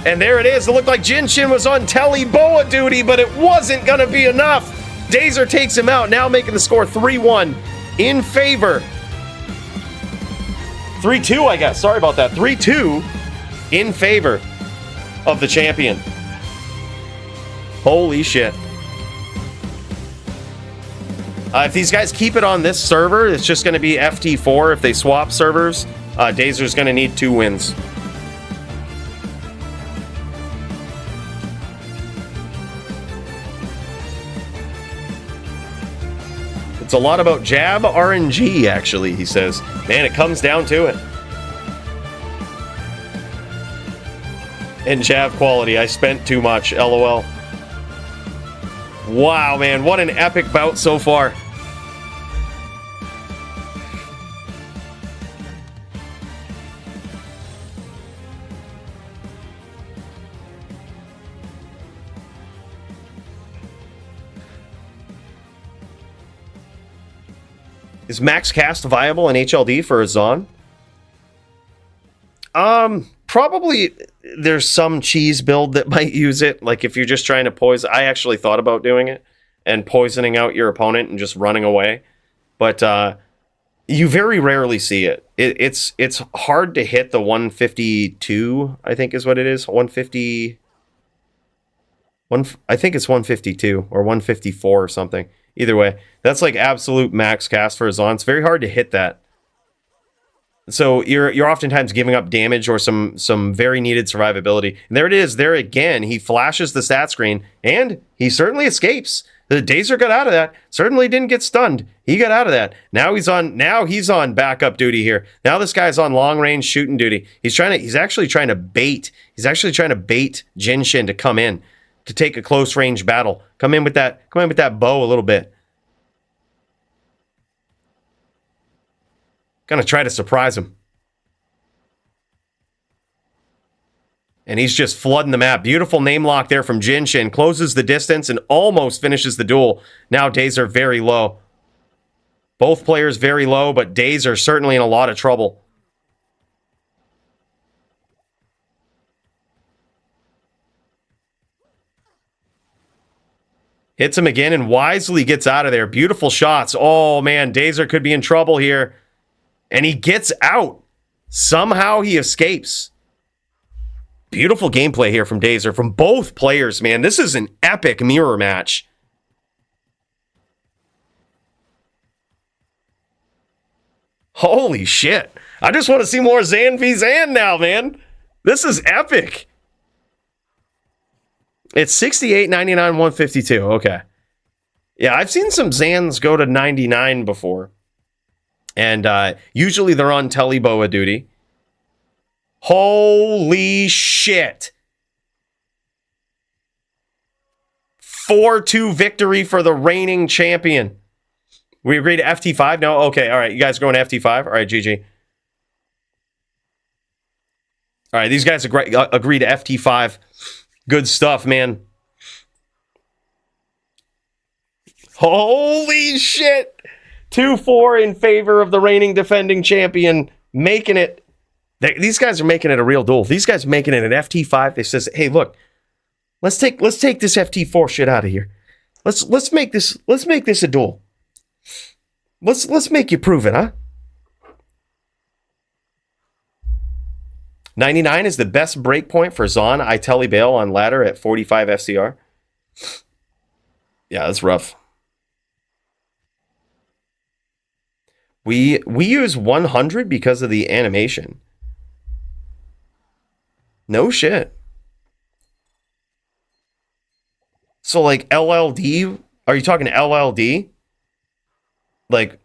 And there it is. It looked like Jinshin was on Telly Boa duty, but it wasn't going to be enough. Dazer takes him out, now making the score 3-1 in favor 3-2, I guess. Sorry about that. 3-2 in favor of the champion. Holy shit. If these guys keep it on this server, it's just going to be FT4. If they swap servers, Dazer's going to need 2 wins. It's a lot about jab RNG, actually, he says. Man, it comes down to it. And jab quality, I spent too much, LOL. Wow, man, what an epic bout so far. Is max cast viable in HLD for a Zon? Probably there's some cheese build that might use it. Like if you're just trying to poison, I actually thought about doing it and poisoning out your opponent and just running away. But you very rarely see it. It's hard to hit the 152, I think is what it is. 150. I think it's 152 or 154 or something. Either way, that's like absolute max cast for a Zon. It's very hard to hit that. So you're oftentimes giving up damage or some very needed survivability. And there it is. There again, he flashes the stat screen and he certainly escapes. The Dazer got out of that. Certainly didn't get stunned. He got out of that. Now he's on backup duty here. Now this guy's on long range shooting duty. He's actually trying to bait Jinshin to come in to take a close range battle. Come in with that bow a little bit. Gonna try to surprise him. And he's just flooding the map. Beautiful name lock there from Jinshin. Closes the distance and almost finishes the duel. Now Dazer very low. Both players very low, but Dazer certainly in a lot of trouble. Hits him again and wisely gets out of there. Beautiful shots. Oh, man, Dazer could be in trouble here. And he gets out. Somehow he escapes. Beautiful gameplay here from Dazer, from both players, man. This is an epic mirror match. Holy shit. I just want to see more Zan v Zan now, man. This is epic. It's 68, 99, 152. Okay. Yeah, I've seen some Zans go to 99 before. And usually they're on Teleboa duty. Holy shit. 4-2 victory for the reigning champion. We agree to FT5? No? Okay, all right. You guys going to FT5? All right, GG. All right, these guys agree to FT5. Good stuff, man. Holy shit. 2-4 in favor of the reigning defending champion. Making it. These guys are making it a real duel. These guys are making it an FT5. They says, hey, look, let's take this FT4 shit out of here. Let's make this a duel. Let's make you prove it, huh? 99 is the best breakpoint for Zon. I telly bail on ladder at 45 FCR. Yeah, that's rough. We use 100 because of the animation. No shit. So like LLD, are you talking LLD? Like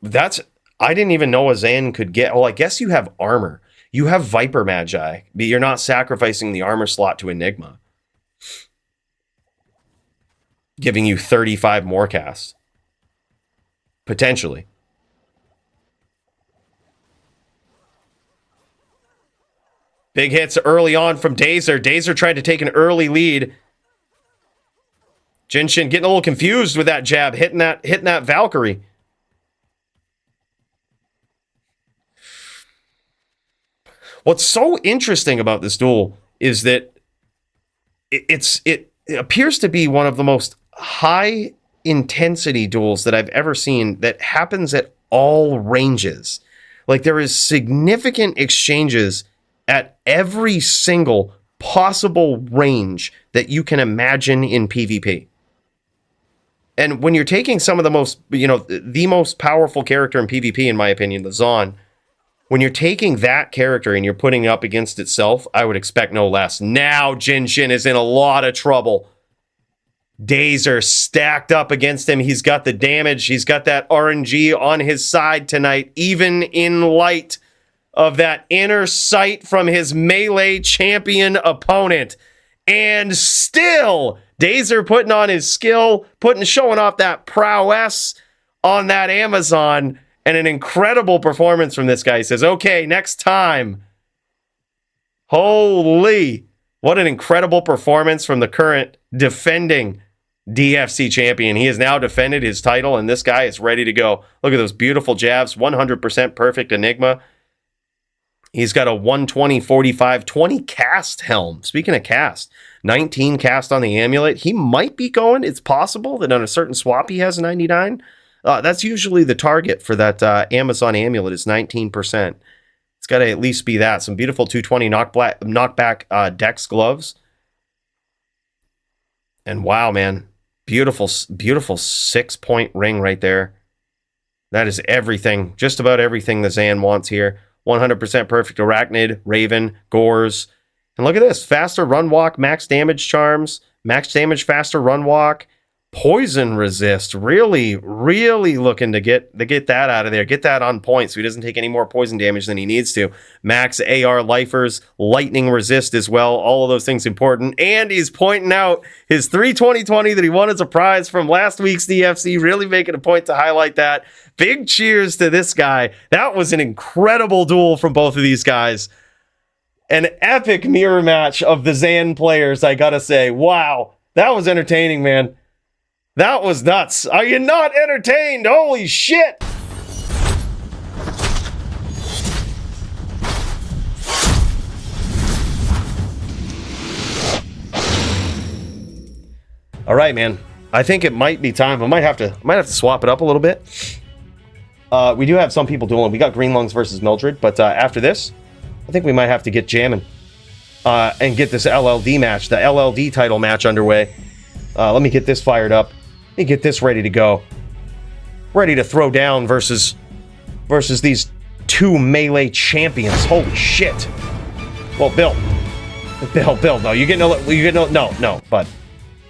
that's, I didn't even know a Zan could get. Well, I guess you have armor. You have Viper Magi, but you're not sacrificing the armor slot to Enigma. Giving you 35 more casts. Potentially. Big hits early on from Dazer. Dazer tried to take an early lead. Jinshin getting a little confused with that jab, hitting that Valkyrie. What's so interesting about this duel is that it appears to be one of the most high intensity duels that I've ever seen that happens at all ranges. Like, there is significant exchanges at every single possible range that you can imagine in PvP. And when you're taking some of the most, the most powerful character in PvP, in my opinion, the Zon, when you're taking that character and you're putting it up against itself, I would expect no less. Now Jin Shin is in a lot of trouble. Days are stacked up against him. He's got the damage. He's got that RNG on his side tonight, even in light of that inner sight from his melee champion opponent. And still, Dazer putting on his skill, showing off that prowess on that Amazon, and an incredible performance from this guy. He says, okay, next time. Holy, what an incredible performance from the current defending DFC champion. He has now defended his title, and this guy is ready to go. Look at those beautiful jabs, 100% perfect Enigma. He's got a 120, 45, 20 cast helm. Speaking of cast, 19 cast on the amulet. He might be going. It's possible that on a certain swap he has a 99. That's usually the target for that Amazon amulet is 19%. It's got to at least be that. Some beautiful 220 knockback Dex gloves. And wow, man. Beautiful 6-point ring right there. That is everything. Just about everything the Zan wants here. 100% perfect Arachnid, Raven, Gores. And look at this. Faster run walk, max damage charms, max damage, faster run walk, poison resist. Really, really looking to get that out of there. Get that on point so he doesn't take any more poison damage than he needs to. Max AR lifers, lightning resist as well. All of those things important. And he's pointing out his 32020 that he won as a prize from last week's DFC. Really making a point to highlight that. Big cheers to this guy. That was an incredible duel from both of these guys. An epic mirror match of the Zan players, I gotta say. Wow, that was entertaining, man. That was nuts. Are you not entertained? Holy shit! All right, man. I think it might be time. I might have to swap it up a little bit. We do have some people dueling. We got Green Lungs versus Mildred, but after this, I think we might have to get jamming and get this LLD match, the LLD title match underway. Let me get this fired up. Let me get this ready to go. Ready to throw down versus these two melee champions. Holy shit. Well, Bill, no, you're getting bud.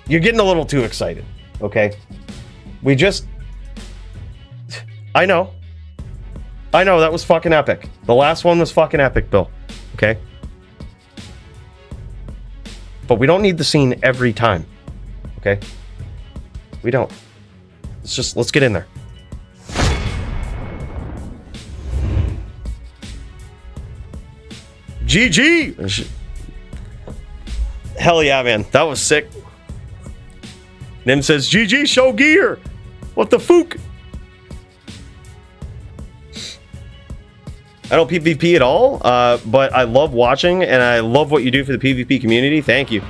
You're getting a little too excited, okay? I know, that was fucking epic. The last one was fucking epic, Bill. Okay? But we don't need the scene every time. Okay? We don't. Let's get in there. GG! Hell yeah, man. That was sick. Nim says, GG, show gear! What the fook? I don't PvP at all, but I love watching, and I love what you do for the PvP community. Thank you.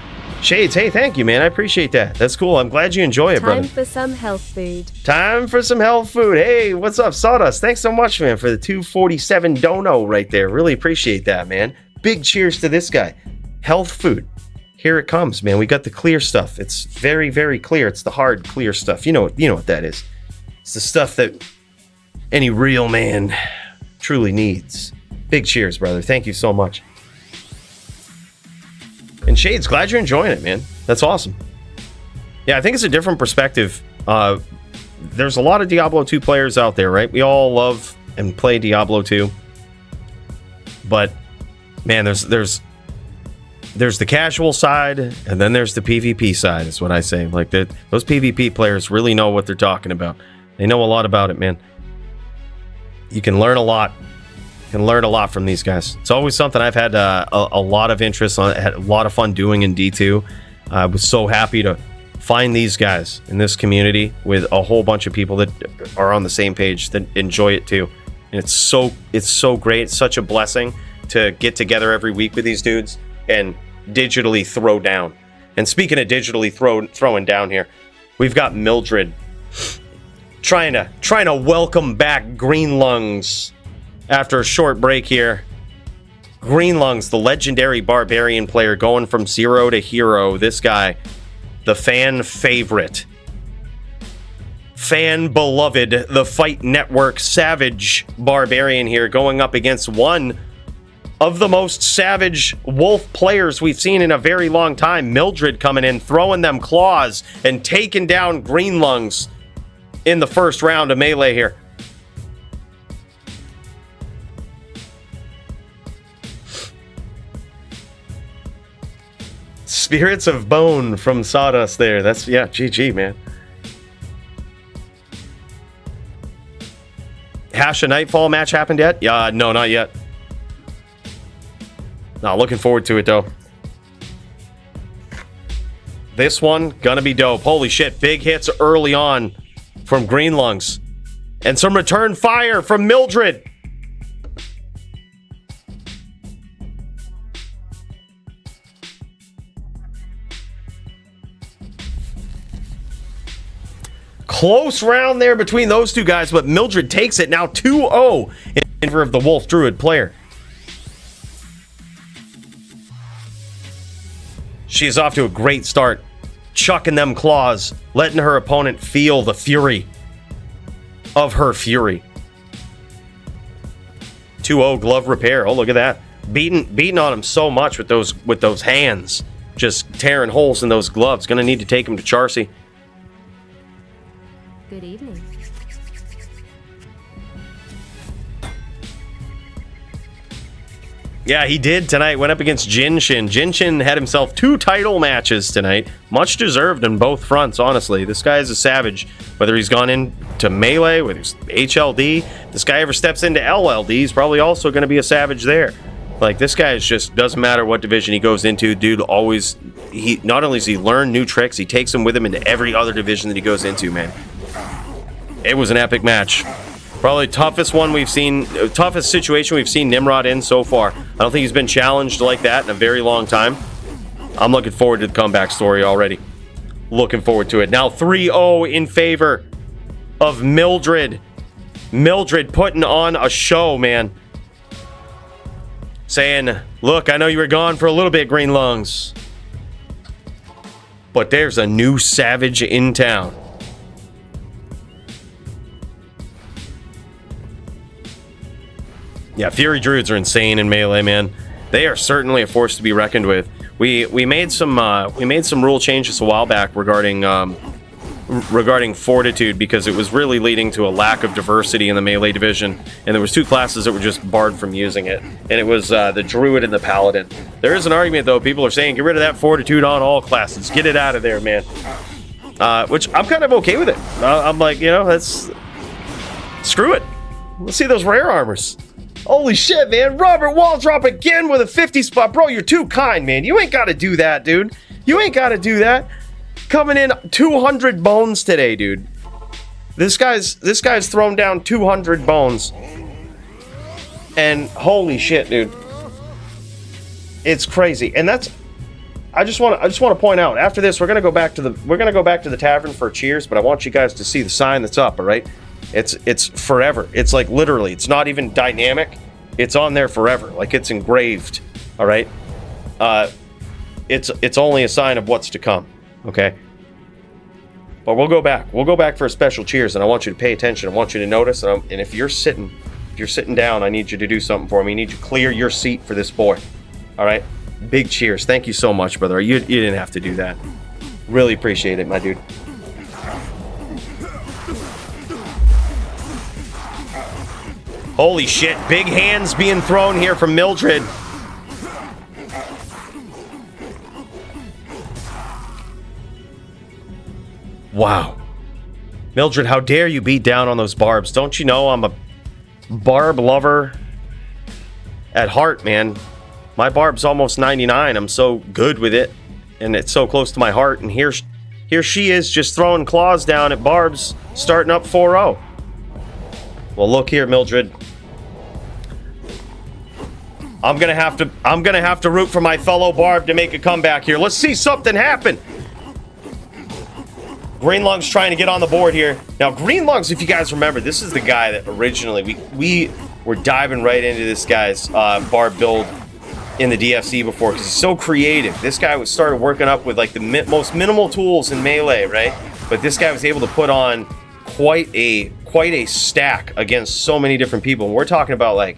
Shades, hey, thank you, man. I appreciate that. That's cool. I'm glad you enjoy it, brother. Time for some health food. Time for some health food. Hey, what's up, Sawdust? Thanks so much, man, for the 247 dono right there. Really appreciate that, man. Big cheers to this guy. Health food. Here it comes, man. We got the clear stuff. It's very, very clear. It's the hard, clear stuff. You know what that is. It's the stuff that any real man truly needs. Big cheers, brother. Thank you so much. And Shades, glad you're enjoying it, man. That's awesome. Yeah, I think it's a different perspective. There's a lot of Diablo 2 players out there, right? We all love and play Diablo 2. But man, there's the casual side, and then there's the PvP side, is what I say. Like, those PvP players really know what they're talking about. They know a lot about it, man. You can learn a lot. You can learn a lot from these guys. It's always something I've had a lot of interest on, had a lot of fun doing in D2. I was so happy to find these guys in this community with a whole bunch of people that are on the same page that enjoy it too. And it's so great. It's such a blessing to get together every week with these dudes and digitally throw down. And speaking of digitally throwing down here, we've got Mildred trying to welcome back Green Lungs after a short break here. Greenlungs, the legendary barbarian player, going from 0 to hero. This guy, the fan favorite, fan beloved, the Fight Network savage barbarian here, going up against one of the most savage wolf players we've seen in a very long time. Mildred coming in, throwing them claws and taking down Greenlungs in the first round of melee here. Spirits of Bone from Sawdust there. That's, yeah, GG, man. Hash a Nightfall match happened yet? Yeah, no, not yet. No, looking forward to it, though. This one, gonna be dope. Holy shit, big hits early on from Greenlungs. And some return fire from Mildred. Close round there between those two guys, but Mildred takes it now 2-0 in favor of the Wolf Druid player. She is off to a great start, chucking them claws, letting her opponent feel the fury of her fury. 2-0 glove repair. Oh, look at that. Beating on him so much with those hands, just tearing holes in those gloves. Gonna need to take him to Charcy. Good evening. Yeah, he did tonight. Went up against Jinshin. Jinshin had himself 2 title matches tonight. Much deserved on both fronts, honestly. This guy is a savage. Whether he's gone into Melee, whether he's HLD, this guy ever steps into LLD, he's probably also going to be a savage there. Like, this guy is just, doesn't matter what division he goes into, dude always, not only does he learn new tricks, he takes them with him into every other division that he goes into, man. It was an epic match. Probably toughest one we've seen, toughest situation we've seen Nimrod in so far. I don't think he's been challenged like that in a very long time. I'm looking forward to the comeback story already. Looking forward to it. Now 3-0 in favor of Mildred. Mildred putting on a show, man. Saying, look, I know you were gone for a little bit, Greenlungs, but there's a new savage in town. Yeah, Fury Druids are insane in Melee, man. They are certainly a force to be reckoned with. We made some rule changes a while back regarding Fortitude, because it was really leading to a lack of diversity in the Melee division, and there was 2 classes that were just barred from using it, and it was the Druid and the Paladin. There is an argument, though. People are saying, get rid of that Fortitude on all classes. Get it out of there, man. Which I'm kind of okay with it. I'm like, you know, that's... Screw it. Let's see those rare armors. Holy shit, man. Robert Waldrop again with a 50 spot. Bro, you're too kind, man. You ain't got to do that, dude. You ain't got to do that. Coming in 200 bones today, dude. This guy's thrown down 200 bones. And holy shit, dude. It's crazy. And that's... I just want to point out, after this, we're going to go back to the tavern for cheers, but I want you guys to see the sign that's up, all right? It's forever. It's like literally, it's not even dynamic. It's on there forever. Like, it's engraved. All right. It's only a sign of what's to come. Okay. But we'll go back. We'll go back for a special cheers, and I want you to pay attention. I want you to notice. And if you're sitting down, I need you to do something for me. I need you to clear your seat for this boy. All right. Big cheers. Thank you so much, brother. You didn't have to do that. Really appreciate it, my dude. Holy shit, big hands being thrown here from Mildred. Wow. Mildred, how dare you beat down on those barbs? Don't you know I'm a barb lover at heart, man? My barb's almost 99. I'm so good with it, and it's so close to my heart. And here she is, just throwing claws down at barbs, starting up 4-0. Well, look here, Mildred. I'm gonna have to root for my fellow Barb to make a comeback here. Let's see something happen. Greenlung's trying to get on the board here. Now, Greenlungs, if you guys remember, this is the guy that originally we were diving right into this guy's Barb build in the DFC before because he's so creative. This guy was started working up with like the most minimal tools in Melee, right? But this guy was able to put on quite a stack against so many different people. And we're talking about like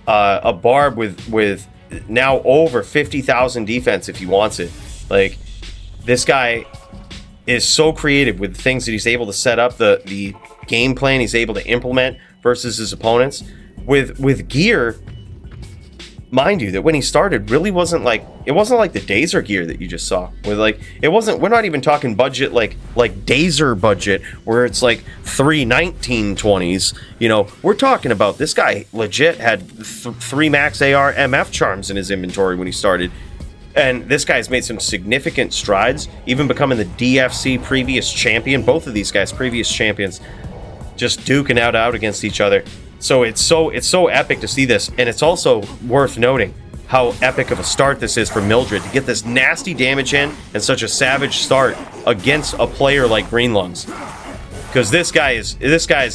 a Barb with now over 50,000 defense if he wants it. Like, this guy is so creative with the things that he's able to set up, the game plan he's able to implement versus his opponents. With gear, mind you, that when he started really wasn't like the Dazer gear that you just saw. With like, we're not even talking budget like Dazer budget where it's like 3 1920s. You know, we're talking about this guy legit had 3 max AR MF charms in his inventory when he started. And this guy's made some significant strides, even becoming the DFC previous champion. Both of these guys previous champions, just duking out against each other. So it's so epic to see this, and it's also worth noting how epic of a start this is for Mildred to get this nasty damage in and such a savage start against a player like Greenlungs. Because this guy is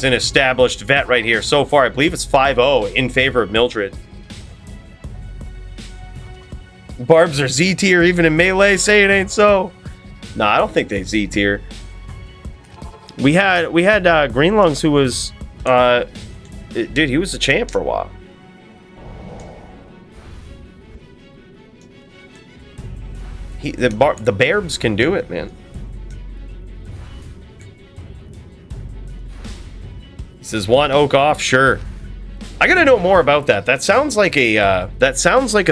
an established vet right here. So far, I believe it's 5-0 in favor of Mildred. Barbs are Z tier even in Melee. Say it ain't so. Nah, I don't think they Z tier. We had Greenlungs who was dude, he was a champ for a while. The Barbs can do it, man. He says, "Want Oak off? Sure." I gotta know more about that. That sounds like a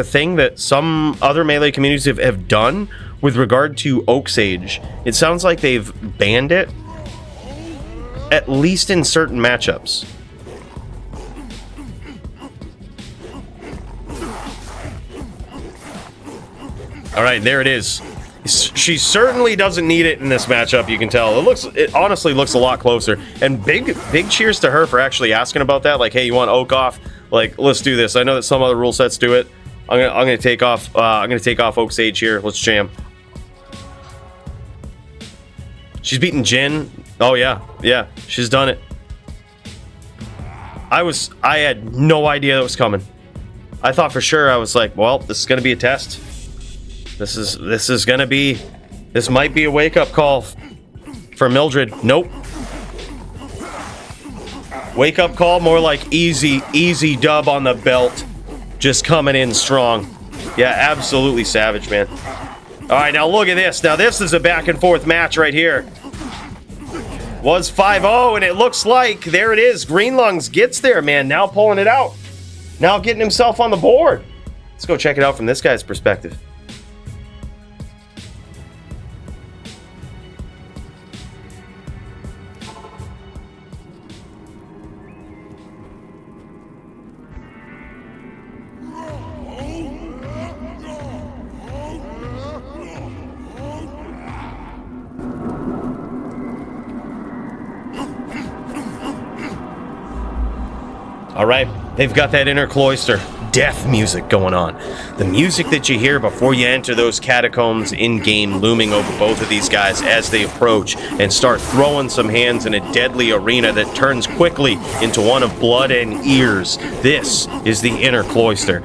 thing that some other Melee communities have done with regard to Oak Sage. It sounds like they've banned it, at least in certain matchups. All right, there it is. She certainly doesn't need it in this matchup, you can tell. It honestly looks a lot closer. And big cheers to her for actually asking about that. Like, hey, you want Oak off? Like, let's do this. I know that some other rule sets do it. I'm gonna take off Oak Sage here. Let's jam. She's beaten Jin. Oh yeah, she's done it. I had no idea that was coming. I thought for sure, I was like, well, this is gonna be a test. This might be a wake-up call for Mildred. Nope. Wake-up call, more like easy dub on the belt. Just coming in strong. Yeah, absolutely savage, man. All right, now look at this. Now this is a back-and-forth match right here. Was 5-0, and it looks like, there it is. Greenlungs gets there, man. Now pulling it out. Now getting himself on the board. Let's go check it out from this guy's perspective. All right, they've got that inner cloister death music going on. The music that you hear before you enter those catacombs in-game looming over both of these guys as they approach and start throwing some hands in a deadly arena that turns quickly into one of blood and ears. This is the inner cloister.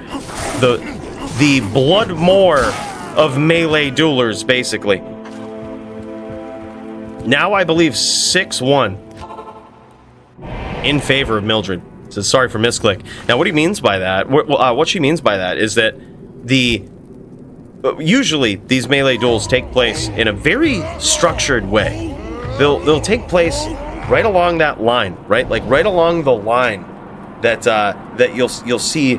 The Bloodmore of Melee duelers, basically. Now I believe 6-1 in favor of Mildred. So sorry for misclick. Now, what he means by that, what she means by that is that usually these Melee duels take place in a very structured way. They'll take place right along that line, right? Like right along the line that you'll see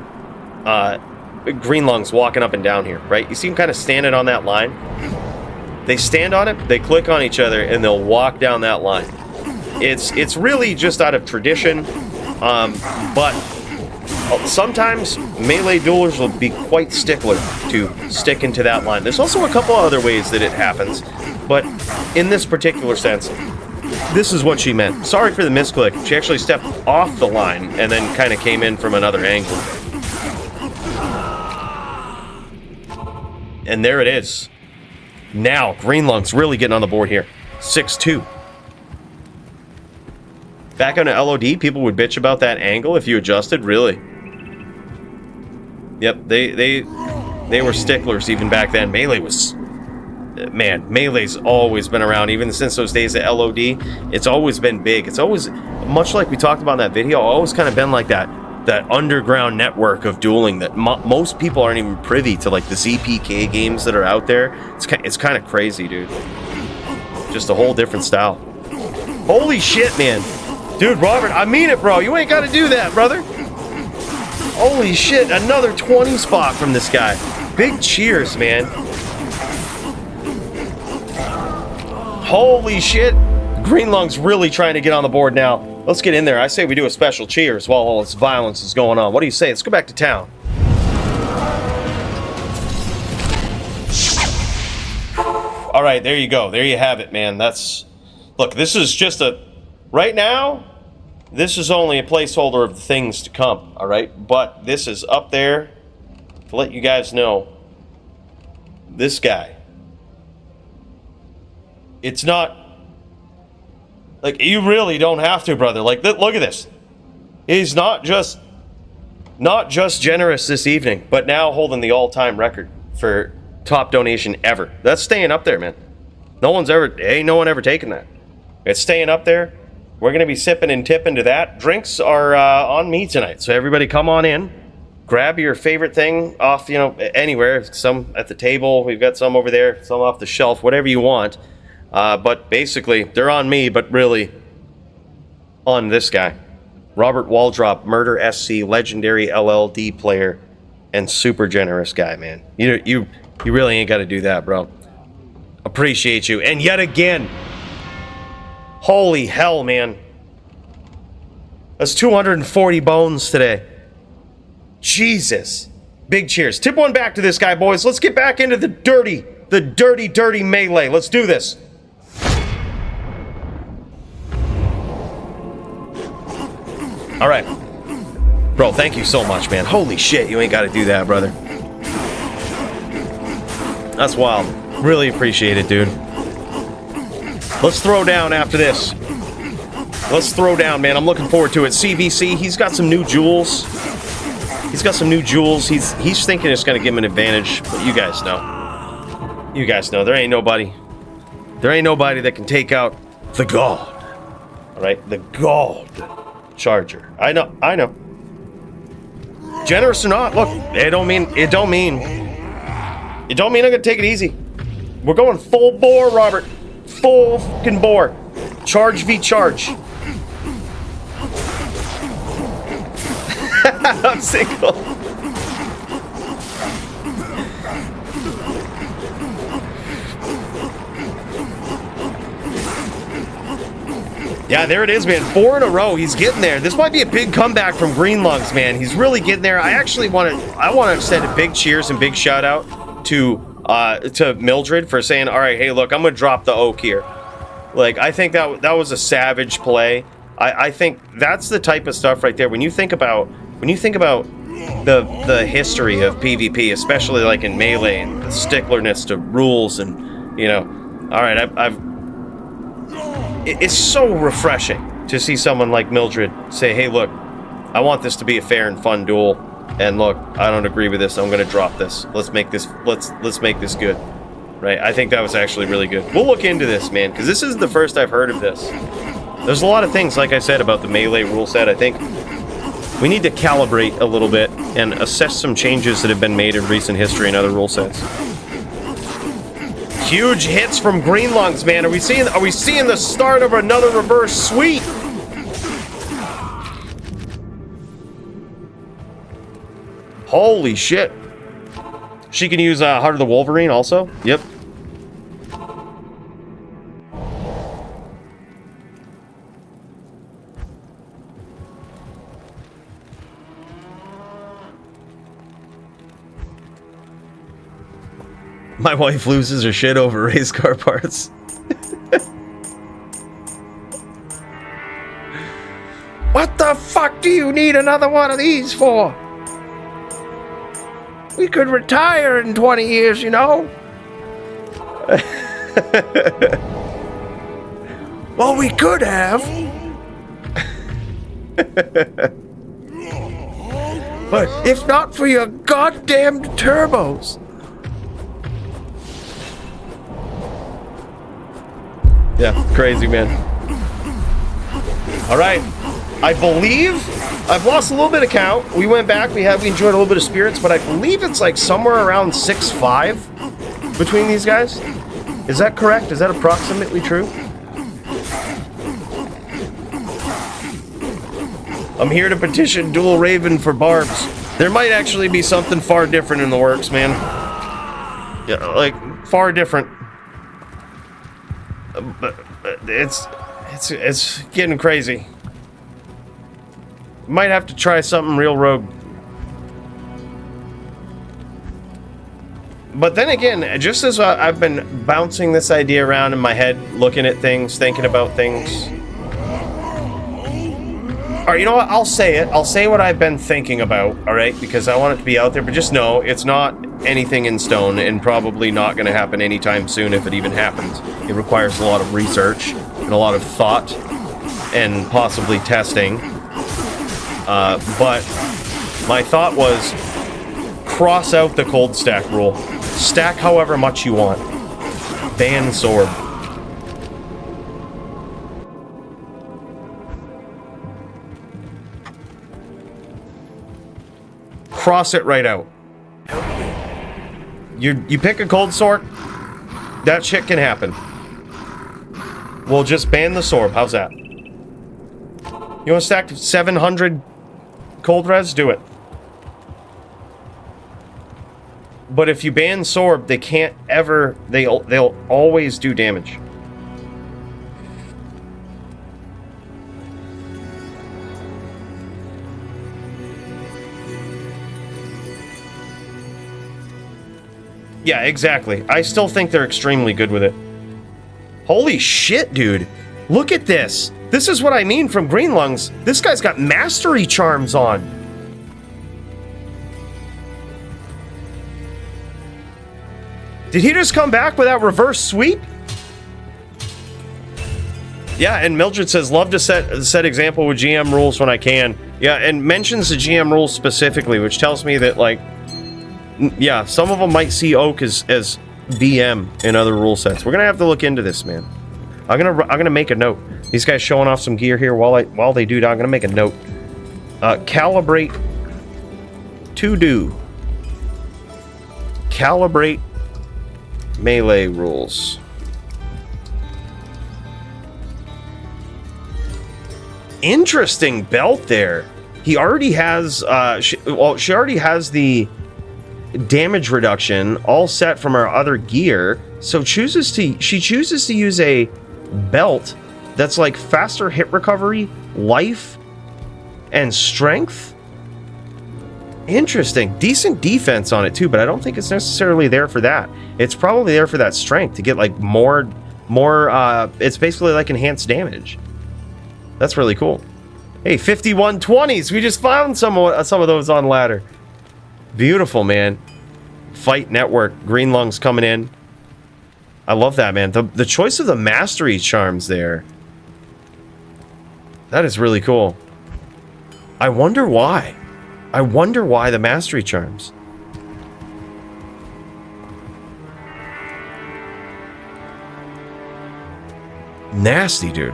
Greenlungs walking up and down here, right? You see them kind of standing on that line. They stand on it, they click on each other, and they'll walk down that line. It's really just out of tradition. But sometimes Melee duelers will be quite stickler to stick into that line. There's also a couple other ways that it happens, but in this particular sense, this is what she meant. Sorry for the misclick. She actually stepped off the line and then kind of came in from another angle. And there it is. Now, Greenlung's really getting on the board here. 6-2. Back on the LOD, people would bitch about that angle if you adjusted. Really? Yep, they were sticklers even back then. Melee was... Man, Melee's always been around, even since those days at LOD. It's always been big. It's always, much like we talked about in that video, always kind of been like that underground network of dueling that most people aren't even privy to, like the ZPK games that are out there. It's kind of crazy, dude. Just a whole different style. Holy shit, man. Dude, Robert, I mean it, bro. You ain't got to do that, brother. Holy shit, another 20 spot from this guy. Big cheers, man. Holy shit. Greenlung's really trying to get on the board now. Let's get in there. I say we do a special cheers while all this violence is going on. What do you say? Let's go back to town. All right, there you go. There you have it, man. That's... Look, this is just a... Right now, this is only a placeholder of the things to come, all right? But this is up there to let you guys know. This guy. It's not... Like, you really don't have to, brother. Like, look at this. He's not just generous this evening, but now holding the all-time record for top donation ever. That's staying up there, man. No one ever taken that. It's staying up there. We're going to be sipping and tipping to that. Drinks are on me tonight, so everybody come on in. Grab your favorite thing off, anywhere. Some at the table. We've got some over there. Some off the shelf. Whatever you want. But basically, they're on me, but really on this guy. Robert Waldrop, Murder SC, legendary LLD player, and super generous guy, man. You really ain't got to do that, bro. Appreciate you. And yet again, holy hell, man. That's 240 bones today. Jesus. Big cheers. Tip one back to this guy, boys. Let's get back into the dirty melee. Let's do this. All right. Bro, thank you so much, man. Holy shit, you ain't got to do that, brother. That's wild. Really appreciate it, dude. Let's throw down after this. Let's throw down, man. I'm looking forward to it. CVC, he's got some new jewels. He's got some new jewels. He's thinking it's going to give him an advantage, but you guys know. You guys know. There ain't nobody that can take out the God. All right? The God Charger. I know. Generous or not, look, it don't mean I'm gonna take it easy. We're going full bore, Robert. Full fucking bore. Charge v charge. I'm single. Yeah, there it is, man. 4 in a row. He's getting there. This might be a big comeback from Greenlungs, man. He's really getting there. I want to extend a big cheers and big shout out to Mildred for saying, all right, hey, look, I'm going to drop the oak here. Like, I think that was a savage play. I think that's the type of stuff right there. When you think about the history of PvP, especially like in Melee and the sticklerness to rules and, all right, it's so refreshing to see someone like Mildred say, hey, look, I want this to be a fair and fun duel. And look, I don't agree with this. I'm going to drop this. Let's make this good. Right? I think that was actually really good. We'll look into this, man, because this isn't the first I've heard of this. There's a lot of things, like I said, about the Melee rule set. I think we need to calibrate a little bit and assess some changes that have been made in recent history in other rule sets. Huge hits from Greenlungs, man. Are we seeing the start of another reverse sweep? Holy shit. She can use Heart of the Wolverine also. Yep. My wife loses her shit over race car parts. What the fuck do you need another one of these for? We could retire in 20 years, you know? Well, we could have. But if not for your goddamn turbos. Yeah, crazy, man. All right. I believe I've lost a little bit of count. We went back. We enjoyed a little bit of spirits, but I believe it's like somewhere around 6-5 between these guys. Is that correct? Is that approximately true? I'm here to petition Dual Raven for barbs. There might actually be something far different in the works, man. Yeah, like far different. But it's getting crazy. Might have to try something real rogue. But then again, just as I've been bouncing this idea around in my head, looking at things, thinking about things. Alright, you know what? I'll say it. I'll say what I've been thinking about, alright? Because I want it to be out there, but just know it's not anything in stone and probably not going to happen anytime soon if it even happens. It requires a lot of research and a lot of thought and possibly testing. But my thought was cross out the cold stack rule. Stack however much you want. Ban sword. Cross it right out. You pick a cold sword, that shit can happen. We'll just ban the sword. How's that? You want to stack 700 cold res? Do it. But if you ban Sorb, they can't ever... They'll always do damage. Yeah, exactly. I still think they're extremely good with it. Holy shit, dude. Look at this. This is what I mean from Green Lungs. This guy's got mastery charms on. Did he just come back with that reverse sweep? Yeah, and Mildred says, love to set example with GM rules when I can. Yeah, and mentions the GM rules specifically, which tells me that, like, yeah, some of them might see Oak as BM in other rule sets. We're gonna have to look into this, man. I'm gonna make a note. These guys showing off some gear here while they do that. I'm gonna make a note. Calibrate to do. Calibrate melee rules. Interesting belt there. He already has she already has the damage reduction all set from our other gear, so she chooses to use a belt that's like faster hit recovery, life, and strength. Interesting. Decent defense on it too, but I don't think it's necessarily there for that. It's probably there for that strength to get like more it's basically like enhanced damage. That's really cool. Hey, 5120s. We just found some of those on ladder. Beautiful, man. Fight Network. Green Lungs coming in. I love that, man. The choice of the mastery charms there. That is really cool. I wonder why. I wonder why the mastery charms. Nasty, dude.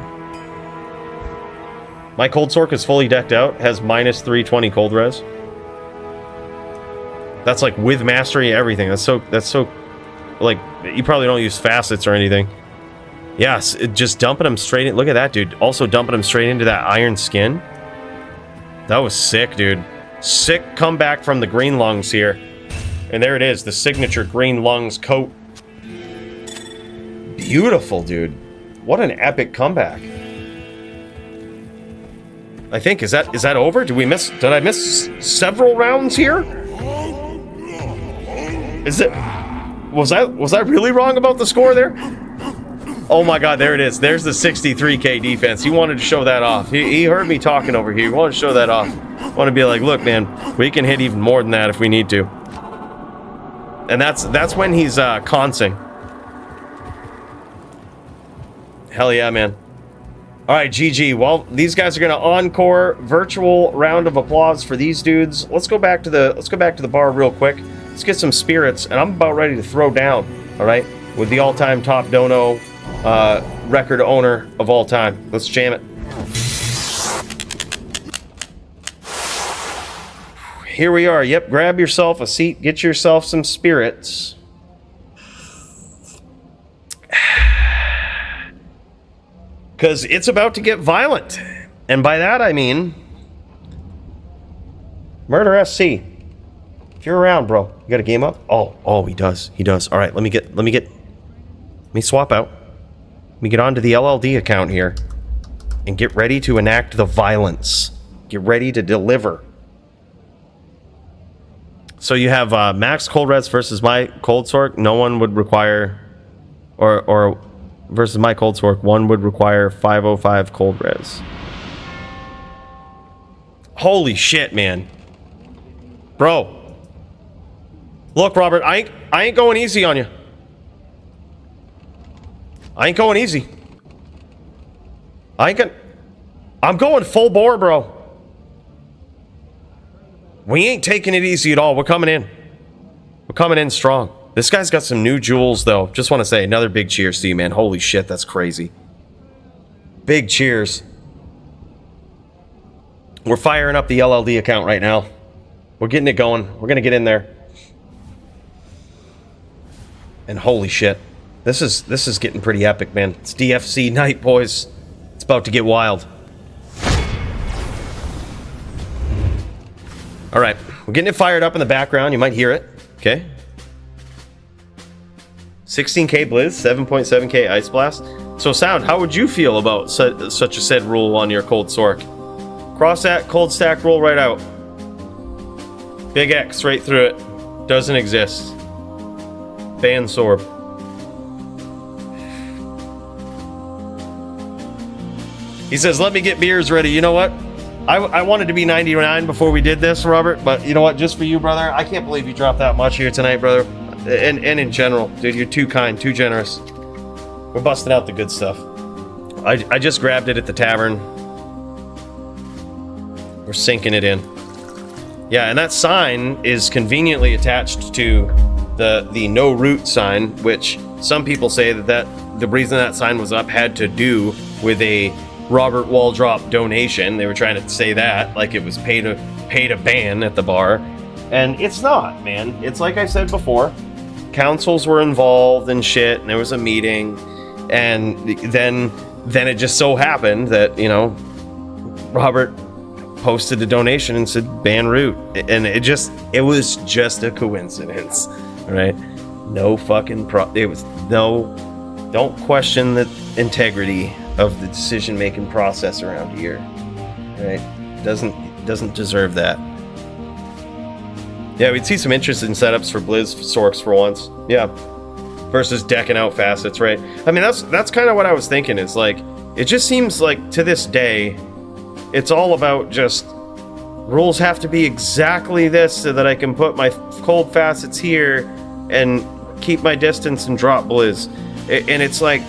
My Cold Sork is fully decked out. Has minus 320 cold res. That's like with mastery everything. That's so like, you probably don't use facets or anything. Yes, just dumping them straight in. Look at that, dude. Also dumping them straight into that iron skin. That was sick, dude. Sick comeback from the Green Lungs here. And there it is, the signature Green Lungs coat. Beautiful, dude. What an epic comeback. I think, is that over? Did I miss several rounds here? Was I really wrong about the score there? Oh my god, there it is. There's the 63k defense. He wanted to show that off. He heard me talking over here. He wanted to show that off. Want to be like, look, man, we can hit even more than that if we need to. And that's when he's consing. Hell yeah, man. All right, GG. Well, these guys are going to encore virtual round of applause for these dudes. Let's go back to the bar real quick. Let's get some spirits, and I'm about ready to throw down. All right, with the all-time top dono record owner of all time. Let's jam it. Here we are. Yep, grab yourself a seat, get yourself some spirits. Because it's about to get violent. And by that I mean Murder SC. If you're around, bro, you got a game up? Oh, he does. He does. All right, let me swap out. Let me get onto the LLD account here and get ready to enact the violence. Get ready to deliver. So you have max cold res versus my cold sork. No one would require, or versus my cold sork, one would require 505 cold res. Holy shit, man. Bro. Look, Robert, I ain't going easy on you. I ain't going easy. I'm going full bore, bro. We ain't taking it easy at all. We're coming in. We're coming in strong. This guy's got some new jewels, though. Just want to say another big cheers to you, man. Holy shit, that's crazy. Big cheers. We're firing up the LLD account right now. We're getting it going. We're going to get in there. And holy shit. This is getting pretty epic, man. It's DFC night, boys. It's about to get wild. All right, we're getting it fired up in the background. You might hear it. Okay. 16k Blizz, 7.7k Ice Blast. So, Sound, how would you feel about such a said rule on your Cold Sork? Cross that cold stack roll right out. Big X right through it. Doesn't exist. Ban Sorb. He says, let me get beers ready. You know what? I wanted to be 99 before we did this, Robert, but you know what? Just for you, brother, I can't believe you dropped that much here tonight, brother. And in general, dude, you're too kind, too generous. We're busting out the good stuff. I just grabbed it at the tavern. We're sinking it in. Yeah, and that sign is conveniently attached to the no root sign, which some people say that the reason that sign was up had to do with a Robert Waldrop donation. They were trying to say that like it was pay to ban at the bar, and it's not, man. It's like I said before, councils were involved and shit, and there was a meeting, and then it just so happened that, you know, Robert posted a donation and said ban root, and it was just a coincidence, right? No fucking it was no. Don't question the integrity of the decision-making process around here, right? Doesn't deserve that. Yeah, we'd see some interesting setups for Blizz Sorks for once. Yeah, versus decking out facets, right? I mean, that's kind of what I was thinking. Is like, it just seems like to this day, it's all about just rules have to be exactly this so that I can put my cold facets here and keep my distance and drop Blizz. And it's like,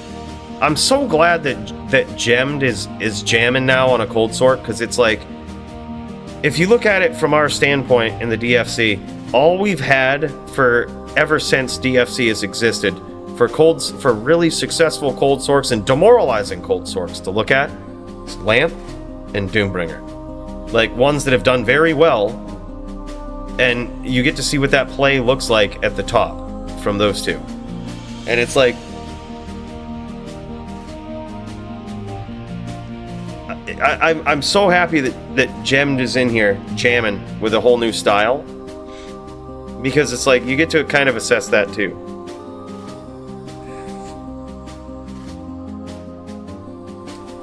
I'm so glad that Gemmed is jamming now on a cold sort, because it's like, if you look at it from our standpoint in the DFC, all we've had for ever since DFC has existed for really successful cold sorks and demoralizing cold sorks to look at is Lamp and Doombringer, like ones that have done very well, and you get to see what that play looks like at the top from those two, and it's like, I'm so happy that Gemmed is in here jamming with a whole new style, because it's like you get to kind of assess that too.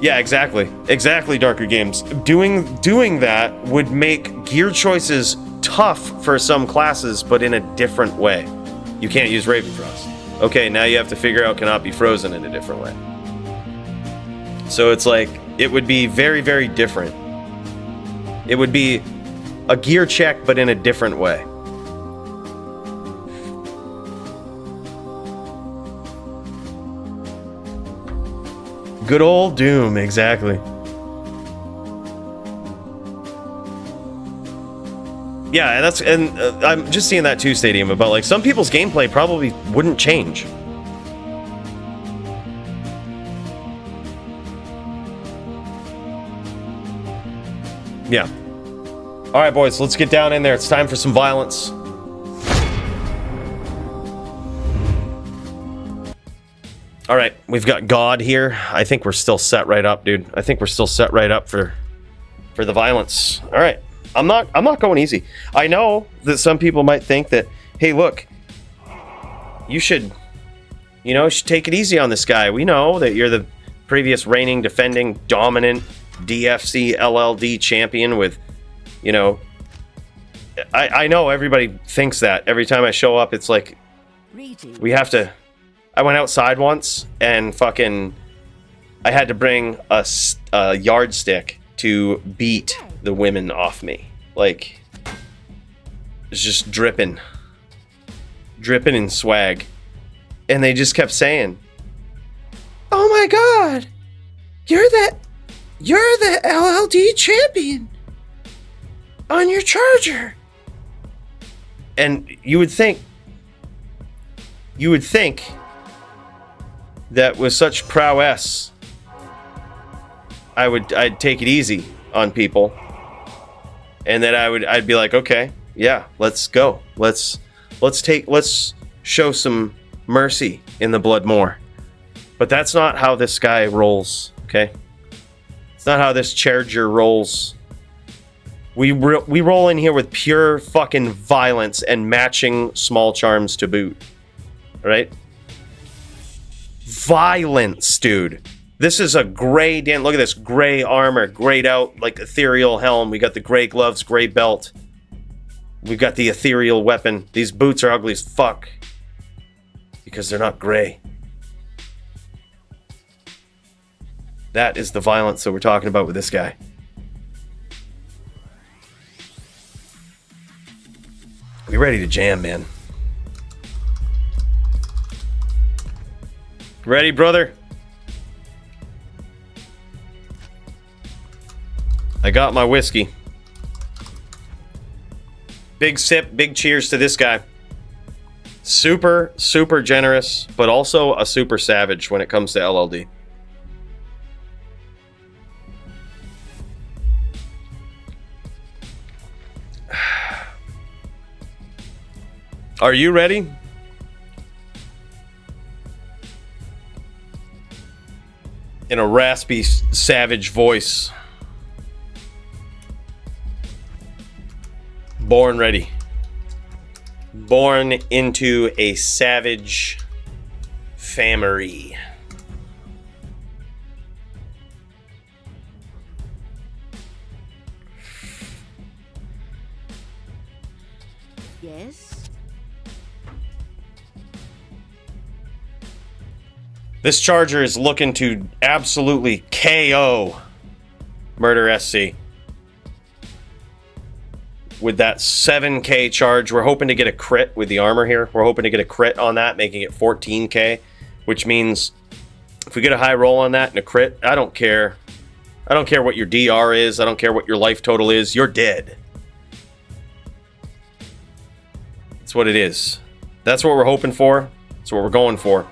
Yeah, exactly, Darker Games. Doing that would make gear choices tough for some classes, but in a different way. You can't use Raven Frost. Okay, now you have to figure out cannot be frozen in a different way. So it's like, it would be very, very different. It would be a gear check, but in a different way. Good old Doom, exactly. Yeah, and I'm just seeing that too, Stadium, about like some people's gameplay probably wouldn't change. Yeah. All right, boys, let's get down in there. It's time for some violence. All right, we've got God here. I think we're still set right up, dude. I think we're still set right up for the violence. All right. I'm not going easy. I know that some people might think that, hey, look, you should take it easy on this guy. We know that you're the previous reigning, defending, dominant DFC LLD champion with, you know, I know everybody thinks that. Every time I show up, it's like, we have to... I went outside once and fucking... I had to bring a yardstick to beat the women off me. Like, it's just dripping in swag. And they just kept saying, "Oh my god, you're the LLD champion on your charger." And you would think that with such prowess, I'd take it easy on people, and that I'd be like, okay, yeah, let's go, let's show some mercy in the blood more. But that's not how this guy rolls. Okay, it's not how this charger rolls. We roll in here with pure fucking violence and matching small charms to boot. All right, violence, dude. This is a gray, Dan, look at this, gray armor, grayed out, like ethereal helm. We got the gray gloves, gray belt. We've got the ethereal weapon. These boots are ugly as fuck because they're not gray. That is the violence that we're talking about with this guy. We ready to jam, man. Ready, brother? I got my whiskey. Big sip, big cheers to this guy. Super, super generous, but also a super savage when it comes to LLD. Are you ready? In a raspy, savage voice. Born ready. Born into a savage family. Yes. This charger is looking to absolutely KO Murder SC. With that 7k charge, we're hoping to get a crit with the armor here. We're hoping to get a crit on that, making it 14k, which means if we get a high roll on that and a crit, I don't care. I don't care what your DR is. I don't care what your life total is. You're dead. That's what it is. That's what we're hoping for. That's what we're going for.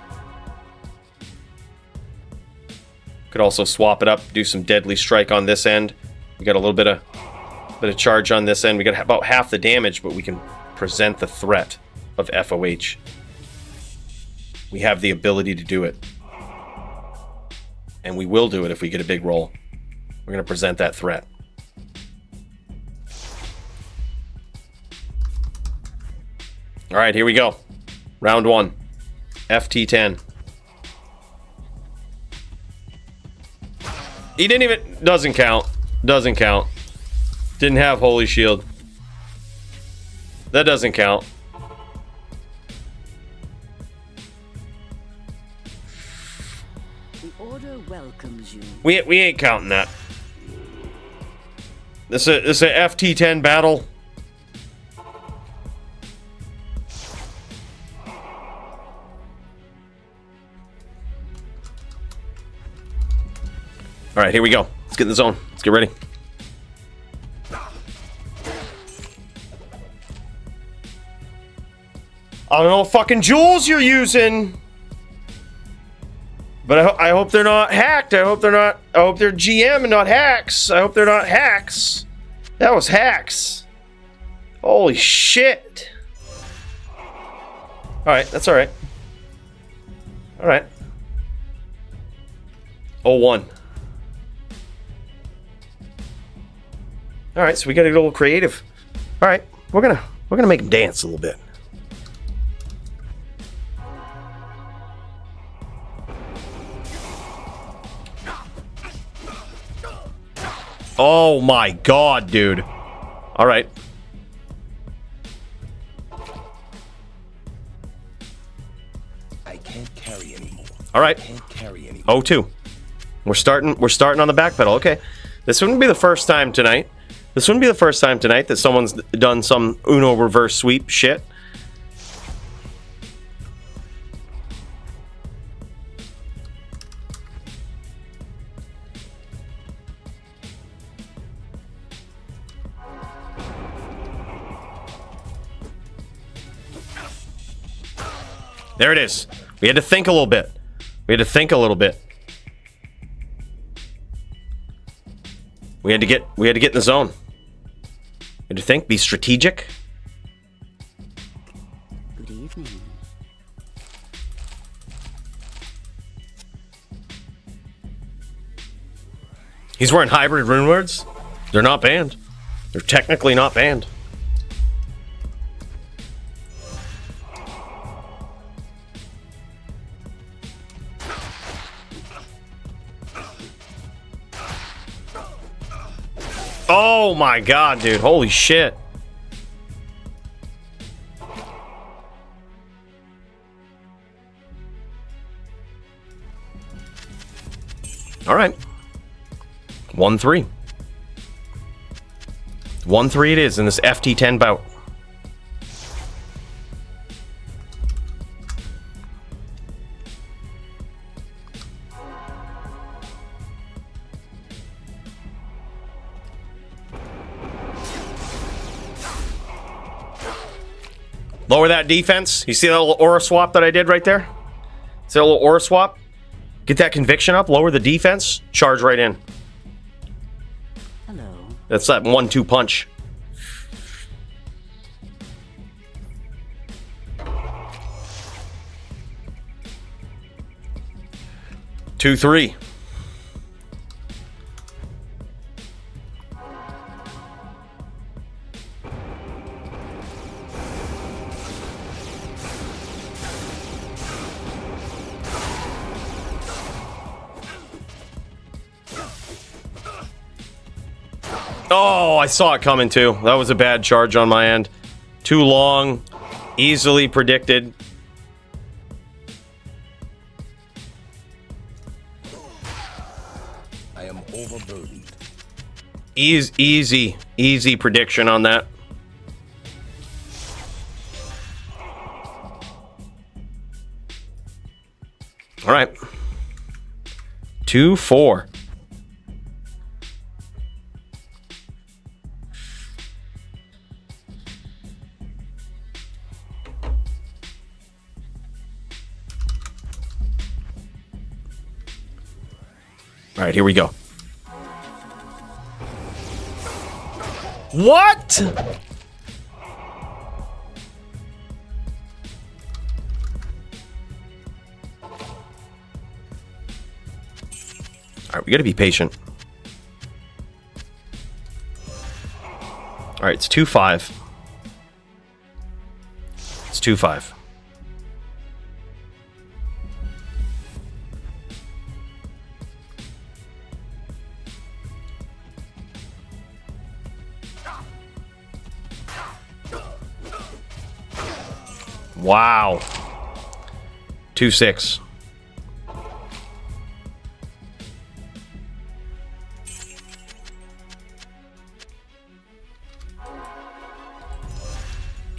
Could also swap it up, do some deadly strike on this end. We got a little bit of charge on this end. We got about half the damage, but we can present the threat of FOH. We have the ability to do it. And we will do it if we get a big roll. We're going to present that threat. All right, here we go. Round one. FT10. He didn't even... Doesn't count. Doesn't count. Didn't have Holy Shield. That doesn't count. The order welcomes you. We ain't counting that. This is a FT10 battle. All right, here we go. Let's get in the zone. Let's get ready. I don't know what fucking jewels you're using, but I hope they're not hacked. I hope they're GM and not hacks. I hope they're not hacks. That was hacks. Holy shit. All right, that's all right. All right. 0-1. All right, so we got to get a little creative. All right, we're gonna make him dance a little bit. Oh my god, dude. All right. I can't carry anymore. All right. I can't carry anymore. 0-2. We're starting on the back pedal. Okay. This wouldn't be the first time tonight. This wouldn't be the first time tonight that someone's done some Uno reverse sweep shit. There it is. We had to think a little bit. We had to get in the zone. We had to think, be strategic. Good evening. He's wearing hybrid rune words. They're not banned. They're technically not banned. Oh my god, dude. Holy shit. All right. 1-3. 1-3 it is in this FT10 bout. Lower that defense. You see that little aura swap that I did right there? See that little aura swap? Get that conviction up, lower the defense, charge right in. Hello. That's that 1-2 punch. Two, three. Oh, I saw it coming too. That was a bad charge on my end. Too long, easily predicted. I am overburdened. Easy prediction on that. All right. 2-4. All right, here we go. What? All right, we got to be patient. All right, it's 2-5. It's 2-5. Wow. 2-6.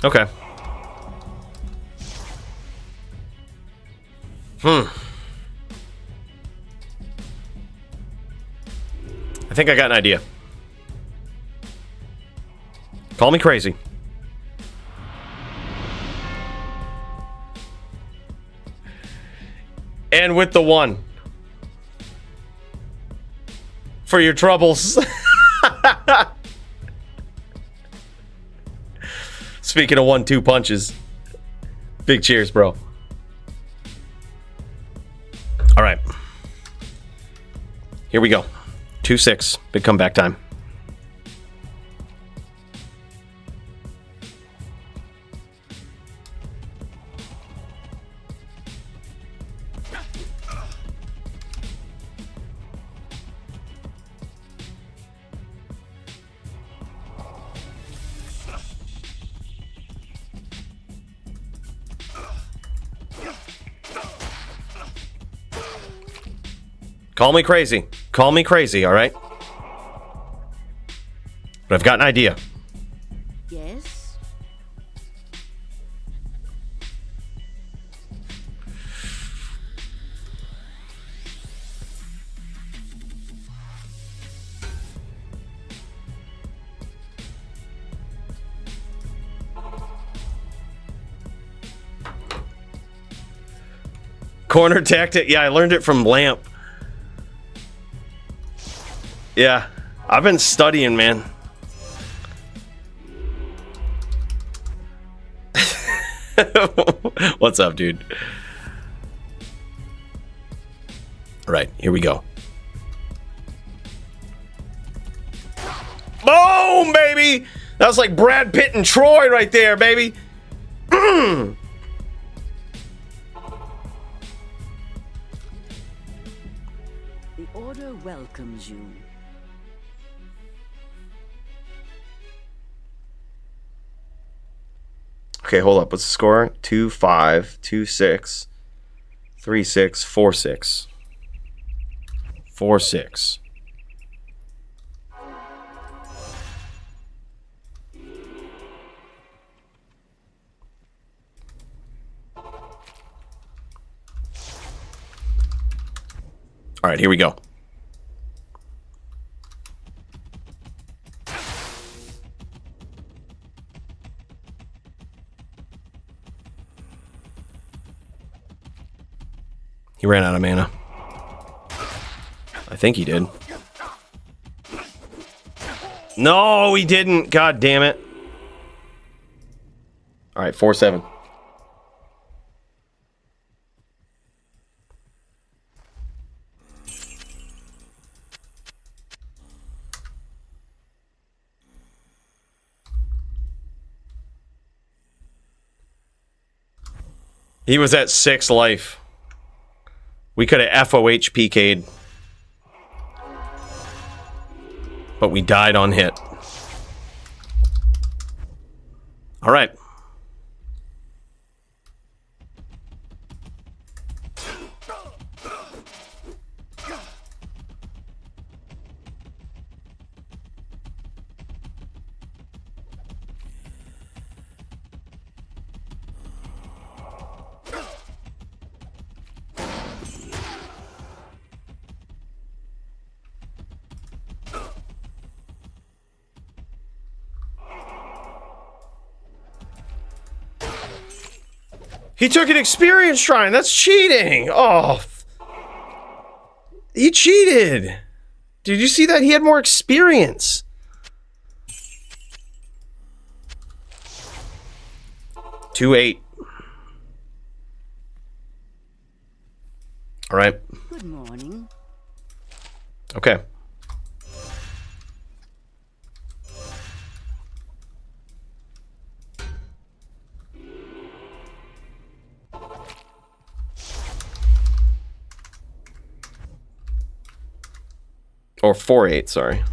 Okay. think I got an idea. Call me crazy. And with the 1. For your troubles. Speaking of 1-2 punches. Big cheers, bro. All right. Here we go. 2-6. Big comeback time. Call me crazy. Call me crazy, all right? But I've got an idea. Yes. Corner tactic. Yeah, I learned it from Lamp. Yeah, I've been studying, man. What's up, dude? All right, here we go. Boom, baby! That was like Brad Pitt and Troy right there, baby. The Order welcomes you. Okay, hold up. What's the score? 2-5, 2-6, 3-6, 4-6. 4-6. All right, here we go. He ran out of mana. I think he did. No, he didn't. God damn it. All right, 4-7. He was at 6 life. We could have FOH PK'd. But we died on hit. All right. He took an experience shrine. That's cheating. Oh. He cheated. Did you see that? He had more experience. Two 8. All right. Good morning. Okay. Or 4-8, sorry.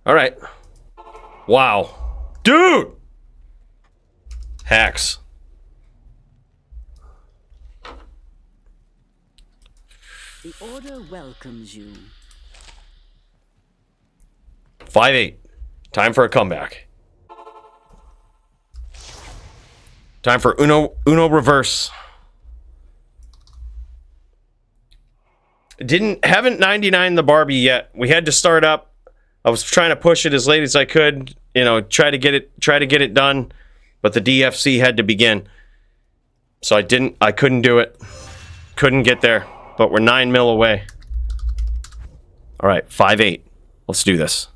All right. Wow. Dude! Hacks. The Order welcomes you. 5-8. Time for a comeback. Time for Uno reverse. Haven't 99 the Barbie yet. We had to start up. I was trying to push it as late as I could, you know, try to get it done, but the DFC had to begin. So I couldn't do it. Couldn't get there, but we're 9 mil away. All right, 5-8. Let's do this.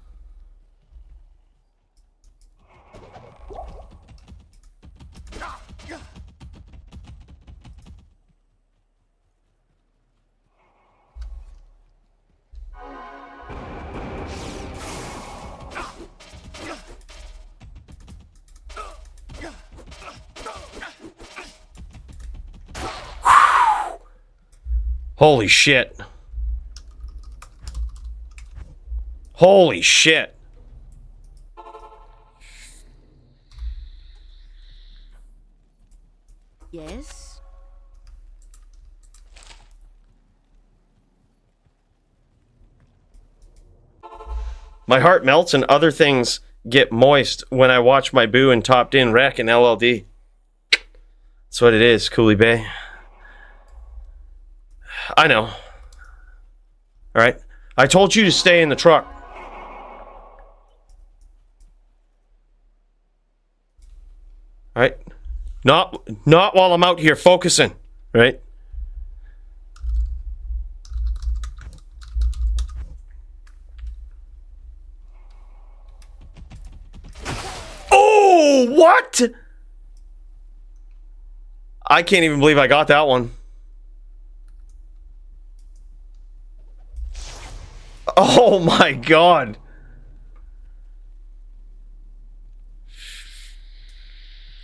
Holy shit. Holy shit. Yes? My heart melts and other things get moist when I watch my boo and topped in wreck and LLD. That's what it is, Coolie Bay. I know. Alright. I told you to stay in the truck. Alright. Not while I'm out here focusing. Right? Oh, what? I can't even believe I got that one. Oh my god.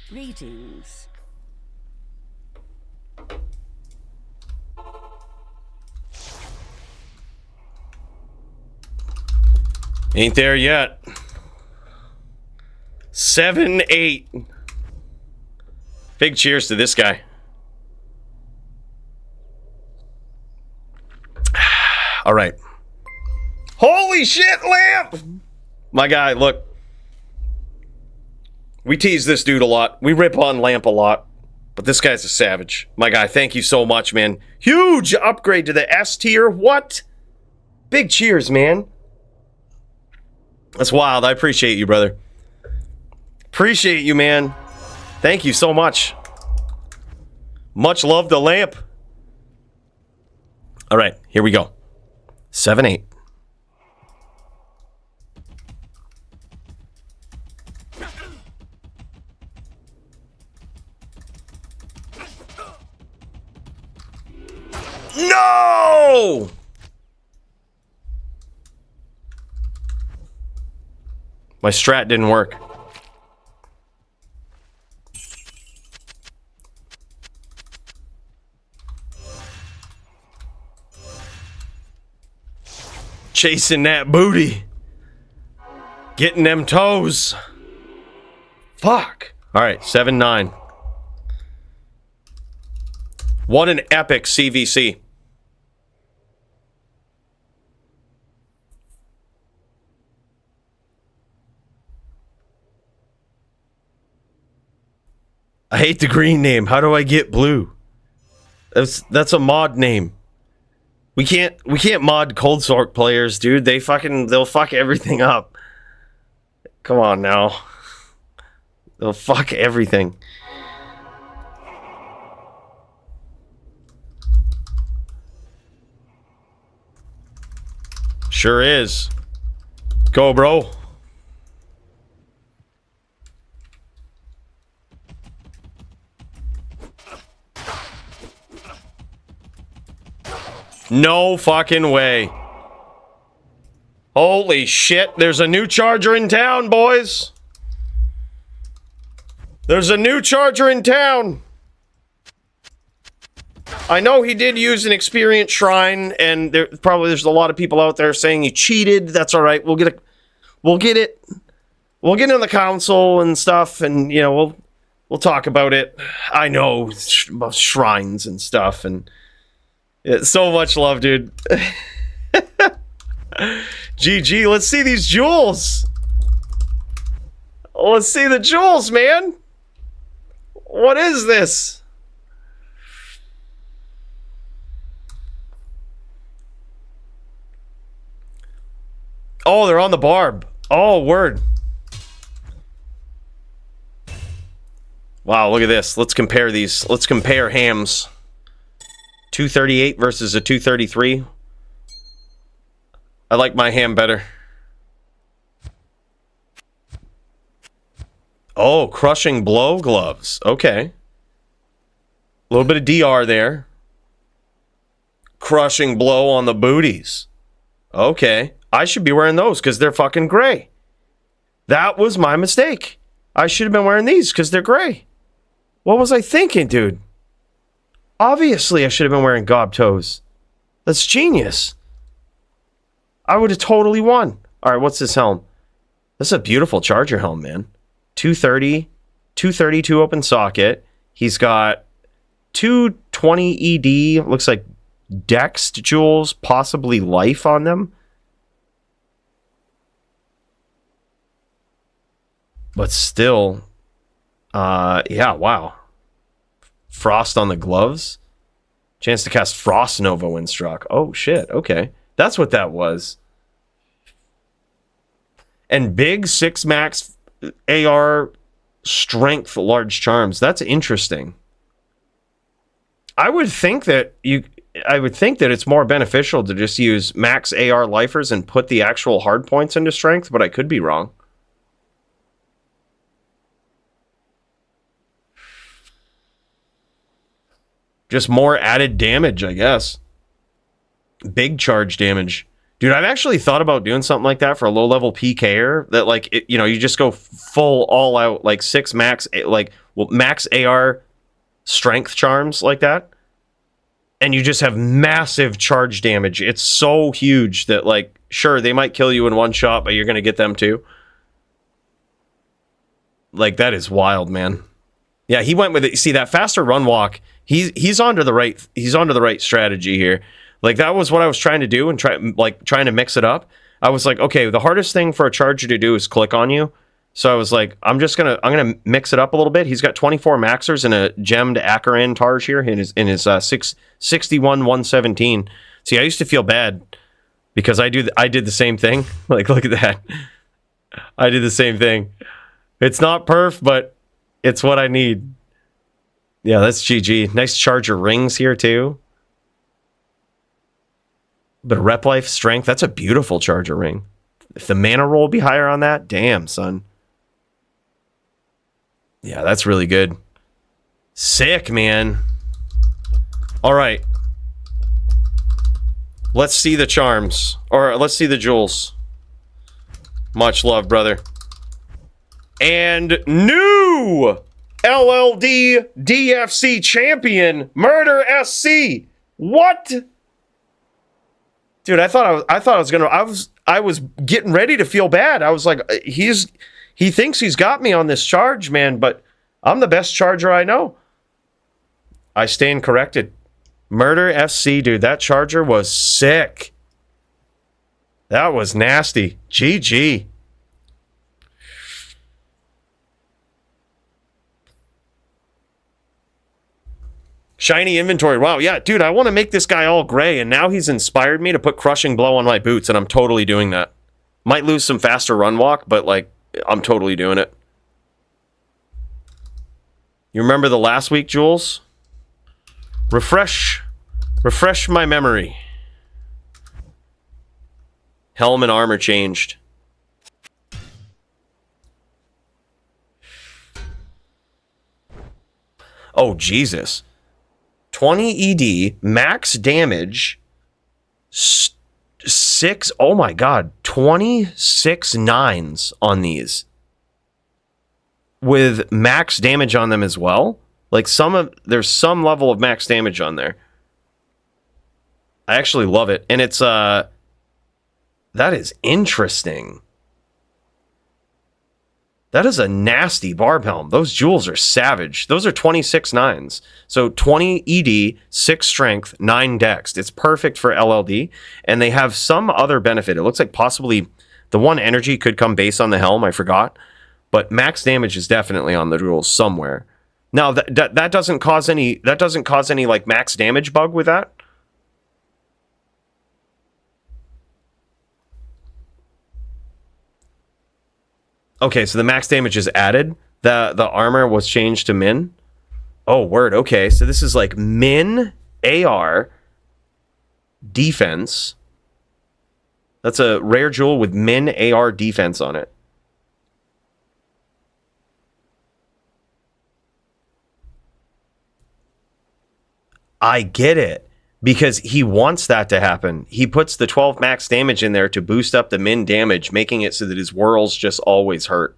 Greetings. Ain't there yet. 7-8. Big cheers to this guy. All right. Holy shit, Lamp! My guy, look. We tease this dude a lot. We rip on Lamp a lot. But this guy's a savage. My guy, thank you so much, man. Huge upgrade to the S tier. What? Big cheers, man. That's wild. I appreciate you, brother. Appreciate you, man. Thank you so much. Much love to Lamp. All right, here we go. 7-8. No! My strat didn't work. Chasing that booty. Getting them toes. Fuck. All right, 7-9. What an epic CVC. I hate the green name. How do I get blue? That's a mod name. We can't mod Cold Sork players, dude. They'll fuck everything up. Come on now. They'll fuck everything. Sure is. Go, bro. No fucking way. Holy shit, there's a new charger in town, boys. There's a new charger in town. I know he did use an experience shrine, and there's a lot of people out there saying he cheated. That's all right. We'll get it. We'll get in the council and stuff, and you know we'll talk about it. I know about shrines and stuff, and Yeah, so much love, dude. GG, let's see these jewels. Let's see the jewels, man. What is this? Oh, they're on the barb. Oh, word. Wow, look at this. Let's compare these. Let's compare hams. 238 versus a 233. I like my ham better. Oh, crushing blow gloves. Okay. A little bit of DR there. Crushing blow on the booties. Okay. I should be wearing those because they're fucking gray. That was my mistake. I should have been wearing these because they're gray. What was I thinking, dude? Obviously, I should have been wearing gob toes. That's genius. I would have totally won. All right, what's this helm? This is a beautiful Charger helm, man. 230, 232 open socket. He's got 220 ED. Looks like Dext jewels, possibly life on them. But still, yeah, wow. Frost on the gloves. Chance to cast Frost Nova when struck. Oh, shit. Okay. That's what that was. And big 6 max AR strength large charms. That's interesting. I would think that it's more beneficial to just use max AR lifers and put the actual hard points into strength, but I could be wrong. Just more added damage, I guess. Big charge damage. Dude, I've actually thought about doing something like that for a low-level PKer. That, like, you know, you just go full all-out, like, 6 max, like, well, max AR strength charms like that. And you just have massive charge damage. It's so huge that, like, sure, they might kill you in one shot, but you're going to get them too. Like, that is wild, man. Yeah, he went with it. See, that faster run walk, he's onto the right strategy here. Like, that was what I was trying to do and trying to mix it up. I was like, okay, the hardest thing for a charger to do is click on you. So I was like, I'm gonna mix it up a little bit. He's got 24 maxers and a gemmed Akaran Targe here in his 661 117. See, I used to feel bad because I did the same thing. Like, look at that. I did the same thing. It's not perf, but it's what I need. Yeah, that's GG. Nice charger rings here too. But rep life strength, that's a beautiful charger ring. If the mana roll be higher on that, damn, son. Yeah, that's really good. Sick, man. All right. Let's see the charms. Or let's see the jewels. Much love, brother. And new LLD DFC champion, Murder SC. What? Dude, I was getting ready to feel bad. I was like, he thinks he's got me on this charge, man, but I'm the best charger I know. I stand corrected. Murder SC, dude, that charger was sick. That was nasty. GG. Shiny inventory. Wow, yeah, dude, I want to make this guy all gray, and now he's inspired me to put crushing blow on my boots, and I'm totally doing that. Might lose some faster run walk, but, like, I'm totally doing it. You remember the last week, Jules? Refresh my memory. Helm and armor changed. Oh, Jesus. 20 ED, max damage, 6, oh my god, 26 9s on these. With max damage on them as well. Like, there's some level of max damage on there. I actually love it. And it's, that is interesting. That is a nasty barb helm. Those jewels are savage. Those are 26 nines. So 20 ED, 6 strength, 9 dex. It's perfect for LLD. And they have some other benefit. It looks like possibly the 1 energy could come based on the helm. I forgot. But max damage is definitely on the jewels somewhere. Now that doesn't cause any like max damage bug with that. Okay, so the max damage is added. The armor was changed to min. Oh, word. Okay, so this is like min AR defense. That's a rare jewel with min AR defense on it. I get it. Because he wants that to happen. He puts the 12 max damage in there to boost up the min damage, making it so that his whirls just always hurt.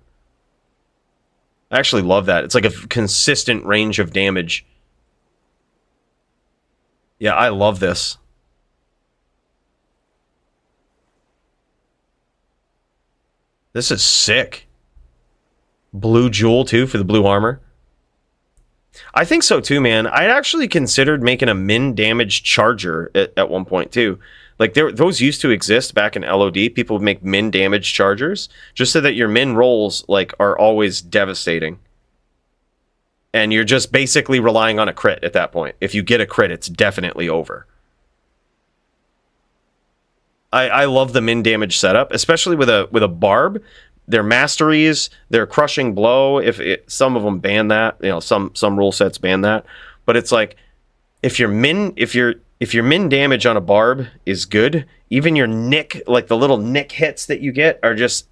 I actually love that. It's like a consistent range of damage. Yeah, I love this. This is sick. Blue jewel, too, for the blue armor. I think so too, man. I actually considered making a min damage charger at one point too. Like those used to exist back in LOD. People would make min damage chargers just so that your min rolls like are always devastating. And you're just basically relying on a crit at that point. If you get a crit, it's definitely over. I love the min damage setup, especially with a barb. Their masteries, their crushing blow, some of them ban that, you know, some rule sets ban that, but it's like if your min damage on a barb is good, even your nick, like the little nick hits that you get are just,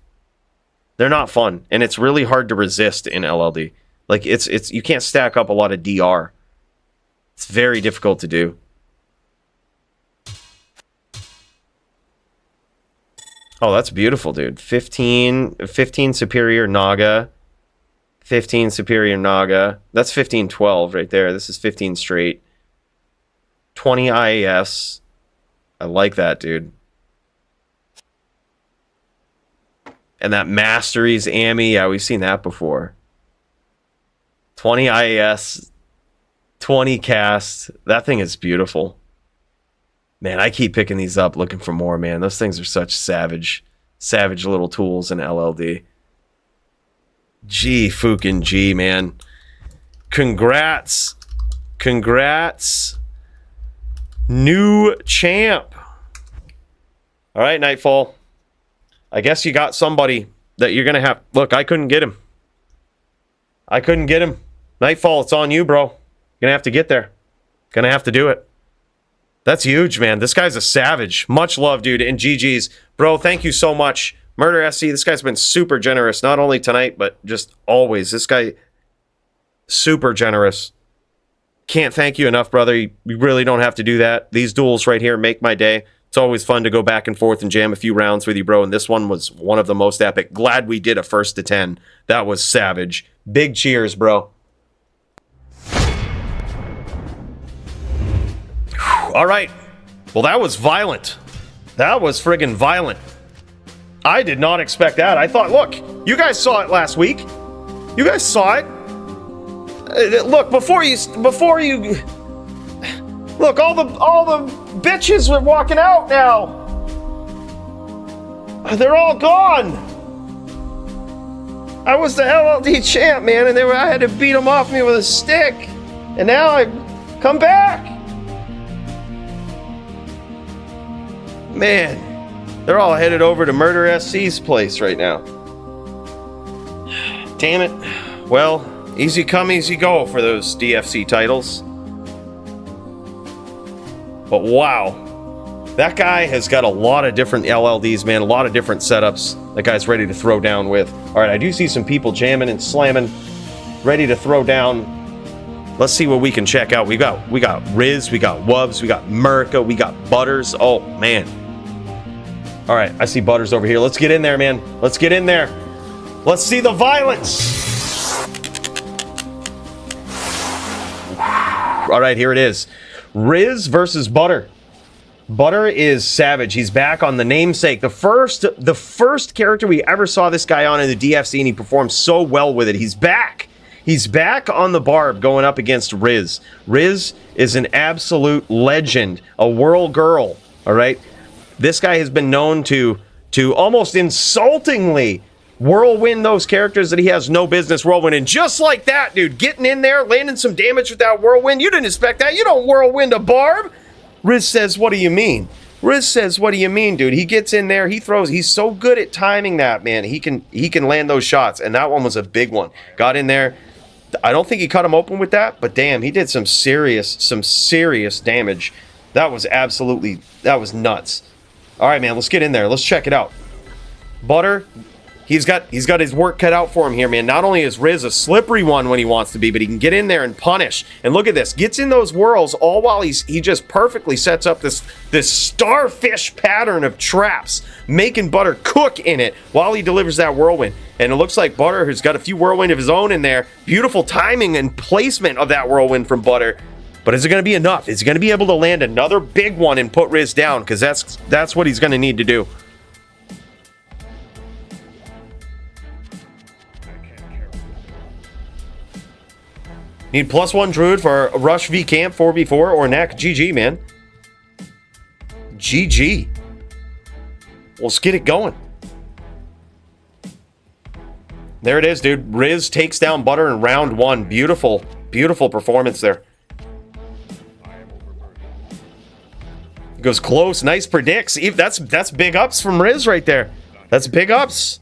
they're not fun, and it's really hard to resist in LLD. Like it's you can't stack up a lot of DR. It's very difficult to do. Oh, that's beautiful, dude. 15 superior Naga. 15 superior Naga. That's 15-12 right there. This is 15 straight. 20 IAS. I like that, dude. And that Masteries Ami. Yeah, we've seen that before. 20 IAS. 20 cast. That thing is beautiful. Man, I keep picking these up looking for more, man. Those things are such savage little tools in LLD. Gee, fucking G, man. Congrats. New champ. All right, Nightfall. I guess you got somebody that you're going to have. Look, I couldn't get him. Nightfall, it's on you, bro. You're going to have to get there. Going to have to do it. That's huge, man. This guy's a savage. Much love, dude. And GG's. Bro, thank you so much. Murder SC, this guy's been super generous. Not only tonight, but just always. This guy, super generous. Can't thank you enough, brother. You really don't have to do that. These duels right here make my day. It's always fun to go back and forth and jam a few rounds with you, bro. And this one was one of the most epic. Glad we did a 1st to 10. That was savage. Big cheers, bro. All right. Well, that was violent. That was friggin' violent. I did not expect that. I thought, look, you guys saw it last week. You guys saw it. Look, before you look, all the bitches were walking out now. They're all gone. I was the LLD champ, man, and I had to beat them off me with a stick. And now I come back. Man, they're all headed over to Murder SC's place right now. Damn it. Well, easy come, easy go for those DFC titles. But wow, that guy has got a lot of different LLDs, man, a lot of different setups that guy's ready to throw down with. All right, I do see some people jamming and slamming, ready to throw down. Let's see what we can check out. We got Riz, we got Wubs, we got Murka, we got Butters. Oh, man. All right, I see Butters over here. Let's get in there, man. Let's get in there. Let's see the violence. All right, here it is. Riz versus Butter. Butter is savage. He's back on the namesake. The first character we ever saw this guy on in the DFC, and he performed so well with it. He's back. He's back on the Barb going up against Riz. Riz is an absolute legend, a world girl, all right? This guy has been known to almost insultingly whirlwind those characters that he has no business whirlwinding. Just like that, dude. Getting in there, landing some damage with that whirlwind. You didn't expect that. You don't whirlwind a Barb. Riz says, what do you mean? Riz says, what do you mean, dude? He gets in there, he throws, he's so good at timing that, man. He can land those shots, and that one was a big one. Got in there. I don't think he cut him open with that, but damn, he did some serious damage. That was nuts. All right, man, let's get in there. Let's check it out. Butter, he's got his work cut out for him here, man. Not only is Riz a slippery one when he wants to be, but he can get in there and punish. And look at this. Gets in those whirls all while he just perfectly sets up this starfish pattern of traps, making Butter cook in it while he delivers that whirlwind. And it looks like Butter has got a few whirlwind of his own in there. Beautiful timing and placement of that whirlwind from Butter. But is it going to be enough? Is he going to be able to land another big one and put Riz down? Because that's what he's going to need to do. Need +1 Druid for a Rush v Camp 4v4 or Knack. GG, man. GG. Let's get it going. There it is, dude. Riz takes down Butter in round 1. Beautiful, beautiful performance there. Goes close. Nice predicts. That's big ups from Riz right there. That's big ups.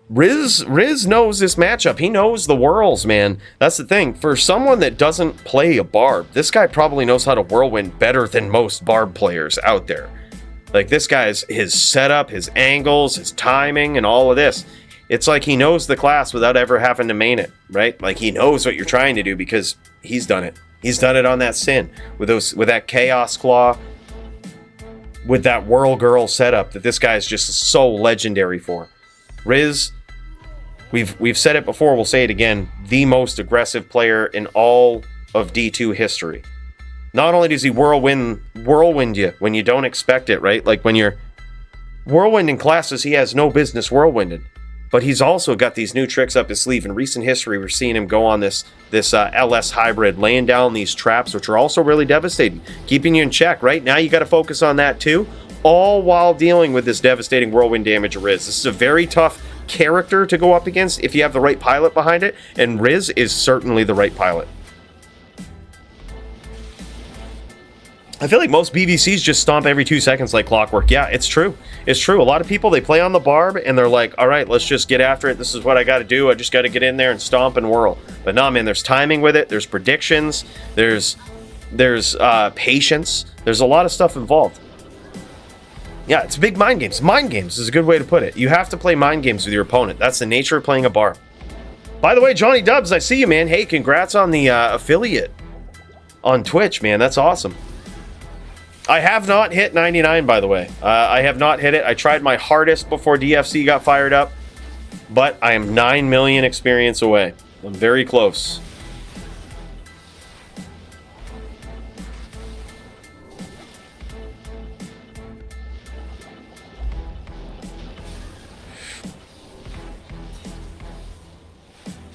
Riz knows this matchup. He knows the whirls, man. That's the thing. For someone that doesn't play a Barb, this guy probably knows how to whirlwind better than most Barb players out there. Like, this guy's, his setup, his angles, his timing, and all of this. It's like he knows the class without ever having to main it, right? Like, he knows what you're trying to do because he's done it. He's done it on that Sin with that Chaos Claw, with that Whirl Girl setup that this guy is just so legendary for. Riz, we've said it before, we'll say it again, the most aggressive player in all of D2 history. Not only does he whirlwind you when you don't expect it, right? Like when you're whirlwinding classes he has no business whirlwinding. But he's also got these new tricks up his sleeve. In recent history, we're seeing him go on this LS hybrid, laying down these traps, which are also really devastating, keeping you in check, right? Now you got to focus on that too, all while dealing with this devastating whirlwind damage of Riz. This is a very tough character to go up against if you have the right pilot behind it, and Riz is certainly the right pilot. I feel like most BVCs just stomp every 2 seconds like clockwork. Yeah, it's true. It's true. A lot of people, they play on the Barb and they're like, all right, let's just get after it. This is what I got to do. I just got to get in there and stomp and whirl. But nah, man, there's timing with it. There's predictions. There's patience. There's a lot of stuff involved. Yeah, it's big mind games. Mind games is a good way to put it. You have to play mind games with your opponent. That's the nature of playing a Barb. By the way, Johnny Dubs, I see you, man. Hey, congrats on the affiliate on Twitch, man. That's awesome. I have not hit 99, by the way. I have not hit it. I tried my hardest before DFC got fired up, but I am 9 million experience away. I'm very close.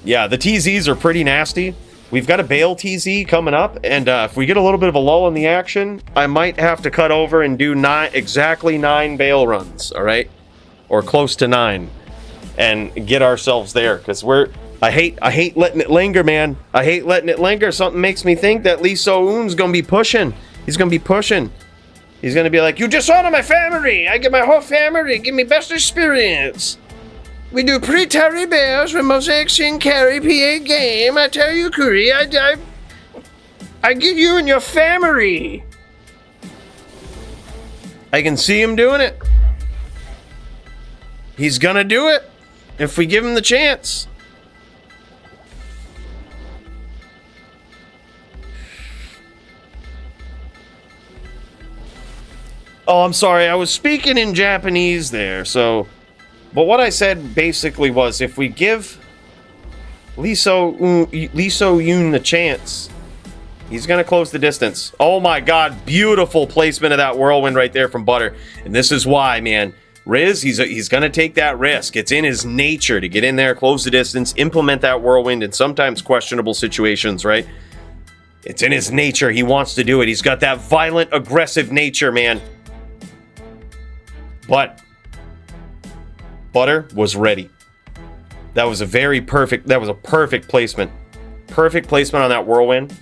Yeah, the TZs are pretty nasty. We've got a Bale TZ coming up, and if we get a little bit of a lull in the action, I might have to cut over and do exactly 9 Bale runs, all right? Or close to 9, and get ourselves there, because I hate letting it linger, man. I hate letting it linger. Something makes me think that Lee So-eun's gonna be pushing. He's gonna be pushing. He's gonna be like, you dishonor my family. I get my whole family. Give me best experience. We do pre-Terry Bears with Mosaic Sin Carry PA game. I tell you, Curry, I get you and your family. I can see him doing it. He's gonna do it if we give him the chance. Oh, I'm sorry. I was speaking in Japanese there, so... But what I said basically was, if we give Lee So-eun the chance, He's going to close the distance. Oh my god, beautiful placement of that whirlwind right there from Butter. And this is why, man. Riz, he's going to take that risk. It's in his nature to get in there, close the distance, implement that whirlwind in sometimes questionable situations, right? It's in his nature. He wants to do it. He's got that violent, aggressive nature, man. But Butter was ready. That was a perfect placement. Perfect placement on that whirlwind.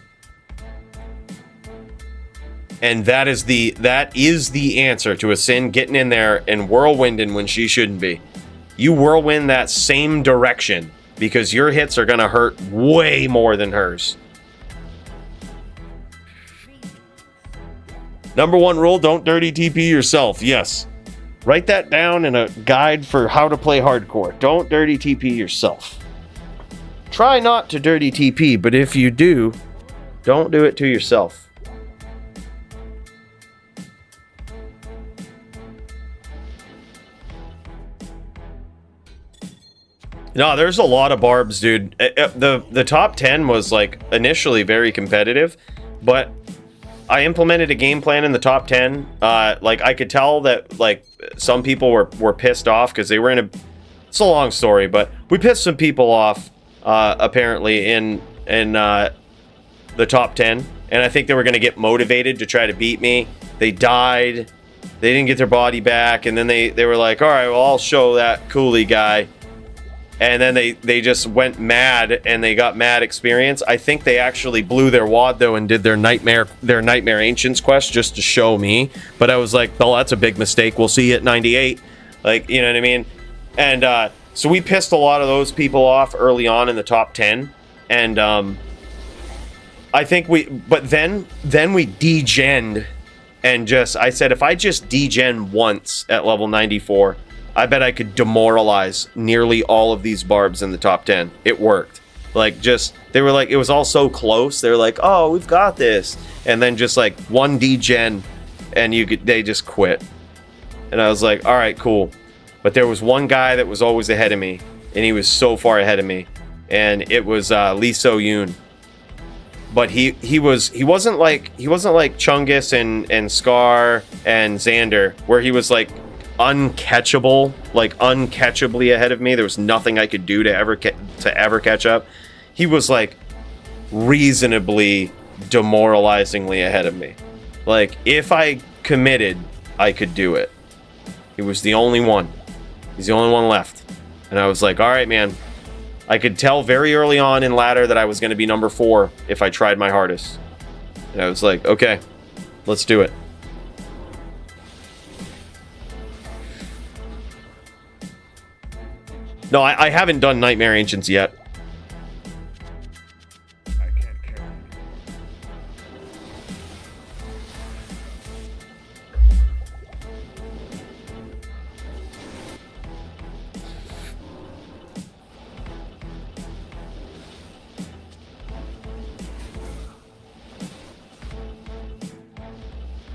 And that is the answer to a Sin getting in there and whirlwinding when she shouldn't be. You whirlwind that same direction because your hits are going to hurt way more than hers. Number one rule, don't dirty TP yourself. Yes. Write that down in a guide for how to play hardcore. Don't dirty TP yourself. Try not to dirty TP, but if you do, don't do it to yourself. No, there's a lot of barbs, dude. The top 10 was like initially very competitive, but I implemented a game plan in the top 10. Like I could tell that like some people were pissed off because they were in a. It's a long story, but we pissed some people off apparently in the top 10, and I think they were going to get motivated to try to beat me. They died. They didn't get their body back, and then they were like, all right, well, I'll show that Cooley guy. And then they just went mad and they got mad experience. I think they actually blew their wad though and did their Nightmare Ancients quest just to show me. But I was like, well, that's a big mistake. We'll see you at 98. Like, you know what I mean? And so we pissed a lot of those people off early on in the top 10. And I think then we degened and just, I said, if I just degen once at level 94, I bet I could demoralize nearly all of these barbs in the top 10. It worked. Like, just, they were like, it was all so close. They were like, oh, we've got this. And then just like one degen and they just quit. And I was like, all right, cool. But there was one guy that was always ahead of me, and he was so far ahead of me. And it was Lee So-yoon. But he wasn't like Chungus and Scar and Xander, where he was like uncatchably ahead of me. There was nothing I could do to ever catch up. He was like reasonably demoralizingly ahead of me. Like, if I committed, I could do it. He was the only one. He's the only one left. And I was like, all right, man. I could tell very early on in ladder that I was going to be number 4 if I tried my hardest. And I was like, okay, let's do it. No, I haven't done Nightmare Ancients yet.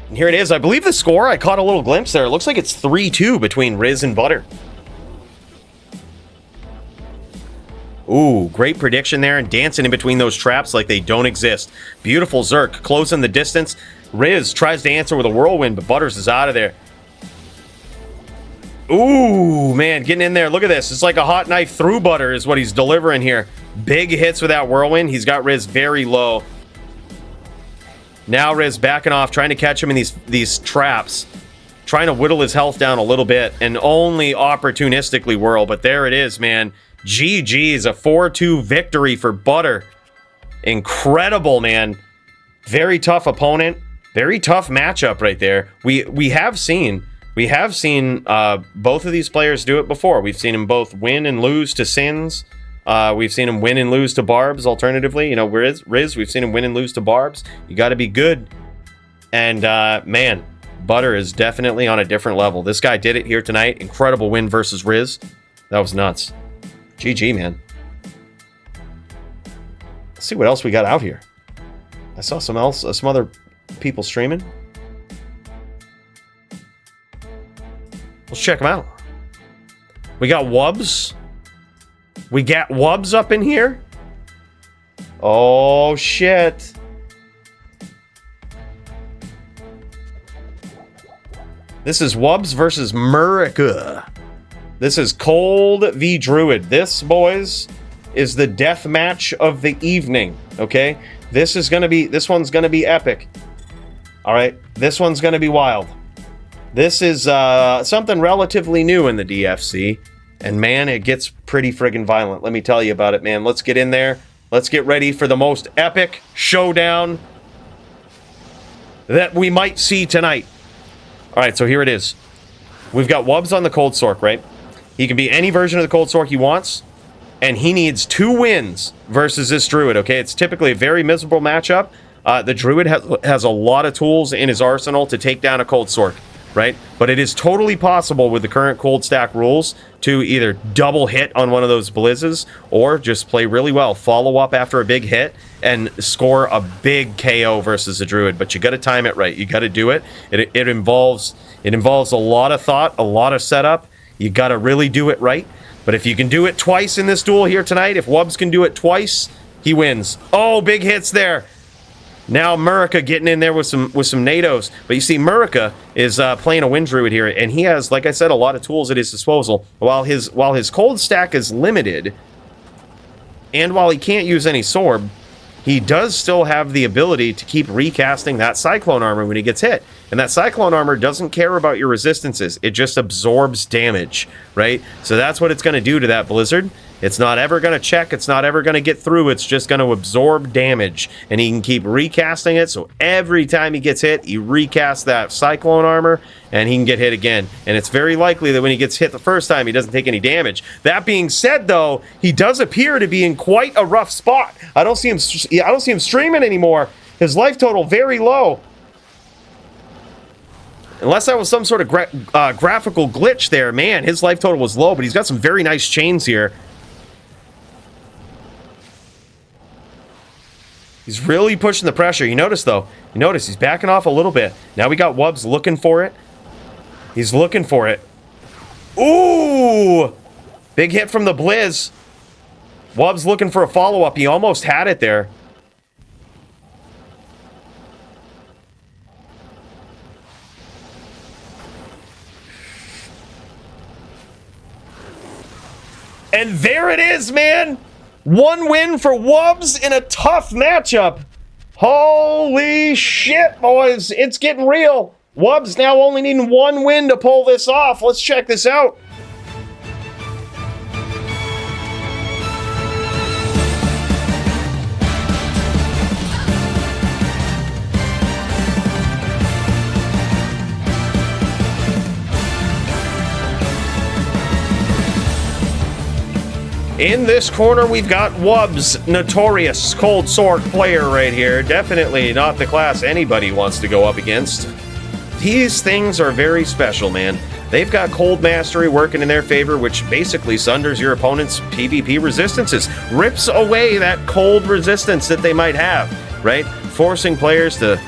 And here it is. I believe the score, I caught a little glimpse there. It looks like it's 3-2 between Riz and Butter. Ooh, great prediction there, and dancing in between those traps like they don't exist. Beautiful Zerk, closing the distance. Riz tries to answer with a whirlwind, but Butters is out of there. Ooh, man, getting in there. Look at this. It's like a hot knife through Butter is what he's delivering here. Big hits with that whirlwind. He's got Riz very low. Now Riz backing off, trying to catch him in these traps. Trying to whittle his health down a little bit and only opportunistically whirl, but there it is, man. GG's, a 4-2 victory for Butter. Incredible, man. Very tough opponent. Very tough matchup right there. We have seen both of these players do it before. We've seen them both win and lose to Sins. We've seen him win and lose to Barbs, alternatively. You know, Riz, we've seen him win and lose to Barbs. You got to be good. And, man, Butter is definitely on a different level. This guy did it here tonight. Incredible win versus Riz. That was nuts. GG, man. Let's see what else we got out here. I saw some other people streaming. Let's check them out. We got Wubs. We got Wubs up in here. Oh, shit. This is Wubs versus Murica. This is Cold v Druid. This, boys, is the death match of the evening. Okay, this one's gonna be epic. All right, this one's gonna be wild. This is something relatively new in the DFC, and man, it gets pretty friggin' violent. Let me tell you about it, man. Let's get in there. Let's get ready for the most epic showdown that we might see tonight. All right, so here it is. We've got Wubs on the Cold Sork, right? He can be any version of the Cold Sork he wants, and he needs 2 wins versus this Druid, okay? It's typically a very miserable matchup. The Druid has a lot of tools in his arsenal to take down a Cold Sork, right? But it is totally possible with the current cold stack rules to either double hit on one of those blizzes or just play really well, follow up after a big hit, and score a big KO versus the Druid. But you got to time it right. You got to do it. It involves a lot of thought, a lot of setup. You got to really do it right. But if you can do it twice in this duel here tonight, if Wubs can do it twice, he wins. Oh, big hits there. Now Murica getting in there with some NATOs. But you see, Murica is playing a Wind Druid here, and he has, like I said, a lot of tools at his disposal. While his cold stack is limited, and while he can't use any Sorb, he does still have the ability to keep recasting that Cyclone Armor when he gets hit. And that Cyclone Armor doesn't care about your resistances. It just absorbs damage, right? So that's what it's going to do to that Blizzard. It's not ever going to check. It's not ever going to get through. It's just going to absorb damage. And he can keep recasting it. So every time he gets hit, he recasts that Cyclone Armor, and he can get hit again. And it's very likely that when he gets hit the first time, he doesn't take any damage. That being said, though, he does appear to be in quite a rough spot. I don't see him streaming anymore. His life total very low. Unless that was some sort of graphical glitch there, man, his life total was low, but he's got some very nice chains here. He's really pushing the pressure. You notice, though, he's backing off a little bit. Now we got Wubs looking for it. He's looking for it. Ooh! Big hit from the Blizz. Wubs looking for a follow-up. He almost had it there. And there it is, man! 1 win for Wubs in a tough matchup. Holy shit, boys. It's getting real. Wubs now only needing 1 win to pull this off. Let's check this out. In this corner, we've got Wubs, notorious Cold Sork player right here. Definitely not the class anybody wants to go up against. These things are very special, man. They've got Cold Mastery working in their favor, which basically sunders your opponent's PvP resistances. Rips away that cold resistance that they might have, right? Forcing players to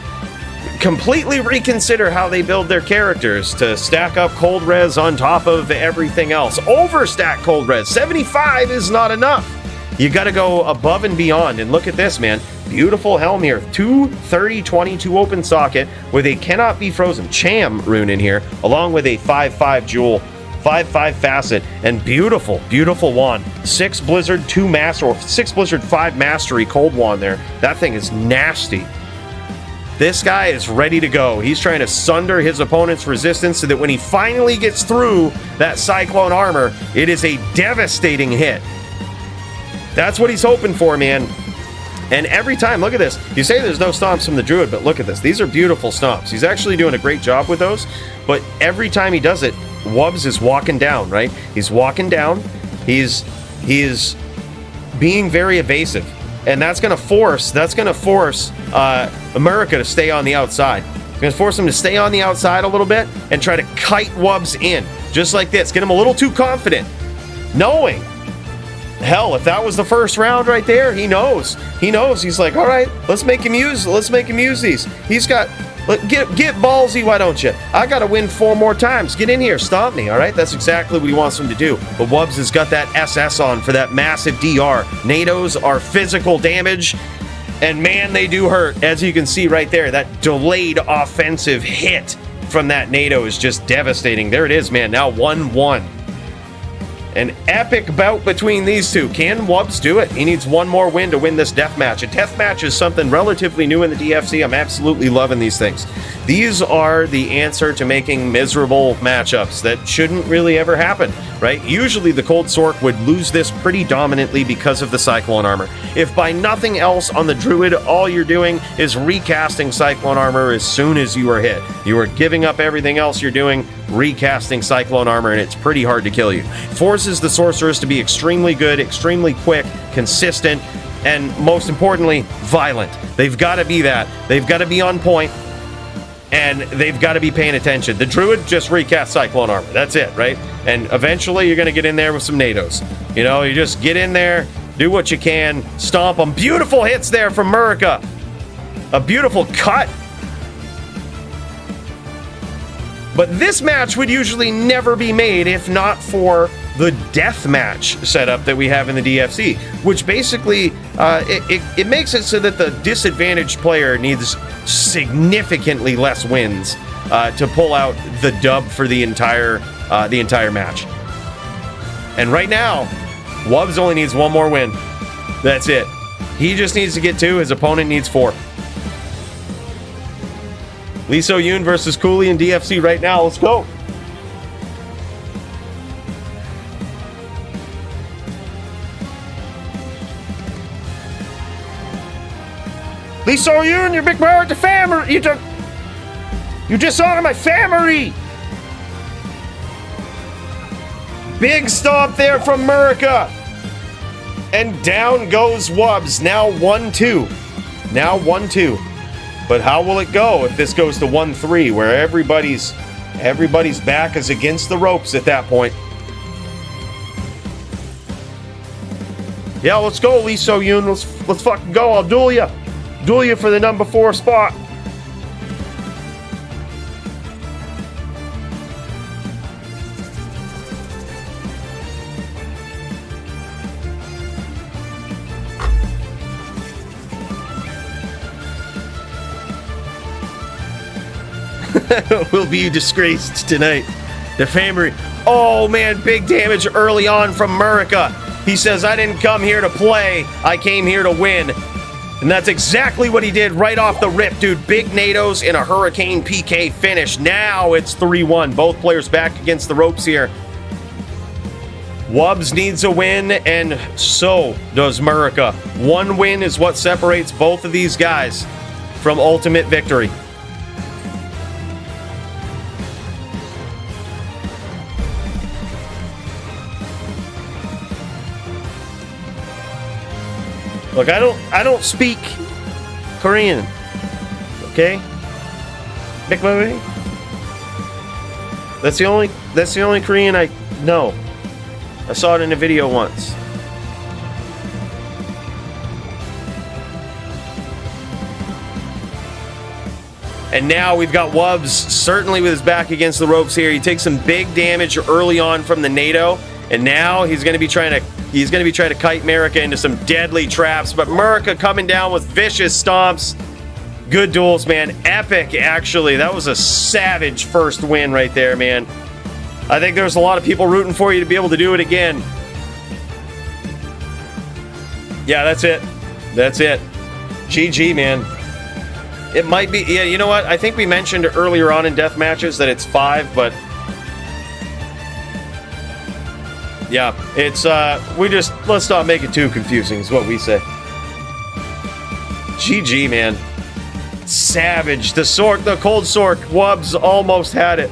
completely reconsider how they build their characters, to stack up cold res on top of everything else. Overstack cold res. 75 is not enough. You got to go above and beyond. And look at this, man. Beautiful helm here. 230-22 open socket with a cannot be frozen Cham rune in here, along with a 5-5 jewel, 5-5 facet, and beautiful, beautiful wand. 6 Blizzard, 2 master, or 6 Blizzard, 5 mastery cold wand there. That thing is nasty. This guy is ready to go. He's trying to sunder his opponent's resistance so that when he finally gets through that Cyclone Armor, it is a devastating hit. That's what he's hoping for, man. And every time, look at this. You say there's no stomps from the Druid, but look at this. These are beautiful stomps. He's actually doing a great job with those. But every time he does it, Wubs is walking down, right? He's walking down. He is being very evasive. And that's going to force Murica to stay on the outside. It's going to force him to stay on the outside a little bit and try to kite Wubs in. Just like this. Get him a little too confident. Knowing. Hell, if that was the first round right there, he knows. He knows. He's like, all right, let's make him use these. He's got... Get ballsy, why don't you? I got to win 4 more times. Get in here, stomp me, all right? That's exactly what he wants him to do. But Wubs has got that SS on for that massive DR. NATOs are physical damage, and man, they do hurt. As you can see right there, that delayed offensive hit from that NATO is just devastating. There it is, man. Now 1-1. An epic bout between these two. Can Wubs do it? He needs one more win to win this deathmatch. A deathmatch is something relatively new in the DFC. I'm absolutely loving these things. These are the answer to making miserable matchups that shouldn't really ever happen, right? Usually the Cold Sork would lose this pretty dominantly because of the Cyclone armor. If by nothing else on the Druid, all you're doing is recasting Cyclone armor as soon as you are hit. You are giving up everything else you're doing, recasting Cyclone armor, and it's pretty hard to kill you. Forces the Sorceress to be extremely good, extremely quick, consistent, and most importantly, violent. They've got to be that. They've got to be on point, and they've got to be paying attention. The Druid just recast Cyclone armor. That's it, right? And eventually you're going to get in there with some NATOs. You know, you just get in there, do what you can, stomp them. Beautiful hits there from Murica. A beautiful cut. But this match would usually never be made if not for the deathmatch setup that we have in the DFC, which basically it makes it so that the disadvantaged player needs significantly less wins to pull out the dub for the entire match. And right now, Wubs only needs one more win. That's it. He just needs to get 2. His opponent needs 4. Lee So-Yoon versus Cooley in DFC right now. Let's go. Lee So-Yoon, you big bird, the family. You dishonor my family. Big stomp there from Murica. And down goes Wubs. Now 1-2. Now 1-2. But how will it go if this goes to 1-3, where everybody's back is against the ropes at that point? Yeah, let's go, Lee So-Yoon. Let's fucking go. I'll duel you. Duel you for the number 4 spot. Will be disgraced tonight. The family. Oh man, big damage early on from Murica. He says, I didn't come here to play, I came here to win. And that's exactly what he did right off the rip, dude. Big NATOs in a Hurricane PK finish. Now it's 3-1. Both players back against the ropes here. Wubs needs a win, and so does Murica. One win is what separates both of these guys from ultimate victory. Look, I don't speak Korean. Okay? That's the only Korean I know. I saw it in a video once. And now we've got Wubs certainly with his back against the ropes here. He takes some big damage early on from the NATO, and now he's going to be trying to kite Murica into some deadly traps. But Murica coming down with vicious stomps. Good duels, man. Epic, actually. That was a savage first win right there, man. I think there's a lot of people rooting for you to be able to do it again. Yeah, that's it. That's it. GG, man. It might be... Yeah, you know what? I think we mentioned earlier on in death matches that it's 5, but... Yeah, it's... let's not make it too confusing, is what we say. GG, man. Savage. The Cold Sork. Wubs almost had it.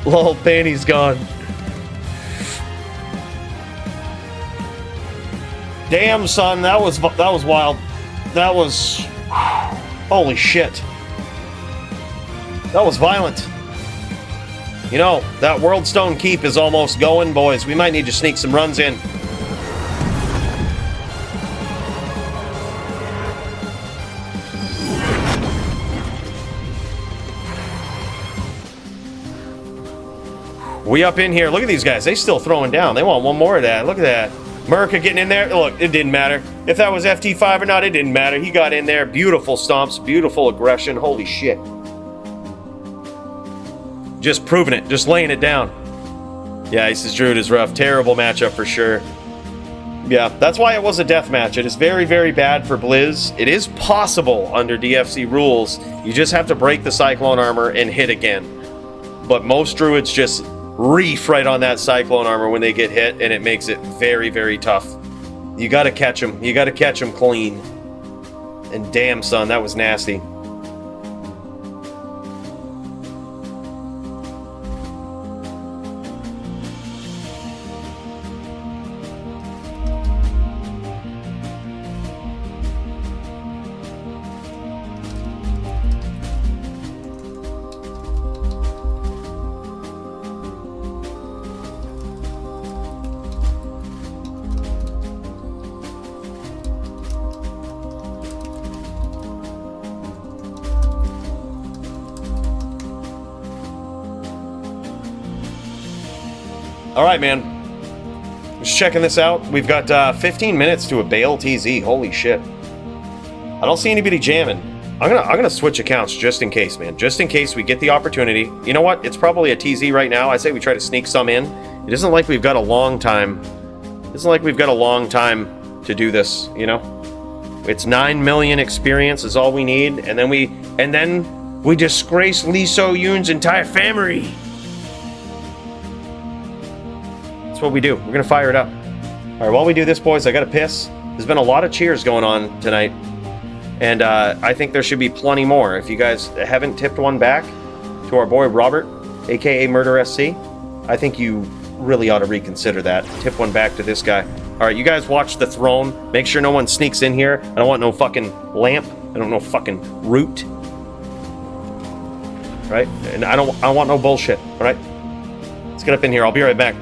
Lol, panty's gone. Damn, son, that was wild. That was... Holy shit. That was violent. You know, that World Stone Keep is almost going, boys. We might need to sneak some runs in. We up in here. Look at these guys. They still throwing down. They want one more of that. Look at that. Merca getting in there. Look, it didn't matter. If that was FT5 or not, it didn't matter. He got in there. Beautiful stomps, beautiful aggression. Holy shit. Just proving it, just laying it down. Yeah, Isis Druid is rough. Terrible matchup for sure. Yeah, that's why it was a death match. It is very, very bad for Blizz. It is possible under DFC rules. You just have to break the Cyclone armor and hit again. But most Druids just reef right on that Cyclone armor when they get hit, and it makes it very, very tough. You gotta catch them. You gotta catch them clean. And damn, son, that was nasty. All right, man. Just checking this out. We've got 15 minutes to a Bale TZ. Holy shit. I don't see anybody jamming. I'm gonna switch accounts just in case, man. Just in case we get the opportunity. You know what? It's probably a TZ right now. I say we try to sneak some in. It isn't like we've got a long time. It isn't like we've got a long time to do this, you know? It's 9 million experience is all we need, and then we disgrace Lee So-yoon's entire family. That's what we do. We're gonna fire it up. All right, while we do this, boys, I gotta piss. There's been a lot of cheers going on tonight, and I think there should be plenty more. If you guys haven't tipped one back to our boy Robert, aka Murder SC, I think you really ought to reconsider that. Tip one back to this guy. All right, you guys watch the throne. Make sure no one sneaks in here. I don't want no fucking lamp. I don't know fucking root. Right? And I don't want no bullshit. All right? Let's get up in here. I'll be right back.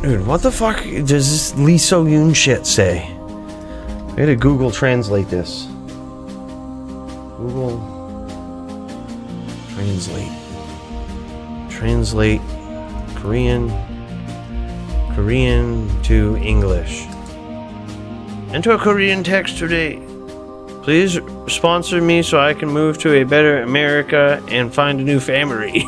Dude, what the fuck does this Lee So-yoon shit say? I gotta Google translate this. Google translate. Translate Korean to English. Enter a Korean text today. Please sponsor me so I can move to a better America and find a new family.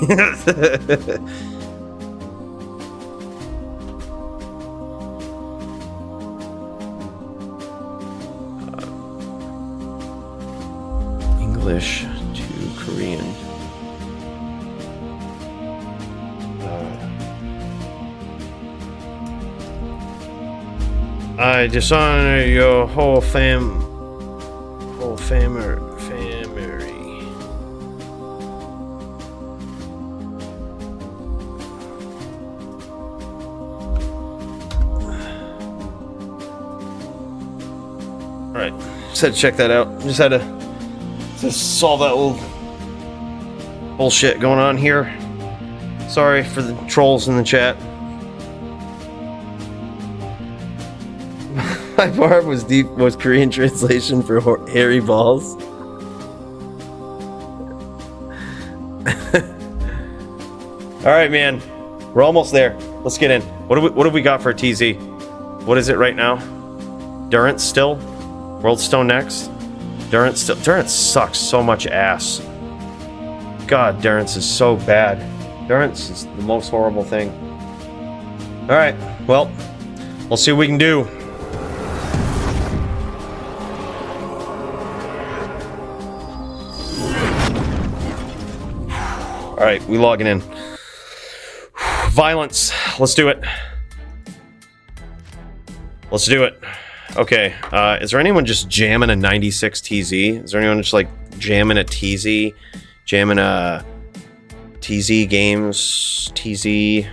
English to Korean. I dishonor your whole family. Alright, had to check that out. Just had to solve that little bullshit going on here. Sorry for the trolls in the chat. My barb was Korean translation for hairy balls. All right, man. We're almost there. Let's get in. What have we got for TZ? What is it right now? Durance still? World Stone next? Durance still. Durance sucks so much ass. God, Durance is so bad. Durance is the most horrible thing. All right. Well, we'll see what we can do. All right, we logging in. Violence. Let's do it. Let's do it. Okay. Is there anyone just jamming a 96 TZ? Is there anyone just like jamming a TZ? Jamming a TZ games? TZ.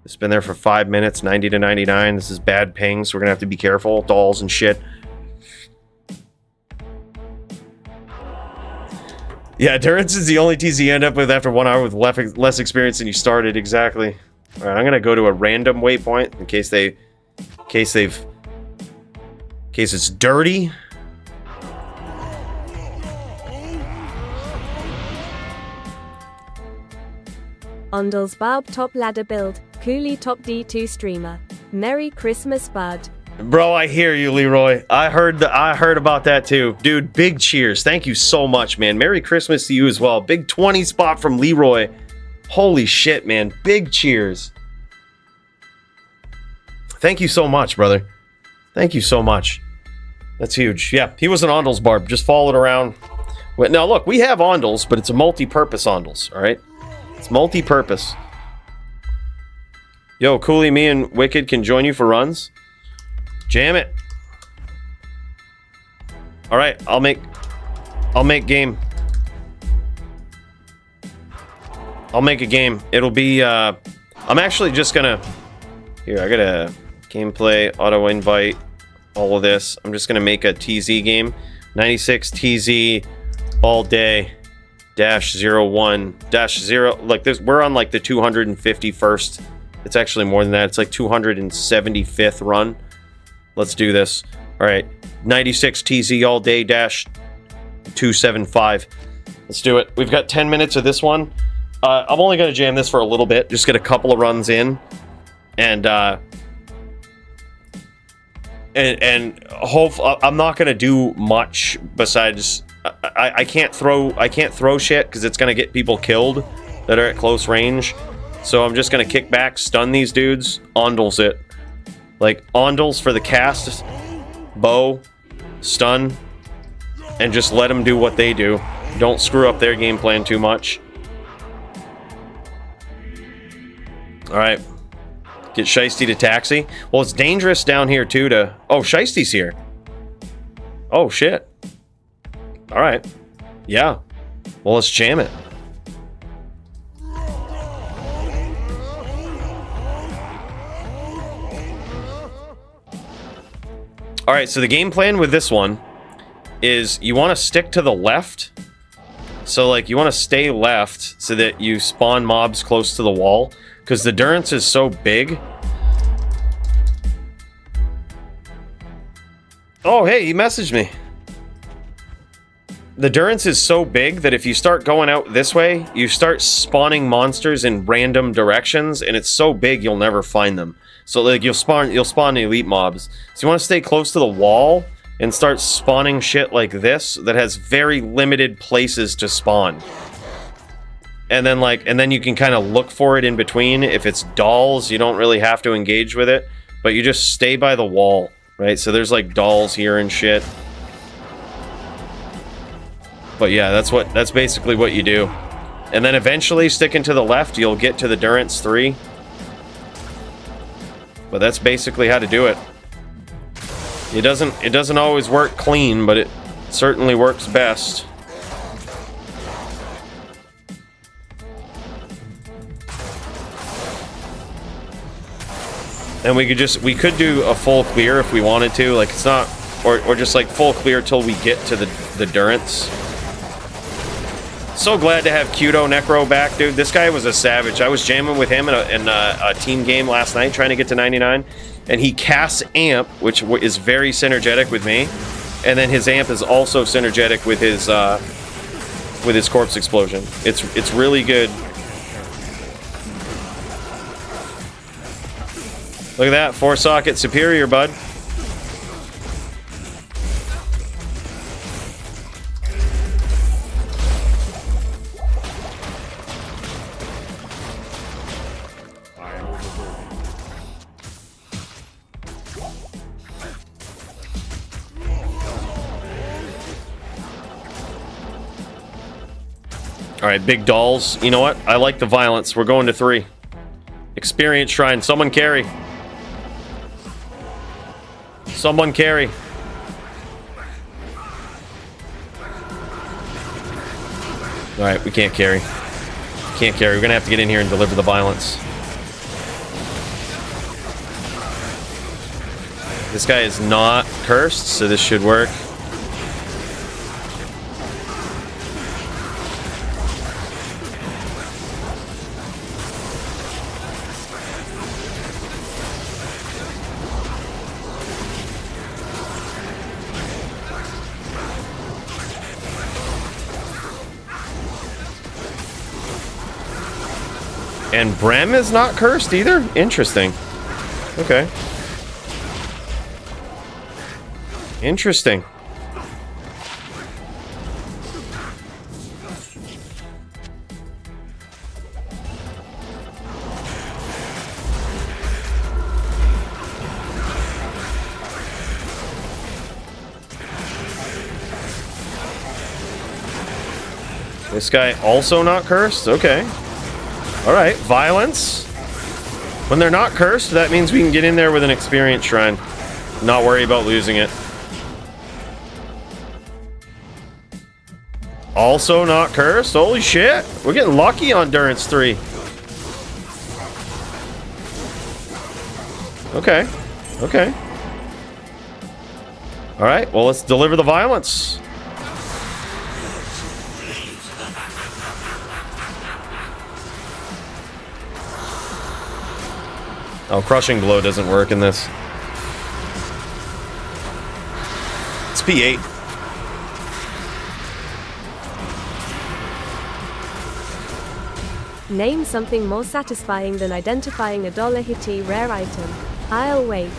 It's been there for 5 minutes, 90 to 99. This is bad ping, so we're gonna have to be careful. Dolls and shit. Yeah, Durance is the only TZ you end up with after 1 hour with less experience than you started. Exactly. All right, I'm gonna go to a random waypoint in case it's dirty. Ondle's Barb top ladder build. Cooley top D2 streamer. Merry Christmas, bud. Bro, I hear you, Leroy. I heard about that too. Dude, big cheers. Thank you so much, man. Merry Christmas to you as well. Big 20 spot from Leroy. Holy shit, man. Big cheers. Thank you so much, brother. Thank you so much. That's huge. Yeah, he was an Ondle's Barb. Just followed around. Now, look, we have Ondles, but it's a multi-purpose Ondles, all right? It's multi-purpose. Yo, Cooley, me and Wicked can join you for runs. Jam it. All right, I'll make game. I'll make a game. It'll be I'm actually just gonna here, I got a gameplay, auto invite, all of this. I'm just gonna make a TZ game. 96 TZ all day -01 -0. Like this, we're on like the 251st. It's actually more than that. It's like 275th run. Let's do this. All right, 96 TZ all day -275. Let's do it. We've got 10 minutes of this one. I'm only gonna jam this for a little bit. Just get a couple of runs in, and hope I'm not gonna do much besides. I can't throw shit because it's gonna get people killed that are at close range. So I'm just gonna kick back, stun these dudes, Ondles it. Like, Ondles for the cast, bow, stun, and just let them do what they do. Don't screw up their game plan too much. Alright. Get Shiesty to taxi. Well, it's dangerous down here, too, to... Oh, Shiesty's here. Oh, shit. Alright. Yeah. Well, let's jam it. Alright, so the game plan with this one is you want to stick to the left. So, like, you want to stay left so that you spawn mobs close to the wall. Because the Durance is so big. Oh, hey, he messaged me. The Durance is so big that if you start going out this way, you start spawning monsters in random directions, and it's so big you'll never find them. So like you'll spawn elite mobs. So you want to stay close to the wall and start spawning shit like this that has very limited places to spawn. And then you can kind of look for it in between. If it's dolls, you don't really have to engage with it, but you just stay by the wall, right? So there's like dolls here and shit. But yeah, that's basically what you do. And then eventually, sticking to the left, you'll get to the Durance 3. But that's basically how to do it. It doesn't always work clean, but it certainly works best. And we could do a full clear if we wanted to. Like, it's not or just like full clear till we get to the Durance. So glad to have Kudo Necro back, dude. This guy was a savage. I was jamming with him in a team game last night, trying to get to 99, and he casts Amp, which is very synergetic with me, and then his Amp is also synergetic with his Corpse Explosion. It's really good. Look at that, 4-socket superior, bud. Alright, big dolls. You know what? I like the violence. We're going to 3. Experience Shrine. Someone carry. Someone carry. Alright, we can't carry. Can't carry. We're gonna have to get in here and deliver the violence. This guy is not cursed, so this should work. And Brem is not cursed either? Interesting. Okay. Interesting. This guy also not cursed? Okay. Alright, violence. When they're not cursed, that means we can get in there with an experience shrine. Not worry about losing it. Also not cursed? Holy shit! We're getting lucky on Durance 3. Okay. Okay. Alright, well let's deliver the violence. Oh, Crushing Blow doesn't work in this. It's P8. Name something more satisfying than identifying a $hitty rare item. I'll wait.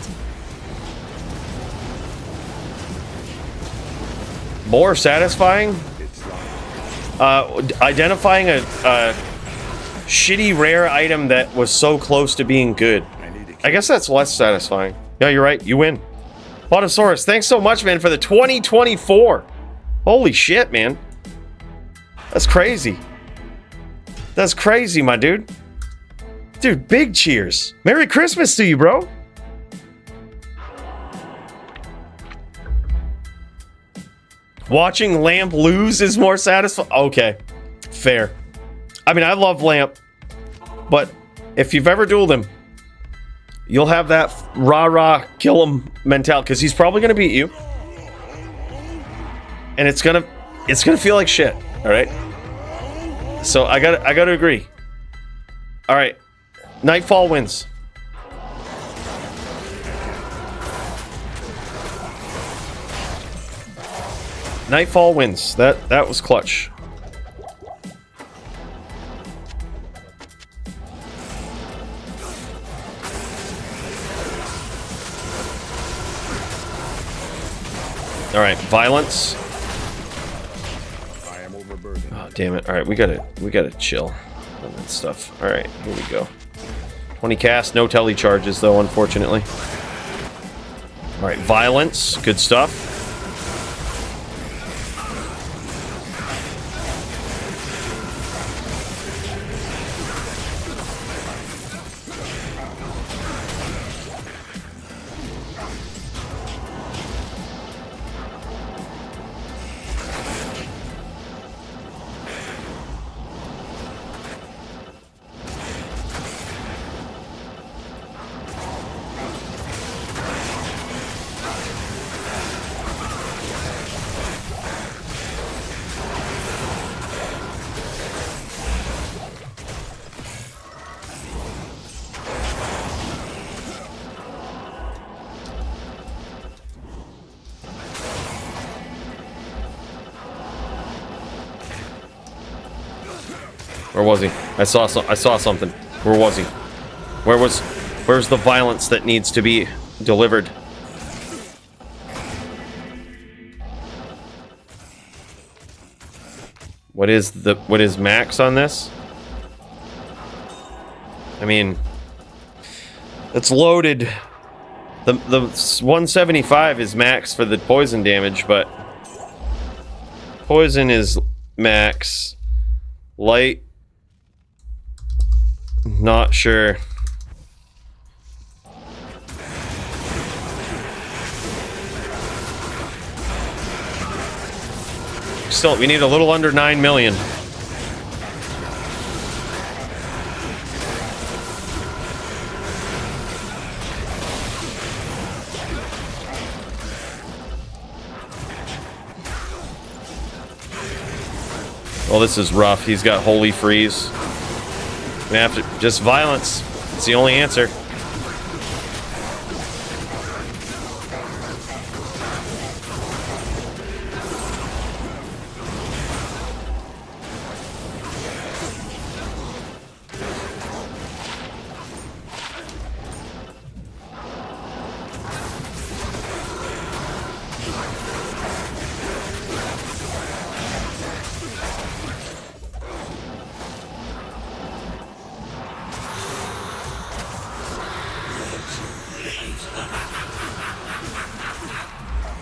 More satisfying? Identifying a shitty rare item that was so close to being good. I guess that's less satisfying. Yeah, you're right. You win. Bottosaurus, thanks so much, man, for the 2024. Holy shit, man. That's crazy. That's crazy, my dude. Dude, big cheers. Merry Christmas to you, bro. Watching Lamp lose is more satisfying. Okay, fair. I mean, I love Lamp, but if you've ever dueled him, you'll have that rah-rah kill him mentality, because he's probably going to beat you. And it's gonna feel like shit, all right? So I gotta agree. All right, Nightfall wins. Nightfall wins. That was clutch. All right, violence. I am overburdened. Oh, damn it. All right, we gotta chill on that stuff. All right, here we go. 20 cast, no telly charges though, unfortunately. All right, violence, good stuff. Where was he? I saw something. Where was he? Where's the violence that needs to be delivered? What is max on this? I mean, it's loaded. The 175 is max for the poison damage, but poison is max. Light, not sure. Still, we need a little under 9 million. Well, this is rough. He's got Holy Freeze. We have to just violence. It's the only answer.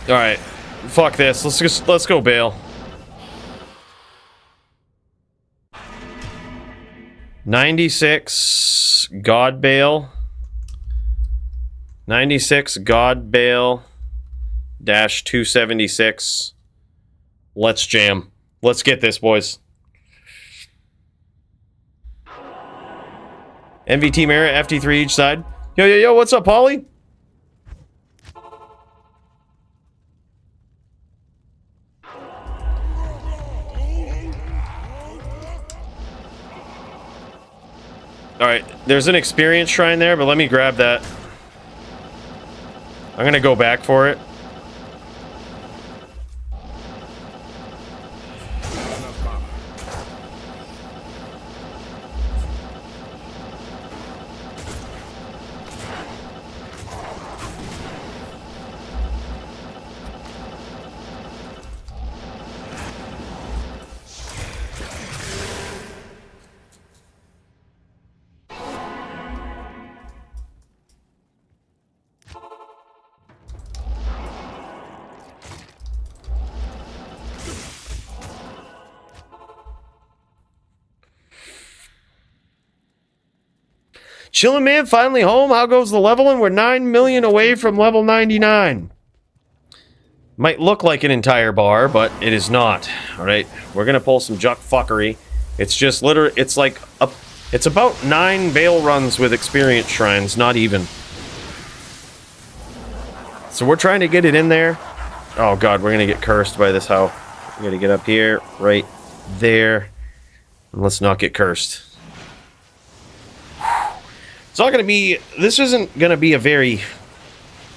All right, fuck this. Let's go bail. 96 God Bail. 96 God Bail dash 276. Let's jam. Let's get this, boys. MVT Merit, FT3 each side. Yo, what's up, Polly? Alright, there's an experience shrine there, but let me grab that. I'm gonna go back for it. Chillin' man, finally home. How goes the leveling? We're 9 million away from level 99. Might look like an entire bar, but it is not. Alright, we're gonna pull some juck fuckery. It's just literally, it's like, it's about 9 bail runs with experience shrines, not even. So we're trying to get it in there. Oh god, we're gonna get cursed by this how. We gotta get up here, right there. And let's not get cursed. It's not going to be... This isn't going to be a very...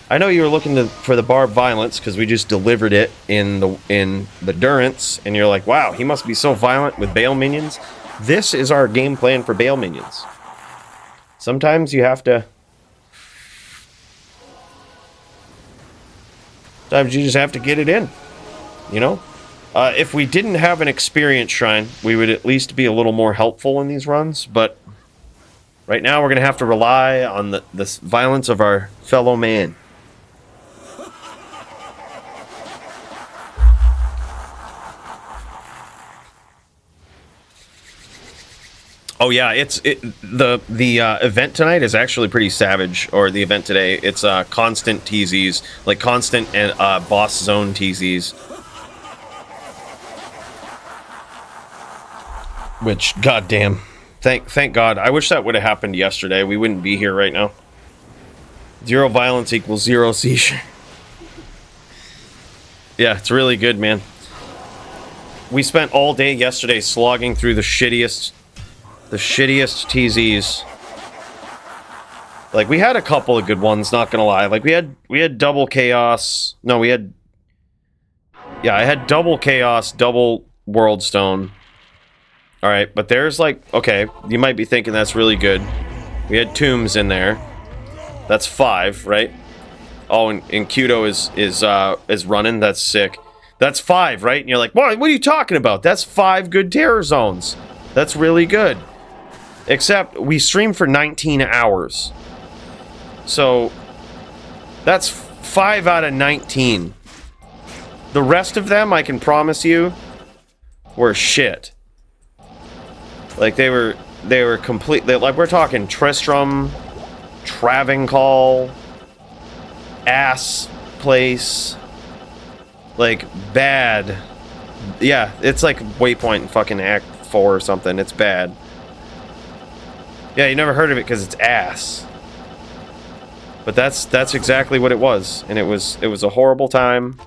I know you were looking for the Barb Violence, because we just delivered it in the Durance, and you're like, wow, he must be so violent with Bale minions. This is our game plan for Bale minions. Sometimes you have to... Sometimes you just have to get it in. You know? If we didn't have an experience shrine, we would at least be a little more helpful in these runs, but... Right now, we're going to have to rely on the violence of our fellow man. Oh yeah, the event tonight is actually pretty savage, or the event today. It's constant TZs, like constant and boss zone TZs. Which, goddamn. Thank God. I wish that would have happened yesterday. We wouldn't be here right now. 0 violence equals 0 seizure. Yeah, it's really good, man. We spent all day yesterday slogging through the shittiest TZs. Like, we had a couple of good ones, not gonna lie. Like, we had double chaos. No, we had... Yeah, I had double chaos, double world stone. All right, but there's like, okay, you might be thinking that's really good. We had tombs in there. That's 5, right? Oh, and Kudo is running. That's sick. That's 5, right? And you're like, what are you talking about? That's 5 good terror zones. That's really good. Except we streamed for 19 hours. So that's 5 out of 19. The rest of them, I can promise you, were shit. Like they were complete. Like we're talking Tristram, Travancore, ass place, like bad. Yeah, it's like Waypoint in fucking Act 4 or something. It's bad. Yeah, you never heard of it because it's ass. But that's exactly what it was, and it was a horrible time.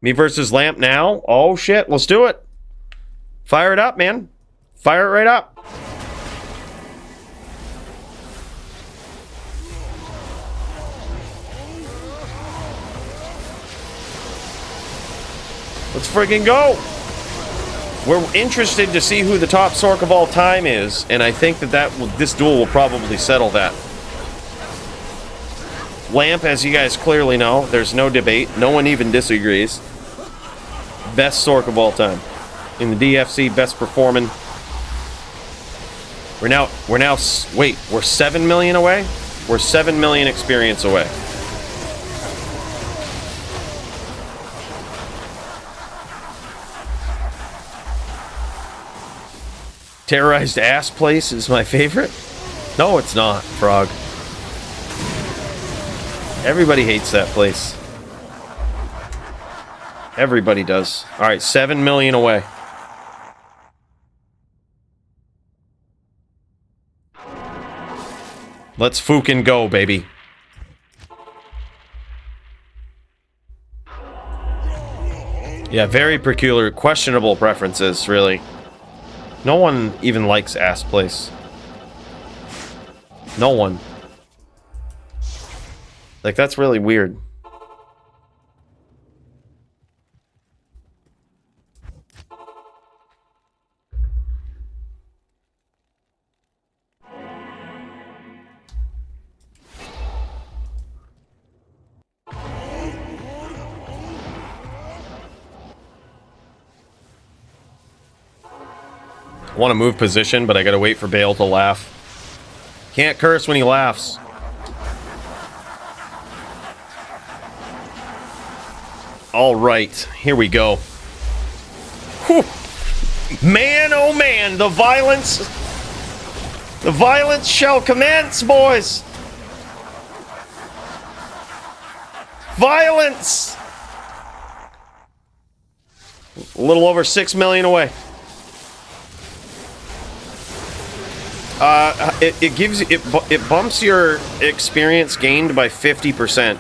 Me versus Lamp now? Oh shit, let's do it. Fire it up, man. Fire it right up. Let's friggin' go. We're interested to see who the top Sork of all time is, and I think this duel will probably settle that. Lamp, as you guys clearly know, there's no debate. No one even disagrees. Best Sork of all time. In the DFC, best performing. We're 7 million away? We're 7 million experience away. Terrorized Ass Place is my favorite? No, it's not, Frog. Everybody hates that place. Everybody does. Alright, 7 million away. Let's fucking go, baby. Yeah, very peculiar, questionable preferences, really. No one even likes Ass Place. No one. Like, that's really weird. I want to move position, but I gotta wait for Bale to laugh. Can't curse when he laughs. Alright, here we go. Whew. Man, oh man, the violence shall commence, boys. Violence. A little over 6 million away. It bumps your experience gained by 50%.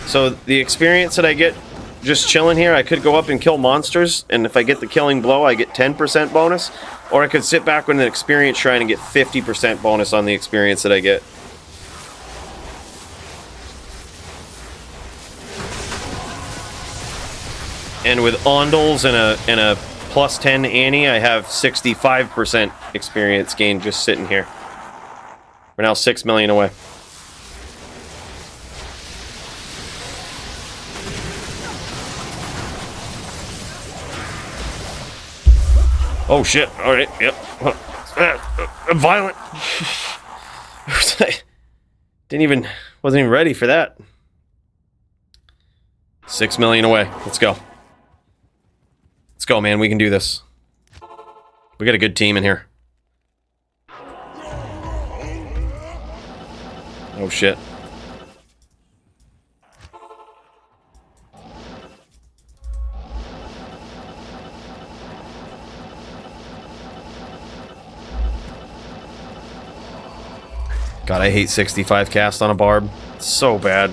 So the experience that I get just chilling here, I could go up and kill monsters, and if I get the killing blow, I get 10% bonus, or I could sit back with an experience shrine and get 50% bonus on the experience that I get. And with Ondals and a plus 10 Annie, I have 65% experience gain just sitting here. We're now 6 million away. Oh shit, alright, yep. Violent. Wasn't even ready for that. 6 million away, let's go. Let's go, man. We can do this. We got a good team in here. Oh, shit. God, I hate 65 cast on a barb. It's so bad.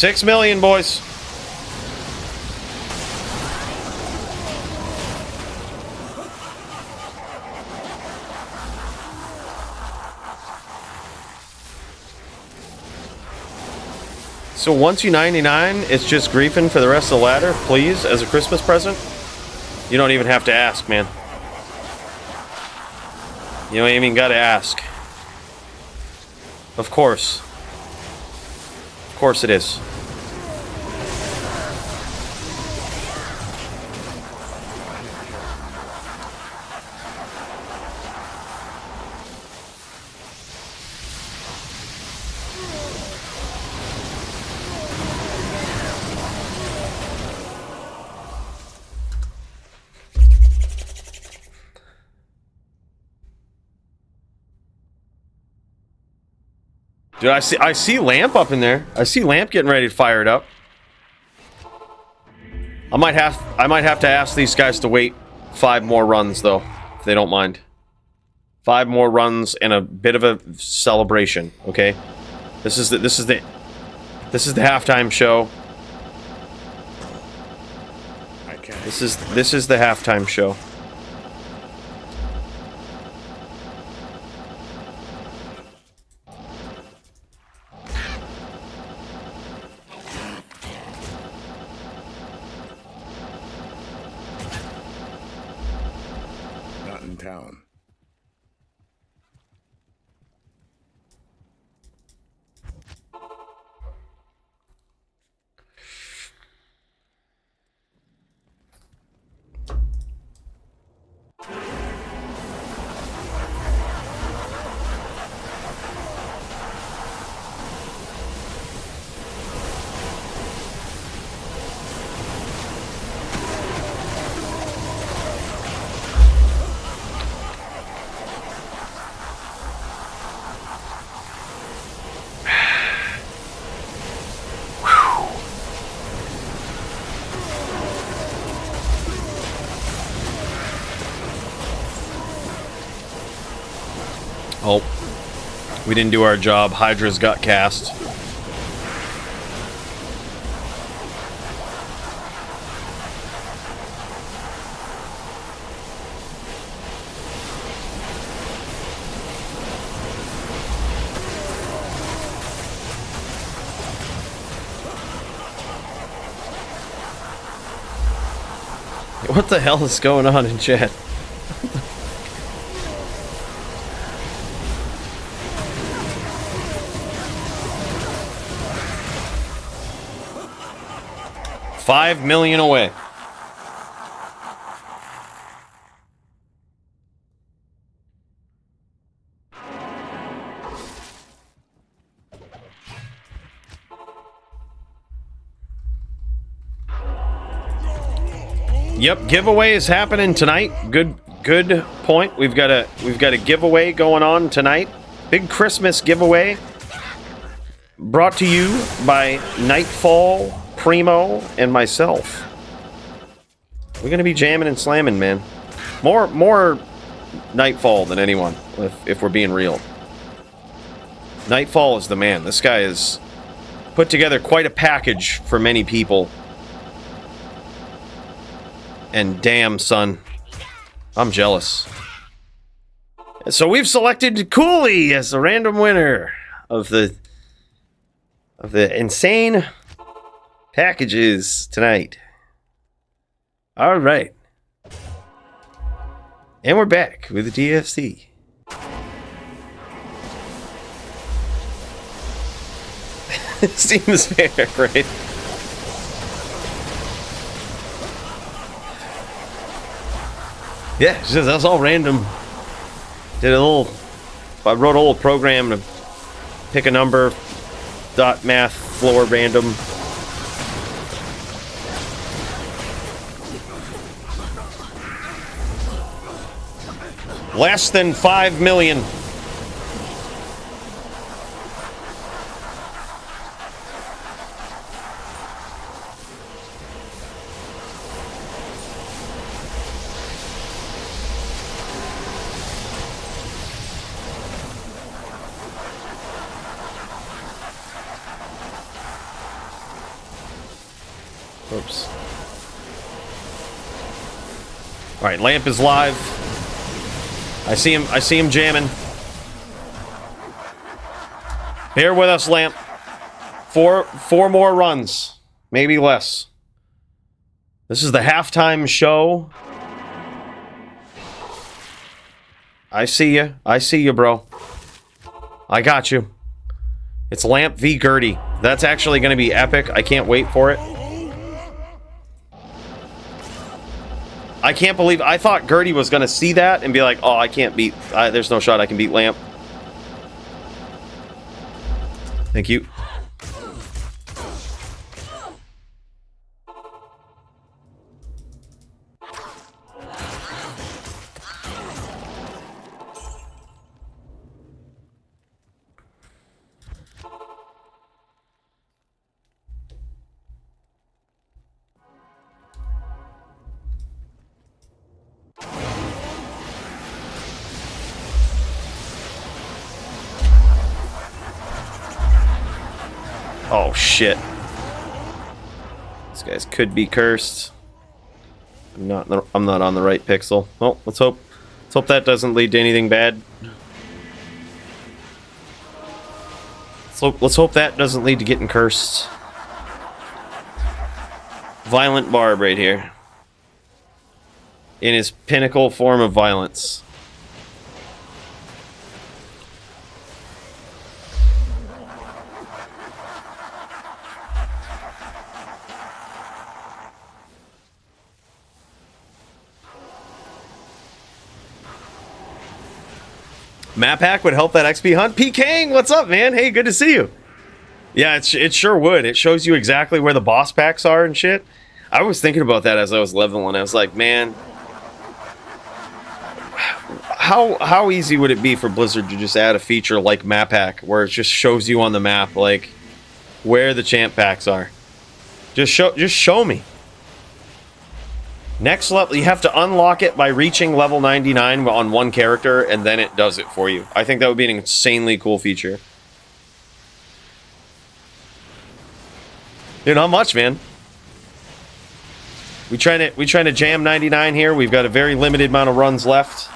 6 million, boys. So once you 99, it's just griefing for the rest of the ladder, please, as a Christmas present? You don't even have to ask, man. You don't even gotta ask. Of course. Of course it is. Dude, I see Lamp up in there. I see Lamp getting ready to fire it up. I might have to ask these guys to wait 5 more runs though, if they don't mind. 5 more runs and a bit of a celebration, okay? This is the halftime show. This is the halftime show. Not in town. Oh, we didn't do our job. Hydra's got cast. What the hell is going on in chat? $5 million away. Yep, giveaway is happening tonight. Good point. We've got a giveaway going on tonight. Big Christmas giveaway. Brought to you by Nightfall, Primo, and myself. We're gonna be jamming and slamming, man. More Nightfall than anyone, if we're being real. Nightfall is the man. This guy has put together quite a package for many people. And damn, son, I'm jealous. So we've selected Cooley as the random winner of the insane packages tonight. All right. And we're back with the DFC. Seems fair, right? Yeah, it's just, that's all random. I wrote a little program to pick a number, dot math, floor random. Less than 5 million. Oops. All right, Lamp is live. I see him jamming. Bear with us, Lamp. Four more runs, maybe less. This is the halftime show. I see you. I see you, bro. I got you. It's Lamp v. Gertie. That's actually going to be epic. I can't wait for it. I can't believe... I thought Gertie was going to see that and be like, oh, I can't beat... there's no shot I can beat Lamp. Thank you. Oh shit. These guys could be cursed. I'm not on the right pixel. Well, let's hope that doesn't lead to anything bad. Let's hope that doesn't lead to getting cursed. Violent Barb right here. In his pinnacle form of violence. Map hack would help that XP hunt. P. Kang, what's up, man? Hey, good to see you. Yeah, it sure would. It shows you exactly where the boss packs are and shit. I was thinking about that as I was leveling. I was like, man, how easy would it be for Blizzard to just add a feature like map hack where it just shows you on the map like where the champ packs are? Just show me. Next level, you have to unlock it by reaching level 99 on one character, and then it does it for you. I think that would be an insanely cool feature. Dude, not much, man. We trying to jam 99 here. We've got a very limited amount of runs left.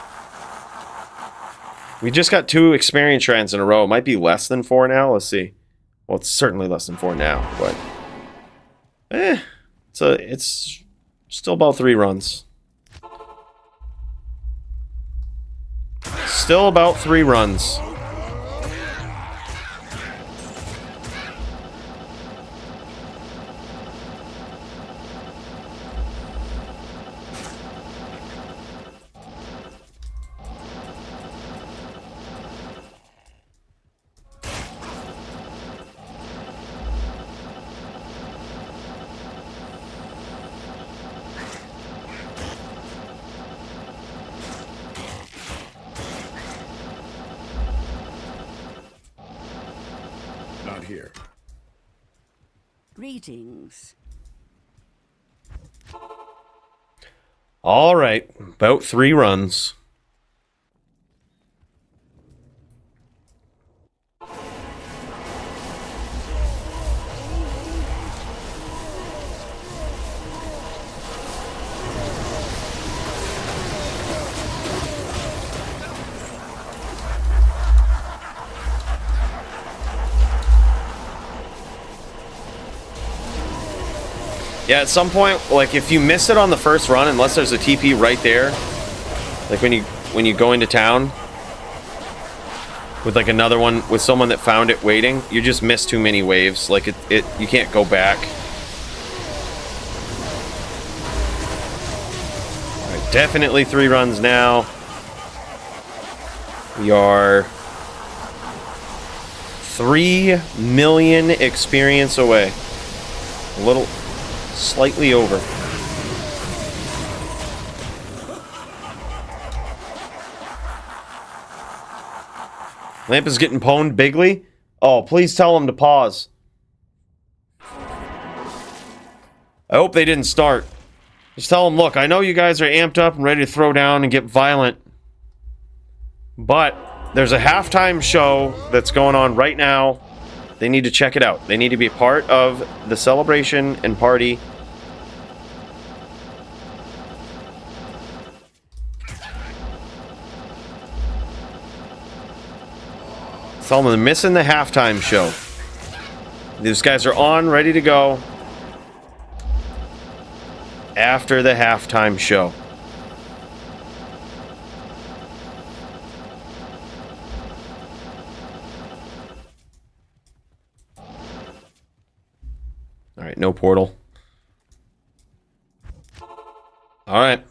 We just got 2 experience shrines in a row. It might be less than 4 now. Let's see. Well, it's certainly less than 4 now, but it's still about 3 runs. Still about 3 runs. Not here. Greetings. All right, about 3 runs. Yeah, at some point, like if you miss it on the first run, unless there's a TP right there, like when you go into town with like another one with someone that found it waiting, you just miss too many waves. Like you can't go back. All right, definitely 3 runs now. We are 3 million experience away. A little. Slightly over. Lamp is getting pwned bigly. Oh, please tell him to pause. I hope they didn't start. Just tell him, look, I know you guys are amped up and ready to throw down and get violent. But there's a halftime show that's going on right now. They need to check it out. They need to be a part of the celebration and party Tell them they're missing the halftime show. These guys are on, ready to go. After the halftime show. Alright, no portal. Alright.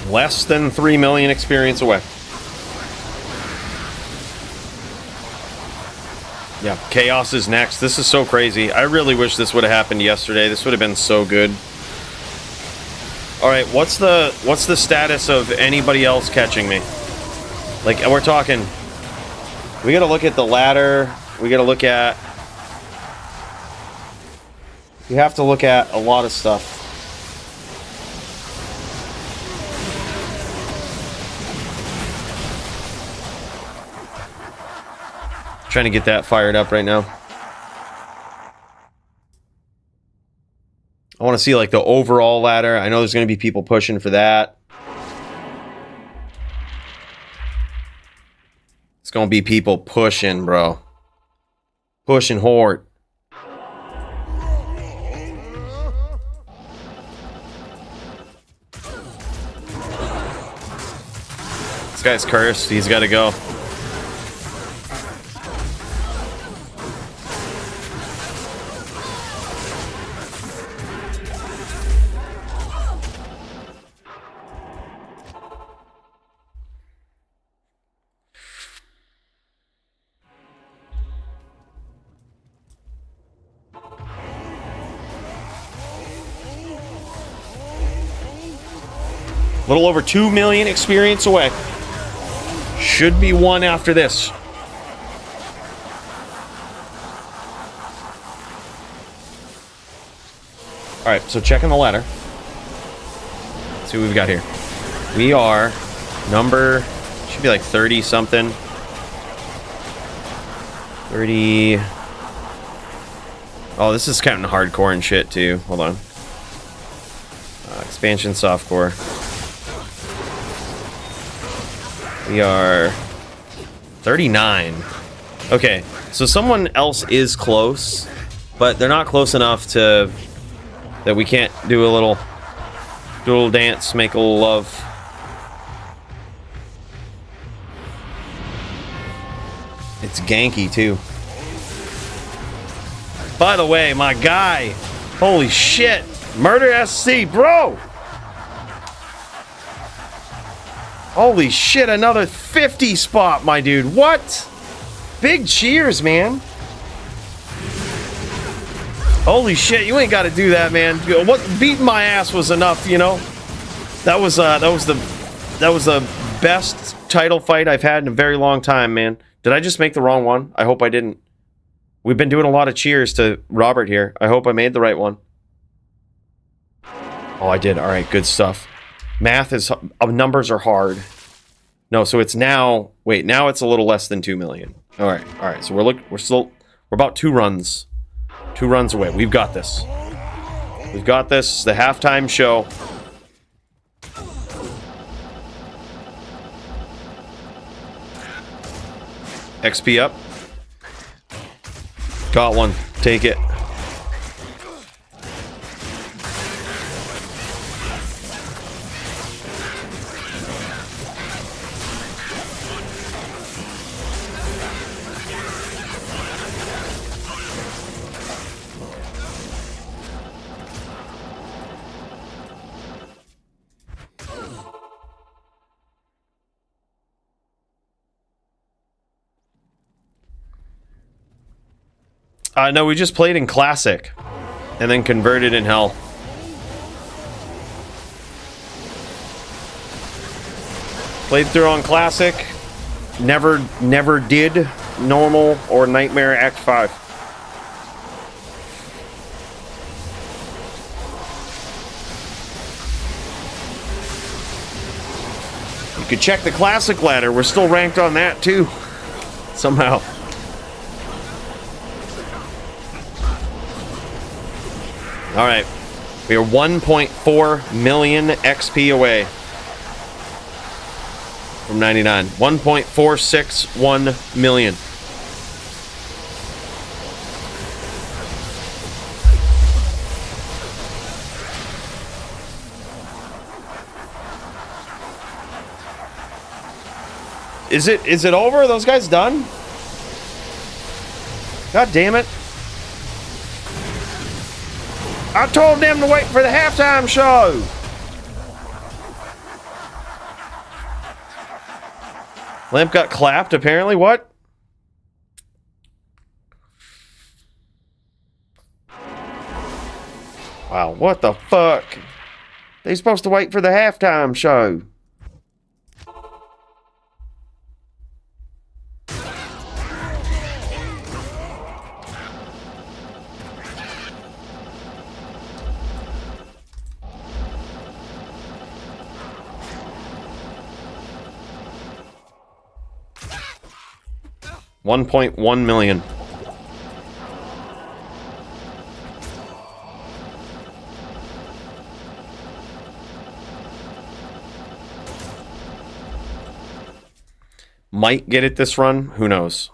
Less than 3 million experience away. Yeah, Chaos is next. This is so crazy. I really wish this would have happened yesterday. This would have been so good. Alright, what's the status of anybody else catching me? Like, we're talking... We gotta look at the ladder. We gotta look at... You have to look at a lot of stuff. Trying to get that fired up right now. I want to see like the overall ladder. I know there's going to be people pushing for that. It's going to be people pushing, bro. Pushing hard. This guy's cursed. He's got to go. A little over 2 million experience away. Should be one after this. Alright, so checking the ladder. Let's see what we've got here. We are number... Should be like 30 something. 30... Oh, this is counting hardcore and shit too. Hold on. Expansion softcore. We are 39. Okay, so someone else is close, but they're not close enough to that we can't do a little dance, make a little love. It's ganky too. By the way, my guy, holy shit, Murder SC, bro. Holy shit, another 50 spot, my dude. What? Big cheers, man. Holy shit, you ain't got to do that, man. What beating my ass was enough, you know? That was the best title fight I've had in a very long time, man. Did I just make the wrong one? I hope I didn't. We've been doing a lot of cheers to Robert here. I hope I made the right one. Oh, I did. All right, good stuff. Math is... numbers are hard. No, so it's now... Wait, now it's a little less than 2 million. All right. So we're about 2 runs. 2 runs away. We've got this. We've got this. The halftime show. XP up. Got one. Take it. No, we just played in Classic and then converted in Hell. Played through on Classic. Never did Normal or Nightmare Act 5. You could check the Classic ladder. We're still ranked on that, too. Somehow. Alright. We are 1.4 million XP away from 99. 1.461 million. Is it over? Are those guys done? God damn it. I told them to wait for the halftime show. Lamp got clapped, apparently. What? Wow, what the fuck? They supposed to wait for the halftime show. $1.1 million. Might get it this run. Who knows?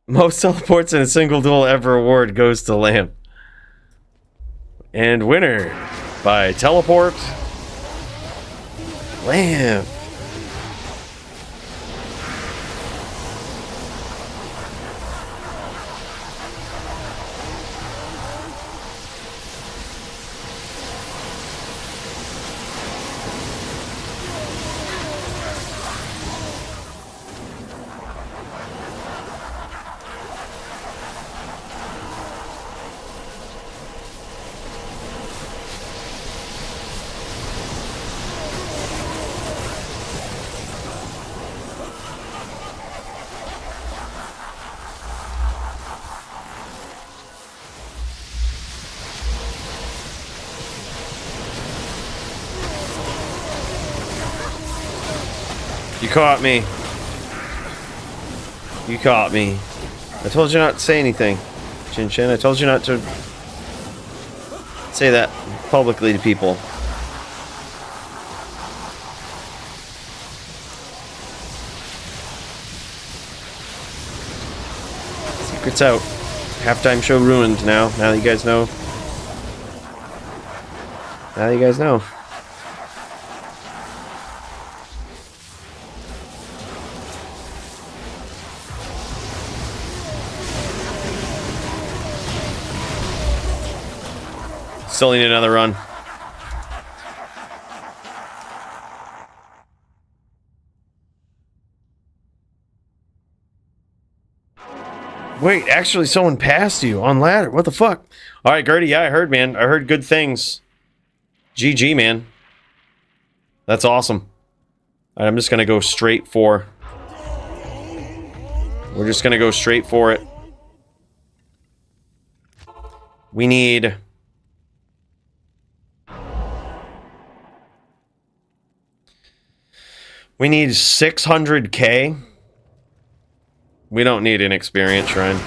Most teleports in a single duel ever award goes to Lamp. And winner by teleport, Lamp. You caught me. You caught me. I told you not to say anything, Chin Chin. I told you not to say that publicly to people. Secret's out. Halftime show ruined now. Now that you guys know. Now that you guys know. Still need another run. Wait, actually someone passed you on ladder. What the fuck? Alright, Gertie, yeah, I heard, man. I heard good things. GG, man. That's awesome. Alright, I'm just gonna go straight for... We're just gonna go straight for it. We need... We need 600k. We don't need an experience shrine.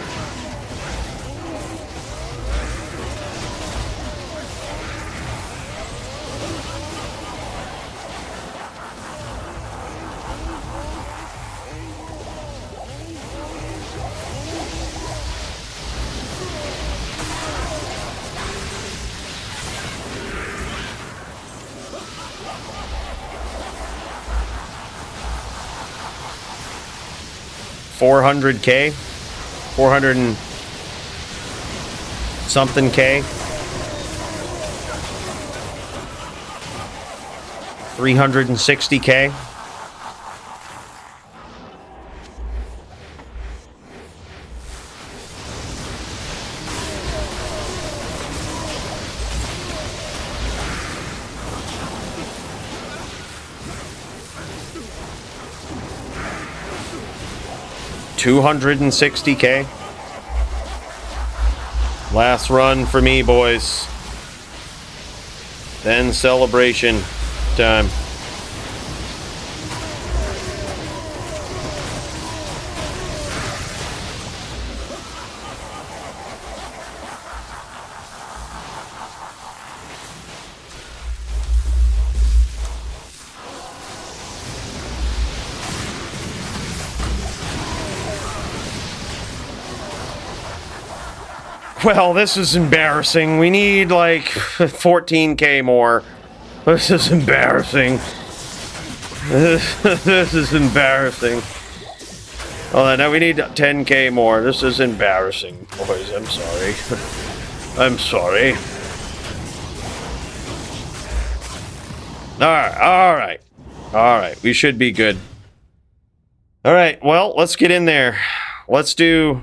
$400k, 400 and something k, 360k. $260K. Last run for me, boys. Then celebration time. Well, this is embarrassing. We need like 14K more. This is embarrassing. This is embarrassing. Oh, now we need 10K more. This is embarrassing, boys. I'm sorry. I'm sorry. All right. We should be good. All right. Well, let's get in there. Let's do.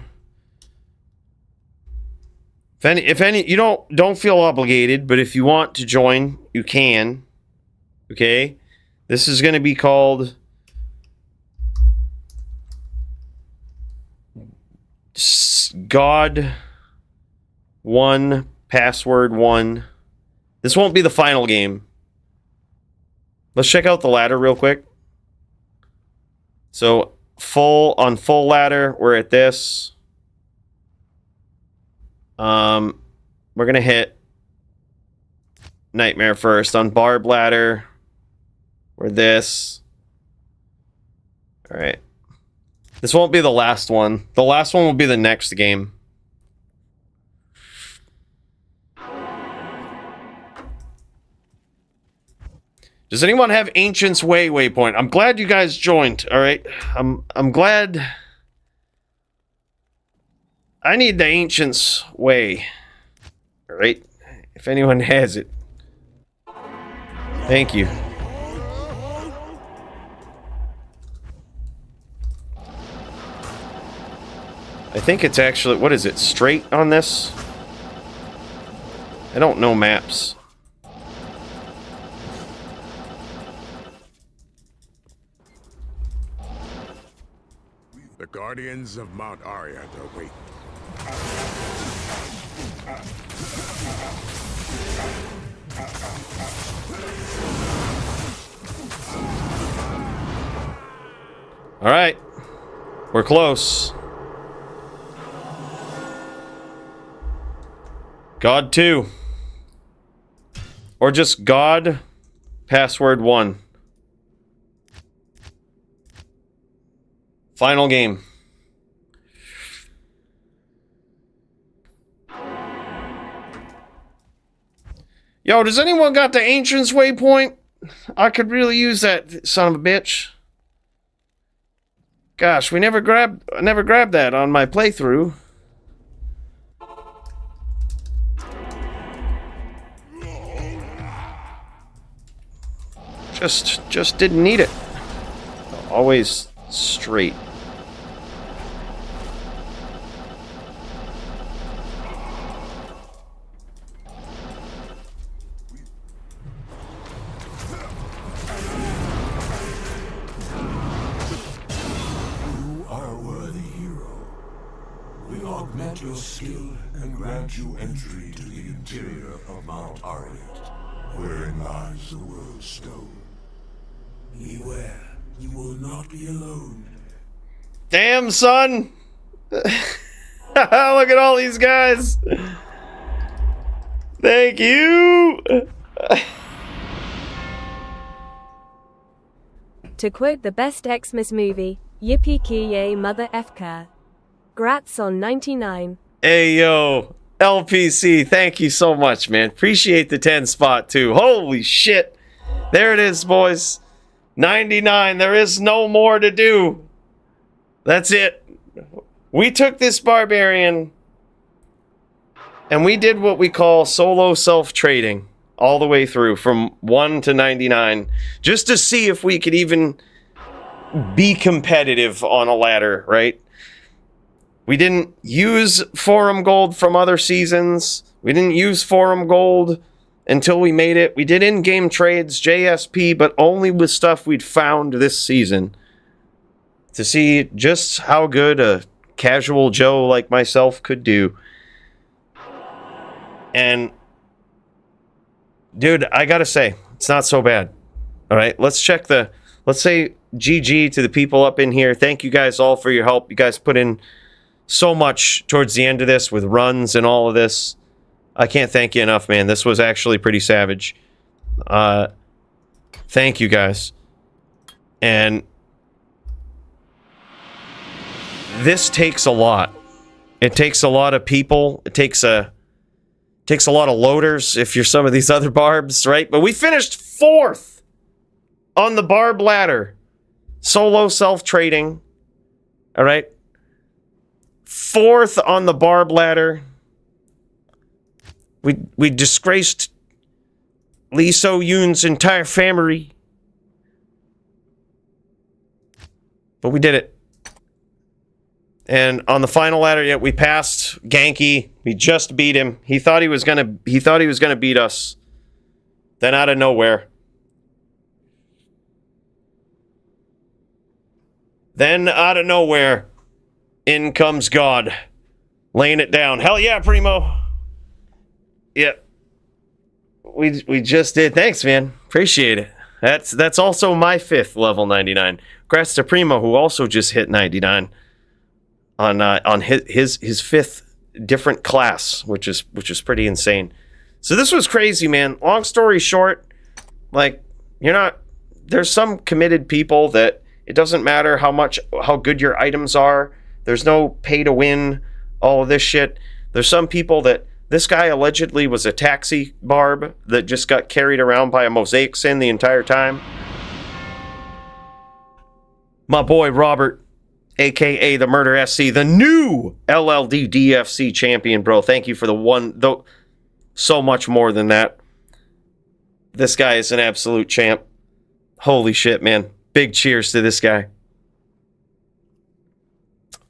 If any, you don't feel obligated, but if you want to join, you can. Okay, this is going to be called God 1 Password 1. This won't be the final game. Let's check out the ladder real quick. So full ladder, we're at this. We're gonna hit Nightmare first. On Barb ladder, we're this. Alright. This won't be the last one. The last one will be the next game. Does anyone have Ancient's Way waypoint? I'm glad you guys joined, alright? I'm glad. I need the Ancient's Way. Alright? If anyone has it. Thank you. I think it's actually, what is it, straight on this? I don't know maps. The Guardians of Mount Ariat await. All right. We're close. God 2. Or just God Password 1. Final game. Yo, does anyone got the Ancient's Waypoint? I could really use that, son of a bitch. Gosh, I never grabbed that on my playthrough. Just didn't need it. Always straight. Augment your skill and grant you entry to the interior of Mount Ariat, wherein lies the World Stone. Beware, you will not be alone. Damn, son! Look at all these guys! Thank you! To quote the best Xmas movie, yippee ki yay mother FK. Grats on 99. Hey, yo. LPC, thank you so much, man. Appreciate the 10 spot, too. Holy shit. There it is, boys. 99. There is no more to do. That's it. We took this barbarian and we did what we call solo self-trading all the way through from 1 to 99 just to see if we could even be competitive on a ladder, right? We didn't use forum gold from other seasons. We didn't use forum gold until we made it. We did in-game trades, JSP, but only with stuff we'd found this season. To see just how good a casual Joe like myself could do. And, dude, I gotta say, it's not so bad. All right, let's say GG to the people up in here. Thank you guys all for your help. You guys put in so much towards the end of this with runs and all of this. I can't thank you enough, man. This was actually pretty savage. Thank you guys. And this takes a lot. It takes a lot of people. It takes a lot of loaders if you're some of these other barbs, right? But we finished 4th on the barb ladder. Solo self-trading. All right? 4th on the barb ladder. We disgraced Lee So-yoon's entire family. But we did it. And on the final ladder, yeah, we passed Genki. We just beat him. He thought he was gonna beat us. Then out of nowhere. In comes God. Laying it down. Hell yeah, Primo. Yeah. We just did. Thanks, man. Appreciate it. That's also my 5th level 99. Congrats to Primo, who also just hit 99 on his 5th different class, which is pretty insane. So this was crazy, man. Long story short, like, there's some committed people that it doesn't matter how good your items are. There's no pay to win, all of this shit. There's some people that this guy allegedly was a taxi barb that just got carried around by a mosaic sin the entire time. My boy Robert, a.k.a. the Murder SC, the new LLD DFC champion, bro. Thank you for the one, though. So much more than that. This guy is an absolute champ. Holy shit, man. Big cheers to this guy.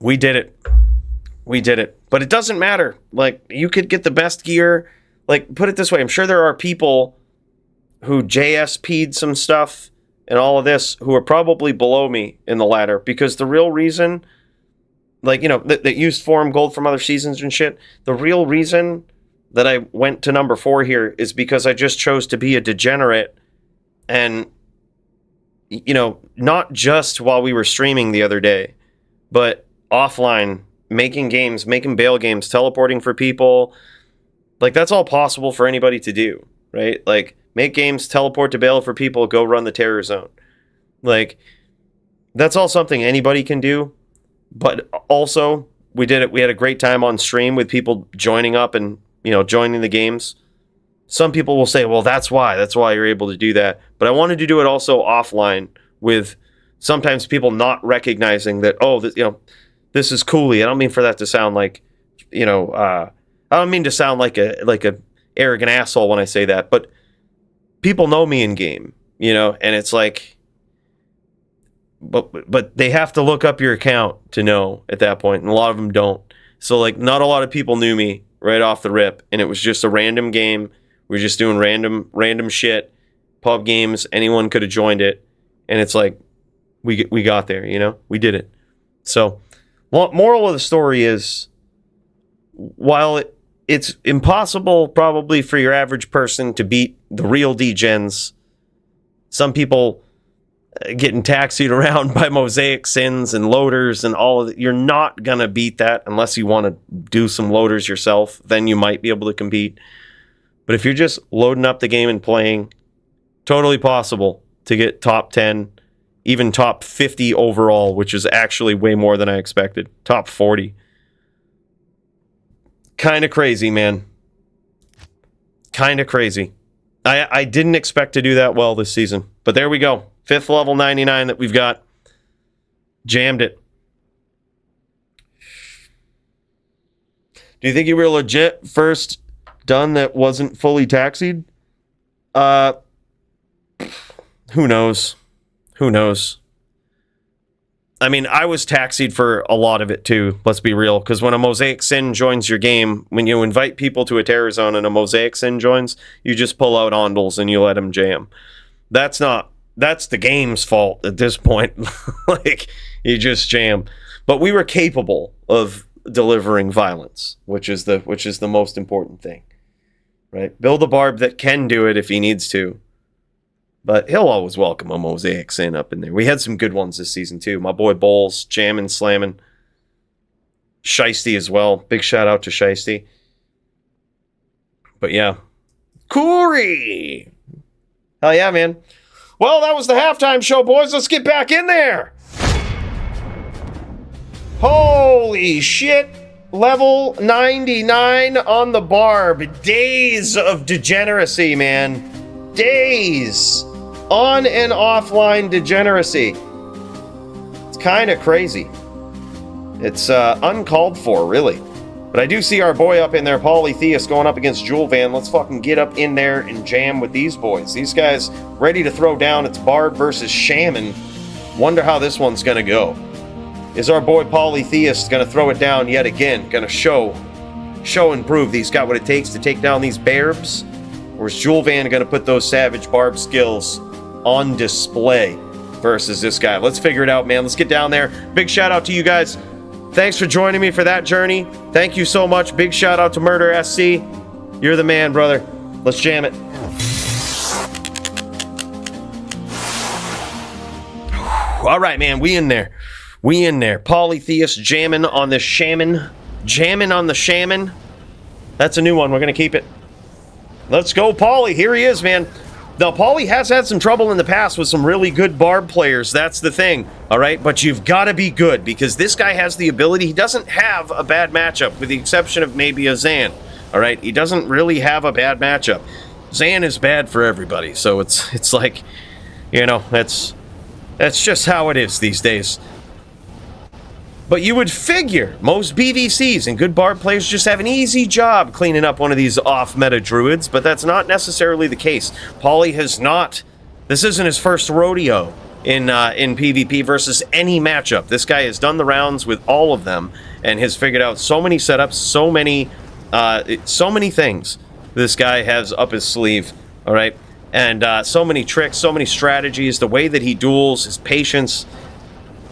We did it. We did it. But it doesn't matter. Like, you could get the best gear. Like, put it this way. I'm sure there are people who JSP'd some stuff and all of this who are probably below me in the ladder. Because the real reason, like, that used forum gold from other seasons and shit. The real reason that I went to number 4 here is because I just chose to be a degenerate. And, not just while we were streaming the other day, but offline, making games, making bail games, teleporting for people. Like, that's all possible for anybody to do, right? Like, make games, teleport to bail for people, go run the terror zone. Like, that's all something anybody can do. But also, we did it. We had a great time on stream with people joining up and, joining the games. Some people will say, well, that's why you're able to do that. But I wanted to do it also offline with sometimes people not recognizing that, this is coolie. I don't mean for that to sound like, I don't mean to sound like a arrogant asshole when I say that, but people know me in game, and it's like, but they have to look up your account to know at that point, and a lot of them don't. So, like, not a lot of people knew me right off the rip, and it was just a random game. We were just doing random shit, pub games. Anyone could have joined it, and it's like we got there, we did it. So, moral of the story is, while it's impossible probably for your average person to beat the real D-Gens, some people getting taxied around by mosaic sins and loaders and all of it, you're not going to beat that unless you want to do some loaders yourself. Then you might be able to compete. But if you're just loading up the game and playing, totally possible to get top 10, even top 50 overall, which is actually way more than I expected. Top 40. Kind of crazy, man. Kind of crazy. I didn't expect to do that well this season. But there we go. 5th level 99 that we've got. Jammed it. Do you think you were legit first done that wasn't fully taxied? Who knows? Who knows? I mean, I was taxied for a lot of it too, let's be real, because when a Mosaic Sin joins your game, when you invite people to a terror zone and a Mosaic Sin joins, you just pull out Ondals and you let them jam. That's the game's fault at this point. Like, you just jam. But we were capable of delivering violence, which is the most important thing. Right? Build a barb that can do it if he needs to. But he'll always welcome a Mosaic Sin up in there. We had some good ones this season, too. My boy Bowles, jamming, slamming. Shiesty as well. Big shout out to Shiesty. But yeah. Corey! Hell yeah, man. Well, that was the halftime show, boys. Let's get back in there. Holy shit. Level 99 on the barb. Days of degeneracy, man. Days. On and offline degeneracy. It's kind of crazy. It's uncalled for, really. But I do see our boy up in there, Polytheist, going up against Jewel Van. Let's fucking get up in there and jam with these boys. These guys ready to throw down. It's Barb versus Shaman. Wonder how this one's going to go. Is our boy Polytheist going to throw it down yet again? Going to show and prove he's got what it takes to take down these Barbs? Or is Jewel Van going to put those Savage Barb skills on display versus this guy? Let's figure it out, man. Let's get down there. Big shout out to you guys. Thanks for joining me for that journey. Thank you so much. Big shout out to Murder SC. You're the man, brother. Let's jam it. All right, man. We in there. We in there. Polytheist jamming on the Shaman. Jamming on the Shaman. That's a new one. We're going to keep it. Let's go, Pauly. Here he is, man. Now, Pauly has had some trouble in the past with some really good barb players. That's the thing, all right? But you've got to be good because this guy has the ability. He doesn't have a bad matchup with the exception of maybe a Zan, all right? He doesn't really have a bad matchup. Zan is bad for everybody, so it's like, you know, that's just how it is these days. But you would figure most BVCs and good barb players just have an easy job cleaning up one of these off-meta druids, but that's not necessarily the case. Pauly has not. This isn't his first rodeo in PvP versus any matchup. This guy has done the rounds with all of them and has figured out so many setups, so many things this guy has up his sleeve, all right? And so many tricks, so many strategies, the way that he duels, his patience.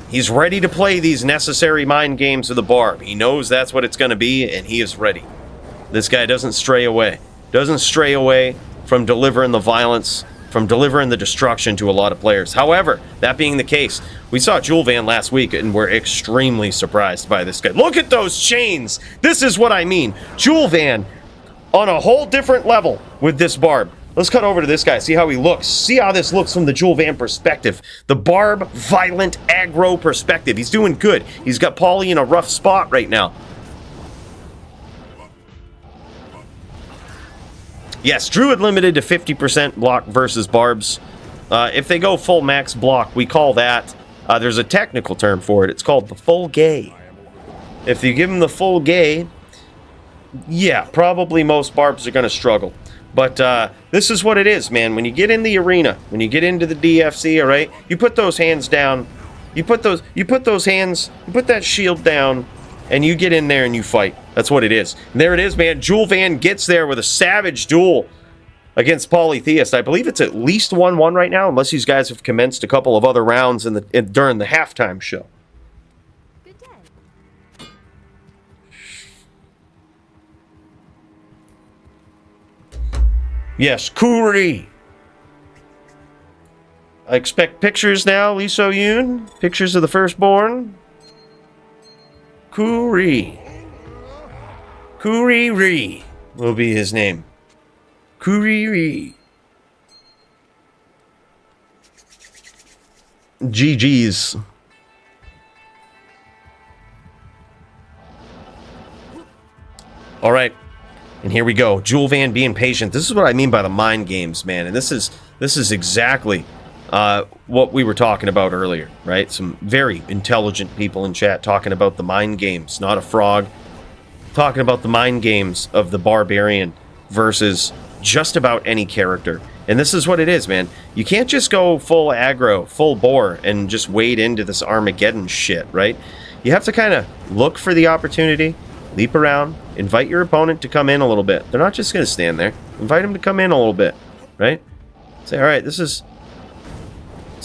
He's ready to play these necessary mind games of the barb. He knows that's what it's going to be, and he is ready. This guy doesn't stray away. Doesn't stray away from delivering the violence, from delivering the destruction to a lot of players. However, that being the case, we saw Jewel Van last week, and we're extremely surprised by this guy. Look at those chains! This is what I mean. Jewel Van on a whole different level with this barb. Let's cut over to this guy, see how he looks. See how this looks from the Jewel Van perspective. The barb, violent, aggro perspective. He's doing good. He's got Pauly in a rough spot right now. Yes, Druid limited to 50% block versus barbs. If they go full max block, we call that, there's a technical term for it. It's called the full gay. If you give him the full gay, yeah, probably most barbs are going to struggle. But this is what it is, man. When you get in the arena, when you get into the DFC, all right, you put those hands down. You put those hands, you put that shield down, and you get in there and you fight. That's what it is. And there it is, man. Jewel Van gets there with a savage duel against Polytheist. I believe it's at least 1-1 right now, unless these guys have commenced a couple of other rounds during the halftime show. Good day. Yes, Kuri. I expect pictures now, Lee So Yoon. Pictures of the firstborn. Kuri. Kuri-ri will be his name. Kuri-ri. GG's. All right. And here we go. Jewel Van being patient. This is what I mean by the mind games, man. And this is exactly what we were talking about earlier, right? Some very intelligent people in chat talking about the mind games, not a frog. Talking about the mind games of the barbarian versus just about any character And this is what it is, man. You can't just go full aggro, full bore, and just wade into this Armageddon shit, right? You have to kind of look for the opportunity, leap around, invite your opponent to come in a little bit. They're not just going to stand there. Invite them to come in a little bit, right? Say, all right, this is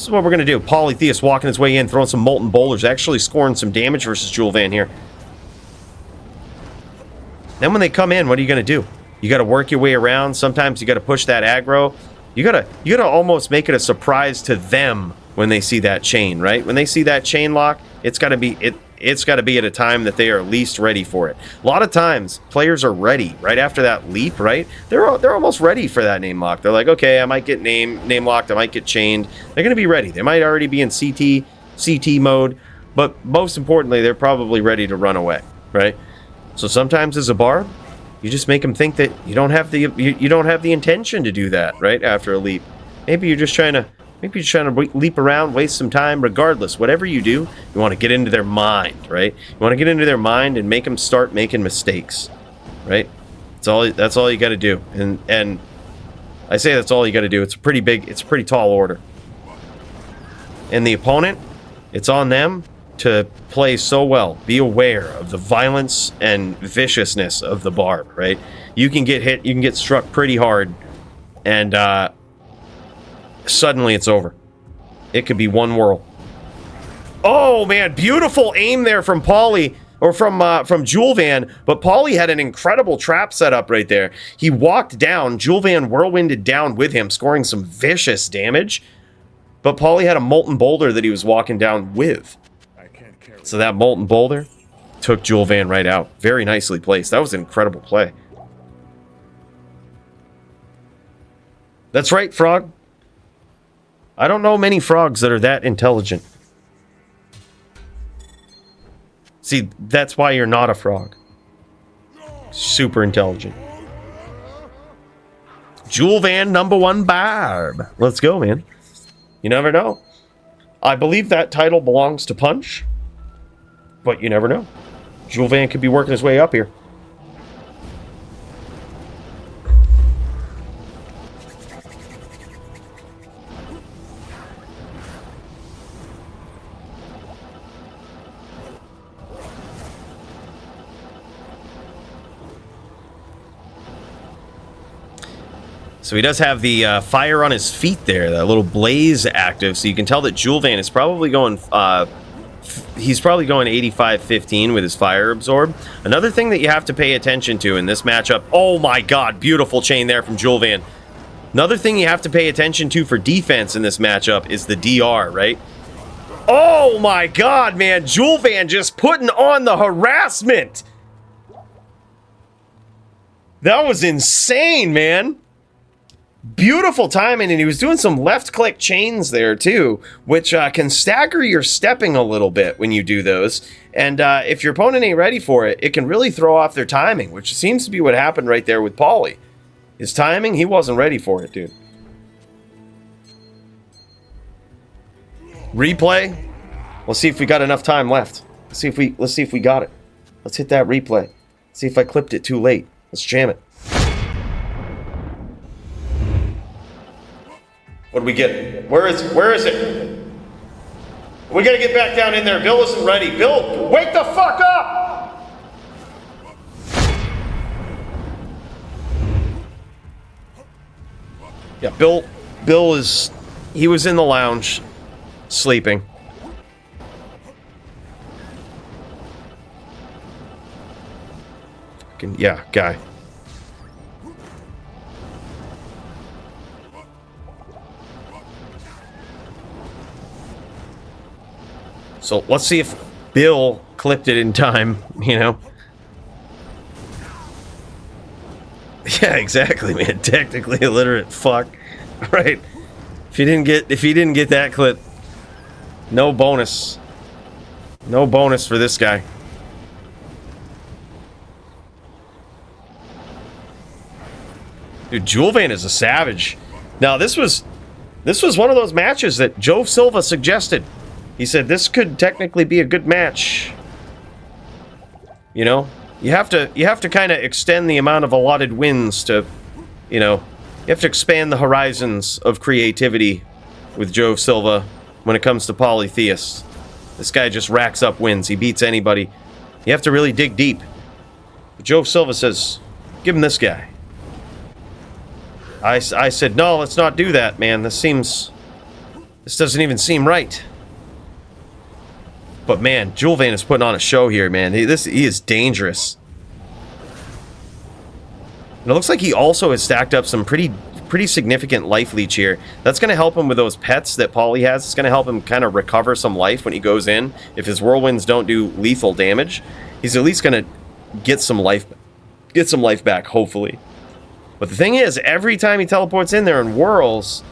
what we're going to do. Polytheus walking his way in, throwing some molten boulders, actually scoring some damage versus Julvan here. Then when they come in, what are you going to do? You got to work your way around. Sometimes you got to push that aggro. You gotta almost make it a surprise to them when they see that chain, right? When they see that chain lock, it's got to be at a time that they are least ready for it. A lot of times, players are ready right after that leap, right? They're almost ready for that name lock. They're like, okay, I might get name locked, I might get chained. They're gonna be ready. They might already be in CT mode, but most importantly, they're probably ready to run away, right? So sometimes as a barb, you just make them think that you don't have the intention to do that, right? After a leap, maybe you're just trying to leap around, waste some time. Regardless, whatever you do, you want to get into their mind, right? You want to get into their mind and make them start making mistakes, right? That's all you got to do. And I say that's all you got to do. It's a pretty tall order. And the opponent, it's on them to play so well. Be aware of the violence and viciousness of the barb, right? You can get hit, you can get struck pretty hard, and suddenly it's over. It could be one whirl. Oh man, beautiful aim there from Pauly, or from Julvan, but Pauly had an incredible trap setup right there. He walked down, Julvan whirlwinded down with him, scoring some vicious damage, but Pauly had a molten boulder that he was walking down with. So that molten boulder took Julvan right out. Very nicely placed. That was an incredible play. That's right, Frog. I don't know many frogs that are that intelligent. See, that's why you're not a frog. Super intelligent. Julvan #1 barb. Let's go, man. You never know. I believe that title belongs to Punch. But you never know. Julvan could be working his way up here. So he does have the fire on his feet there, that little blaze active. So you can tell that Julvan is probably going... he's probably going 85-15 with his fire absorb. Another thing that you have to pay attention to in this matchup... Oh my god, beautiful chain there from Julvan. Another thing you have to pay attention to for defense in this matchup is the DR, right? Oh my god, man. Julvan just putting on the harassment. That was insane, man. Beautiful timing, and he was doing some left-click chains there, too, which can stagger your stepping a little bit when you do those. And if your opponent ain't ready for it, it can really throw off their timing, which seems to be what happened right there with Pauly. His timing, he wasn't ready for it, dude. Replay. Let's see if we got enough time left. Let's see if we got it. Let's hit that replay. See if I clipped it too late. Let's jam it. What do we get? Where is it? We gotta get back down in there. Bill isn't ready. Bill, wake the fuck up! Yeah, Bill he was in the lounge, sleeping. Yeah, guy. So let's see if Bill clipped it in time, you know? Yeah, exactly, man. Technically illiterate fuck. Right. If he didn't get that clip, no bonus. No bonus for this guy. Dude, Julvan is a savage. Now this was one of those matches that Joe Silva suggested. He said this could technically be a good match. You know, you have to kind of extend the amount of allotted wins to, you know, You have to expand the horizons of creativity with Joe Silva when it comes to Polytheist. This guy just racks up wins. He beats anybody. You have to really dig deep. But Joe Silva says, give him this guy. I said, no, let's not do that, man. This doesn't even seem right. But man, Julvan is putting on a show here, man. He is dangerous. And it looks like he also has stacked up some pretty significant life leech here. That's going to help him with those pets that Paulie has. It's going to help him kind of recover some life when he goes in. If his whirlwinds don't do lethal damage, he's at least going to get some life back, hopefully. But the thing is, every time he teleports in there and whirls,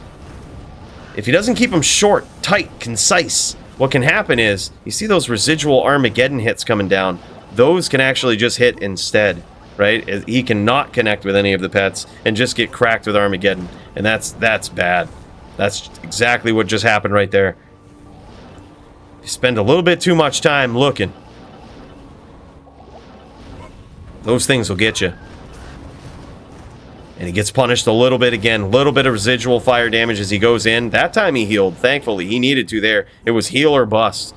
if he doesn't keep them short, tight, concise, what can happen is, you see those residual Armageddon hits coming down. Those can actually just hit instead, right? He cannot connect with any of the pets and just get cracked with Armageddon. And that's bad. That's exactly what just happened right there. You spend a little bit too much time looking. Those things will get you. And he gets punished a little bit again. A little bit of residual fire damage as he goes in. That time he healed, thankfully. He needed to there. It was heal or bust.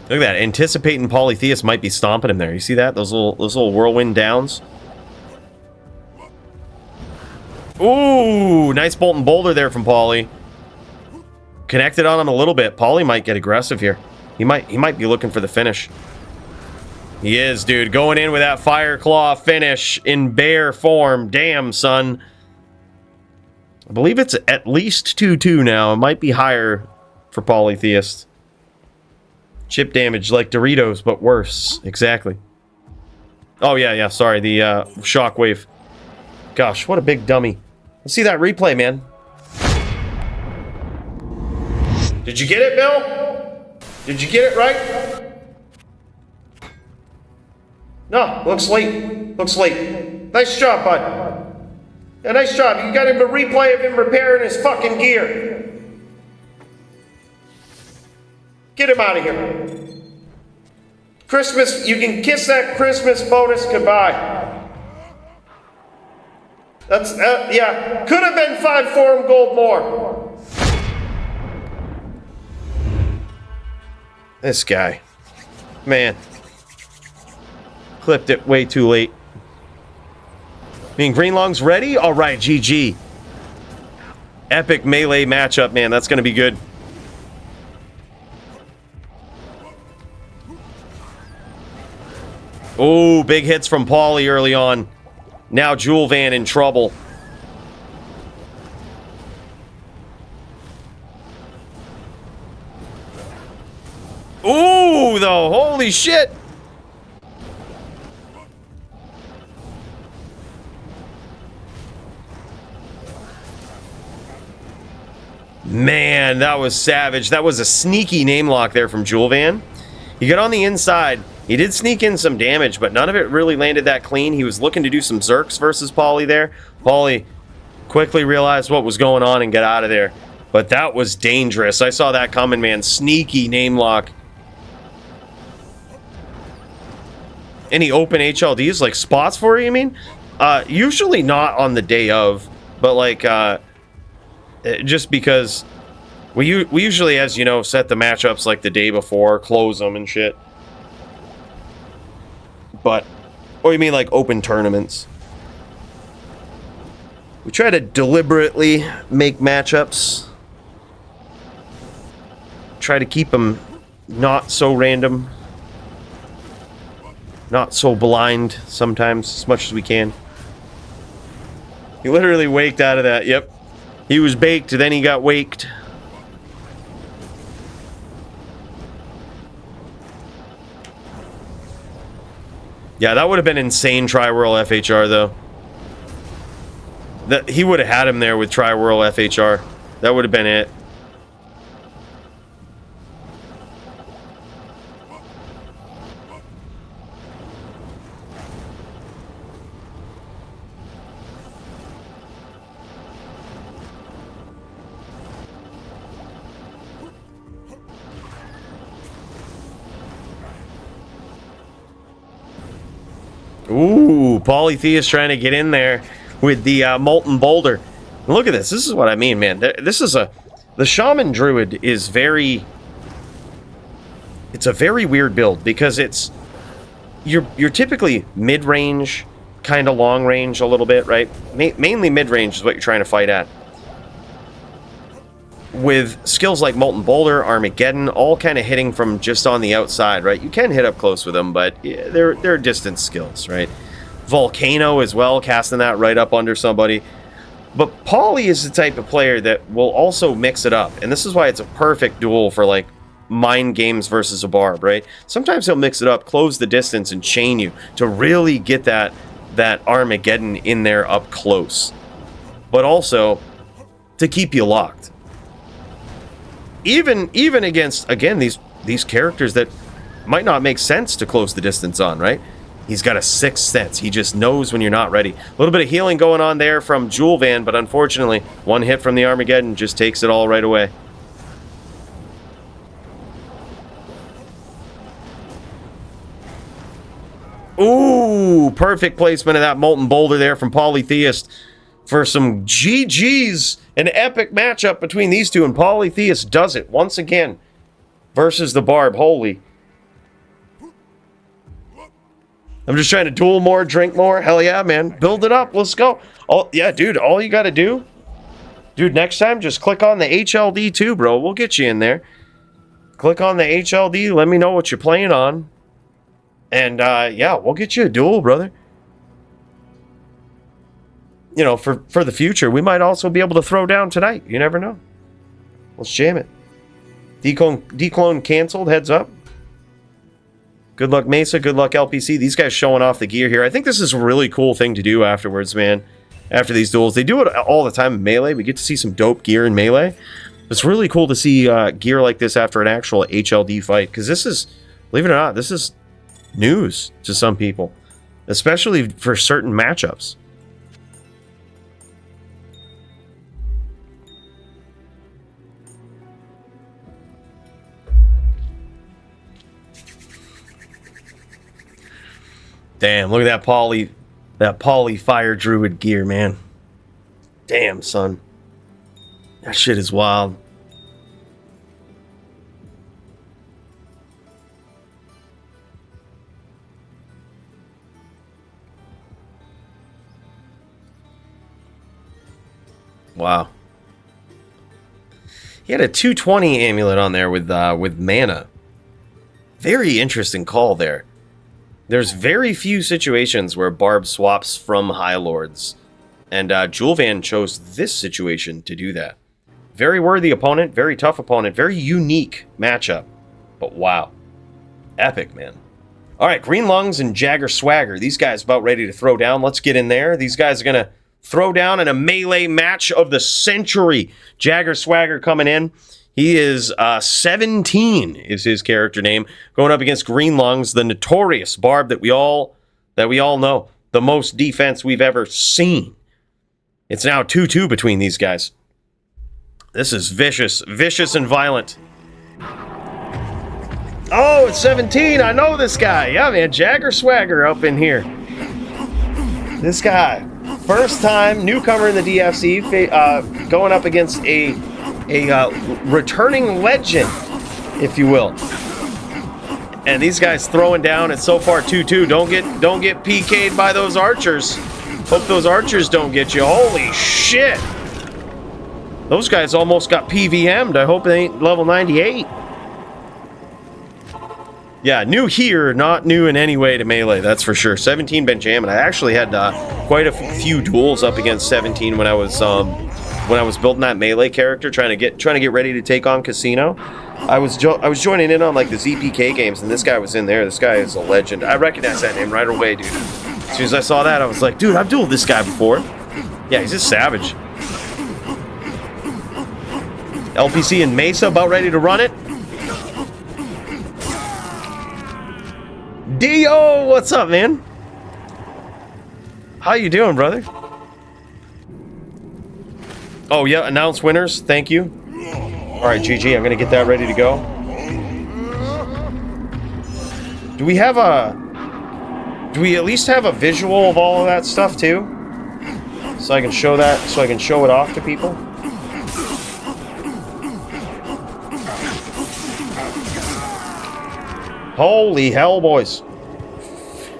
Look at that. Anticipating Polytheist might be stomping him there. You see that? Those little whirlwind downs. Ooh, nice bolt and boulder there from Paulie. Connected on him a little bit. Paulie might get aggressive here. He might be looking for the finish. He is, dude. Going in with that Fire Claw finish in bear form. Damn, son. I believe it's at least 2-2 now. It might be higher for Polytheist. Chip damage like Doritos, but worse. Exactly. Oh, yeah. Sorry, the shockwave. Gosh, what a big dummy. Let's see that replay, man. Did you get it, Bill? Did you get it right? No, looks late. Looks late. Nice job, bud. Yeah, nice job. You got him a replay of him repairing his fucking gear. Get him out of here. Christmas, you can kiss that Christmas bonus goodbye. That's, yeah. Could have been 5 forum gold more. This guy. Man. Clipped it way too late. Greenlong's ready? All right, GG. Epic melee matchup, man. That's going to be good. Oh, big hits from Paulie early on. Now Julvan in trouble. Ooh, though. Holy shit. Man, that was savage. That was a sneaky name lock there from Julvan. He got on the inside. He did sneak in some damage, but none of it really landed that clean. He was looking to do some Zerks versus Paulie there. Paulie quickly realized what was going on and got out of there. But that was dangerous. I saw that coming, man. Sneaky name lock. Any open HLDs, like spots for you, mean? Usually not on the day of, but like, just because we usually, as you know, set the matchups like the day before, close them and shit. But, or you mean like open tournaments? We try to deliberately make matchups. Try to keep them not so random. Not so blind sometimes, as much as we can. He literally waked out of that, yep. He was baked, then he got waked. Yeah, that would have been insane Tri-Whirl FHR, though. He would have had him there with Tri-Whirl FHR. That would have been it. Ooh, Polytheus trying to get in there with the Molten Boulder. Look at this. This is what I mean, man. This is the Shaman Druid is very... It's a very weird build because it's... You're typically mid-range, kind of long-range a little bit, right? Mainly mid-range is what you're trying to fight at. With skills like Molten Boulder, Armageddon, all kind of hitting from just on the outside, right? You can hit up close with them, but yeah, they're distance skills, right? Volcano as well, casting that right up under somebody. But Poly is the type of player that will also mix it up, and this is why it's a perfect duel for, like, mind games versus a barb, right? Sometimes he'll mix it up, close the distance, and chain you to really get that Armageddon in there up close. But also to keep you locked. Even against, again, these characters that might not make sense to close the distance on, right? He's got a sixth sense. He just knows when you're not ready. A little bit of healing going on there from Julvan, but unfortunately, one hit from the Armageddon just takes it all right away. Ooh, perfect placement of that Molten Boulder there from Polytheist for some GGs. An epic matchup between these two, and Polytheist does it once again versus the Barb. Holy. I'm just trying to duel more, drink more. Hell yeah, man. Build it up. Let's go. Oh, yeah, dude, all you got to do, dude, next time, just click on the HLD too, bro. We'll get you in there. Click on the HLD. Let me know what you're playing on. And, yeah, we'll get you a duel, brother. You know, for the future, we might also be able to throw down tonight. You never know. Let's jam it. Declone canceled. Heads up. Good luck, Mesa. Good luck, LPC. These guys showing off the gear here. I think this is a really cool thing to do afterwards, man. After these duels. They do it all the time in Melee. We get to see some dope gear in Melee. It's really cool to see gear like this after an actual HLD fight. Because this is, believe it or not, this is news to some people. Especially for certain matchups. Damn, look at that Poly Fire Druid gear, man. Damn, son. That shit is wild. Wow. He had a 220 amulet on there with mana. Very interesting call there. There's very few situations where Barb swaps from High Lords, and Julvan chose this situation to do that. Very worthy opponent, very tough opponent, very unique matchup. But wow. Epic, man. Alright, Green Lungs and Jagger Swagger. These guys about ready to throw down. Let's get in there. These guys are going to throw down in a melee match of the century. Jagger Swagger coming in. He is 17 is his character name, going up against Green Lungs, the notorious Barb that we all know, the most defense we've ever seen. It's now 2-2 between these guys. This is vicious and violent. Oh, it's 17. I know this guy. Yeah, man, Jagger Swagger up in here. This guy, first time newcomer in the DFC, going up against a returning legend, if you will. And these guys throwing down. It's so far 2-2. Don't get PK'd by those archers. Hope those archers don't get you. Holy shit! Those guys almost got PVM'd. I hope they ain't level 98. Yeah, new here, not new in any way to Melee, that's for sure. 17 been jamming. I actually had quite a few duels up against 17 when I was building that Melee character, trying to get ready to take on Casino. I was joining in on like the ZPK games, and this guy was in there. This guy is a legend. I recognized that name right away, dude. As soon as I saw that, I was like, dude, I've dueled this guy before. Yeah, he's just savage. LPC and Mesa about ready to run it. Dio, what's up, man? How you doing, brother? Oh, yeah, announce winners. Thank you. All right, GG, I'm going to get that ready to go. Do we have a... Do we at least have a visual of all of that stuff too? So I can show that, so I can show it off to people? Holy hell, boys.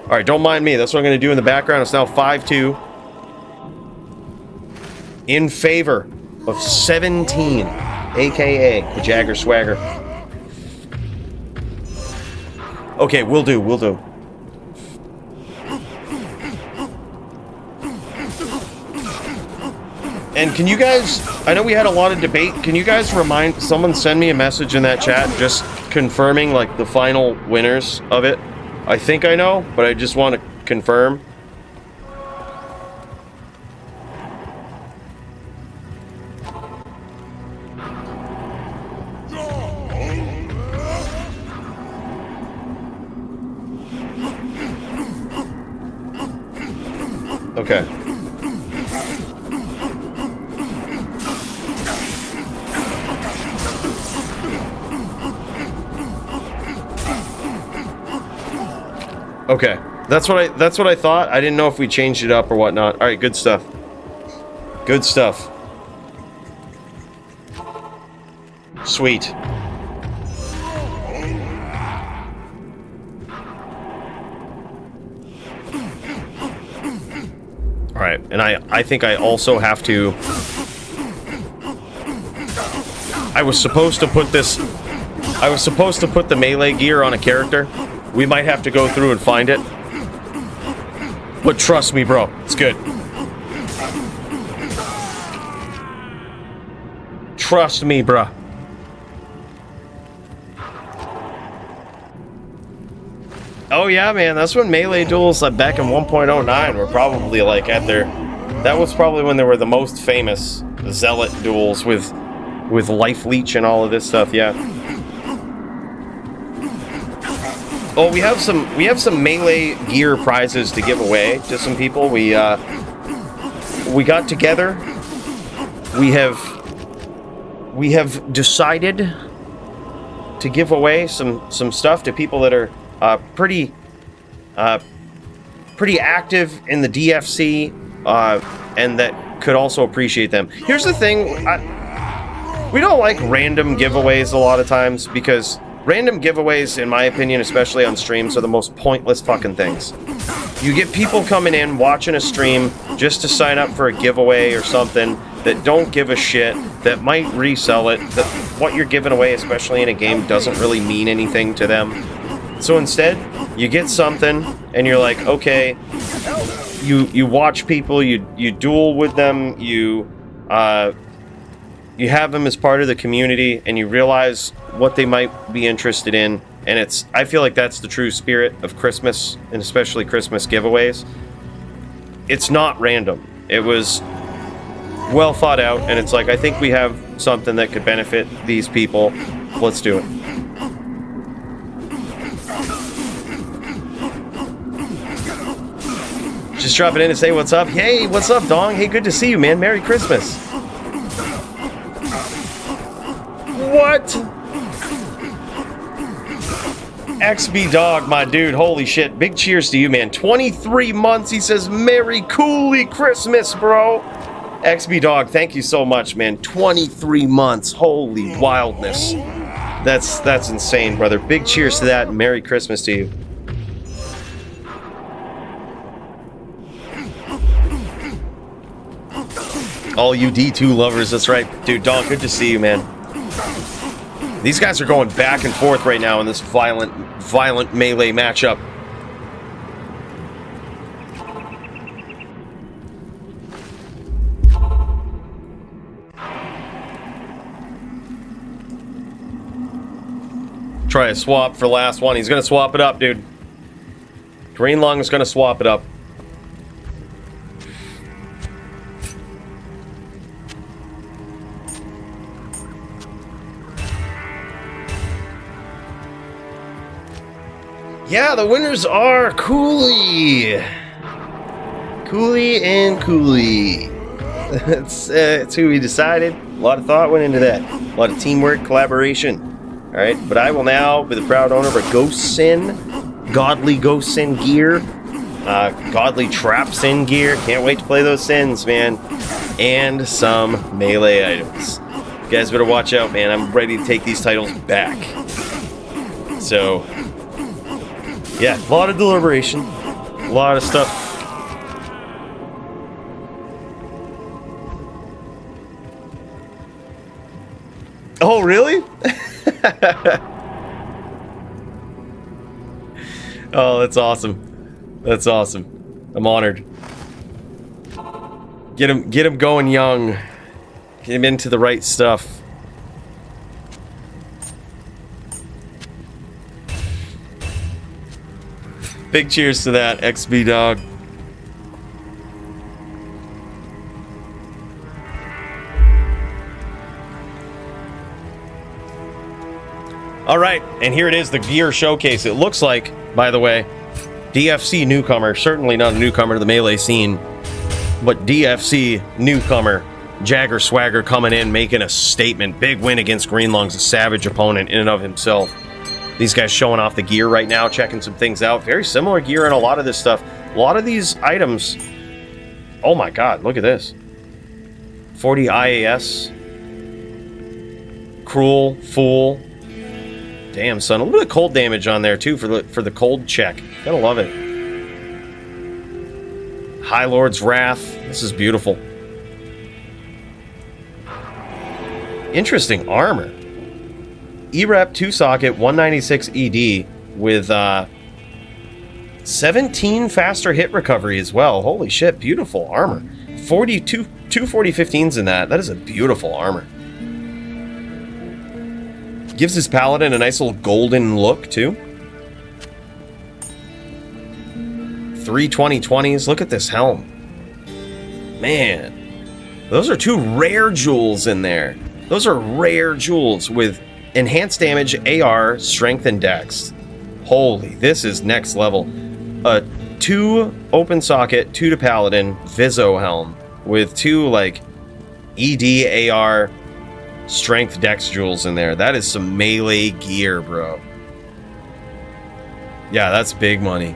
Alright, don't mind me. That's what I'm going to do in the background. It's now 5-2. In favor of 17, a.k.a. the Jagger Swagger. Okay, we'll do, we'll do. And can you guys, I know we had a lot of debate, can you guys remind, someone send me a message in that chat just confirming, like, the final winners of it? I think I know, but I just want to confirm. Okay. Okay, that's what I thought. I didn't know if we changed it up or whatnot. All right, good stuff. Good stuff. Sweet. All right, and I think I also have to. I was supposed to put the melee gear on a character. We might have to go through and find it. But trust me, bro. It's good. Trust me, bruh. Oh yeah, man. That's when melee duels, like back in 1.09, were probably like at their... That was probably when they were the most famous zealot duels with life leech and all of this stuff, yeah. Oh, we have some melee gear prizes to give away to some people. We got together. We have decided to give away some stuff to people that are pretty active in the DFC and that could also appreciate them. Here's the thing, we don't like random giveaways a lot of times because random giveaways, in my opinion, especially on streams, are the most pointless fucking things. You get people coming in, watching a stream, just to sign up for a giveaway or something, that don't give a shit, that might resell it, that what you're giving away, especially in a game, doesn't really mean anything to them. So instead, you get something, and you're like, okay, you watch people, you duel with them, you have them as part of the community, and you realize what they might be interested in, and I feel like that's the true spirit of Christmas, and especially Christmas giveaways. It's not random. It was well thought out, and it's like, I think we have something that could benefit these people. Let's do it. Just dropping in to say what's up. Hey, what's up, Dong? Hey, good to see you, man. Merry Christmas. What? XB Dog, my dude, holy shit. Big cheers to you, man. 23 months, he says, Merry Cooly Christmas, bro. XB Dog, thank you so much, man. 23 months, holy wildness. That's insane, brother. Big cheers to that, and Merry Christmas to you. All you D2 lovers, that's right. Dude, Dog, good to see you, man. These guys are going back and forth right now in this violent melee matchup. Try a swap for last one. He's gonna swap it up, dude. Green Lung is gonna swap it up. Yeah, the winners are Cooly. Cooly and Cooly. That's who we decided. A lot of thought went into that. A lot of teamwork, collaboration. Alright, but I will now be the proud owner of a Ghost Sin, Godly Ghost Sin gear. Godly Trap Sin gear. Can't wait to play those Sins, man. And some melee items. You guys better watch out, man. I'm ready to take these titles back. So, yeah, a lot of deliberation. A lot of stuff. Oh, really? Oh, that's awesome. That's awesome. I'm honored. Get him going young. Get him into the right stuff. Big cheers to that, XB dog. All right, and here it is, the gear showcase. It looks like, by the way, DFC newcomer, certainly not a newcomer to the melee scene, but DFC newcomer, Jagger Swagger coming in, making a statement. Big win against Greenlong's a savage opponent in and of himself. These guys showing off the gear right now, checking some things out. Very similar gear and a lot of this stuff. A lot of these items. Oh my god, look at this. 40 IAS. Cruel, Fool. Damn, son. A little bit of cold damage on there, too, for the cold check. Gotta love it. High Lord's Wrath. This is beautiful. Interesting armor. E-Rep 2-socket 196 ED with 17 faster hit recovery as well. Holy shit, beautiful armor. 42, 240-15s in that. That is a beautiful armor. Gives his paladin a nice little golden look, too. 320-20s. Look at this helm. Man. Those are two rare jewels in there. Those are rare jewels with enhanced damage, AR, strength, and dex. Holy, this is next level. A 2 open socket, 2 to paladin, Viso helm with 2, like, ED, AR, strength, dex jewels in there. That is some melee gear, bro. Yeah, that's big money.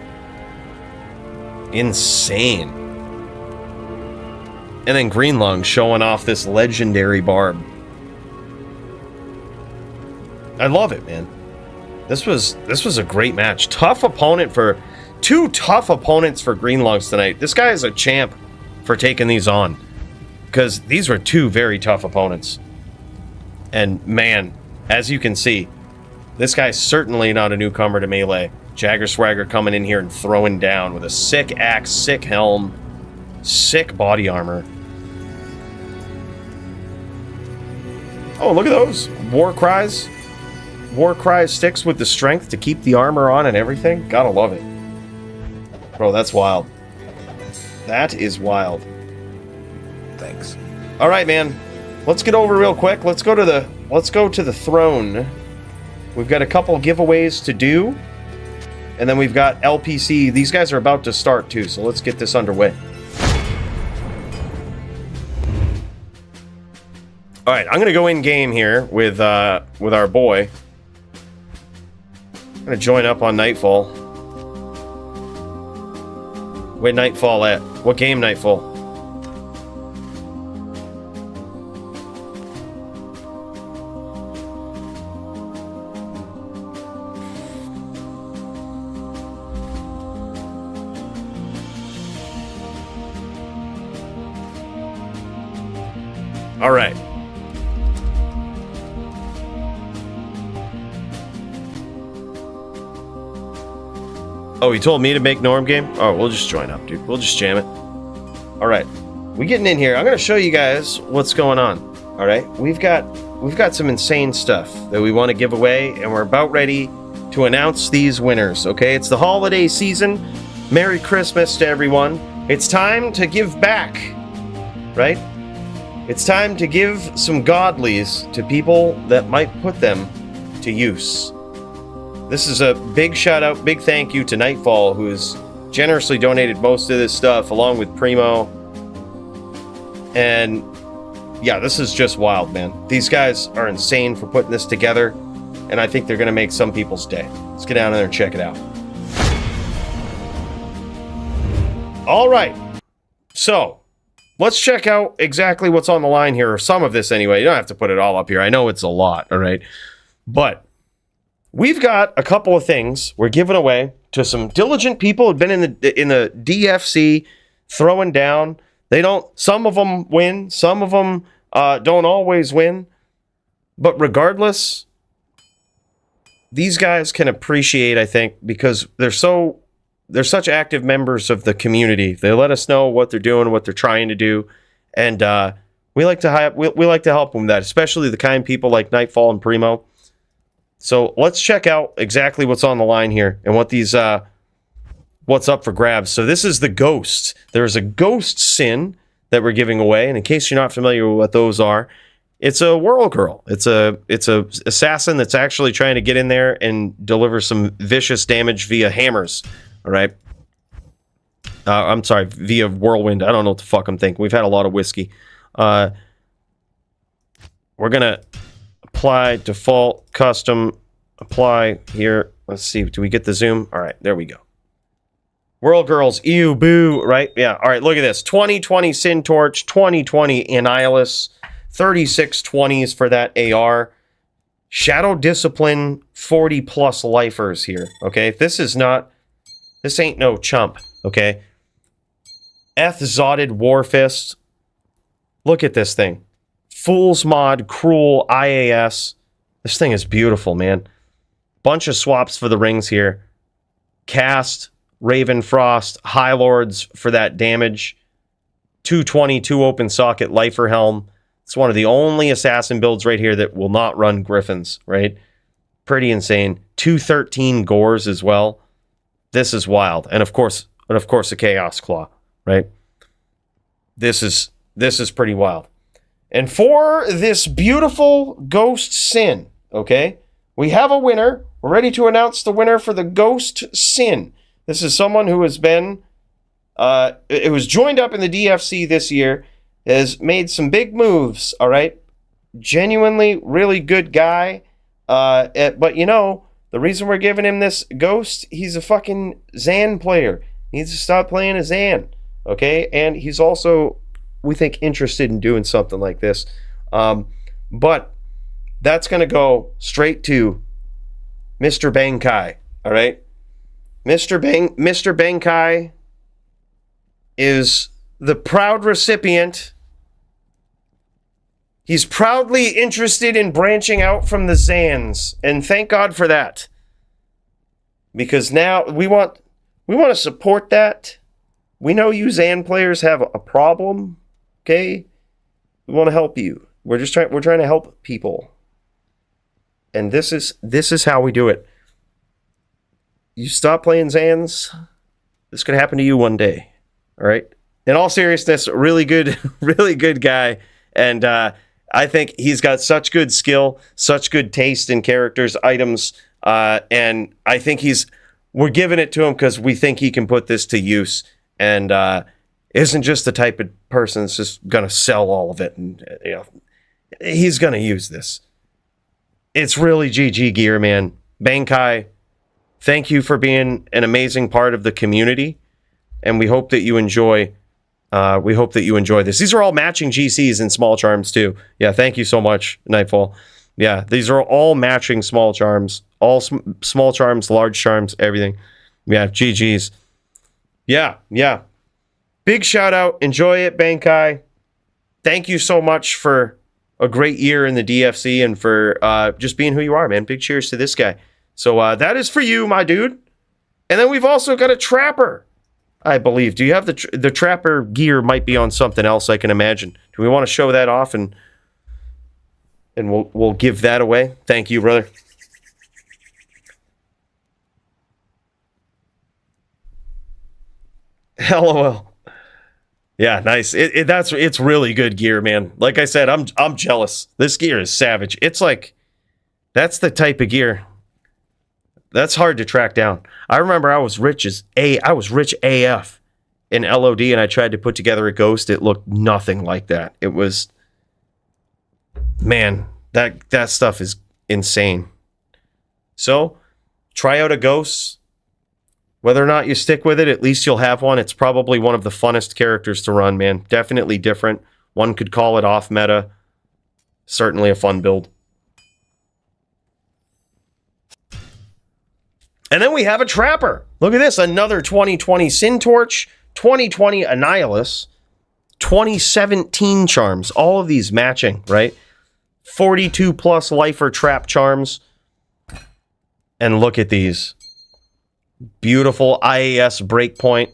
Insane. And then Greenlong showing off this legendary barb. I love it, man. This was a great match. Tough opponent for... 2 tough opponents for Greenlongs tonight. This guy is a champ for taking these on. Because these were 2 very tough opponents. And man, as you can see, this guy's certainly not a newcomer to melee. Jagger Swagger coming in here and throwing down with a sick axe, sick helm, sick body armor. Oh, look at those. War Cries. War Cry sticks with the strength to keep the armor on and everything. Gotta love it. Bro, that's wild. That is wild. Thanks. All right, man. Let's get over real quick. Let's go to the throne. We've got a couple giveaways to do. And then we've got LPC. These guys are about to start too, so let's get this underway. All right, I'm going to go in game here with our boy. I'm going to join up on Nightfall. Where Nightfall at? What game Nightfall? All right. Oh, he told me to make Norm game? Oh, we'll just join up, dude. We'll just jam it. All right. We getting in here. I'm going to show you guys what's going on. All right. We've got some insane stuff that we want to give away, and we're about ready to announce these winners, okay? It's the holiday season. Merry Christmas to everyone. It's time to give back, right? It's time to give some godlies to people that might put them to use. This is a big shout out, big thank you to Nightfall, who has generously donated most of this stuff, along with Primo. And yeah, this is just wild, man. These guys are insane for putting this together, and I think they're going to make some people's day. Let's get down there and check it out. All right. So, let's check out exactly what's on the line here, or some of this anyway. You don't have to put it all up here. I know it's a lot, all right? But we've got a couple of things we're giving away to some diligent people who've been in the DFC throwing down. Some of them win, some of them don't always win. But regardless, these guys can appreciate, I think, because they're such active members of the community. They let us know what they're doing, what they're trying to do, and we like to help them with that, especially the kind people like Nightfall and Primo. So let's check out exactly what's on the line here and what's up for grabs. So this is the Ghost. There's a Ghost Sin that we're giving away, and in case you're not familiar with what those are, it's a Whirl Girl. It's a assassin that's actually trying to get in there and deliver some vicious damage via hammers. All right. I'm sorry, via whirlwind. I don't know what the fuck I'm thinking. We've had a lot of whiskey. We're gonna apply default custom apply here. Let's see. Do we get the zoom? All right, there we go. Whirl Girls, ew, boo, right? Yeah. All right, look at this. 2020 Sin Torch, 2020 Annihilus, 36 20s for that AR. Shadow Discipline, 40 plus lifers here. Okay, this ain't no chump. Okay. Zotted Warfist. Look at this thing. Fool's Mod, Cruel, IAS. This thing is beautiful, man. Bunch of swaps for the rings here. Cast, Raven Frost, High Lords for that damage. 220, 2 open socket, Lifer Helm. It's one of the only assassin builds right here that will not run Griffins, right? Pretty insane. 213 Gores as well. This is wild. And of course a Chaos Claw, right? This is pretty wild. And for this beautiful Ghost Sin, okay, we have a winner. We're ready to announce the winner for the Ghost Sin. This is someone who has been, it was joined up in the DFC this year, has made some big moves, all right? Genuinely really good guy. But, you know, the reason we're giving him this Ghost, he's a fucking Zan player. He needs to stop playing a Zan, okay? And he's also, we think, interested in doing something like this. But that's going to go straight to Mr. Bankai, all right? Mr. Bankai is the proud recipient. He's proudly interested in branching out from the Zans, and thank God for that. Because now we want to support that. We know you Zan players have a problem, okay? We want to help you. We're trying to help people. And this is how we do it. You stop playing Zans, this could happen to you one day. All right? In all seriousness, really good guy. And I think he's got such good skill, such good taste in characters, items, and I think we're giving it to him because we think he can put this to use, and isn't just the type of person that's just gonna sell all of it, and you know, he's gonna use this. It's really GG gear, man. Bankai, thank you for being an amazing part of the community, and we hope that you enjoy. This. These are all matching GCs and small charms too. Yeah, thank you so much, Nightfall. Yeah, these are all matching small charms. All small charms, large charms, everything. Yeah, GG's. Yeah. Big shout out. Enjoy it, Bankai. Thank you so much for a great year in the DFC and for just being who you are, man. Big cheers to this guy. So that is for you, my dude. And then we've also got a Trapper, I believe. Do you have the Trapper gear? Might be on something else, I can imagine. Do we want to show that off and we'll give that away? Thank you, brother. LOL. Yeah, nice. It's really good gear, man. Like I said, I'm jealous. This gear is savage. It's like, that's the type of gear that's hard to track down. I remember I was rich AF in LOD, and I tried to put together a Ghost. It looked nothing like that. It was, man, that stuff is insane. So try out a Ghost. Whether or not you stick with it, at least you'll have one. It's probably one of the funnest characters to run, man. Definitely different. One could call it off meta. Certainly a fun build. And then we have a Trapper. Look at this. Another 2020 Sin Torch, 2020 Annihilus, 2017 Charms. All of these matching, right? 42 plus lifer trap charms. And look at these. Beautiful IAS breakpoint.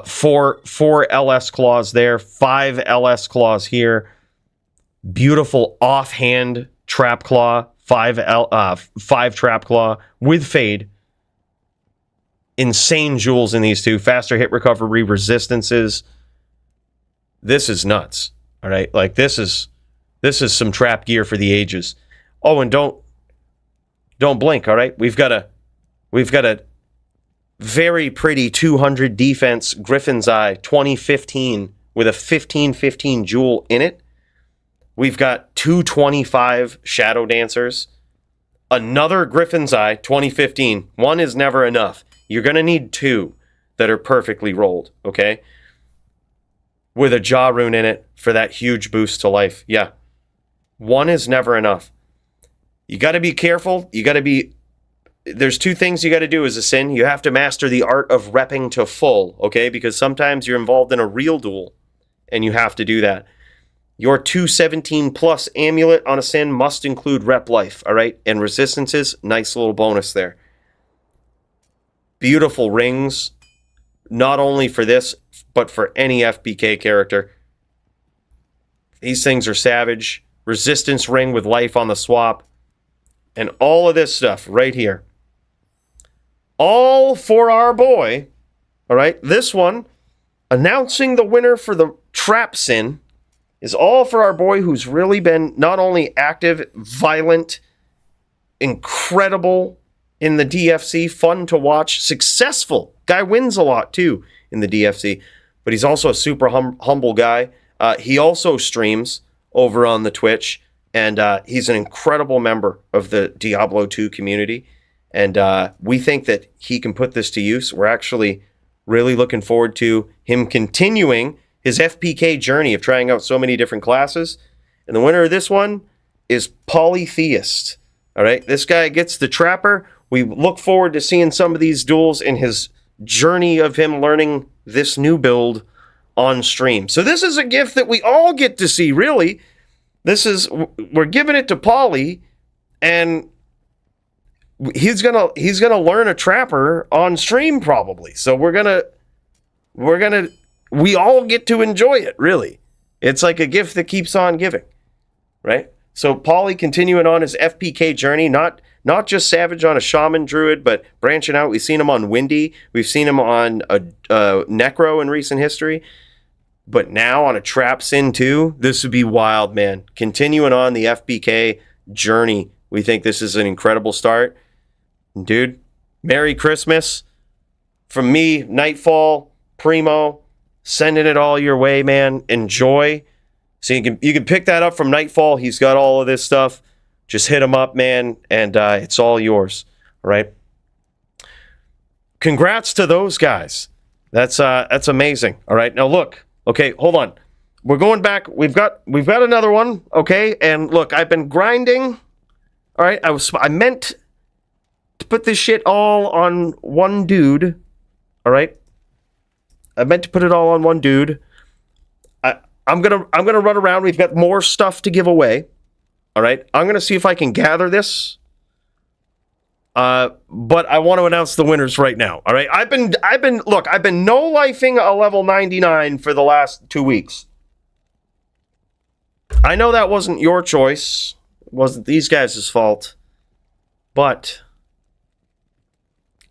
Four LS claws there. 5 LS claws here. Beautiful offhand trap claw. 5 trap claw with fade. Insane jewels in these two. Faster hit recovery, resistances. This is nuts. All right, like this is some trap gear for the ages. Oh, and don't blink. All right, we've got a very pretty 200 defense Griffin's Eye 2015 with a 15/15 jewel in it. We've got 225 Shadow Dancers. Another Griffin's Eye 2015. One is never enough. You're going to need 2 that are perfectly rolled, okay? With a Jaw Rune in it for that huge boost to life. Yeah. 1 is never enough. You got to be careful. There's 2 things you got to do as a Sin. You have to master the art of repping to full, okay? Because sometimes you're involved in a real duel, and you have to do that. Your 217 plus amulet on a Sin must include rep life, all right? And resistances, nice little bonus there. Beautiful rings, not only for this, but for any FBK character. These things are savage. Resistance ring with life on the swap. And all of this stuff right here. All for our boy. All right, this one, announcing the winner for the Trap Sin, is all for our boy who's really been not only active, violent, incredible in the DFC, fun to watch, successful. Guy wins a lot too in the DFC, but he's also a super humble guy. He also streams over on the Twitch, and he's an incredible member of the Diablo 2 community, and we think that he can put this to use. We're actually really looking forward to him continuing his FPK journey of trying out so many different classes. And the winner of this one is Polytheist. All right, this guy gets the Trapper. We look forward to seeing some of these duels in his journey of him learning this new build on stream. So this is a gift that we all get to see, really. We're giving it to Polly, and he's gonna learn a Trapper on stream probably. So we all get to enjoy it, really. It's like a gift that keeps on giving, right? So Polly continuing on his FPK journey, not just Savage on a Shaman Druid, but branching out. We've seen him on Windy. We've seen him on a Necro in recent history. But now on a Trap Sin too. This would be wild, man. Continuing on the FPK journey. We think this is an incredible start. Dude, Merry Christmas. From me, Nightfall, Primo, sending it all your way, man. Enjoy. So you can pick that up from Nightfall. He's got all of this stuff. Just hit him up, man, and it's all yours. All right. Congrats to those guys. That's amazing. All right. Now look. Okay, hold on. We're going back. We've got another one. Okay, and look, I've been grinding. All right. I meant to put this shit all on one dude. All right. I meant to put it all on one dude. I'm gonna run around. We've got more stuff to give away. All right. I'm gonna see if I can gather this. But I want to announce the winners right now. All right. I've been no-lifing a level 99 for the last 2 weeks. I know that wasn't your choice. It wasn't these guys' fault. But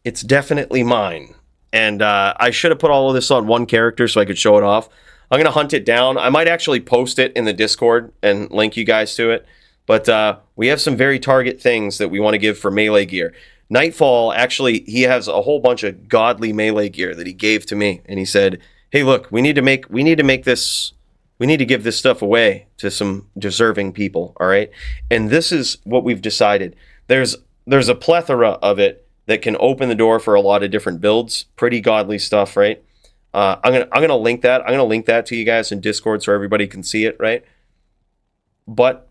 it's definitely mine. And I should have put all of this on one character so I could show it off. I'm going to hunt it down. I might actually post it in the Discord and link you guys to it. But we have some very target things that we want to give for melee gear. Nightfall, actually, he has a whole bunch of godly melee gear that he gave to me. And he said, hey, look, we need to give this stuff away to some deserving people, all right? And this is what we've decided. There's a plethora of it that can open the door for a lot of different builds. Pretty godly stuff, right? I'm gonna link that. I'm gonna link that to you guys in Discord so everybody can see it, right? But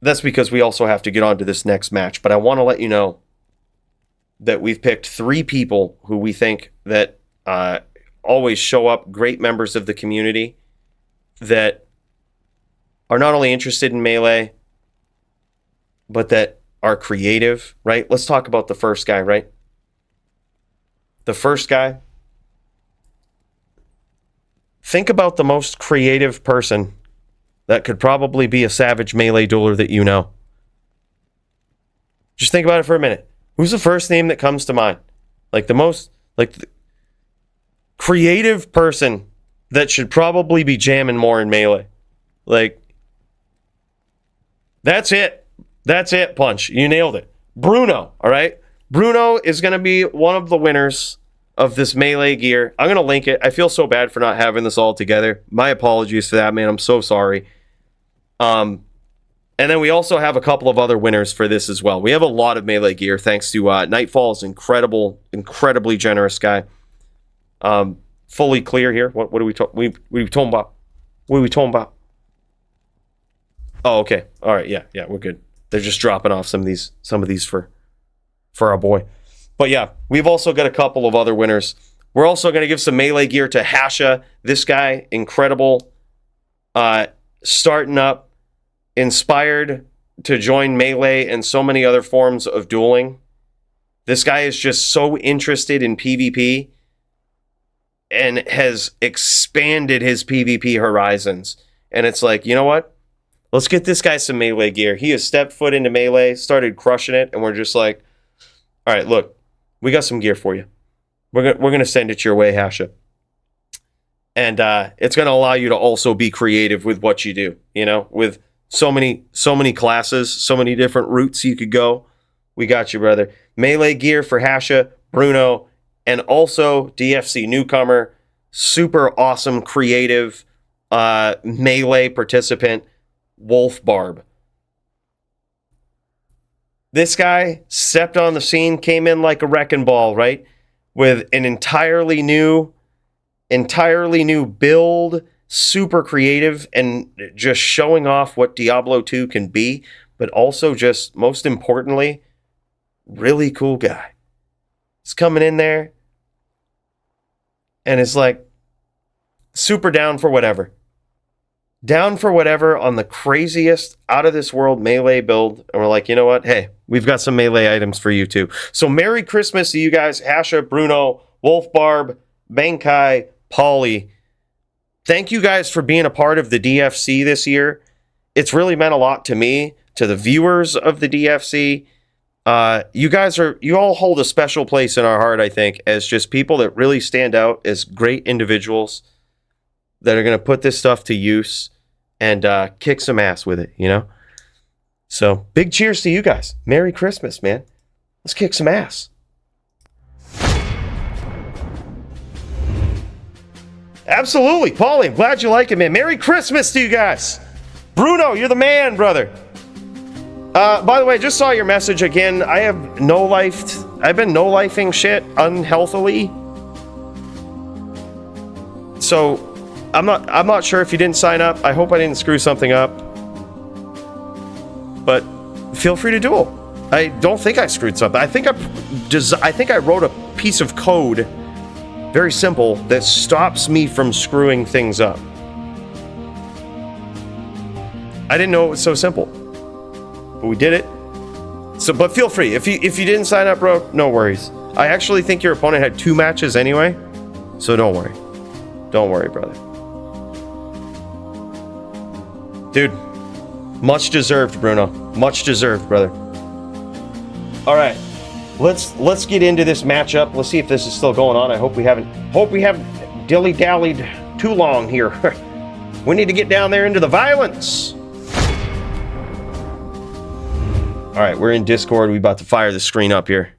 that's because we also have to get on to this next match. But I want to let you know that we've picked 3 people who we think that always show up, great members of the community that are not only interested in Melee, but that are creative, right? Let's talk about the first guy, right? The first guy. Think about the most creative person that could probably be a savage Melee dueler that you know. Just think about it for a minute. Who's the first name that comes to mind? Like the most, like the creative person that should probably be jamming more in Melee. Like, that's it. That's it, Punch. You nailed it. Bruno, all right? Bruno is going to be one of the winners of this Melee gear. I'm going to link it. I feel so bad for not having this all together. My apologies for that, man. I'm so sorry. And then we also have a couple of other winners for this as well. We have a lot of Melee gear thanks to Nightfall's incredibly generous guy. Fully clear here. What are we talking about? What are we talking about? Oh, okay. All right. Yeah, we're good. They're just dropping off some of these for our boy. But yeah, we've also got a couple of other winners. We're also going to give some Melee gear to Hasha. This guy, incredible. Starting up, inspired to join Melee and so many other forms of dueling. This guy is just so interested in PvP and has expanded his PvP horizons. And it's like, you know what? Let's get this guy some Melee gear. He has stepped foot into Melee, started crushing it, and we're just like, all right, look, we got some gear for you. We're gonna send it your way, Hasha. And it's gonna allow you to also be creative with what you do. You know, with so many classes, so many different routes you could go. We got you, brother. Melee gear for Hasha, Bruno, and also DFC newcomer, super awesome, creative Melee participant, Wolf Barb. This guy stepped on the scene, came in like a wrecking ball, right? With an entirely new build, super creative, and just showing off what Diablo 2 can be, but also just, most importantly, really cool guy. He's coming in there, and it's like, super down for whatever. Down for whatever on the craziest, out-of-this-world Melee build. And we're like, you know what? Hey, we've got some Melee items for you too. So Merry Christmas to you guys. Hasha, Bruno, Wolf Barb, Bankai, Polly. Thank you guys for being a part of the DFC this year. It's really meant a lot to me, to the viewers of the DFC. You all hold a special place in our heart, I think, as just people that really stand out as great individuals that are going to put this stuff to use and kick some ass with it, you know? So, big cheers to you guys. Merry Christmas, man. Let's kick some ass. Absolutely, Paulie. I'm glad you like it, man. Merry Christmas to you guys. Bruno, you're the man, brother. By the way, just saw your message again. I've been no-lifing shit unhealthily. So, I'm not sure if you didn't sign up. I hope I didn't screw something up. But feel free to duel. I don't think I screwed something. I think I wrote a piece of code, very simple, that stops me from screwing things up. I didn't know it was so simple. But we did it. So, but feel free. If you didn't sign up, bro, no worries. I actually think your opponent had 2 matches anyway. So don't worry. Don't worry, brother. Dude, much deserved, Bruno. Much deserved, brother. All right, let's get into this matchup. Let's see if this is still going on. I hope we haven't dilly-dallied too long here. We need to get down there into the violence. All right, we're in Discord. We're about to fire the screen up here.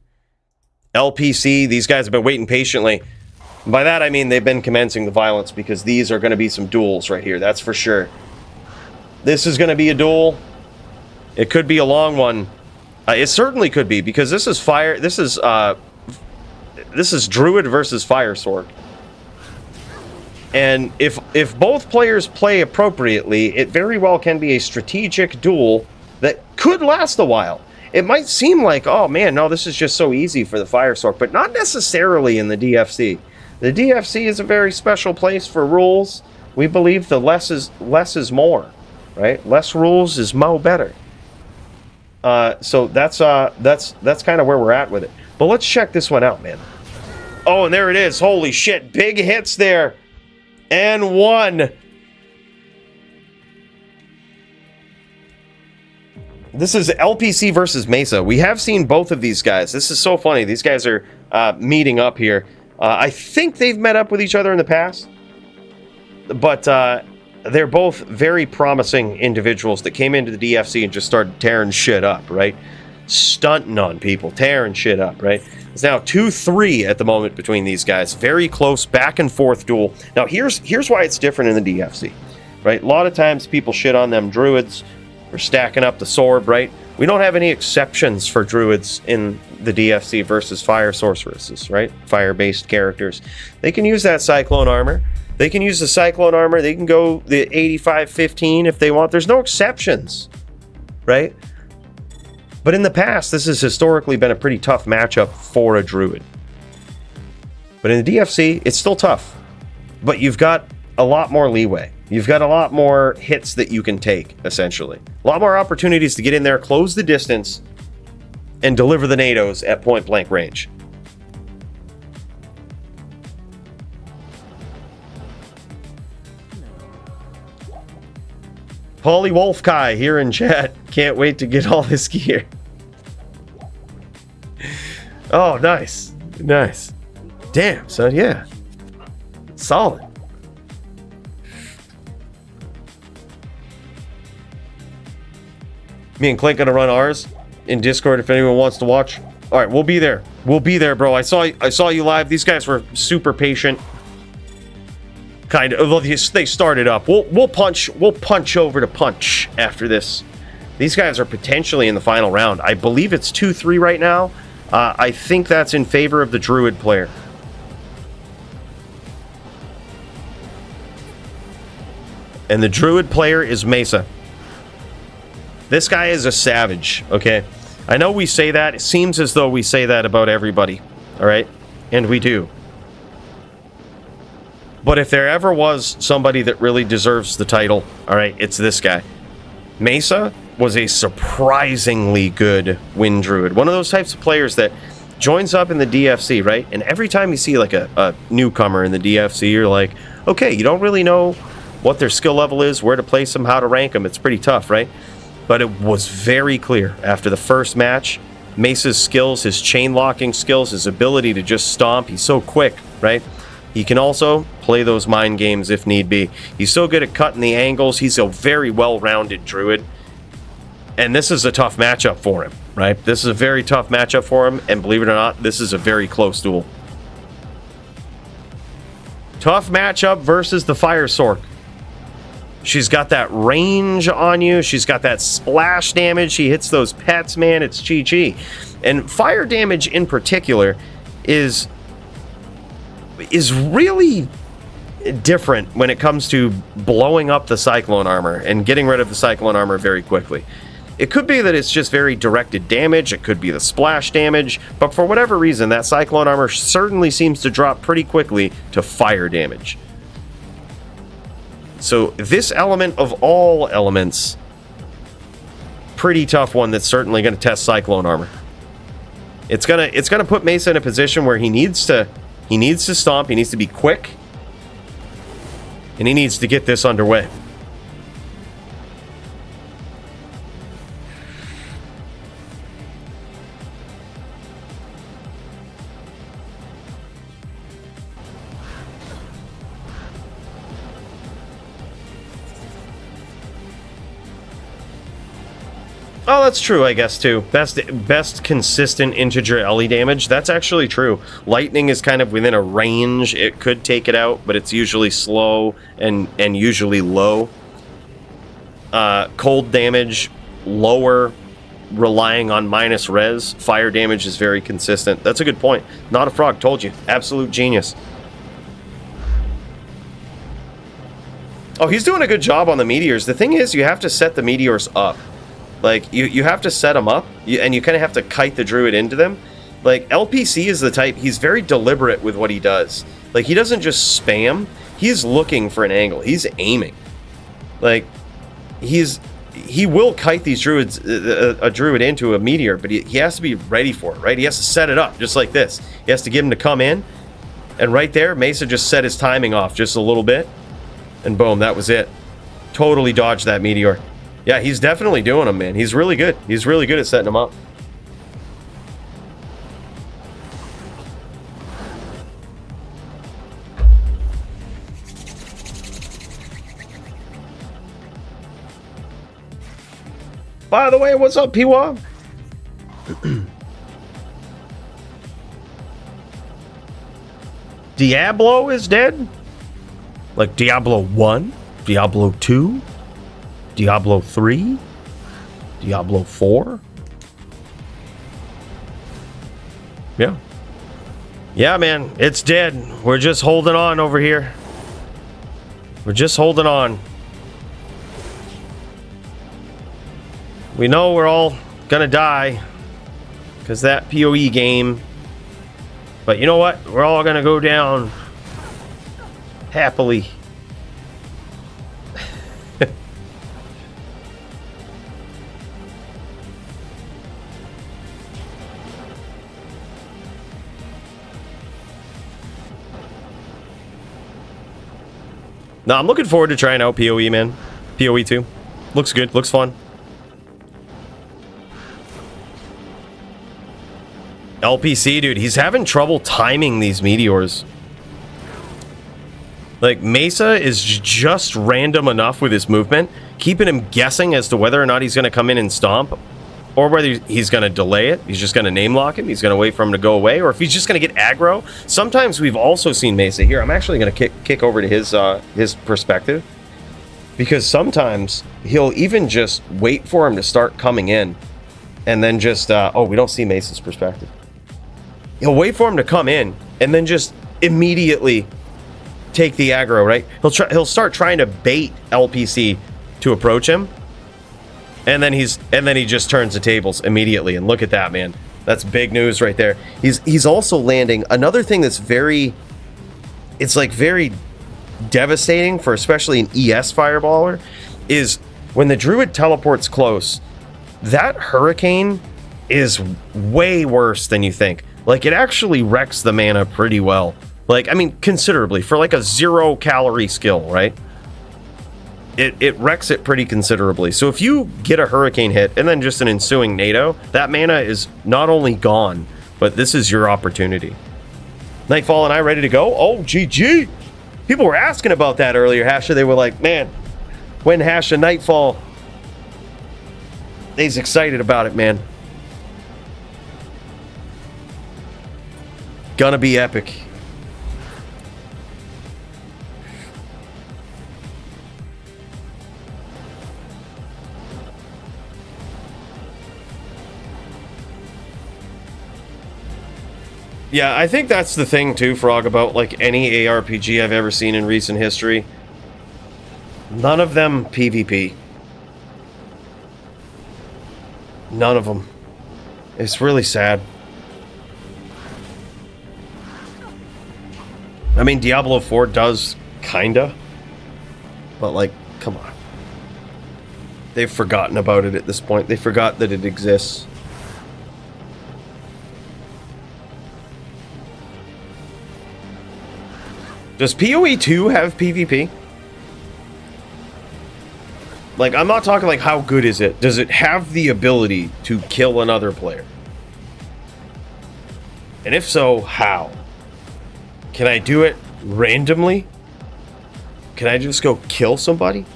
LPC, these guys have been waiting patiently. By that I mean they've been commencing the violence because these are going to be some duels right here. That's for sure. This is going to be a duel. It could be a long one. It certainly could be, because this is fire. This is Druid versus Fire Sword. And if both players play appropriately, it very well can be a strategic duel that could last a while. It might seem like, oh man, no, this is just so easy for the Fire Sword, but not necessarily in the DFC. The DFC is a very special place for rules. We believe the less is more, right? Less rules is mo better. So that's kind of where we're at with it. But let's check this one out, man. Oh, and there it is. Holy shit, big hits there. And one. This is LPC versus Mesa. We have seen both of these guys. This is so funny. These guys are meeting up here. I think they've met up with each other in the past. But they're both very promising individuals that came into the DFC and just started tearing shit up, right? Stunting on people, tearing shit up, right? It's now 2-3 at the moment between these guys. Very close, back and forth duel. Now, here's why it's different in the DFC, right? A lot of times people shit on them druids for stacking up the sword, right? We don't have any exceptions for druids in the DFC versus fire sorceresses, right? Fire-based characters. They can use that cyclone armor. They can use the cyclone armor. They can go the 85-15 if they want. There's no exceptions, right? But in the past, this has historically been a pretty tough matchup for a druid. But in the DFC, it's still tough. But you've got a lot more leeway. You've got a lot more hits that you can take, essentially. A lot more opportunities to get in there, close the distance, and deliver the NATOs at point-blank range. Paulie Wolfkai here in chat. Can't wait to get all this gear. Oh, nice. Nice. Damn, son, yeah. Solid. Me and Clint gonna run ours in Discord if anyone wants to watch. All right, we'll be there. We'll be there, bro. I saw you live. These guys were super patient. Kind of. They started up. We'll punch over to punch after this. These guys are potentially in the final round. I believe it's 2-3 right now. I think that's in favor of the Druid player. And the Druid player is Mesa. This guy is a savage, okay? I know we say that. It seems as though we say that about everybody, all right? And we do. But if there ever was somebody that really deserves the title, all right, it's this guy. Mesa was a surprisingly good Wind Druid. One of those types of players that joins up in the DFC, right? And every time you see like a newcomer in the DFC, you're like, okay, you don't really know what their skill level is, where to place them, how to rank them. It's pretty tough, right? But it was very clear after the first match, Mesa's skills, his chain locking skills, his ability to just stomp. He's so quick, right? He can also play those mind games if need be. He's so good at cutting the angles. He's a very well-rounded druid. And this is a tough matchup for him, right? This is a very tough matchup for him. And believe it or not, this is a very close duel. Tough matchup versus the Fire Sork. She's got that range on you. She's got that splash damage. She hits those pets, man. It's GG. And fire damage in particular is really different when it comes to blowing up the cyclone armor and getting rid of the cyclone armor very quickly. It could be that it's just very directed damage. It could be the splash damage. But for whatever reason, that cyclone armor certainly seems to drop pretty quickly to fire damage. So this element of all elements, pretty tough one that's certainly going to test cyclone armor. It's gonna put Mesa in a position where he needs to stomp, he needs to be quick, and he needs to get this underway. Oh, that's true, I guess, too. Best consistent integer LE damage. That's actually true. Lightning is kind of within a range. It could take it out, but it's usually slow and usually low. Cold damage, lower, relying on minus res, fire damage is very consistent. That's a good point. Not a frog, told you. Absolute genius. Oh, he's doing a good job on the meteors. The thing is, you have to set the meteors up. Like, you have to set them up, and you kind of have to kite the druid into them. Like, LPC is the type, he's very deliberate with what he does. Like, he doesn't just spam, he's looking for an angle. He's aiming. Like, he will kite these druids, a druid into a meteor, but he has to be ready for it, right? He has to set it up, just like this. He has to get him to come in, and right there, Mesa just set his timing off just a little bit, and boom, that was it. Totally dodged that meteor. Yeah, he's definitely doing them, man. He's really good. He's really good at setting them up. By the way, what's up, Piwa? Diablo is dead? Like Diablo 1? Diablo 2? Diablo 3? Diablo 4? Yeah. Yeah, man, it's dead. We're just holding on over here. We're just holding on. We know we're all gonna die because that PoE game. But you know what? We're all gonna go down happily. No, I'm looking forward to trying out PoE, man. PoE 2. Looks good. Looks fun. LPC, dude, he's having trouble timing these meteors. Like, Mesa is just random enough with his movement, keeping him guessing as to whether or not he's going to come in and stomp, or whether he's going to delay it. He's just going to name lock him. He's going to wait for him to go away, or if he's just going to get aggro. Sometimes we've also seen Mesa here. I'm actually going to kick over to his perspective, because sometimes he'll even just wait for him to start coming in, and then just oh, we don't see Mesa's perspective. He'll wait for him to come in, and then just immediately take the aggro, right? He'll start trying to bait LPC to approach him, and then he just turns the tables immediately. And look at that, man. That's big news right there. He's also landing another thing that's very devastating for especially an ES fireballer is when the druid teleports close, that hurricane is way worse than you think. Like, it actually wrecks the mana pretty well. Like, I mean, considerably. For like a 0-calorie skill, right? It wrecks it pretty considerably. So if you get a hurricane hit and then just an ensuing NATO, that mana is not only gone, but this is your opportunity. Nightfall and I ready to go? Oh, GG! People were asking about that earlier, Hasha. They were like, man, when Hasha Nightfall? They's excited about it, man. Gonna be epic. Yeah, I think that's the thing too, Frog, about like any ARPG I've ever seen in recent history. None of them PvP. None of them. It's really sad. I mean, Diablo 4 does, kinda. But, like, come on. They've forgotten about it at this point. They forgot that it exists. Does PoE 2 have PvP? Like, I'm not talking like how good is it. Does it have the ability to kill another player? And if so, how? Can I do it randomly? Can I just go kill somebody?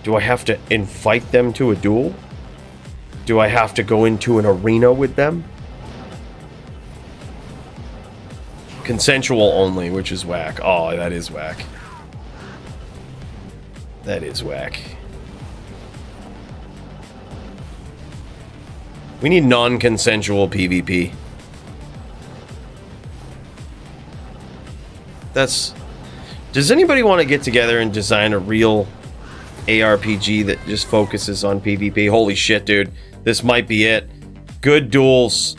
Do I have to invite them to a duel? Do I have to go into an arena with them? Consensual only, which is whack. Oh, that is whack. That is whack. We need non-consensual PvP. That's... Does anybody want to get together and design a real ARPG that just focuses on PvP? Holy shit, dude. This might be it. Good duels.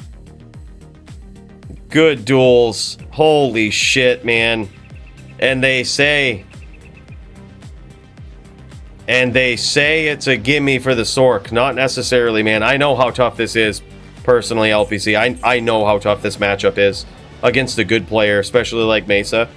Good duels. Holy shit, man. And they say it's a gimme for the Sork. Not necessarily, man. I know how tough this is, personally, LPC. I know how tough this matchup is against a good player, especially like Mesa.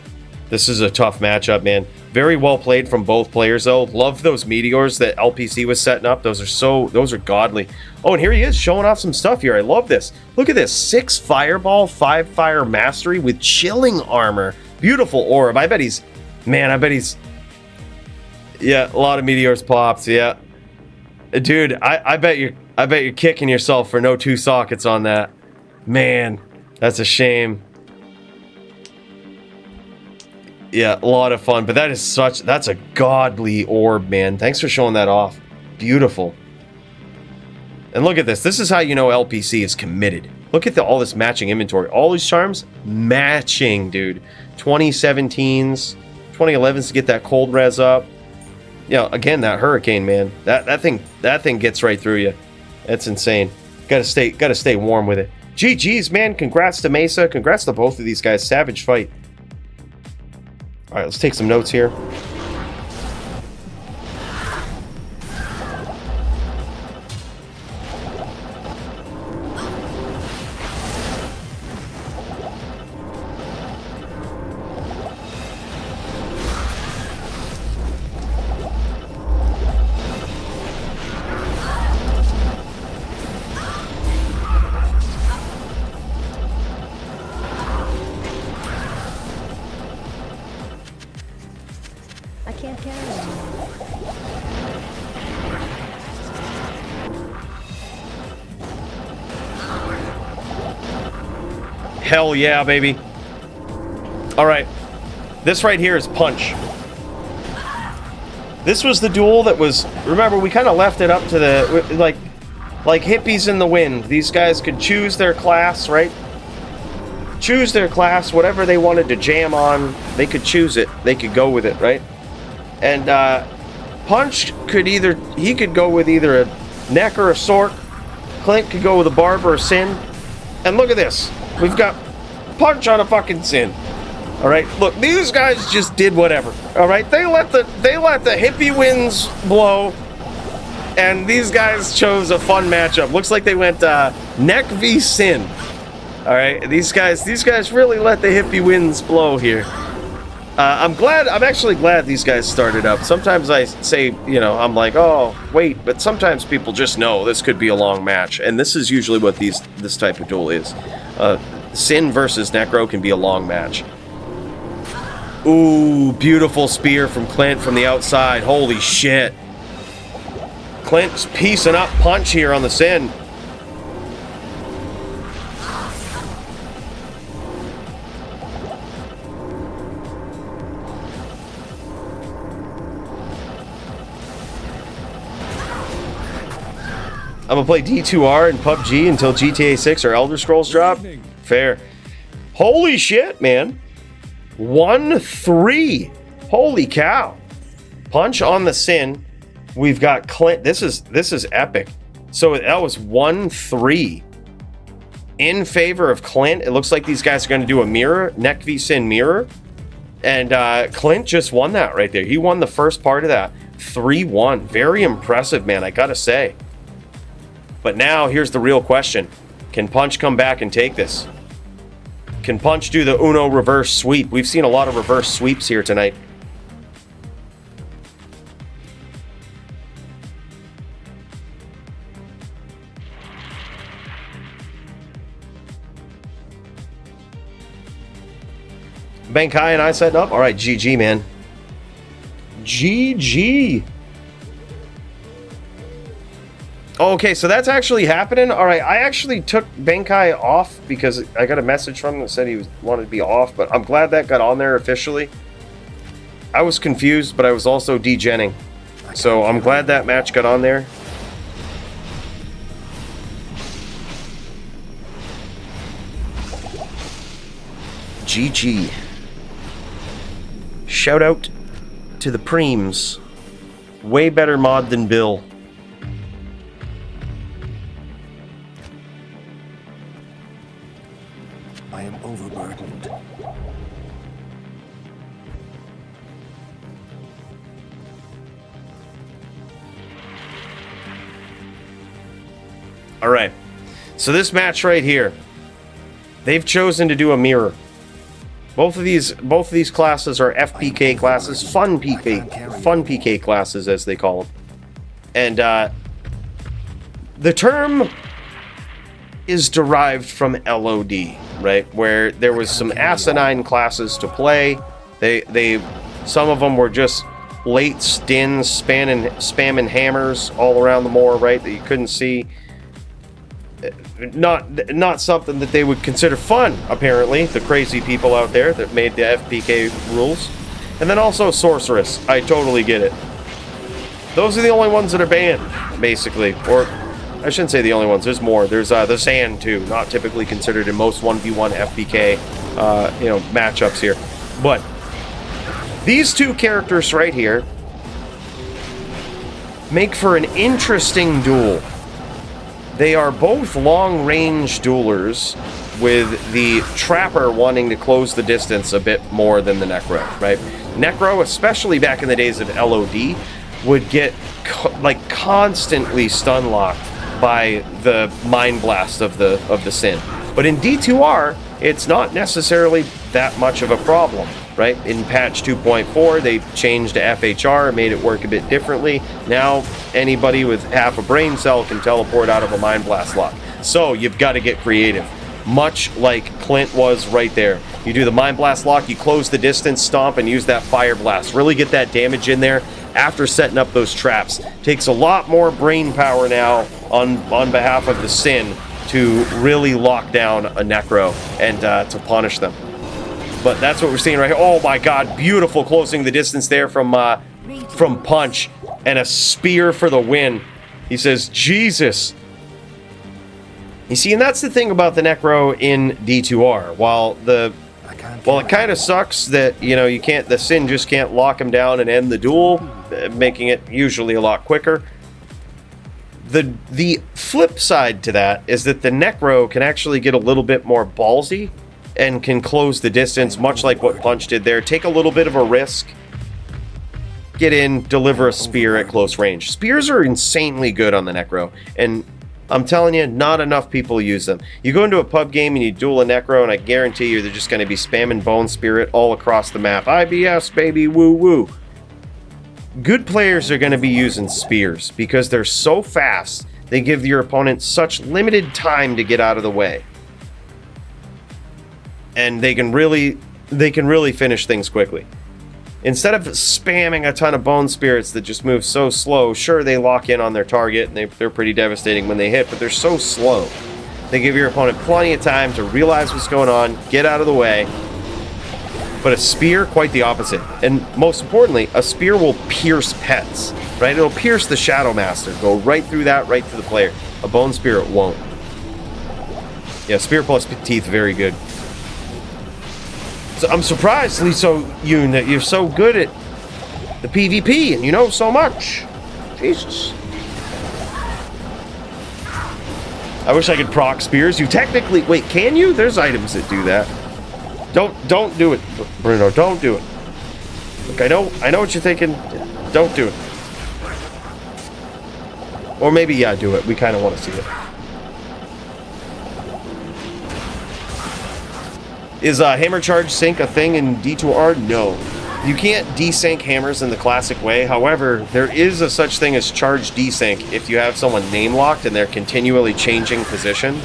This is a tough matchup, man. Very well played from both players, though. Love those meteors that LPC was setting up. Those are godly. Oh, and here he is showing off some stuff here. I love this. Look at this. 6 fireball, 5 fire mastery with chilling armor. Beautiful orb. I bet he's... Man, I bet he's... Yeah, a lot of meteors popped. Yeah. Dude, I bet you're kicking yourself for no 2 sockets on that. Man, that's a shame. Yeah, a lot of fun, but that's a godly orb, man. Thanks for showing that off. Beautiful. And look at this. This is how you know LPC is committed. Look at all this matching inventory. All these charms matching, dude. 2017s, 2011s to get that cold res up. Yeah, again, that hurricane, man. That thing gets right through you. That's insane. Gotta stay warm with it. GG's, man. Congrats to Mesa. Congrats to both of these guys. Savage fight. All right, let's take some notes here. I can't carry anymore. Hell yeah, baby. All right. This right here is Punch. This was the duel that was... Remember, we kind of left it up to the... Like hippies in the wind. These guys could choose their class, right? Choose their class, whatever they wanted to jam on. They could choose it. They could go with it, right? And Punch could either... He could go with either a Neck or a Sork. Clint could go with a Barb or a Sin. And look at this. We've got Punch on a fucking Sin. All right, look, these guys just did whatever. All right, they let the hippie winds blow, and these guys chose a fun matchup. Looks like they went Neck v Sin. All right, these guys really let the hippie winds blow here. I'm actually glad these guys started up. Sometimes I say, you know, I'm like, oh wait, but sometimes people just know this could be a long match, and this is usually what this type of duel is. Sin versus Necro can be a long match. Ooh, beautiful spear from Clint from the outside. Holy shit. Clint's piecing up Punch here on the Sin. I'm gonna play D2R and PUBG until GTA 6 or Elder Scrolls drop. Fair. Holy shit, man. 1-3. Holy cow. Punch on the Sin. We've got Clint. This is epic. So that was 1-3 in favor of Clint. It looks like these guys are going to do a mirror, Neck v Sin mirror. And Clint just won that right there. He won the first part of that. 3-1. Very impressive, man, I gotta say. But now here's the real question. Can Punch come back and take this? Can Punch do the Uno reverse sweep? We've seen a lot of reverse sweeps here tonight. Bankai and I setting up? All right, GG, man. GG. Okay, so that's actually happening. All right, I actually took Bankai off because I got a message from him that said he wanted to be off, but I'm glad that got on there officially. I was confused, but I was also degenning. So I'm glad that match got on there. GG. Shout out to the Preems. Way better mod than Bill. I am overburdened. All right. So this match right here, they've chosen to do a mirror. Both of these classes are FPK classes, fun PK classes as they call them. And the term is derived from LOD, right? Where there was some asinine classes to play. Some of them were just late stins, spamming hammers all around the moor, right? That you couldn't see. Not something that they would consider fun, apparently, the crazy people out there that made the FPK rules. And then also Sorceress. I totally get it. Those are the only ones that are banned, basically. Or, I shouldn't say the only ones, there's more. There's the Sand, too, not typically considered in most 1v1 FPK, matchups here. But, these two characters right here make for an interesting duel. They are both long-range duelers, with the Trapper wanting to close the distance a bit more than the Necro, right? Necro, especially back in the days of LOD, would get constantly stun locked by the Mind Blast of the Sin. But in D2R, it's not necessarily that much of a problem, right? In patch 2.4, they changed to FHR, made it work a bit differently. Now, anybody with half a brain cell can teleport out of a Mind Blast lock. So, you've got to get creative. Much like Clint was right there. You do the Mind Blast lock, you close the distance, stomp, and use that Fire Blast. Really get that damage in there after setting up those traps. Takes a lot more brain power now on behalf of the Sin to really lock down a Necro and to punish them. But that's what we're seeing right here. Oh my god, beautiful closing the distance there from Punch, and a spear for the win. He says, Jesus. You see, and that's the thing about the Necro in D2R. While it kind of sucks that, the Sin just can't lock him down and end the duel, making it usually a lot quicker. The flip side to that is that the Necro can actually get a little bit more ballsy and can close the distance, much like what Punch did there. Take a little bit of a risk, get in, deliver a spear at close range. Spears are insanely good on the Necro, and I'm telling you, not enough people use them. You go into a pub game and you duel a Necro, and I guarantee you they're just going to be spamming Bone Spirit all across the map. IBS, baby, woo woo. Good players are going to be using spears because they're so fast. They give your opponent such limited time to get out of the way. And they can really finish things quickly. Instead of spamming a ton of Bone Spirits that just move so slow, sure, they lock in on their target and they're pretty devastating when they hit, but they're so slow. They give your opponent plenty of time to realize what's going on, get out of the way. But a spear, quite the opposite. And most importantly, a spear will pierce pets, right? It'll pierce the Shadow Master, go right through that, right to the player. A Bone Spirit won't. Yeah, spear plus teeth, very good. So I'm surprised, Liso Yoon, that you're so good at the PvP and you know so much. Jesus. I wish I could proc spears. You technically, wait, can you? There's items that do that. Don't do it, Bruno. Don't do it. Look, I know what you're thinking. Don't do it. Or maybe, yeah, do it. We kind of want to see it. Is Hammer Charge Sync a thing in D2R? No. You can't desync hammers in the classic way. However, there is a such thing as charge desync if you have someone name locked and they're continually changing position.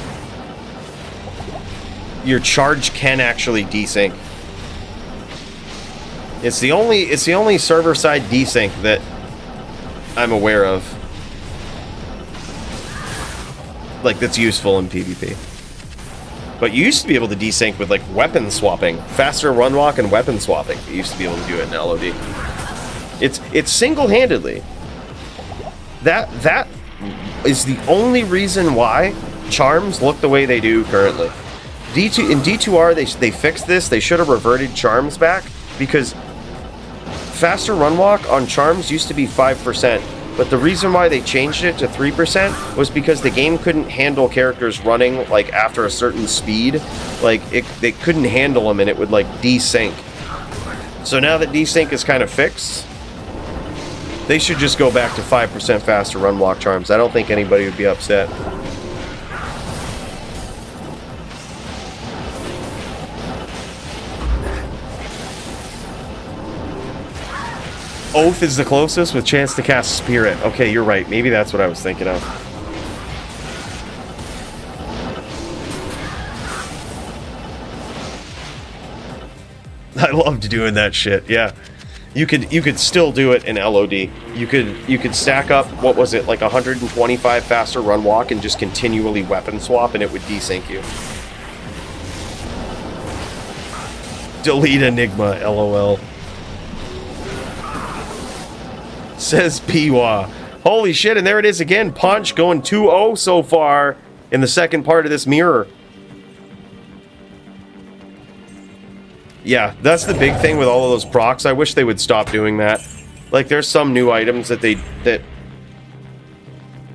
Your charge can actually desync. It's the only server side desync that I'm aware of. Like, that's useful in PvP. But you used to be able to desync with, like, weapon swapping. Faster run walk and weapon swapping. You used to be able to do it in LOD. It's single-handedly. That is the only reason why charms look the way they do currently. D2R they fixed this. They should have reverted charms back, because faster run walk on charms used to be 5%, but the reason why they changed it to 3% was because the game couldn't handle characters running like after a certain speed. Like they couldn't handle them, and it would like desync. So now that desync is kind of fixed, they should just go back to 5% faster run walk charms. I don't think anybody would be upset. Oath is the closest with chance to cast Spirit. Okay, you're right. Maybe that's what I was thinking of. I loved doing that shit. Yeah. You could still do it in LOD. You could stack up, what was it, like 125 faster run walk and just continually weapon swap, and it would desync you. Delete Enigma, LOL. Says Piwa. Holy shit, and there it is again. Punch going 2-0 so far in the second part of this mirror. Yeah, that's the big thing with all of those procs. I wish they would stop doing that. Like, there's some new items that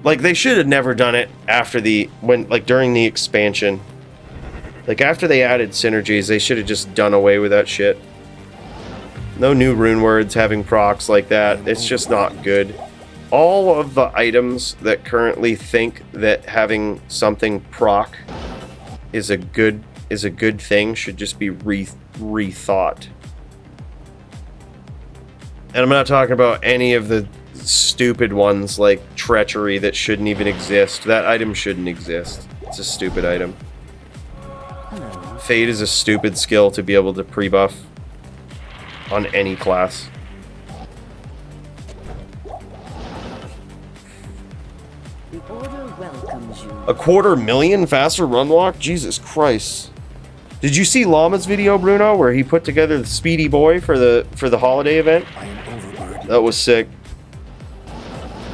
like, they should have never done it after during the expansion. Like, after they added synergies, they should have just done away with that shit. No new rune words having procs like that. It's just not good. All of the items that currently think that having something proc is a good thing should just be rethought. And I'm not talking about any of the stupid ones like treachery that shouldn't even exist. That item shouldn't exist. It's a stupid item. Fade is a stupid skill to be able to pre-buff on any class. The order welcomes you. 250,000 faster run walk? Jesus Christ. Did you see Llama's video, Bruno, where he put together the Speedy Boy for the holiday event? I am overburdened. That was sick.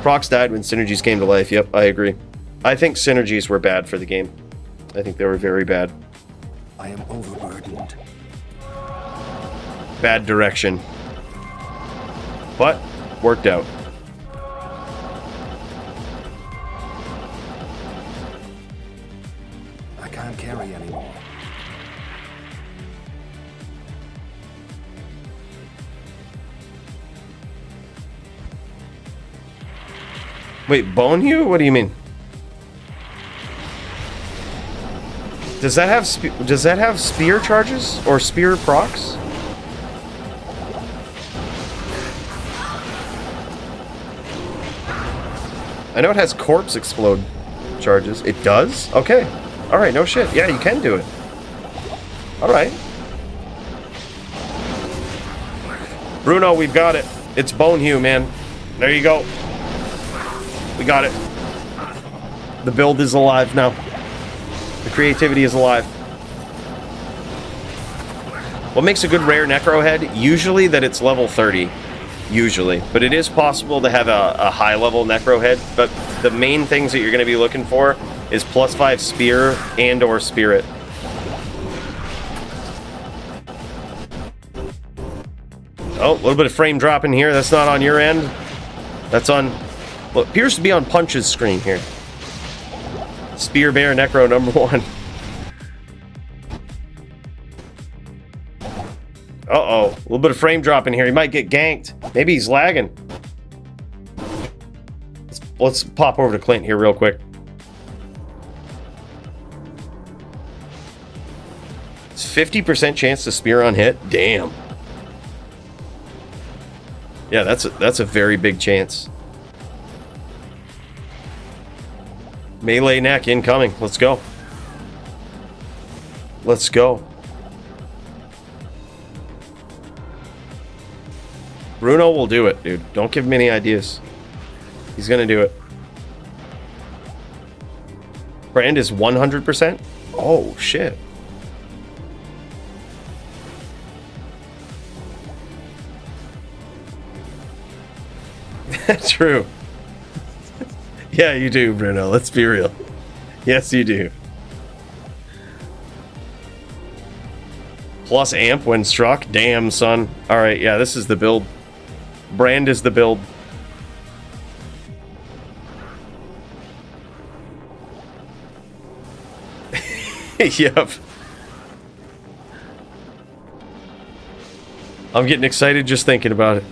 Procs died when synergies came to life. Yep, I agree. I think synergies were bad for the game. I think they were very bad. I am overburdened. Bad direction. But worked out. I can't carry anymore. Wait, Bone Hue? What do you mean? Does that have spear charges or spear procs? I know it has corpse explode charges. It does? Okay. All right, no shit. Yeah, you can do it. All right. Bruno, we've got it. It's Bone Hue, man. There you go. We got it. The build is alive now. The creativity is alive. What makes a good rare Necro head? Usually that it's level 30. Usually. But it is possible to have a high level Necro head. But the main things that you're going to be looking for is +5 spear and or spirit. Oh, a little bit of frame drop in here. That's not on your end. That's on... Well, it appears to be on Punch's screen here. Spear Bear Necro #1. Uh-oh. A little bit of frame drop in here. He might get ganked. Maybe he's lagging. Let's pop over to Clint here real quick. It's 50% chance to spear on hit. Damn. Yeah, that's a very big chance. Melee neck incoming. Let's go. Let's go. Bruno will do it, dude. Don't give him any ideas. He's gonna do it. Brand is 100%? Oh, shit. True. Yeah, you do, Bruno. Let's be real. Yes, you do. Plus amp when struck. Damn, son. All right, yeah, this is the build. Brand is the build. Yep. I'm getting excited just thinking about it.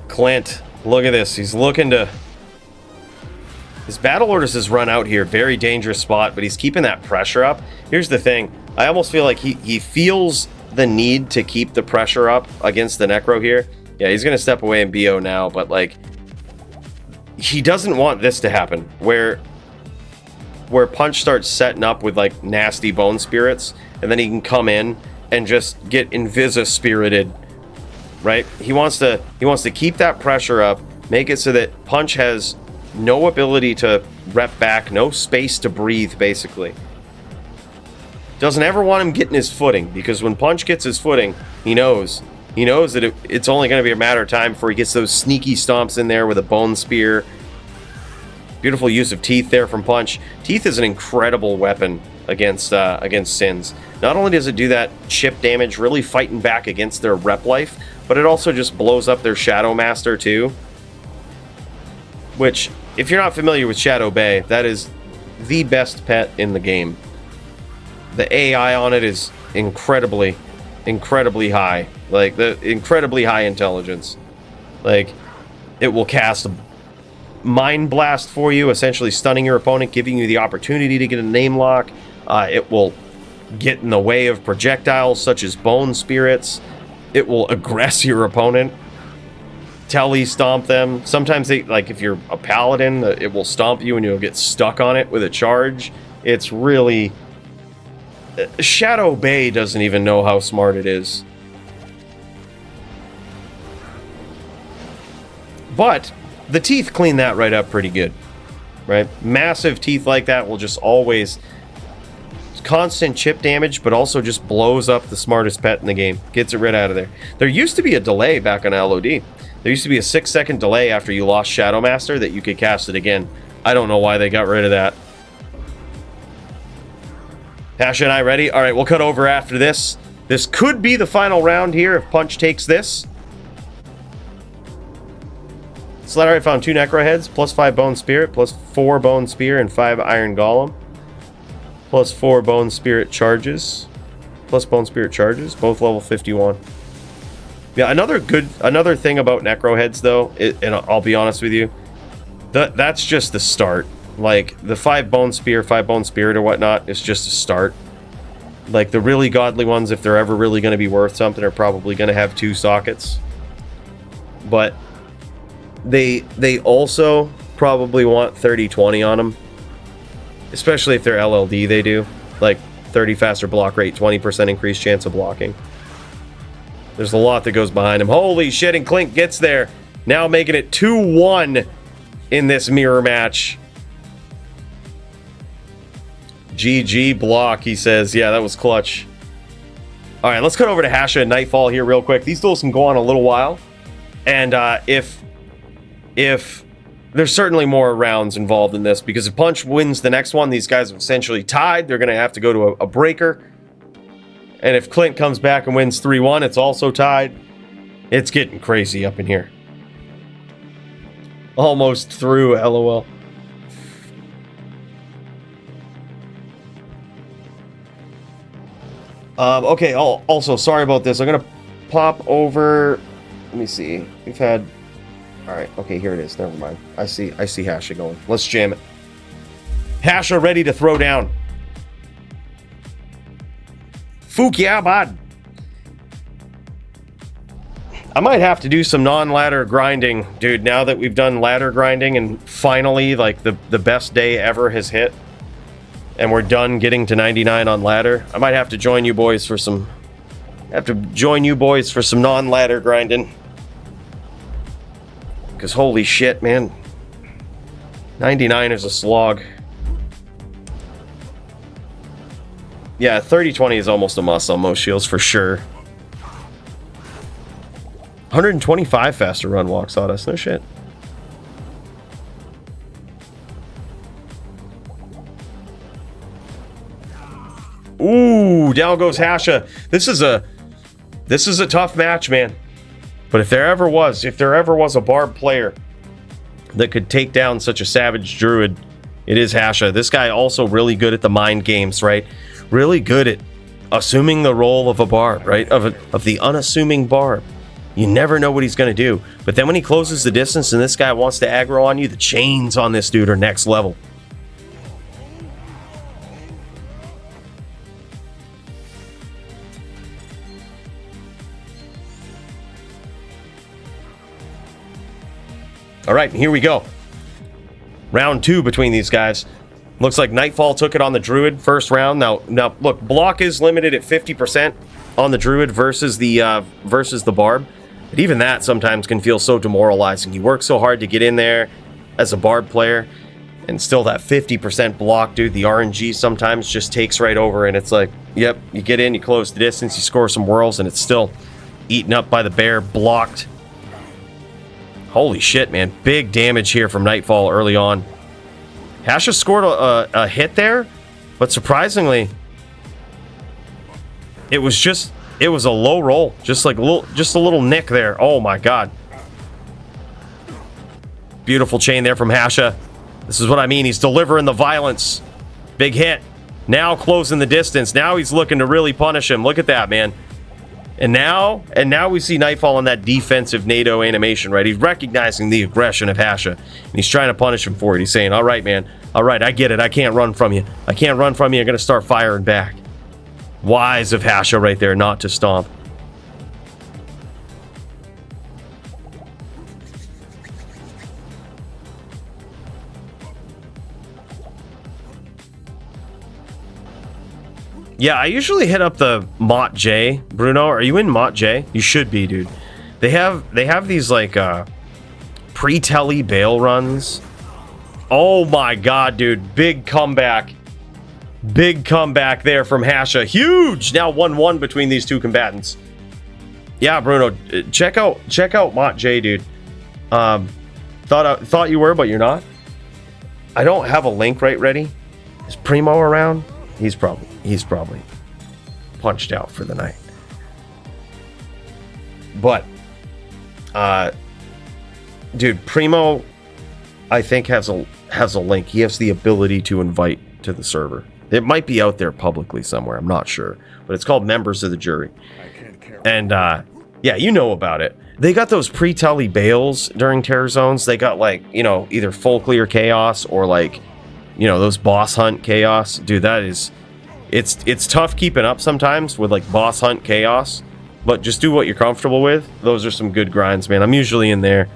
Clint, look at this. He's looking to... His battle orders has run out here. Very dangerous spot, but he's keeping that pressure up. Here's the thing. I almost feel like he feels the need to keep the pressure up against the Necro here. Yeah, he's going to step away in BO now, but like... He doesn't want this to happen, where Punch starts setting up with like nasty bone spirits, and then he can come in and just get Invisa-spirited. Right? He wants to keep that pressure up, make it so that Punch has no ability to rep back, no space to breathe, basically. Doesn't ever want him getting his footing, because when Punch gets his footing, he knows that it's only going to be a matter of time before he gets those sneaky stomps in there with a bone spear. Beautiful use of Teeth there from Punch. Teeth is an incredible weapon against Sins. Not only does it do that chip damage, really fighting back against their rep life, but it also just blows up their Shadow Master too. Which, if you're not familiar with Shadow Bay, that is the best pet in the game. The AI on it is incredibly high. Like, the incredibly high intelligence. Like, it will cast Mind Blast for you, essentially stunning your opponent, giving you the opportunity to get a name lock. It will get in the way of projectiles such as Bone Spirits. It will aggress your opponent, telly stomp them. Sometimes they, like if you're a paladin, it will stomp you and you'll get stuck on it with a charge. It's really... Shadow Bay doesn't even know how smart it is. But the Teeth clean that right up pretty good, right? Massive Teeth like that will just always... constant chip damage, but also just blows up the smartest pet in the game. Gets it right out of there. There used to be a delay back on LOD. There used to be a 6-second delay after you lost Shadow Master that you could cast it again. I don't know why they got rid of that. Pasha and I ready? All right, we'll cut over after this. This could be the final round here if Punch takes this. Slatterite found 2 Necro Heads, plus 5 Bone Spirit, plus 4 Bone Spear, and 5 Iron Golem. Plus 4 Bone Spirit charges. Plus Bone Spirit charges. Both level 51. Yeah, another thing about Necro Heads, though, and I'll be honest with you, that's just the start. Like, the 5 Bone Spear, 5 Bone Spirit or whatnot is just a start. Like, the really godly ones, if they're ever really going to be worth something, are probably going to have 2 sockets. But they also probably want 30-20 on them. Especially if they're LLD, they do. Like, 30 faster block rate, 20% increased chance of blocking. There's a lot that goes behind him. Holy shit, and Clink gets there. Now making it 2-1 in this mirror match. GG block, he says. Yeah, that was clutch. All right, let's cut over to Hasha and Nightfall here real quick. These duels can go on a little while. And if there's certainly more rounds involved in this, because if Punch wins the next one, these guys are essentially tied. They're going to have to go to a breaker. And if Clint comes back and wins 3-1, it's also tied. It's getting crazy up in here. Almost through, LOL. Okay, also, sorry about this. I'm going to pop over... Let me see. We've had... Alright, okay, here it is. Never mind. I see Hasha going. Let's jam it. Hasha ready to throw down. Fuck yeah, bud. I might have to do some non-ladder grinding, dude, now that we've done ladder grinding and finally, like, the best day ever has hit. And we're done getting to 99 on ladder. I might have to join you boys for some... non-ladder grinding. Because holy shit, man. 99 is a slog. Yeah, 30-20 is almost a must on most shields for sure. 125 faster run walk sawdust, no shit. Ooh, down goes Hasha. This is a tough match, man. But if there ever was a Barb player that could take down such a savage druid, it is Hasha. This guy also really good at the mind games, right? Really good at assuming the role of a Barb, right? Of the unassuming Barb. You never know what he's going to do. But then when he closes the distance and this guy wants to aggro on you, the chains on this dude are next level. All right, here we go. Round 2 between these guys. Looks like Nightfall took it on the Druid first round. Now look, block is limited at 50% on the Druid versus the Barb. But even that sometimes can feel so demoralizing. You work so hard to get in there as a Barb player, and still that 50% block, dude, the RNG sometimes just takes right over, and it's like, yep, you get in, you close the distance, you score some whirls, and it's still eaten up by the bear, blocked. Holy shit, man. Big damage here from Nightfall early on. Hasha scored a hit there, but surprisingly, it was a low roll. Just a little nick there. Oh my god. Beautiful chain there from Hasha. This is what I mean. He's delivering the violence. Big hit. Now closing the distance. Now he's looking to really punish him. Look at that, man. And now we see Nightfall on that defensive NATO animation, right? He's recognizing the aggression of Hasha, and he's trying to punish him for it. He's saying, all right, man. All right, I get it. I can't run from you. I can't run from you. I'm going to start firing back. Wise of Hasha right there not to stomp. Yeah, I usually hit up the Mott J. Bruno, are you in Mott J? You should be, dude. They have these like pre-telly bail runs. Oh my god, dude. Big comeback. Big comeback there from Hasha. Huge! Now 1-1 between these two combatants. Yeah, Bruno, check out Mott J, dude. Thought you were, but you're not. I don't have a link right ready. Is Primo around? He's probably punched out for the night. But dude, Primo I think has a link. He has the ability to invite to the server. It might be out there publicly somewhere, I'm not sure, but it's called Members of the Jury. And yeah, you know about it. They got those pre-telly bails during terror zones. They got like, you know, either full clear chaos or like, you know, those boss hunt chaos. Dude, that is, it's tough keeping up sometimes with like boss hunt chaos, but just do what you're comfortable with. Those are some good grinds, man. I'm usually in there.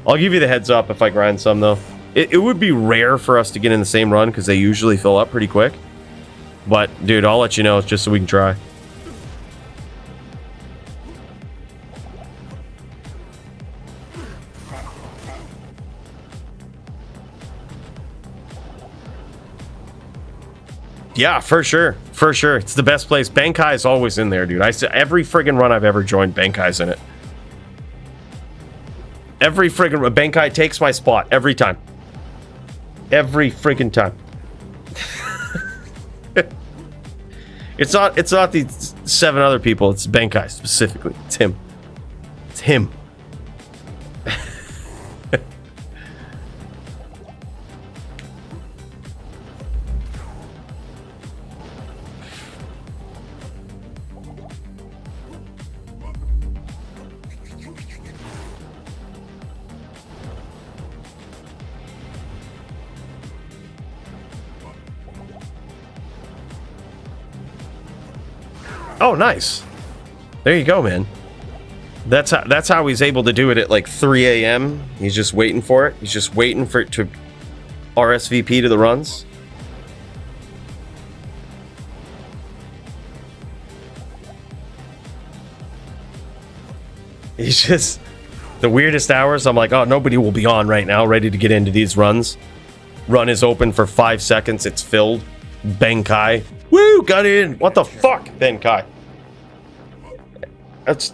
I'll give you the heads up if I grind some though. It would be rare for us to get in the same run because they usually fill up pretty quick. But dude, I'll let you know just so we can try. Yeah, for sure. For sure. It's the best place. Bankai is always in there, dude. Every friggin' run I've ever joined, Bankai's in it. Every friggin' run. Bankai takes my spot every time. Every friggin' time. It's not the 7 other people. It's Bankai specifically. It's him. It's him. Oh, nice. There you go, man. That's how he's able to do it at like 3 a.m. He's just waiting for it. He's just waiting for it to RSVP to the runs. He's just the weirdest hours. I'm like, oh, nobody will be on right now, ready to get into these runs. Run is open for 5 seconds. It's filled. Benkai. Woo! Got in. What the fuck, Benkai? That's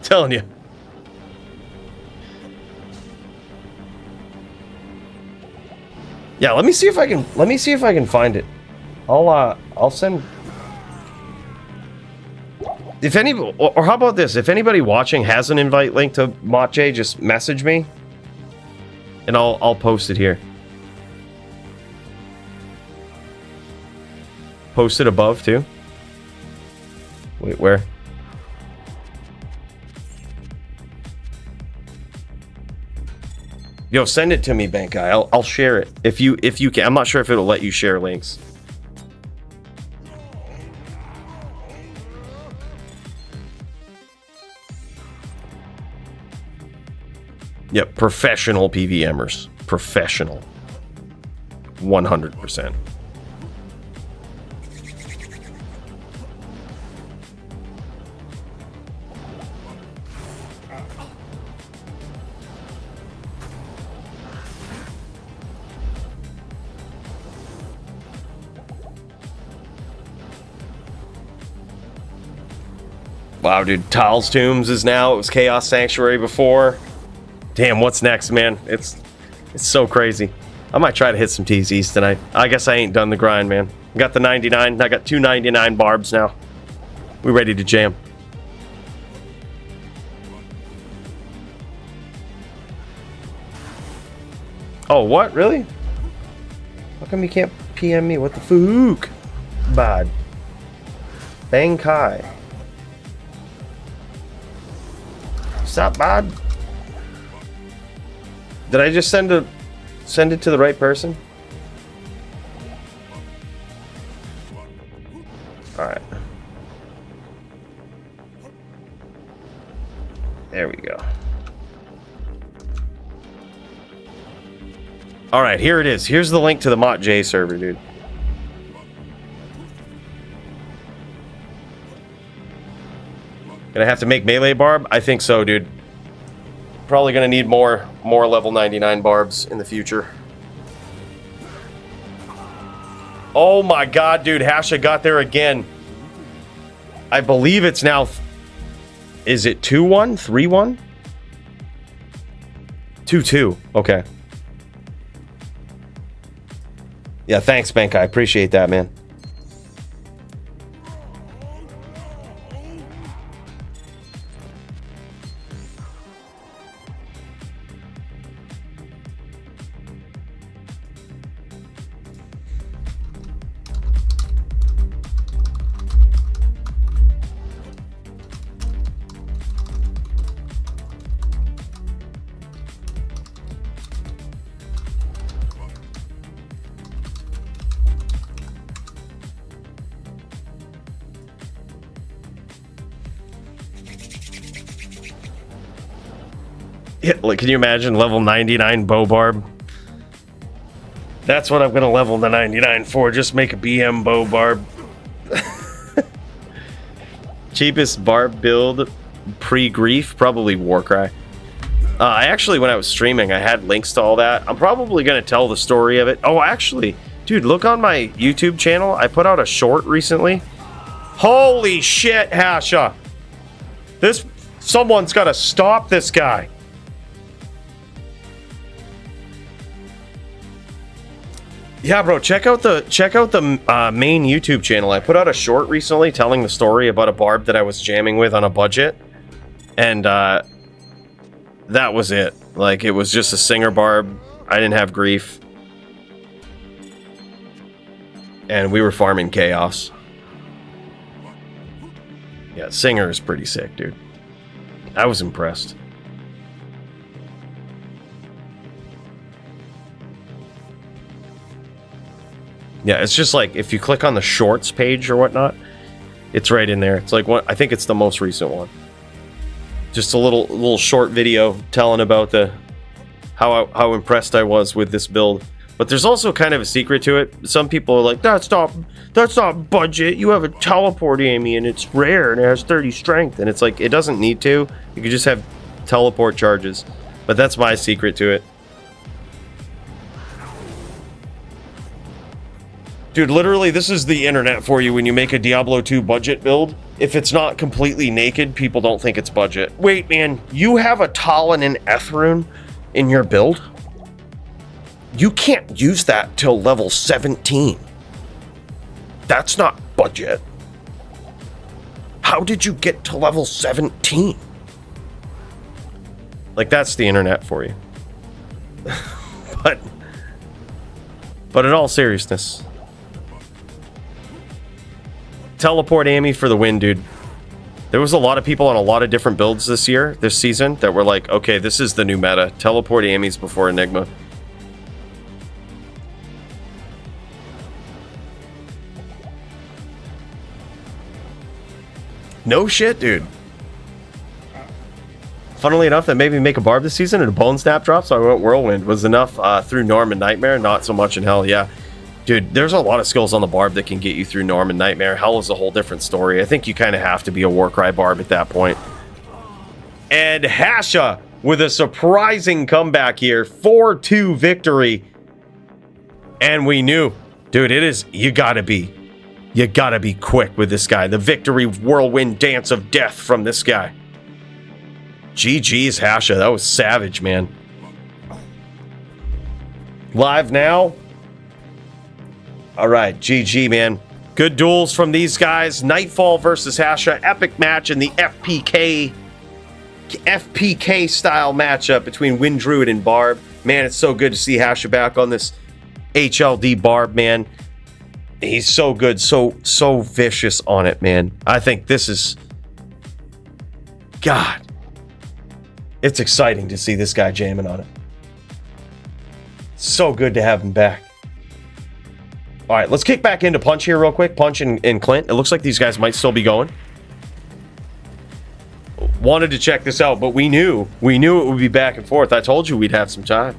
telling you. Yeah, let me see if I can find it. I'll send. If any, or how about this? If anybody watching has an invite link to MottJ, just message me, and I'll post it here. Post it above too. Wait, where? Yo, send it to me, Benkai. I'll share it if you can. I'm not sure if it'll let you share links. Yep, professional PVMers. Professional. 100%. Wow, dude. Tal's Tombs is now. It was Chaos Sanctuary before. Damn, what's next, man? It's so crazy. I might try to hit some TZs tonight. I guess I ain't done the grind, man. Got the 99. I got 299 barbs now. We ready to jam. Oh, what? Really? How come you can't PM me? What the fook? Bad. Benkai. What's up, bud? Did I just send it to the right person? All right. There we go. All right, here it is. Here's the link to the MottJ server, dude. Gonna have to make melee barb? I think so, dude. Probably gonna need more level 99 barbs in the future. Oh my god, dude, Hasha got there again. I believe it's now... Is it 2-1? 3-1? 2-2. Okay. Yeah, thanks, Benkai. I appreciate that, man. Yeah, like, can you imagine level 99 bow barb? That's what I'm gonna level the 99 for. Just make a BM bow barb. Cheapest barb build pre-grief, probably Warcry. I actually, when I was streaming, I had links to all that. I'm probably gonna tell the story of it. Oh, actually, dude, look on my YouTube channel. I put out a short recently. Holy shit, Hasha! Someone's gotta stop this guy. Yeah, bro, check out the main YouTube channel. I put out a short recently telling the story about a barb that I was jamming with on a budget, and that was it. Like, it was just a singer barb. I didn't have grief, and we were farming chaos. Yeah, singer is pretty sick, dude. I was impressed. Yeah, it's just like, if you click on the shorts page or whatnot, It's right in there. It's like one. I think it's the most recent one. Just a little short video telling about how impressed I was with this build. But there's also kind of a secret to it. Some people are like, that's not budget. You have a teleport Amy and it's rare and it has 30 strength. And it's like, it doesn't need to. You could just have teleport charges. But that's my secret to it. Dude, literally, this is the internet for you when you make a Diablo 2 budget build. If it's not completely naked, people don't think it's budget. Wait, man, you have a Talon and Ethrune in your build? You can't use that till level 17. That's not budget. How did you get to level 17? Like, that's the internet for you. But in all seriousness, teleport Amy for the win, dude. There was a lot of people on a lot of different builds this season, that were like, okay, this is the new meta. Teleport Amy's before Enigma. No shit, dude. Funnily enough, that made me make a barb this season and a bone snap drop, so I went Whirlwind. Was enough through Norm and Nightmare, not so much in Hell, yeah. Dude, there's a lot of skills on the barb that can get you through Norm and Nightmare. Hell is a whole different story. I think you kind of have to be a Warcry barb at that point. And Hasha with a surprising comeback here. 4-2 victory. And we knew, dude, you gotta be quick with this guy. The victory whirlwind dance of death from this guy. GG's Hasha. That was savage, man. Live now. All right, GG, man. Good duels from these guys. Nightfall versus Hasha. Epic match in the FPK style matchup between Wind Druid and Barb. Man, it's so good to see Hasha back on this HLD Barb, man. He's so good, so vicious on it, man. I think this is... God. It's exciting to see this guy jamming on it. So good to have him back. All right, let's kick back into Punch here real quick. Punch and Clint. It looks like these guys might still be going. Wanted to check this out, but we knew it would be back and forth. I told you we'd have some time.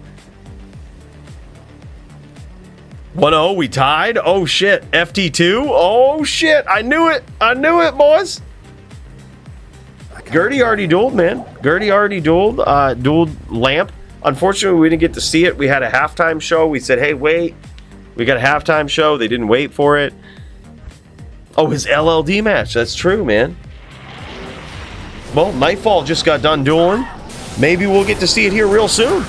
1-0, we tied. Oh, shit. FT2. Oh, shit. I knew it. Boys. Gertie already dueled, man. Gertie already dueled. Dueled Lamp. Unfortunately, we didn't get to see it. We had a halftime show. We said, hey, wait. We got a halftime show. They didn't wait for it. Oh, his LLD match. That's true, man. Well, Nightfall just got done dueling. Maybe we'll get to see it here real soon.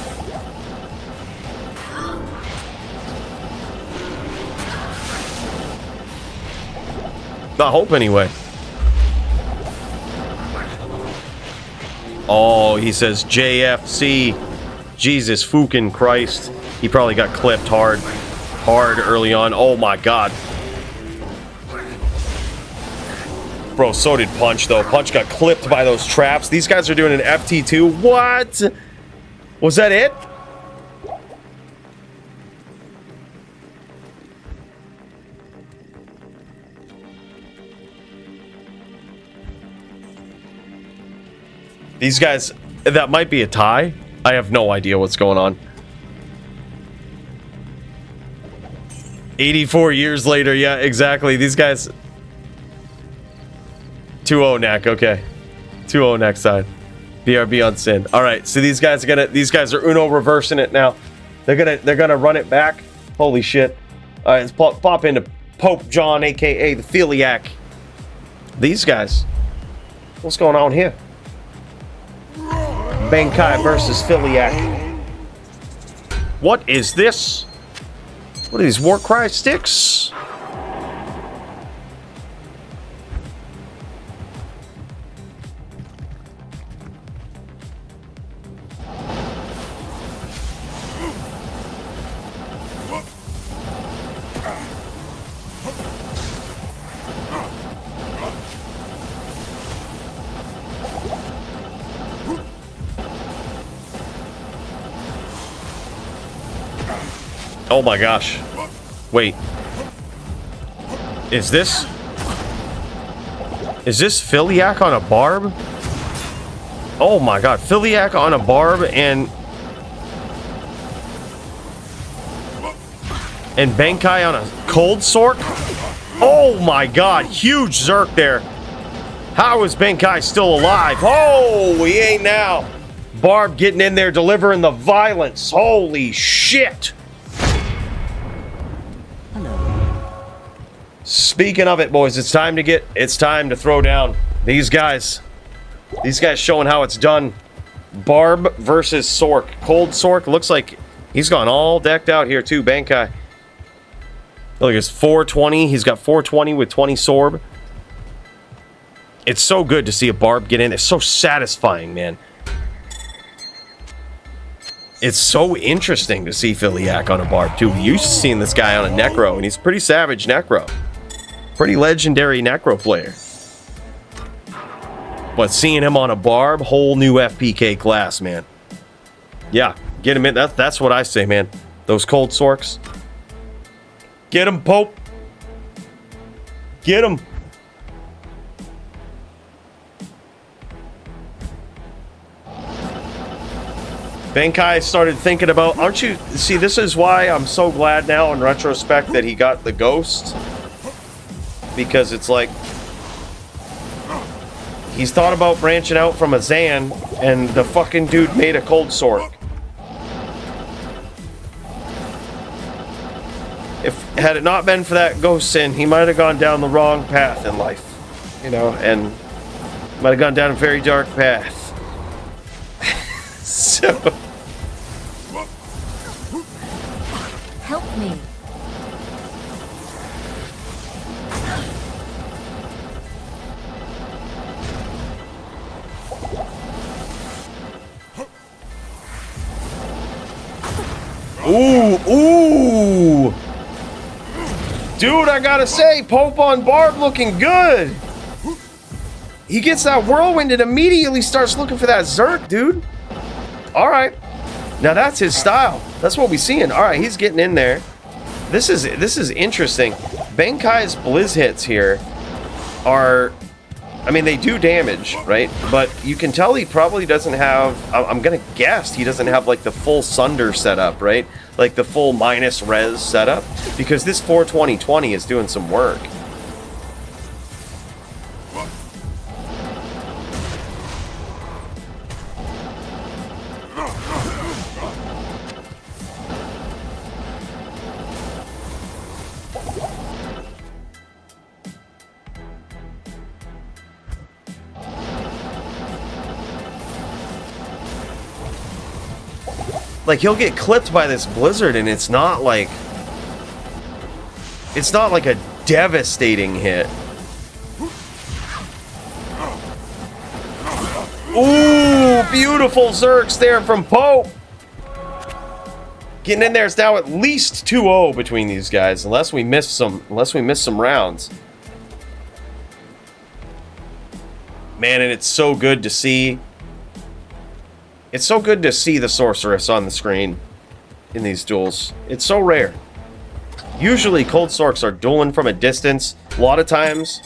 I hope anyway. Oh, he says JFC. Jesus fucking Christ. He probably got clipped hard early on. Oh my God. Bro, so did Punch though. Punch got clipped by those traps. These guys are doing an FT2. What? Was that it? These guys, that might be a tie. I have no idea what's going on. 84 years later, yeah, exactly. These guys... 2-0 neck, okay. 2-0 next side. BRB on Sin. Alright, so these guys are Uno reversing it now. They're gonna run it back. Holy shit. Alright, let's pop into Pope John, aka the Philiac. These guys. What's going on here? Bankai versus Philiac. What is this? What are these Warcry sticks? Oh my gosh. Wait. Is this? Is this Philiac on a barb? Oh my god, Philiac on a barb and Benkai on a cold Sork? Oh my god, huge Zerk there. How is Benkai still alive? Oh, he ain't now. Barb getting in there, delivering the violence. Holy shit. Speaking of it, boys, it's time to throw down. These guys showing how it's done. Barb versus Sork. Cold Sork looks like he's gone all decked out here too, Benkai. Look, it's 420. He's got 420 with 20 Sorb. It's so good to see a Barb get in. It's so satisfying, man. It's so interesting to see Philiac on a Barb, too. We used to seeing this guy on a Necro, and he's a pretty savage Necro. Pretty legendary Necro player. But seeing him on a Barb, whole new FPK class, man. Yeah, get him in. That's what I say, man. Those cold Sorks. Get him, Pope. Get him. Benkai started thinking about, aren't you? See, this is why I'm so glad now in retrospect that he got the Ghost. Because it's like, he's thought about branching out from a Zan, and the fucking dude made a cold Sork. Had it not been for that Ghost sin, he might have gone down the wrong path in life. You know, and might have gone down a very dark path. So... Help me. Ooh! Dude, I gotta say, Pope on Barb looking good! He gets that whirlwind and immediately starts looking for that Zerk, dude. Alright. Now that's his style. That's what we're seeing. Alright, he's getting in there. This is interesting. Benkai's Blizz hits here are... I mean, they do damage, right? But you can tell he probably doesn't have... I'm gonna guess he doesn't have, like, the full Sunder setup, right? Like, the full minus res setup. Because this 420-20 is doing some work. Like, he'll get clipped by this blizzard, and it's not like a devastating hit. Ooh, beautiful Zerks there from Pope. Getting in there, it's now at least 2-0 between these guys, unless we miss some rounds. Man, and it's so good to see. It's so good to see the Sorceress on the screen in these duels. It's so rare. Usually, Cold Sorks are dueling from a distance. A lot of times,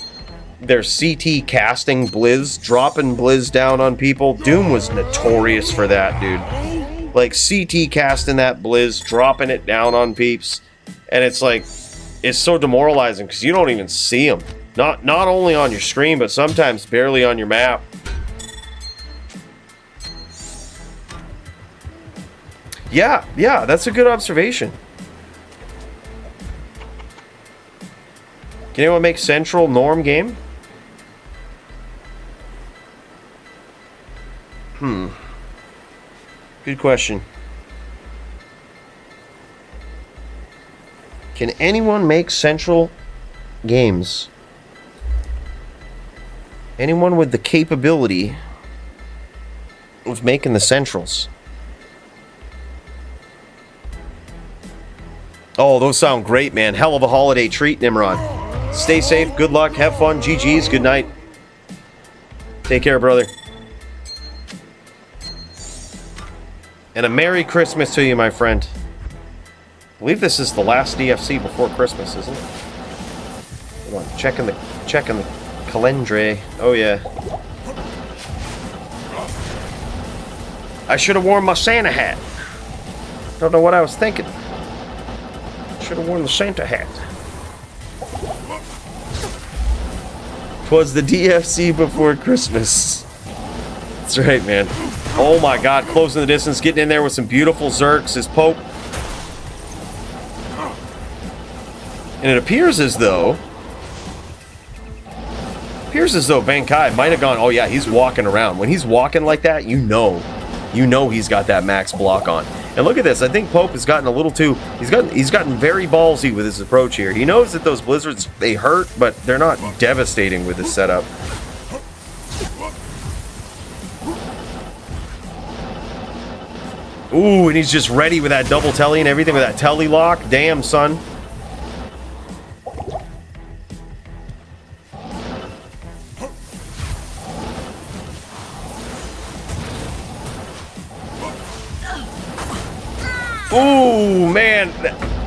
they're CT casting Blizz, dropping Blizz down on people. Doom was notorious for that, dude. Like, CT casting that Blizz, dropping it down on peeps. And it's like, it's so demoralizing because you don't even see them. Not only on your screen, but sometimes barely on your map. Yeah, that's a good observation. Can anyone make Central Norm game? Good question. Can anyone make Central games? Anyone with the capability of making the Centrals? Oh, those sound great, man. Hell of a holiday treat, Nimrod. Stay safe, good luck, have fun, GG's, good night. Take care, brother. And a Merry Christmas to you, my friend. I believe this is the last DFC before Christmas, isn't it? Hold on, checking the Calendre. Oh, yeah. I should have worn my Santa hat. Don't know what I was thinking. Should have worn the Santa hat. Twas the DFC before Christmas. That's right, man. Oh my god, closing the distance, getting in there with some beautiful Zerks as Pope. And it appears as though Bankai might have gone, oh yeah, he's walking around. When he's walking like that, you know he's got that max block on. And look at this, I think Pope has gotten a little too, he's gotten very ballsy with his approach here. He knows that those blizzards, they hurt, but they're not devastating with his setup. Ooh, and he's just ready with that double telly and everything with that telly lock. Damn, son. Ooh, man.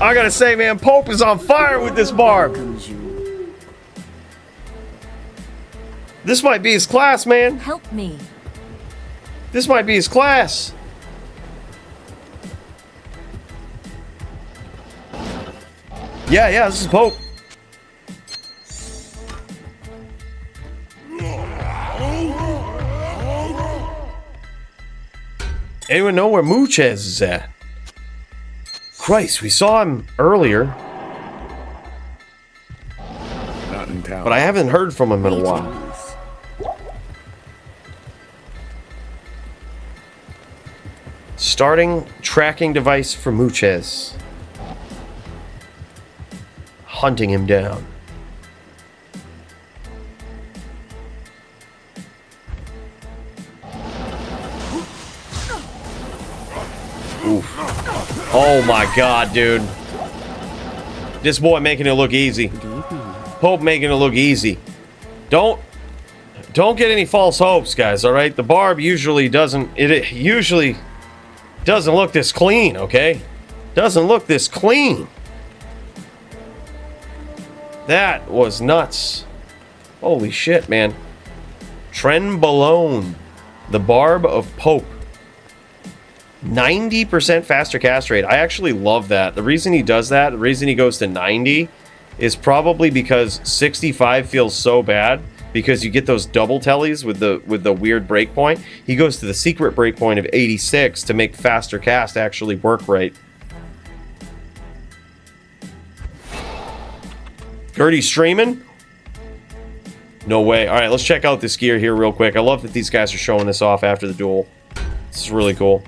I gotta say, man, Pope is on fire with this barb. This might be his class, man. Help me. This might be his class. Yeah, this is Pope. Anyone know where Muchez is at? Christ, we saw him earlier. Not in town. But I haven't heard from him in a while. Starting tracking device for Muchez. Hunting him down. Oof. Oh my god, dude. This boy making it look easy. Pope making it look easy. Don't get any false hopes, guys, alright? The barb usually doesn't look this clean, okay? Doesn't look this clean. That was nuts. Holy shit, man. Trenbolone. The barb of Pope. 90% faster cast rate. I actually love that. The reason he does that, the reason he goes to 90 is probably because 65 feels so bad because you get those double tellies with the weird breakpoint. He goes to the secret breakpoint of 86 to make faster cast actually work right. Gertie streaming? No way. All right, let's check out this gear here real quick. I love that these guys are showing this off after the duel. This is really cool.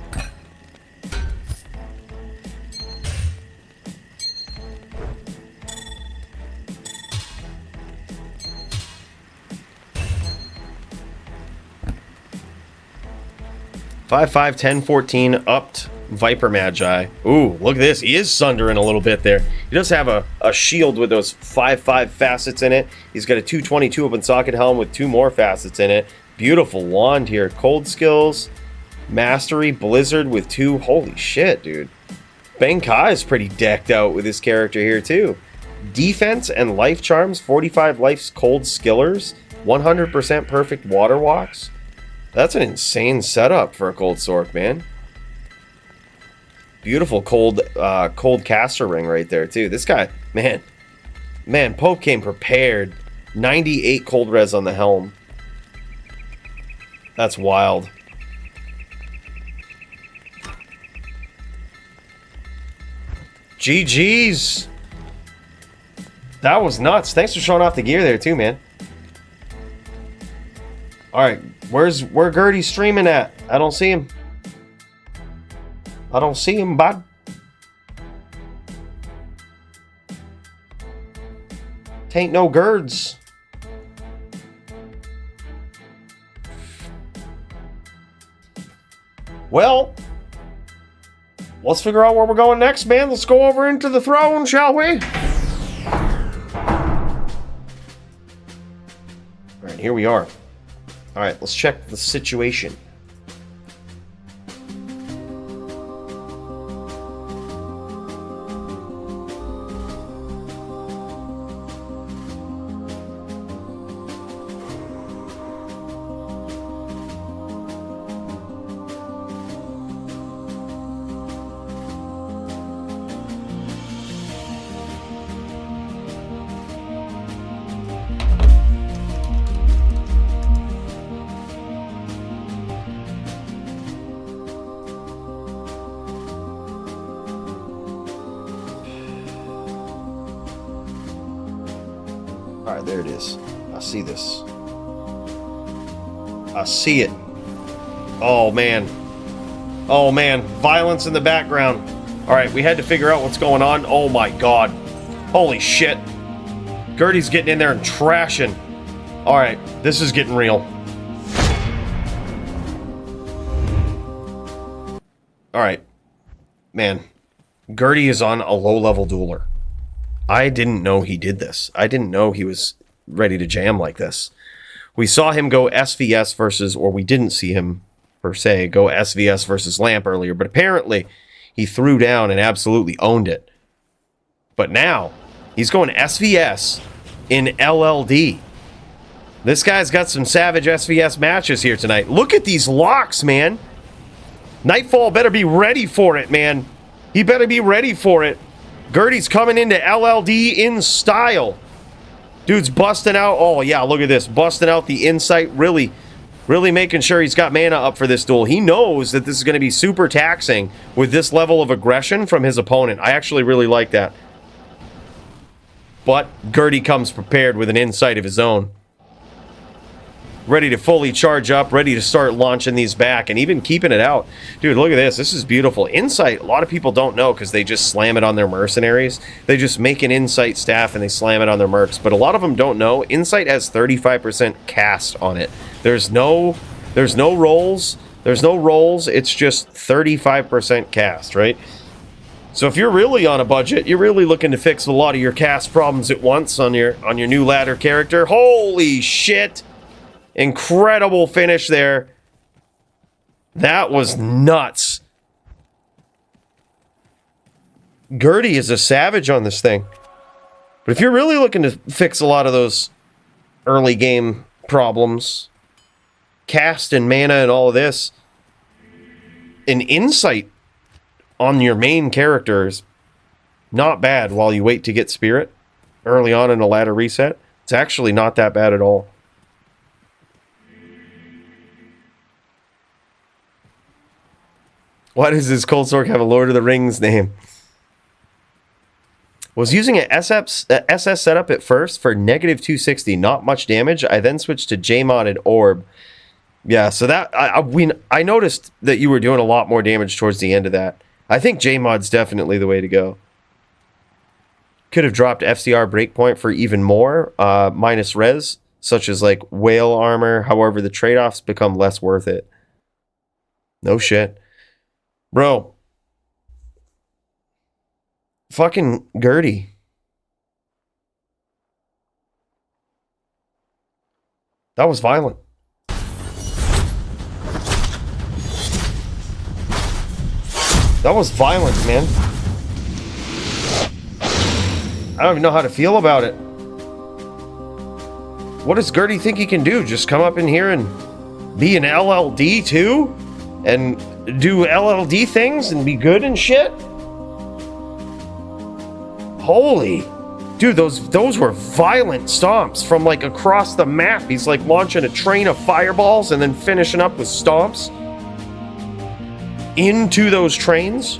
Five, 5, 10, 14, upped Viper Magi. Ooh, look at this. He is sundering a little bit there. He does have a shield with those 5 facets in it. He's got a 222 open socket helm with 2 more facets in it. Beautiful wand here. Cold skills, mastery, blizzard with 2. Holy shit, dude. Bankai is pretty decked out with this character here too. Defense and life charms, 45 life's cold skillers, 100% perfect water walks. That's an insane setup for a cold Sork, man. Beautiful cold caster ring right there too. This guy, man, Pope came prepared. 98 cold res on the helm. That's wild. GG's. That was nuts. Thanks for showing off the gear there too, man. All right, where Gertie's streaming at? I don't see him. I don't see him, bud. Tain't no Gerds. Well, let's figure out where we're going next, man. Let's go over into the throne, shall we? All right, here we are. All right, let's check the situation. All right, there it is. I see this. I see it. Oh, man. Oh, man. Violence in the background. All right, we had to figure out what's going on. Oh, my God. Holy shit. Gertie's getting in there and trashing. All right, this is getting real. All right. Man, Gertie is on a low-level dueler. I didn't know he did this. I didn't know he was ready to jam like this. We saw him go SVS versus, or we didn't see him, per se, go SVS versus Lamp earlier, but apparently he threw down and absolutely owned it. But now, he's going SVS in LLD. This guy's got some savage SVS matches here tonight. Look at these locks, man. Nightfall better be ready for it, man. He better be ready for it. Gertie's coming into LLD in style. Dude's busting out. Oh, yeah, look at this. Busting out the insight. Really making sure he's got mana up for this duel. He knows that this is going to be super taxing with this level of aggression from his opponent. I actually really like that. But Gertie comes prepared with an insight of his own. Ready to fully charge up, ready to start launching these back, and even keeping it out. Dude, look at this. This is beautiful. Insight, a lot of people don't know because they just slam it on their mercenaries. They just make an Insight staff and they slam it on their mercs. But a lot of them don't know. Insight has 35% cast on it. There's no rolls. There's no rolls. It's just 35% cast, right? So if you're really on a budget, you're really looking to fix a lot of your cast problems at once on your new ladder character. Holy shit! Incredible finish there. That was nuts. Gertie is a savage on this thing. But if you're really looking to fix a lot of those early game problems, cast and mana and all of this, an insight on your main character is not bad while you wait to get spirit early on in a ladder reset. It's actually not that bad at all. Why does this Cold Stork have a Lord of the Rings name? Was using an SS setup at first for negative 260, not much damage. I then switched to Jmod and Orb. Yeah, so that I noticed that you were doing a lot more damage towards the end of that. I think Jmod's definitely the way to go. Could have dropped FCR breakpoint for even more, minus res, such as like whale armor. However, the trade-offs become less worth it. No shit. Bro. Fucking Gertie. That was violent. That was violent, man. I don't even know how to feel about it. What does Gertie think he can do? Just come up in here and be an LLD too? And do LLD things and be good and shit? Holy. Dude, those were violent stomps from like across the map. He's like launching a train of fireballs and then finishing up with stomps into those trains.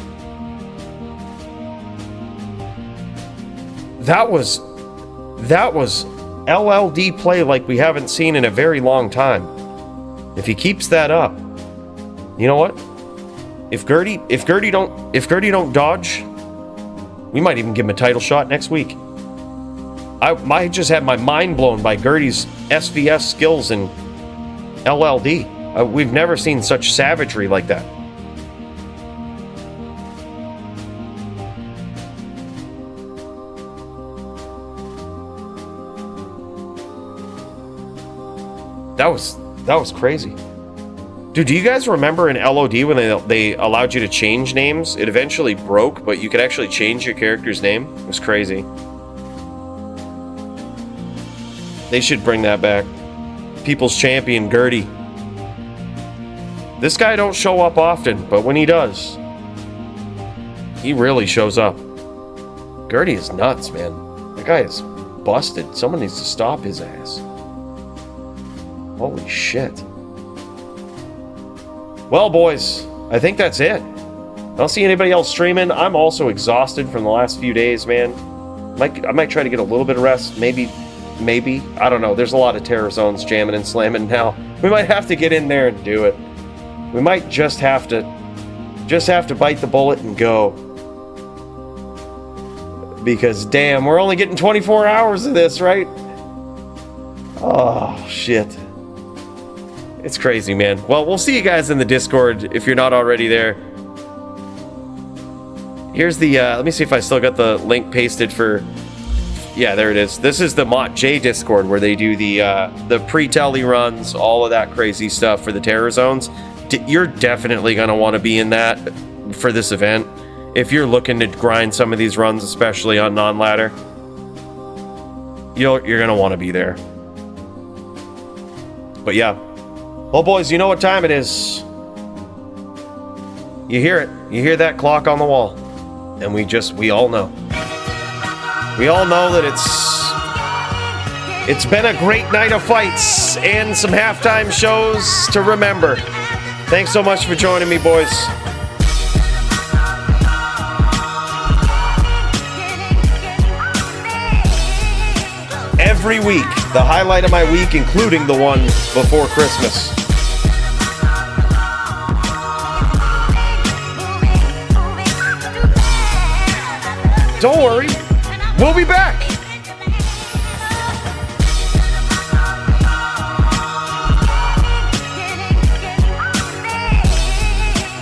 That was LLD play like we haven't seen in a very long time. If he keeps that up, you know what? If Gertie don't dodge, we might even give him a title shot next week. I just had my mind blown by Gertie's SVS skills in LLD. We've never seen such savagery like that. That was crazy. Dude, do you guys remember in LOD when they allowed you to change names? It eventually broke, but you could actually change your character's name. It was crazy. They should bring that back. People's Champion, Gertie. This guy don't show up often, but when he does, he really shows up. Gertie is nuts, man. That guy is busted. Someone needs to stop his ass. Holy shit. Well, boys, I think that's it. I don't see anybody else streaming. I'm also exhausted from the last few days, man. I might try to get a little bit of rest, maybe maybe. I don't know. There's a lot of terror zones jamming and slamming now. We might have to get in there and do it. We might just have to bite the bullet and go. Because damn, we're only getting 24 hours of this, right? Oh shit. It's crazy, man. Well, we'll see you guys in the Discord if you're not already there. Here's the, let me see if I still got the link pasted for, yeah, there it is. This is the Mott J Discord where they do the pre-telly runs, all of that crazy stuff for the terror zones. You're definitely going to want to be in that for this event. If you're looking to grind some of these runs, especially on non-ladder, you're going to want to be there. But yeah. Well, boys, you know what time it is. You hear it. You hear that clock on the wall. And we all know. We all know that it's been a great night of fights and some halftime shows to remember. Thanks so much for joining me, boys. Every week, the highlight of my week, including the one before Christmas. Don't worry, we'll be back.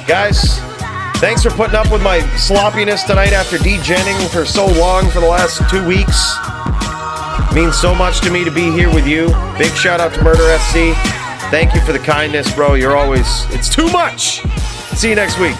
Guys, thanks for putting up with my sloppiness tonight after degenning for so long for the last 2 weeks. It means so much to me to be here with you. Big shout out to Murder SC. Thank you for the kindness, bro. You're always, it's too much. See you next week.